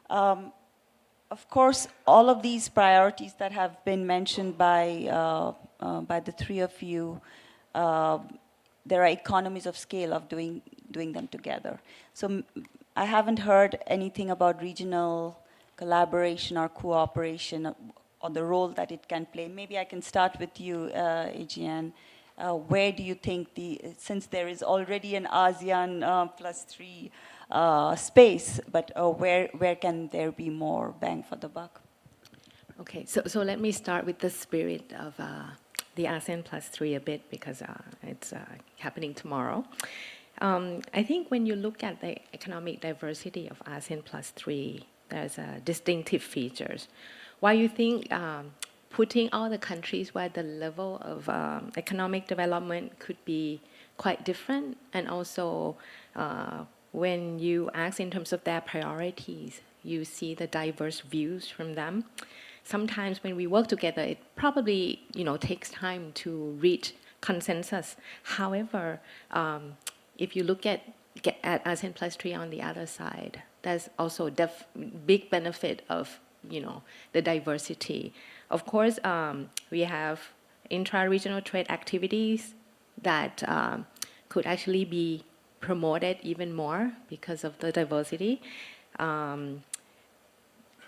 Of course, all of these priorities that have been mentioned by the three of you, there are economies of scale of doing them together. So I haven't heard anything about regional collaboration or cooperation or the role that it can play. Maybe I can start with you, Adrian. Where do you think, since there is already an ASEAN+3 space, but where can there be more bang for the buck? Okay, so let me start with the spirit of the ASEAN+3 a bit, because it's happening tomorrow. I think when you look at the economic diversity of ASEAN+3, there's distinctive features. Why you think putting all the countries where the level of economic development could be quite different, and also when you ask in terms of their priorities, you see the diverse views from them. Sometimes when we work together, it probably takes time to reach consensus. However, if you look at ASEAN+3 on the other side, there's also big benefit of the diversity. Of course, we have intra-regional trade activities that could actually be promoted even more because of the diversity,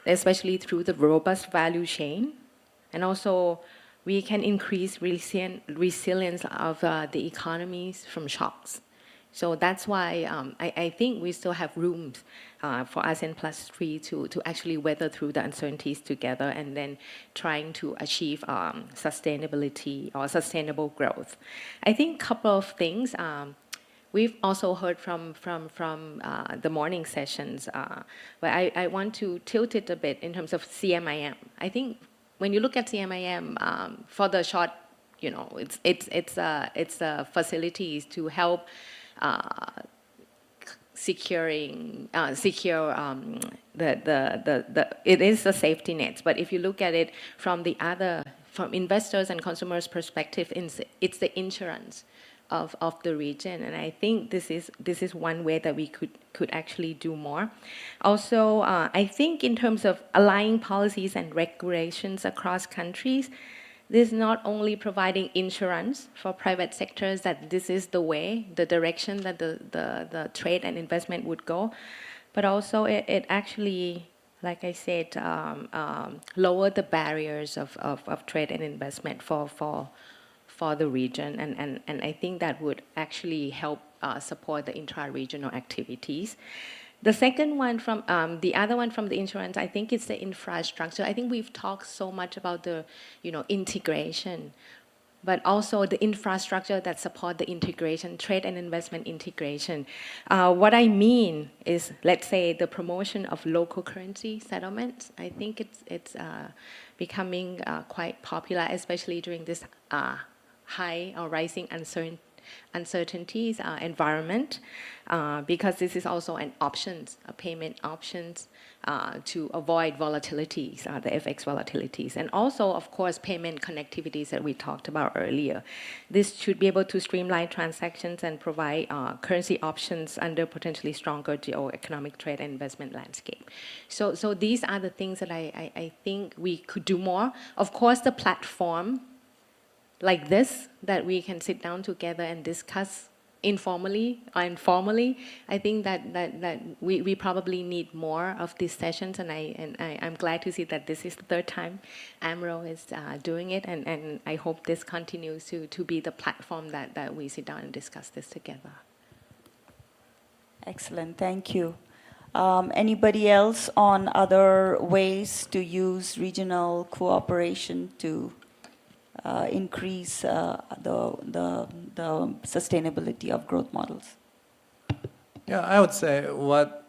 especially through the robust value chain. And also, we can increase resilience of the economies from shocks. So that's why I think we still have room for ASEAN+3 to actually weather through the uncertainties together, and then trying to achieve sustainability or sustainable growth. I think a couple of things. We've also heard from the morning sessions, but I want to tilt it a bit in terms of CMIM. I think when you look at CMIM, for the short, it's facilities to help secure it is a safety net. But if you look at it from investors and consumers' perspective, it's the insurance of the region, and I think this is one way that we could actually do more. Also, I think in terms of aligning policies and regulations across countries, this is not only providing insurance for private sectors that this is the way, the direction that the trade and investment would go, but also it actually, like I said, lower the barriers of trade and investment for the region, and I think that would actually help support the intra-regional activities. The second one from the other one from the insurance, I think it's the infrastructure. I think we've talked so much about the integration, but also the infrastructure that support the integration, trade and investment integration. What I mean is, let's say, the promotion of local currency settlements. I think it's becoming quite popular, especially during this high or rising uncertainties environment, because this is also a payment options to avoid volatilities, the FX volatilities, and also, of course, payment connectivities that we talked about earlier. This should be able to streamline transactions and provide currency options under potentially stronger geoeconomic trade and investment landscape. So these are the things that I think we could do more. Of course, the platform like this, that we can sit down together and discuss informally or informally, I think that we probably need more of these sessions, and I'm glad to see that this is the third time AMRO is doing it, and I hope this continues to be the platform that we sit down and discuss this together. Excellent, thank you. Anybody else on other ways to use regional cooperation to increase the sustainability of growth models? Yeah, I would say what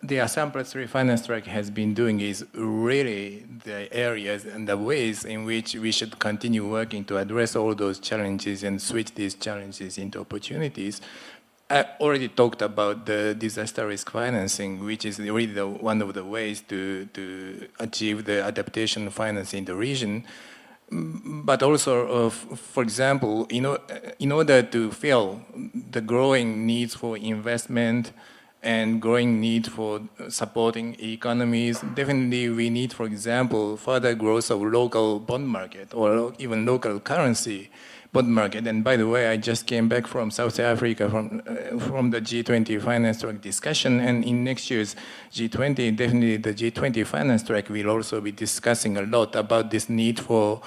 the ASEAN+3 finance track has been doing is really the areas and the ways in which we should continue working to address all those challenges and switch these challenges into opportunities. I already talked about the disaster risk financing, which is really one of the ways to achieve the adaptation finance in the region. But also, for example, in order to fill the growing needs for investment and growing need for supporting economies. Definitely we need, for example, further growth of local bond market or even local currency bond market. And by the way, I just came back from South Africa from the G20 finance track discussion, and in next year's G20, definitely the G20 finance track will also be discussing a lot about this need for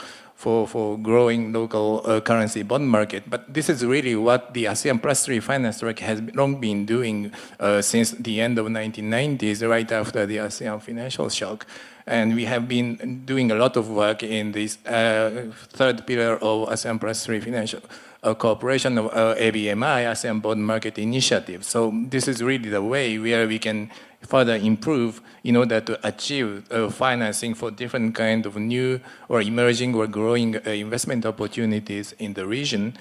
growing local currency bond market. But this is really what the ASEAN+3 finance track has long been doing since the end of 1990s, right after the ASEAN financial shock. And we have been doing a lot of work in this third pillar of ASEAN+3 financial cooperation of ABMI, ASEAN Bond Market Initiative. So this is really the way where we can further improve in order to achieve financing for different kind of new or emerging or growing investment opportunities in the region.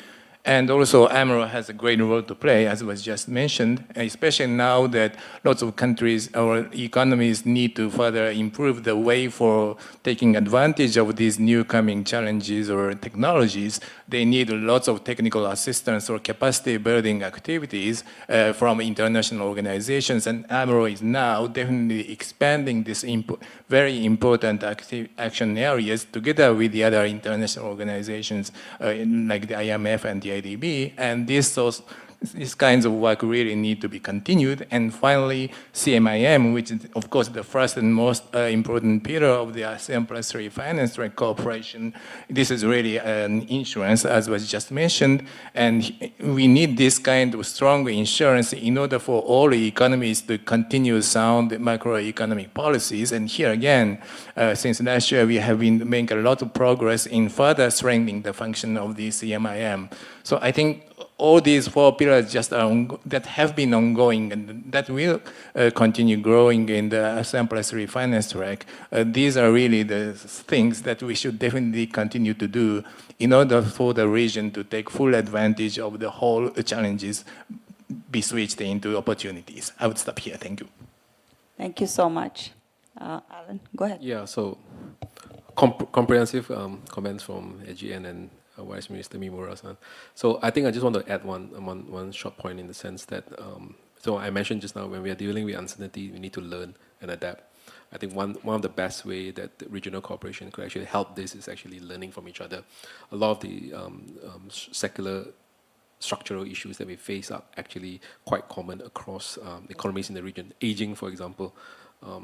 And also, AMRO has a great role to play, as was just mentioned, especially now that lots of countries or economies need to further improve the way for taking advantage of these new coming challenges or technologies. They need lots of technical assistance or capacity building activities from international organizations, and AMRO is now definitely expanding this very important action areas together with the other international organizations like the IMF and the ADB, and these kinds of work really need to be continued. And finally, CMIM, which is of course the first and most important pillar of the ASEAN+3 finance track cooperation. This is really an insurance, as was just mentioned, and we need this kind of strong insurance in order for all economies to continue sound macroeconomic policies. And here again, since last year, we have been making a lot of progress in further strengthening the function of the CMIM. So I think all these four pillars that have been ongoing and that will continue growing in the ASEAN+3 finance track, these are really the things that we should definitely continue to do in order for the region to take full advantage of the whole challenges be switched into opportunities. I would stop here. Thank you. Thank you so much. Alan, go ahead. Yeah, so comprehensive comments from AGN and Vice Minister Mimura-san. So I think I just want to add one short point in the sense that, so I mentioned just now, when we are dealing with uncertainty, we need to learn and adapt. I think one of the best way that the regional cooperation could actually help this is actually learning from each other. A lot of the secular structural issues that we face are actually quite common across economies in the region. Aging, for example,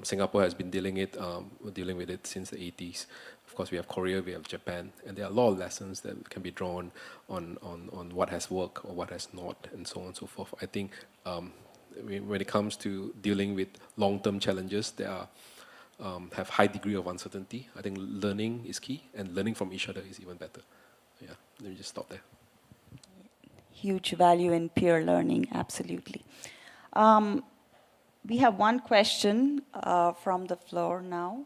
Singapore has been dealing with it since the 80s. Of course, we have Korea, we have Japan, and there are a lot of lessons that can be drawn on what has worked or what has not, and so on and so forth. I think when it comes to dealing with long-term challenges, there are have high degree of uncertainty. I think learning is key, and learning from each other is even better. Yeah, let me just stop there. Huge value in peer learning, absolutely. We have one question from the floor now.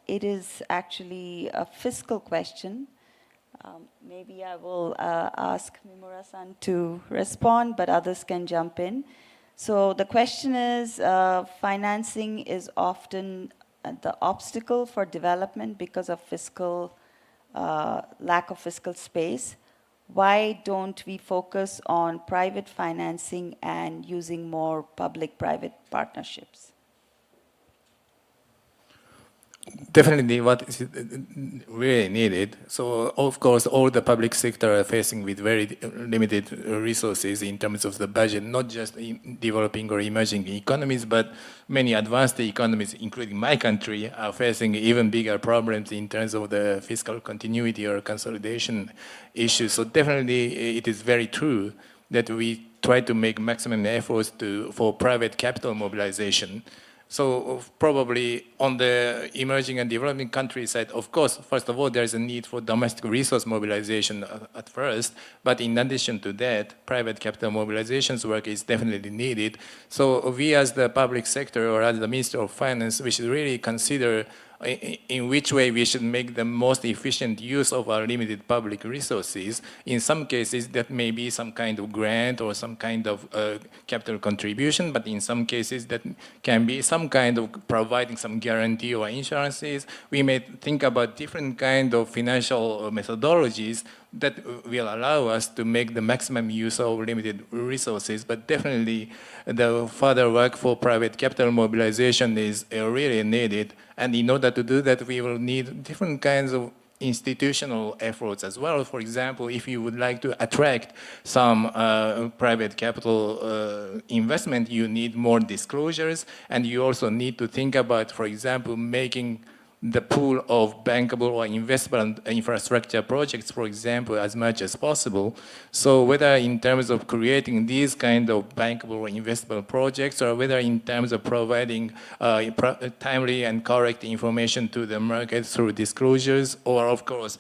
It is actually a fiscal question. Maybe I will ask Mimura-san to respond, but others can jump in. So the question is, financing is often the obstacle for development because of fiscal, lack of fiscal space. Why don't we focus on private financing and using more public-private partnerships? Definitely what is really needed. So of course, all the public sector are facing with very limited resources in terms of the budget, not just in developing or emerging economies, but many advanced economies, including my country, are facing even bigger problems in terms of the fiscal continuity or consolidation issues. So definitely it is very true that we try to make maximum efforts for private capital mobilization. So probably on the emerging and developing country side, of course, first of all, there's a need for domestic resource mobilization at first. But in addition to that, private capital mobilizations work is definitely needed. So we as the public sector or as the Minister of Finance, we should really consider in which way we should make the most efficient use of our limited public resources. In some cases, that may be some kind of grant or some kind of capital contribution, but in some cases, that can be some kind of providing some guarantee or insurances. We may think about different kind of financial methodologies that will allow us to make the maximum use of limited resources. But definitely the further work for private capital mobilization is really needed. And in order to do that, we will need different kinds of institutional efforts as well. For example, if you would like to attract some private capital investment, you need more disclosures, and you also need to think about, for example, making the pool of bankable or investable infrastructure projects, for example, as much as possible. So whether in terms of creating these kind of bankable or investable projects, or whether in terms of providing timely and correct information to the market through disclosures, or of course,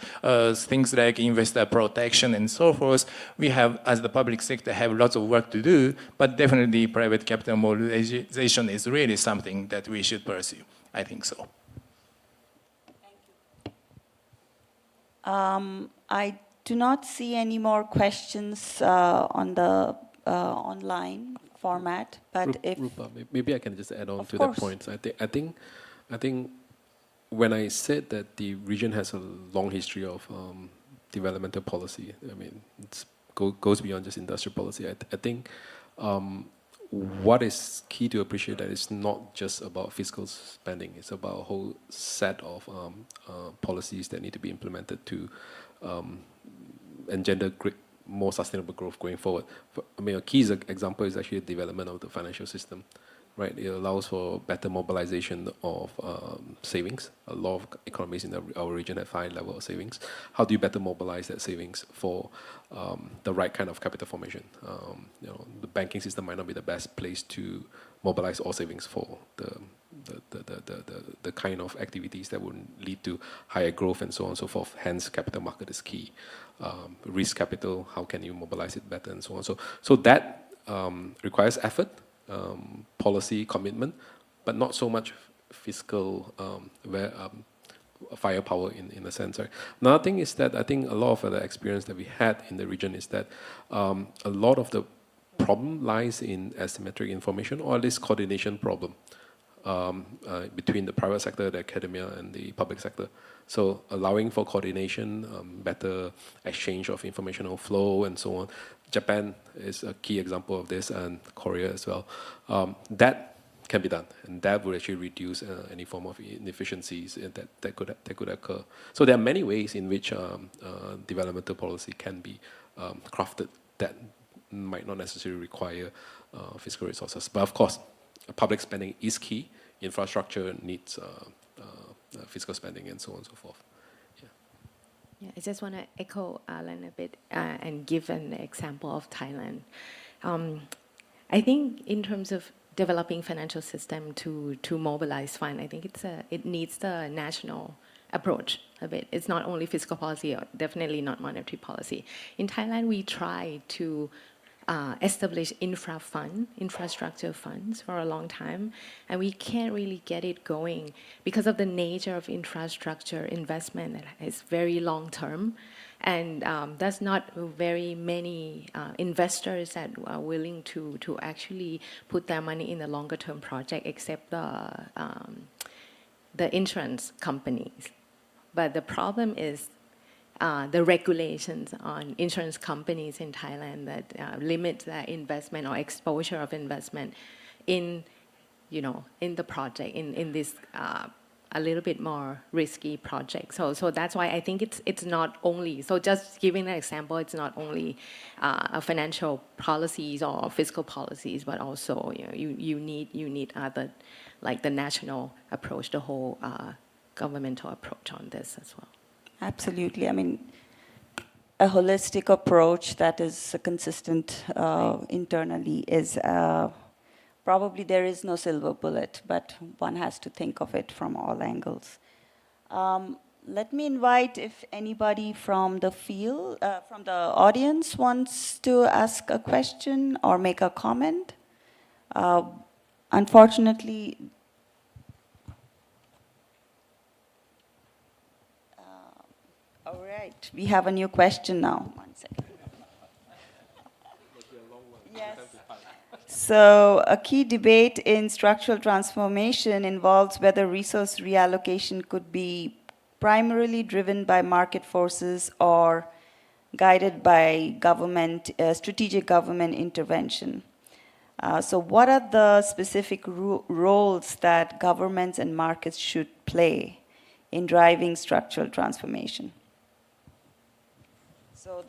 things like investor protection and so forth, we have, as the public sector, have lots of work to do, but definitely private capital mobilization is really something that we should pursue. I think so. I do not see any more questions on the online format, but if Rupa, maybe I can just add on Of to course. that point. I think when I said that the region has a long history of developmental policy, I mean, it goes beyond just industrial policy. I think what is key to appreciate that it's not just about fiscal spending. It's about a whole set of policies that need to be implemented to engender more sustainable growth going forward. I mean, a key example is actually the development of the financial system. Right, it allows for better mobilization of savings. A lot of economies in our region have high level of savings. How do you better mobilize that savings for the right kind of capital formation? The banking system might not be the best place to mobilize all savings for the kind of activities that would lead to higher growth and so on and so forth. Hence, capital market is key. Risk capital, how can you mobilize it better and so on. So that requires effort. Policy commitment, but not so much fiscal firepower in a sense. Right? Another thing is that I think a lot of the experience that we had in the region is that a lot of the problem lies in asymmetric information, or at least coordination problem between the private sector, the academia, and the public sector. So allowing for coordination, better exchange of informational flow, and so on. Japan is a key example of this, and Korea as well. That can be done, and that would actually reduce any form of inefficiencies that could occur. So there are many ways in which developmental policy can be crafted that might not necessarily require fiscal resources. But of course, public spending is key. Infrastructure needs fiscal spending, and so on and so forth. Yeah, I just want to echo Alan a bit and give an example of Thailand. I think in terms of developing financial system to mobilize fund, I think it needs the national approach a bit. It's not only fiscal policy, or definitely not monetary policy. In Thailand, we try to establish infrastructure funds for a long time, and we can't really get it going because of the nature of infrastructure investment that is very long term, and there's not very many investors that are willing to actually put their money in a longer term project, except the insurance companies. But the problem is the regulations on insurance companies in Thailand that limit their investment or exposure of investment in the project, in this a little bit more risky project. So that's why I think it's not only, so just giving an example, it's not only financial policies or fiscal policies, but also you need other, like the national approach, the whole governmental approach on this as well. Absolutely. I mean, a holistic approach that is consistent internally is probably there is no silver bullet, but one has to think of it from all angles. Let me invite if anybody from the field, from the audience wants to ask a question or make a comment. Unfortunately, all right, we have a new question now. 1 second. Yes. So a key debate in structural transformation involves whether resource reallocation could be primarily driven by market forces or guided by government, strategic government intervention. So what are the specific roles that governments and markets should play in driving structural transformation? So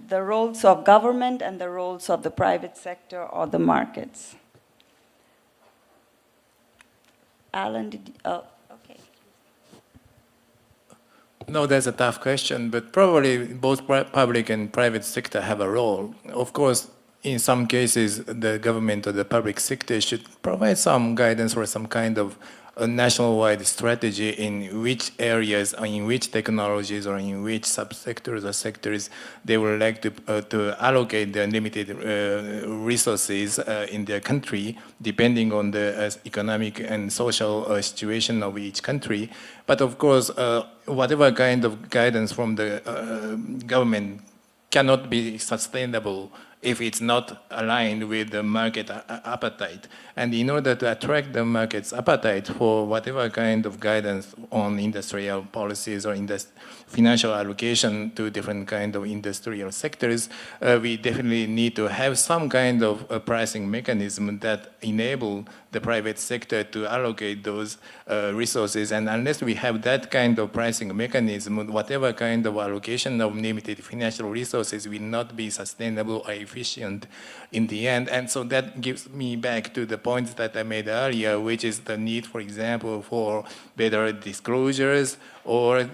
the roles of government and the roles of the private sector or the markets. Alan, okay. No, that's a tough question, but probably both public and private sector have a role. Of course, in some cases, the government or the public sector should provide some guidance or some kind of a national-wide strategy in which areas or in which technologies or in which subsectors or sectors they would like to allocate their limited resources in their country, depending on the economic and social situation of each country. But of course, whatever kind of guidance from the government cannot be sustainable if it's not aligned with the market appetite. And in order to attract the market's appetite for whatever kind of guidance on industrial policies or financial allocation to different kind of industrial sectors, we definitely need to have some kind of a pricing mechanism that enable the private sector to allocate those resources. And unless we have that kind of pricing mechanism, whatever kind of allocation of limited financial resources will not be sustainable or efficient in the end. And so that gives me back to the points that I made earlier, which is the need, for example, for better disclosures or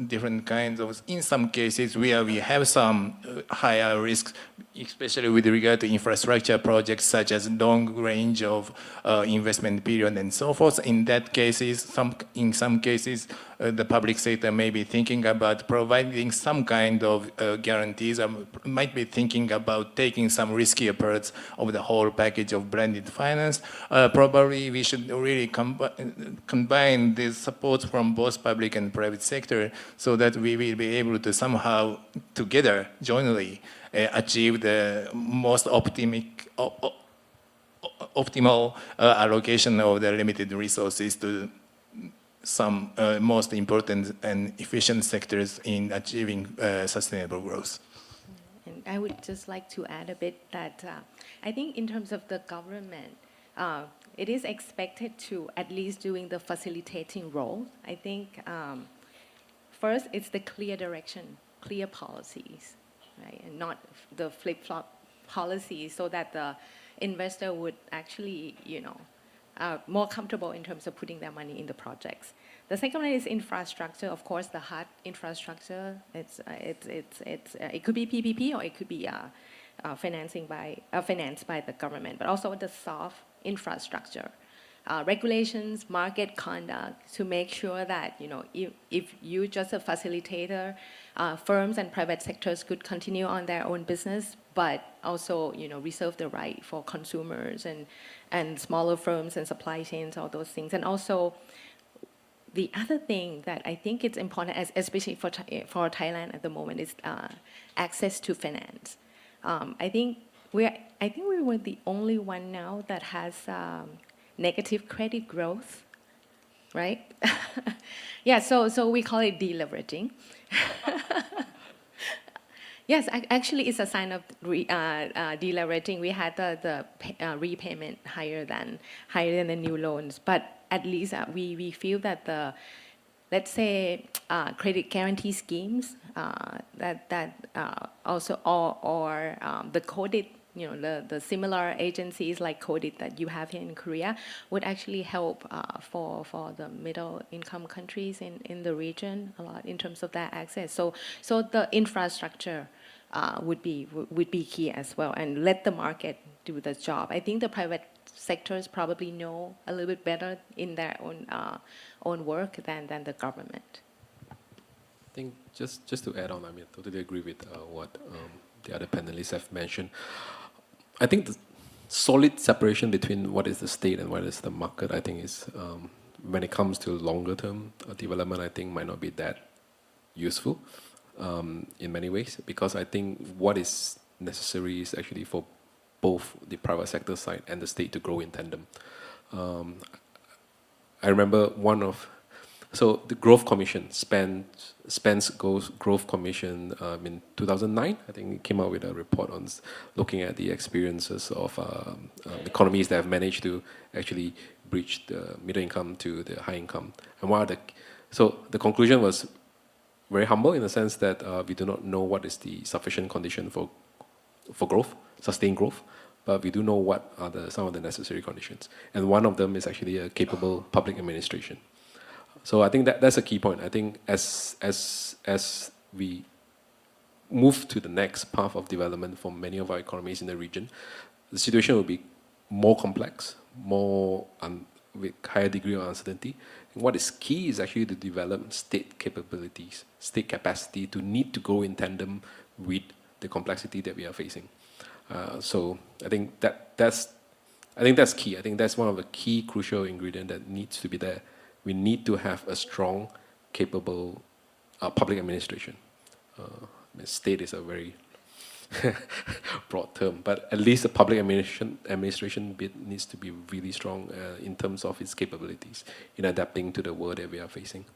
different kinds of, in some cases where we have some higher risks, especially with regard to infrastructure projects such as long range of investment period and so forth. In that cases, in some cases, the public sector may be thinking about providing some kind of guarantees, or might be thinking about taking some riskier parts of the whole package of blended finance. Probably we should really combine the support from both public and private sector so that we will be able to somehow together, jointly, achieve the most optimal allocation of the limited resources to some most important and efficient sectors in achieving sustainable growth. And I would just like to add a bit that I think in terms of the government, it is expected to at least doing the facilitating role. I think first it's the clear direction, clear policies, right? And not the flip-flop policies, so that the investor would actually, more comfortable in terms of putting their money in the projects. The second one is infrastructure. Of course, the hard infrastructure. It could be PPP or it could be financed by the government, but also the soft infrastructure. Regulations, market conduct, to make sure that, if you're just a facilitator, firms and private sectors could continue on their own business, but also, reserve the right for consumers and smaller firms and supply chains, all those things. And also, the other thing that I think it's important, especially for Thailand at the moment, is access to finance. I think we were the only one now that has negative credit growth, right? Yeah, so we call it deleveraging. Yes, actually, it's a sign of deleveraging. We had the repayment higher than the new loans, but at least we feel that the, let's say, credit guarantee schemes that also or the coded, the similar agencies like coded that you have here in Korea would actually help for the middle income countries in the region a lot in terms of that access. So the infrastructure would be key as well, and let the market do the job. I think the private sectors probably know a little bit better in their own work than the government. I think just to add on, I totally agree with what the other panelists have mentioned. I think the solid separation between what is the state and what is the market, I think is, when it comes to longer term development, I think might not be that useful in many ways, because I think what is necessary is actually for both the private sector side and the state to grow in tandem. I remember one of So the Growth Commission, Spence Growth Commission in 2009, I think it came out with a report on looking at the experiences of economies that have managed to actually breach the middle income to the high income. And so the conclusion was very humble in the sense that we do not know what is the sufficient condition for growth, sustained growth, but we do know what are some of the necessary conditions. And one of them is actually a capable public administration. So I think that's a key point. I think as we move to the next path of development for many of our economies in the region, the situation will be more complex, with higher degree of uncertainty. And what is key is actually to develop state capabilities, state capacity to need to go in tandem with the complexity that we are facing. So I think that's key. I think that's one of the key crucial ingredients that needs to be there. We need to have a strong, capable public administration. State is a very broad term, but at least the public administration bit needs to be really strong in terms of its capabilities in adapting to the world that we are facing.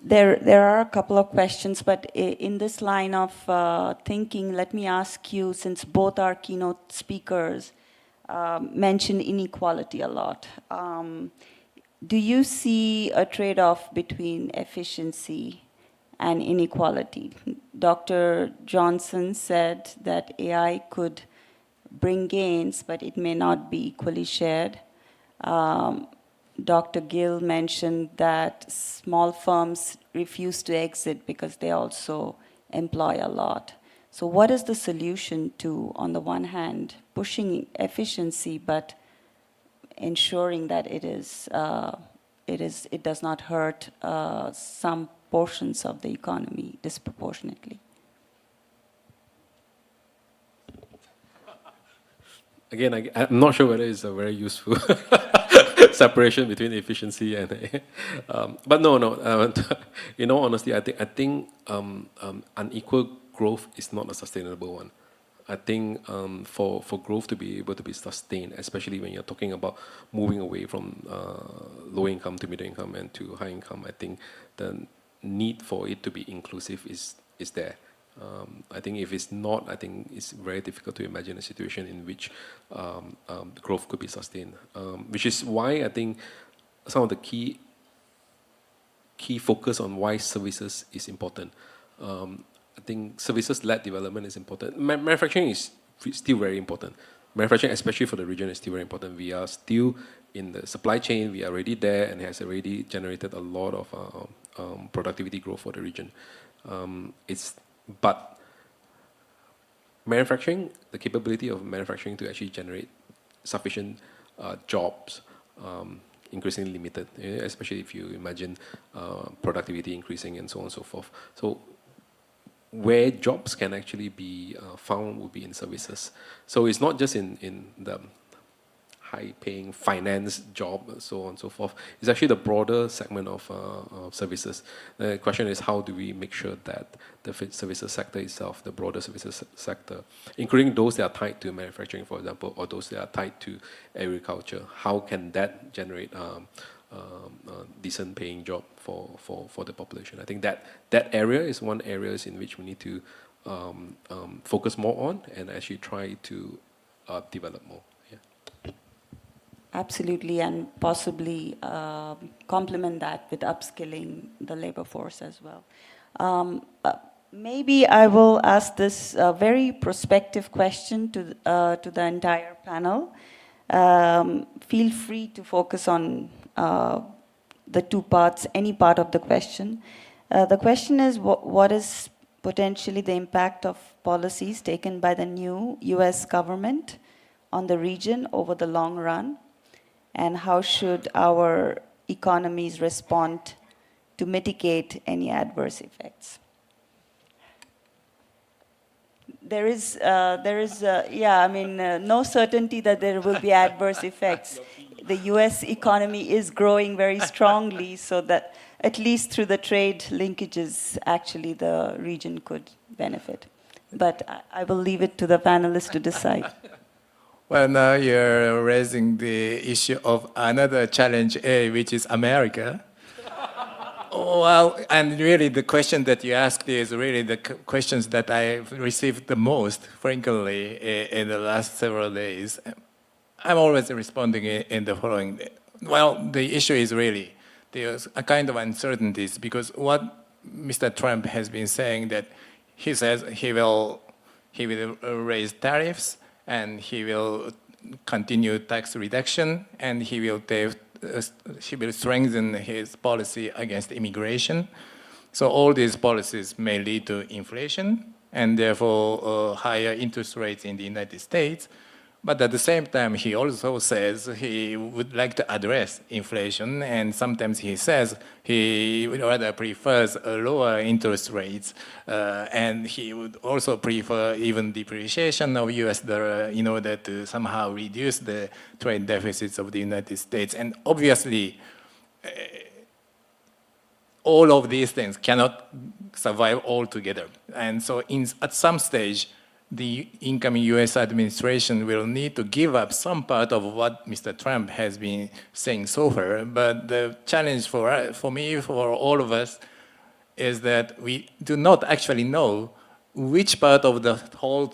There are a couple of questions, but in this line of thinking, let me ask you, since both our keynote speakers mention inequality a lot, do you see a trade-off between efficiency and inequality? Dr. Johnson said that AI could bring gains, but it may not be equally shared. Dr. Gill mentioned that small firms refuse to exit because they also employ a lot. So what is the solution to, on the one hand, pushing efficiency, but ensuring that it does not hurt some portions of the economy disproportionately? Again, I'm not sure whether it's a very useful separation between efficiency and but no. In all honesty, I think unequal growth is not a sustainable one. I think for growth to be able to be sustained, especially when you're talking about moving away from low income to middle income and to high income, I think the need for it to be inclusive is there. I think if it's not, I think it's very difficult to imagine a situation in which growth could be sustained. Which is why I think some of the key focus on why services is important. I think services-led development is important. Manufacturing is still very important. Manufacturing, especially for the region, is still very important. We are still in the supply chain. We are already there and has already generated a lot of productivity growth for the region. But manufacturing, the capability of manufacturing to actually generate sufficient jobs, increasingly limited, especially if you imagine productivity increasing and so on and so forth. So where jobs can actually be found will be in services. So it's not just in the high-paying finance job, so on and so forth. It's actually the broader segment of services. The question is, how do we make sure that the services sector itself, the broader services sector, including those that are tied to manufacturing, for example, or those that are tied to agriculture, how can that generate decent paying job for the population? I think that area is one area in which we need to focus more on and actually try to develop more. Absolutely, and possibly complement that with upskilling the labor force as well. Maybe I will ask this very prospective question to the entire panel. Feel free to focus on the two parts, any part of the question. The question is, what is potentially the impact of policies taken by the new US government on the region over the long run? And how should our economies respond to mitigate any adverse effects? There is no certainty that there will be adverse effects. The US economy is growing very strongly, so that at least through the trade linkages, actually the region could benefit. But I will leave it to the panelists to decide. Well, now you're raising the issue of another challenge A, which is America. Well, and really the question that you asked is really the questions that I've received the most frequently in the last several days. I'm always responding in the following. Well, the issue is really there's a kind of uncertainties because what Mr. Trump has been saying that he says he will raise tariffs and he will continue tax reduction and he will strengthen his policy against immigration. So all these policies may lead to inflation and therefore higher interest rates in the United States. But at the same time, he also says he would like to address inflation, and sometimes he says he would rather prefers lower interest rates, and he would also prefer even depreciation of US dollar in order to somehow reduce the trade deficits of the United States. And obviously, all of these things cannot survive altogether. And so at some stage, the incoming US administration will need to give up some part of what Mr. Trump has been saying so far. But the challenge for me, for all of us, is that we do not actually know which part of the whole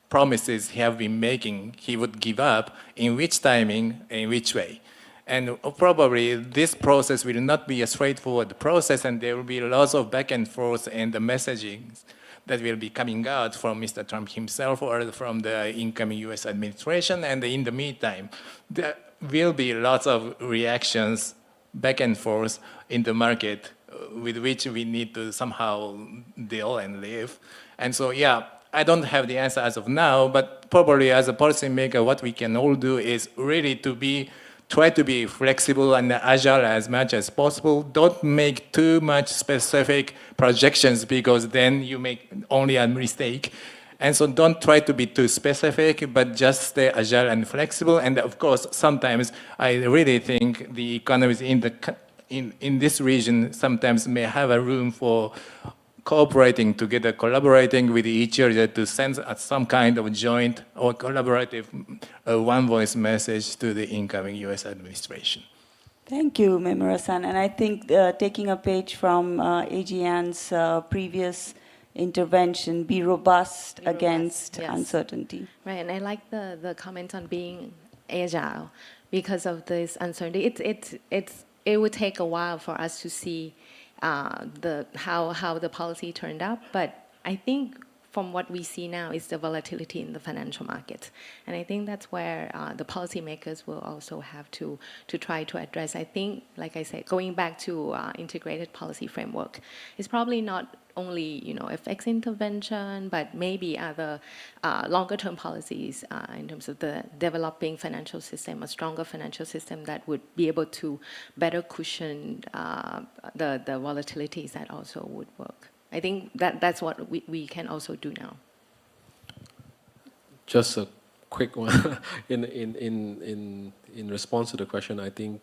promises he have been making he would give up, in which timing, in which way. And probably this process will not be a straightforward process, and there will be lots of back and forth in the messaging that will be coming out from Mr. Trump himself or from the incoming US administration. And in the meantime, there will be lots of reactions back and forth in the market with which we need to somehow deal and live. And so, yeah, I don't have the answer as of now, but probably as a policymaker, what we can all do is really try to be flexible and agile as much as possible. Don't make too much specific projections because then you make only a mistake. And so don't try to be too specific, but just stay agile and flexible. And of course, sometimes I really think the economies in this region sometimes may have a room for cooperating together, collaborating with each other to send some kind of joint or collaborative one-voice message to the incoming US administration. Thank you, Memura-san. And I think taking a page from AGN's previous intervention, be robust against yes. uncertainty. Right, and I like the comment on being agile because of this uncertainty. It would take a while for us to see how the policy turned out, but I think from what we see now is the volatility in the financial markets, and I think that's where the policymakers will also have to try to address. I think, like I said, going back to integrated policy framework, it's probably not only FX intervention, but maybe other longer-term policies in terms of the developing financial system, a stronger financial system that would be able to better cushion the volatilities that also would work. I think that's what we can also do now. Just a quick one. in response to the question, I think,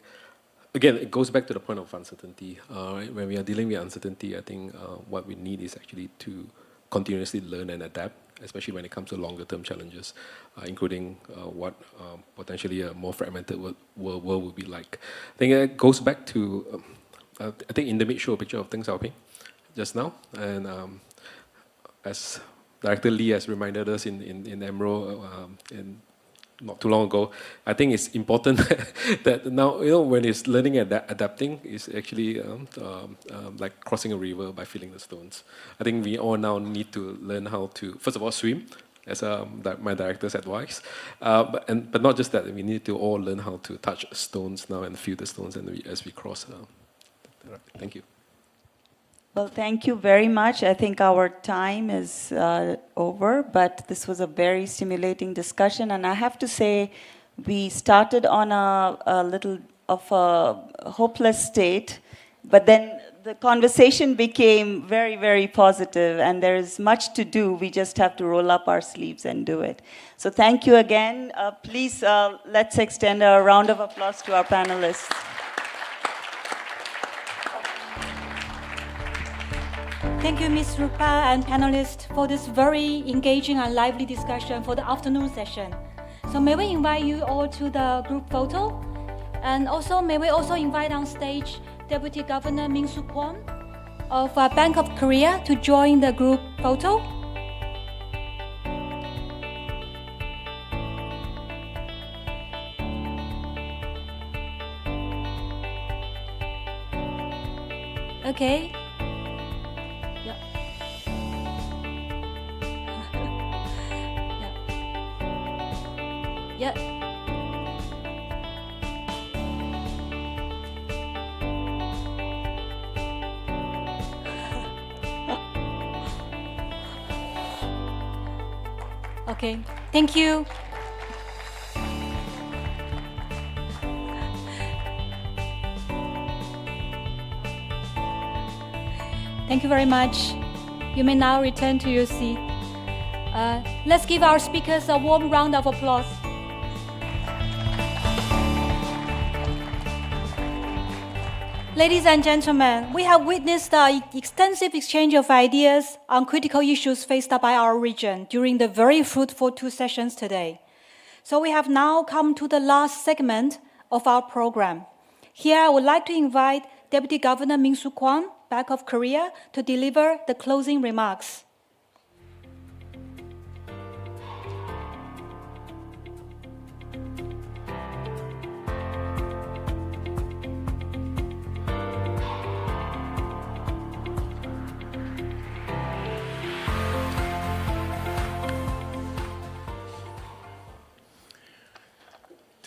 again, it goes back to the point of uncertainty. Right? When we are dealing with uncertainty, I think what we need is actually to continuously learn and adapt, especially when it comes to longer-term challenges, including what potentially a more fragmented world will be like. I think it goes back to, I think in the mid show a picture of Deng Xiaoping just now, and as Director Lee has reminded us in AMRO not too long ago, I think it's important that now, when it's learning and adapting, it's actually like crossing a river by filling the stones. I think we all now need to learn how to, first of all, swim, as my director's advice, but not just that, we need to all learn how to touch stones now and feel the stones as we cross. Thank you. Well, thank you very much. I think our time is over, but this was a very stimulating discussion. And I have to say, we started on a little of a hopeless state, but then the conversation became very, very positive, and there is much to do. We just have to roll up our sleeves and do it. So thank you again. Please, let's extend a round of applause to our panelists. Thank you, Ms. Rupa and panelists, for this very engaging and lively discussion for the afternoon session. So may we invite you all to the group photo? And also, may we also invite on stage Deputy Governor Min-Soo Kwon of Bank of Korea to join the group photo? Okay. Yeah. Yeah. Yeah. Okay, thank you. Thank you very much. You may now return to your seat. Let's give our speakers a warm round of applause. Ladies and gentlemen, we have witnessed the extensive exchange of ideas on critical issues faced by our region during the very fruitful 2 sessions today. So we have now come to the last segment of our program. Here I would like to invite Deputy Governor Min-Soo Kwon, Bank of Korea, to deliver the closing remarks.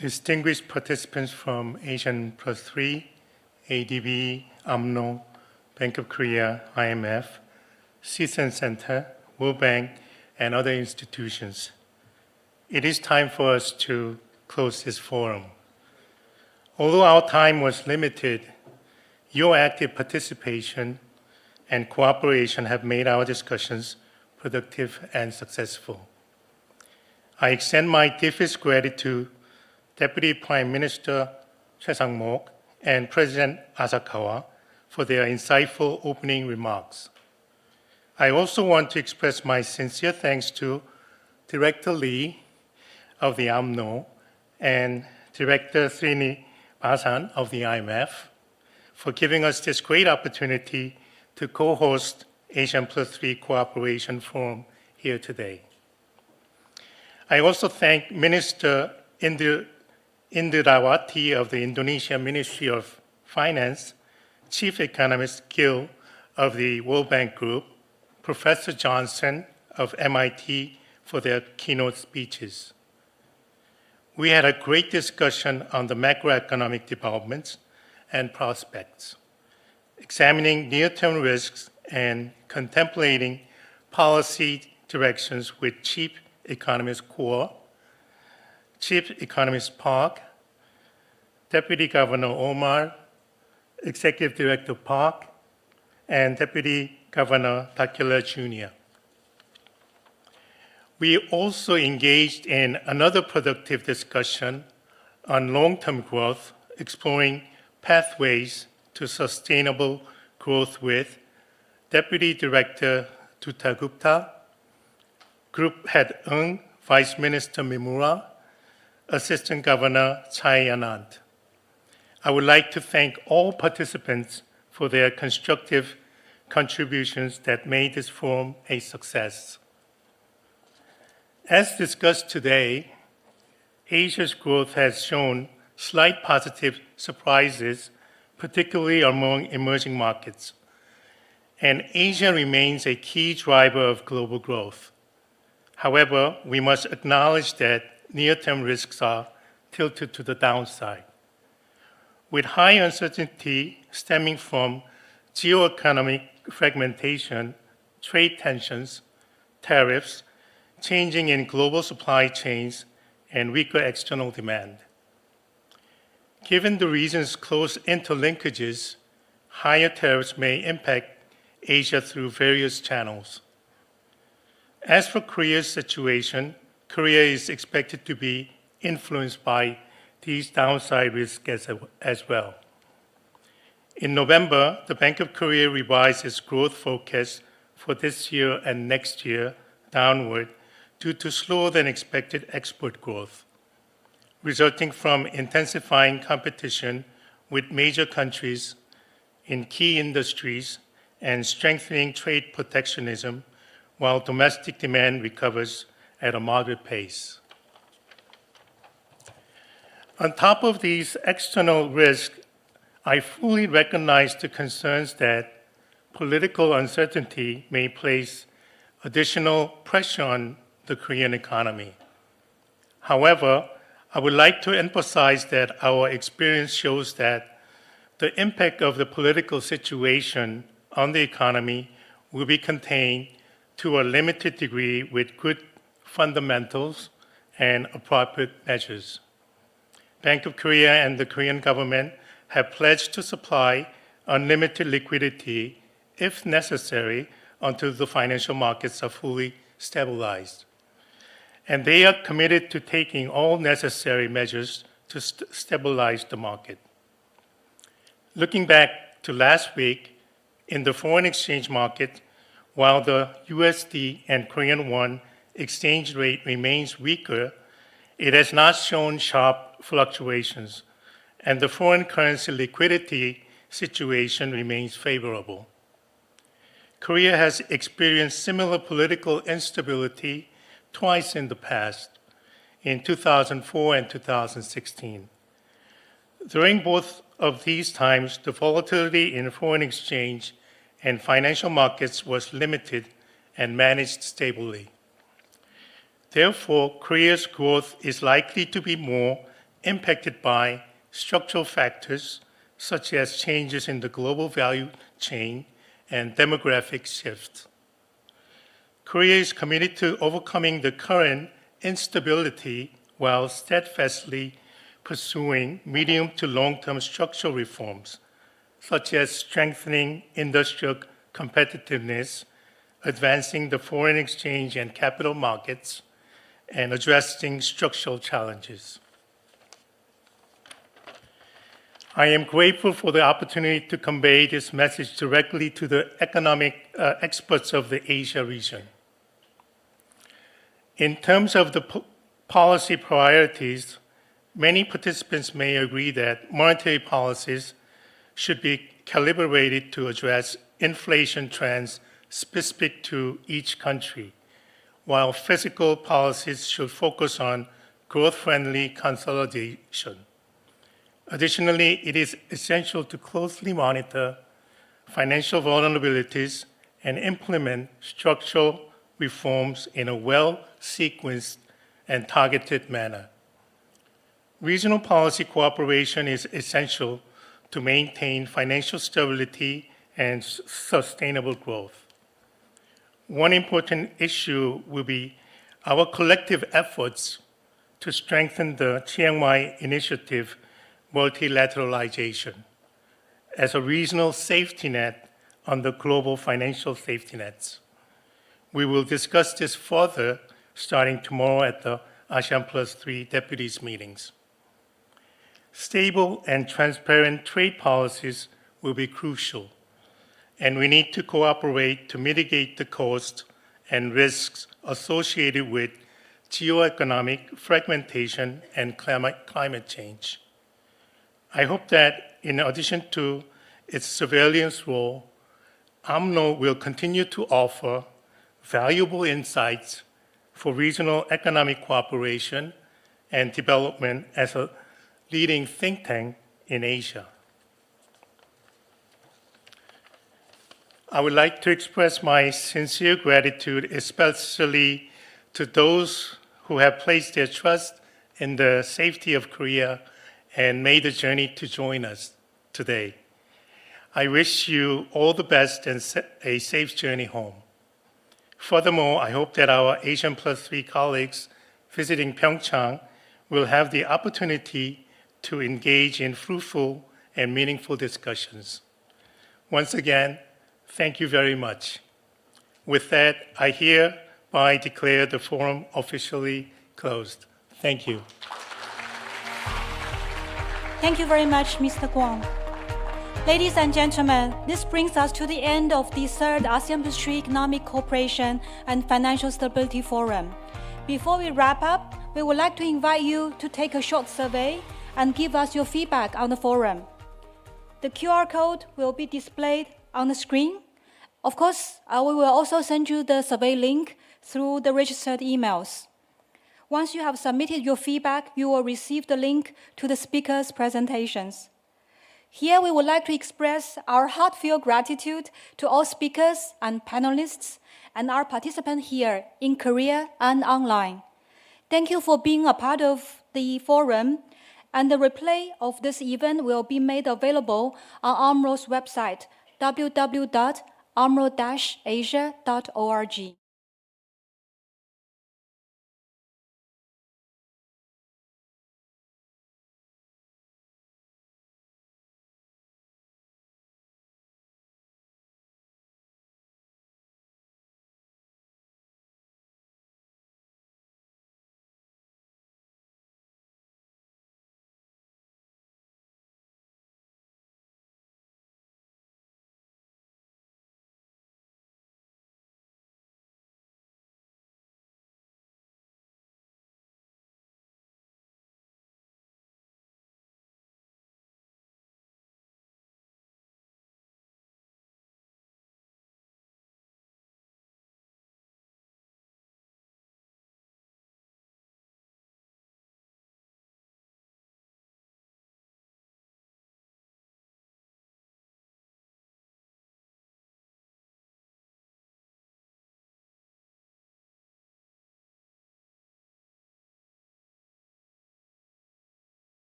Distinguished participants from ASEAN+3, ADB, AMRO, Bank of Korea, IMF, CSUN Center, World Bank, and other institutions. It is time for us to close this forum. Although our time was limited, your active participation and cooperation have made our discussions productive and successful. I extend my deepest gratitude to Deputy Prime Minister Choi Sang-mok and President Asakawa for their insightful opening remarks. I also want to express my sincere thanks to Director Lee of the AMRO and Director Srini Basan of the IMF for giving us this great opportunity to co-host ASEAN+3 Cooperation Forum here today. I also thank Minister Indrawati of the Indonesia Ministry of Finance, Chief Economist Gill of the World Bank Group, Professor Johnson of MIT for their keynote speeches. We had a great discussion on the macroeconomic developments and prospects, examining near-term risks and contemplating policy directions with Chief Economist Kuo, Chief Economist Park, Deputy Governor Omar, Executive Director Park, and Deputy Governor Takula Jr. We also engaged in another productive discussion on long-term growth, exploring pathways to sustainable growth with Deputy Director Dutta Gupta, Group Head Ng, Vice Minister Mimura, Assistant Governor Chai Anand. I would like to thank all participants for their constructive contributions that made this forum a success. As discussed today, Asia's growth has shown slight positive surprises, particularly among emerging markets, and Asia remains a key driver of global growth. However, we must acknowledge that near-term risks are tilted to the downside. With high uncertainty stemming from geoeconomic fragmentation, trade tensions, tariffs, changing in global supply chains, and weaker external demand. Given the region's close interlinkages, higher tariffs may impact Asia through various channels. As for Korea's situation, Korea is expected to be influenced by these downside risks as well. In November, the Bank of Korea revised its growth forecast for this year and next year downward due to slower than expected export growth. resulting from intensifying competition with major countries in key industries and strengthening trade protectionism while domestic demand recovers at a moderate pace. On top of these external risks, I fully recognize the concerns that political uncertainty may place additional pressure on the Korean economy. However, I would like to emphasize that our experience shows that the impact of the political situation on the economy will be contained to a limited degree with good fundamentals and appropriate measures. Bank of Korea and the Korean government have pledged to supply unlimited liquidity if necessary until the financial markets are fully stabilized. And they are committed to taking all necessary measures to stabilize the market. Looking back to last week, in the foreign exchange market, while the USD and Korean won exchange rate remains weaker, it has not shown sharp fluctuations, and the foreign currency liquidity situation remains favorable. Korea has experienced similar political instability twice in the past, in 2004 and 2016. During both of these times, the volatility in foreign exchange and financial markets was limited and managed stably. Therefore, Korea's growth is likely to be more impacted by structural factors such as changes in the global value chain and demographic shifts. Korea is committed to overcoming the current instability while steadfastly pursuing medium to long-term structural reforms, such as strengthening industrial competitiveness, advancing the foreign exchange and capital markets, and addressing structural challenges. I am grateful for the opportunity to convey this message directly to the economic experts of the Asia region. In terms of the policy priorities, many participants may agree that monetary policies should be calibrated to address inflation trends specific to each country, while fiscal policies should focus on growth-friendly consolidation. Additionally, it is essential to closely monitor financial vulnerabilities and implement structural reforms in a well-sequenced and targeted manner. Regional policy cooperation is essential to maintain financial stability and sustainable growth. One important issue will be our collective efforts to strengthen the Chiang Mai Initiative multilateralization as a regional safety net on the global financial safety nets. We will discuss this further starting tomorrow at the ASEAN+3 deputies meetings. Stable and transparent trade policies will be crucial, and we need to cooperate to mitigate the costs and risks associated with geoeconomic fragmentation and climate change. I hope that in addition to its surveillance role, AMRO will continue to offer valuable insights for regional economic cooperation and development as a leading think tank in Asia. I would like to express my sincere gratitude, especially to those who have placed their trust in the safety of Korea and made the journey to join us today. I wish you all the best and a safe journey home. Furthermore, I hope that our ASEAN+3 colleagues visiting Pyeongchang will have the opportunity to engage in fruitful and meaningful discussions. Once again, thank you very much. With that, I hereby declare the forum officially closed. Thank you. Thank you very much, Mr. Kwon. Ladies and gentlemen, this brings us to the end of the third ASEAN+3 Economic Cooperation and Financial Stability Forum. Before we wrap up, we would like to invite you to take a short survey and give us your feedback on the forum. The QR code will be displayed on the screen. Of course, we will also send you the survey link through the registered emails. Once you have submitted your feedback, you will receive the link to the speakers' presentations. Here, we would like to express our heartfelt gratitude to all speakers and panelists and our participants here in Korea and online. Thank you for being a part of the forum, and the replay of this event will be made available on AMRO's website, www.amro-asia.org.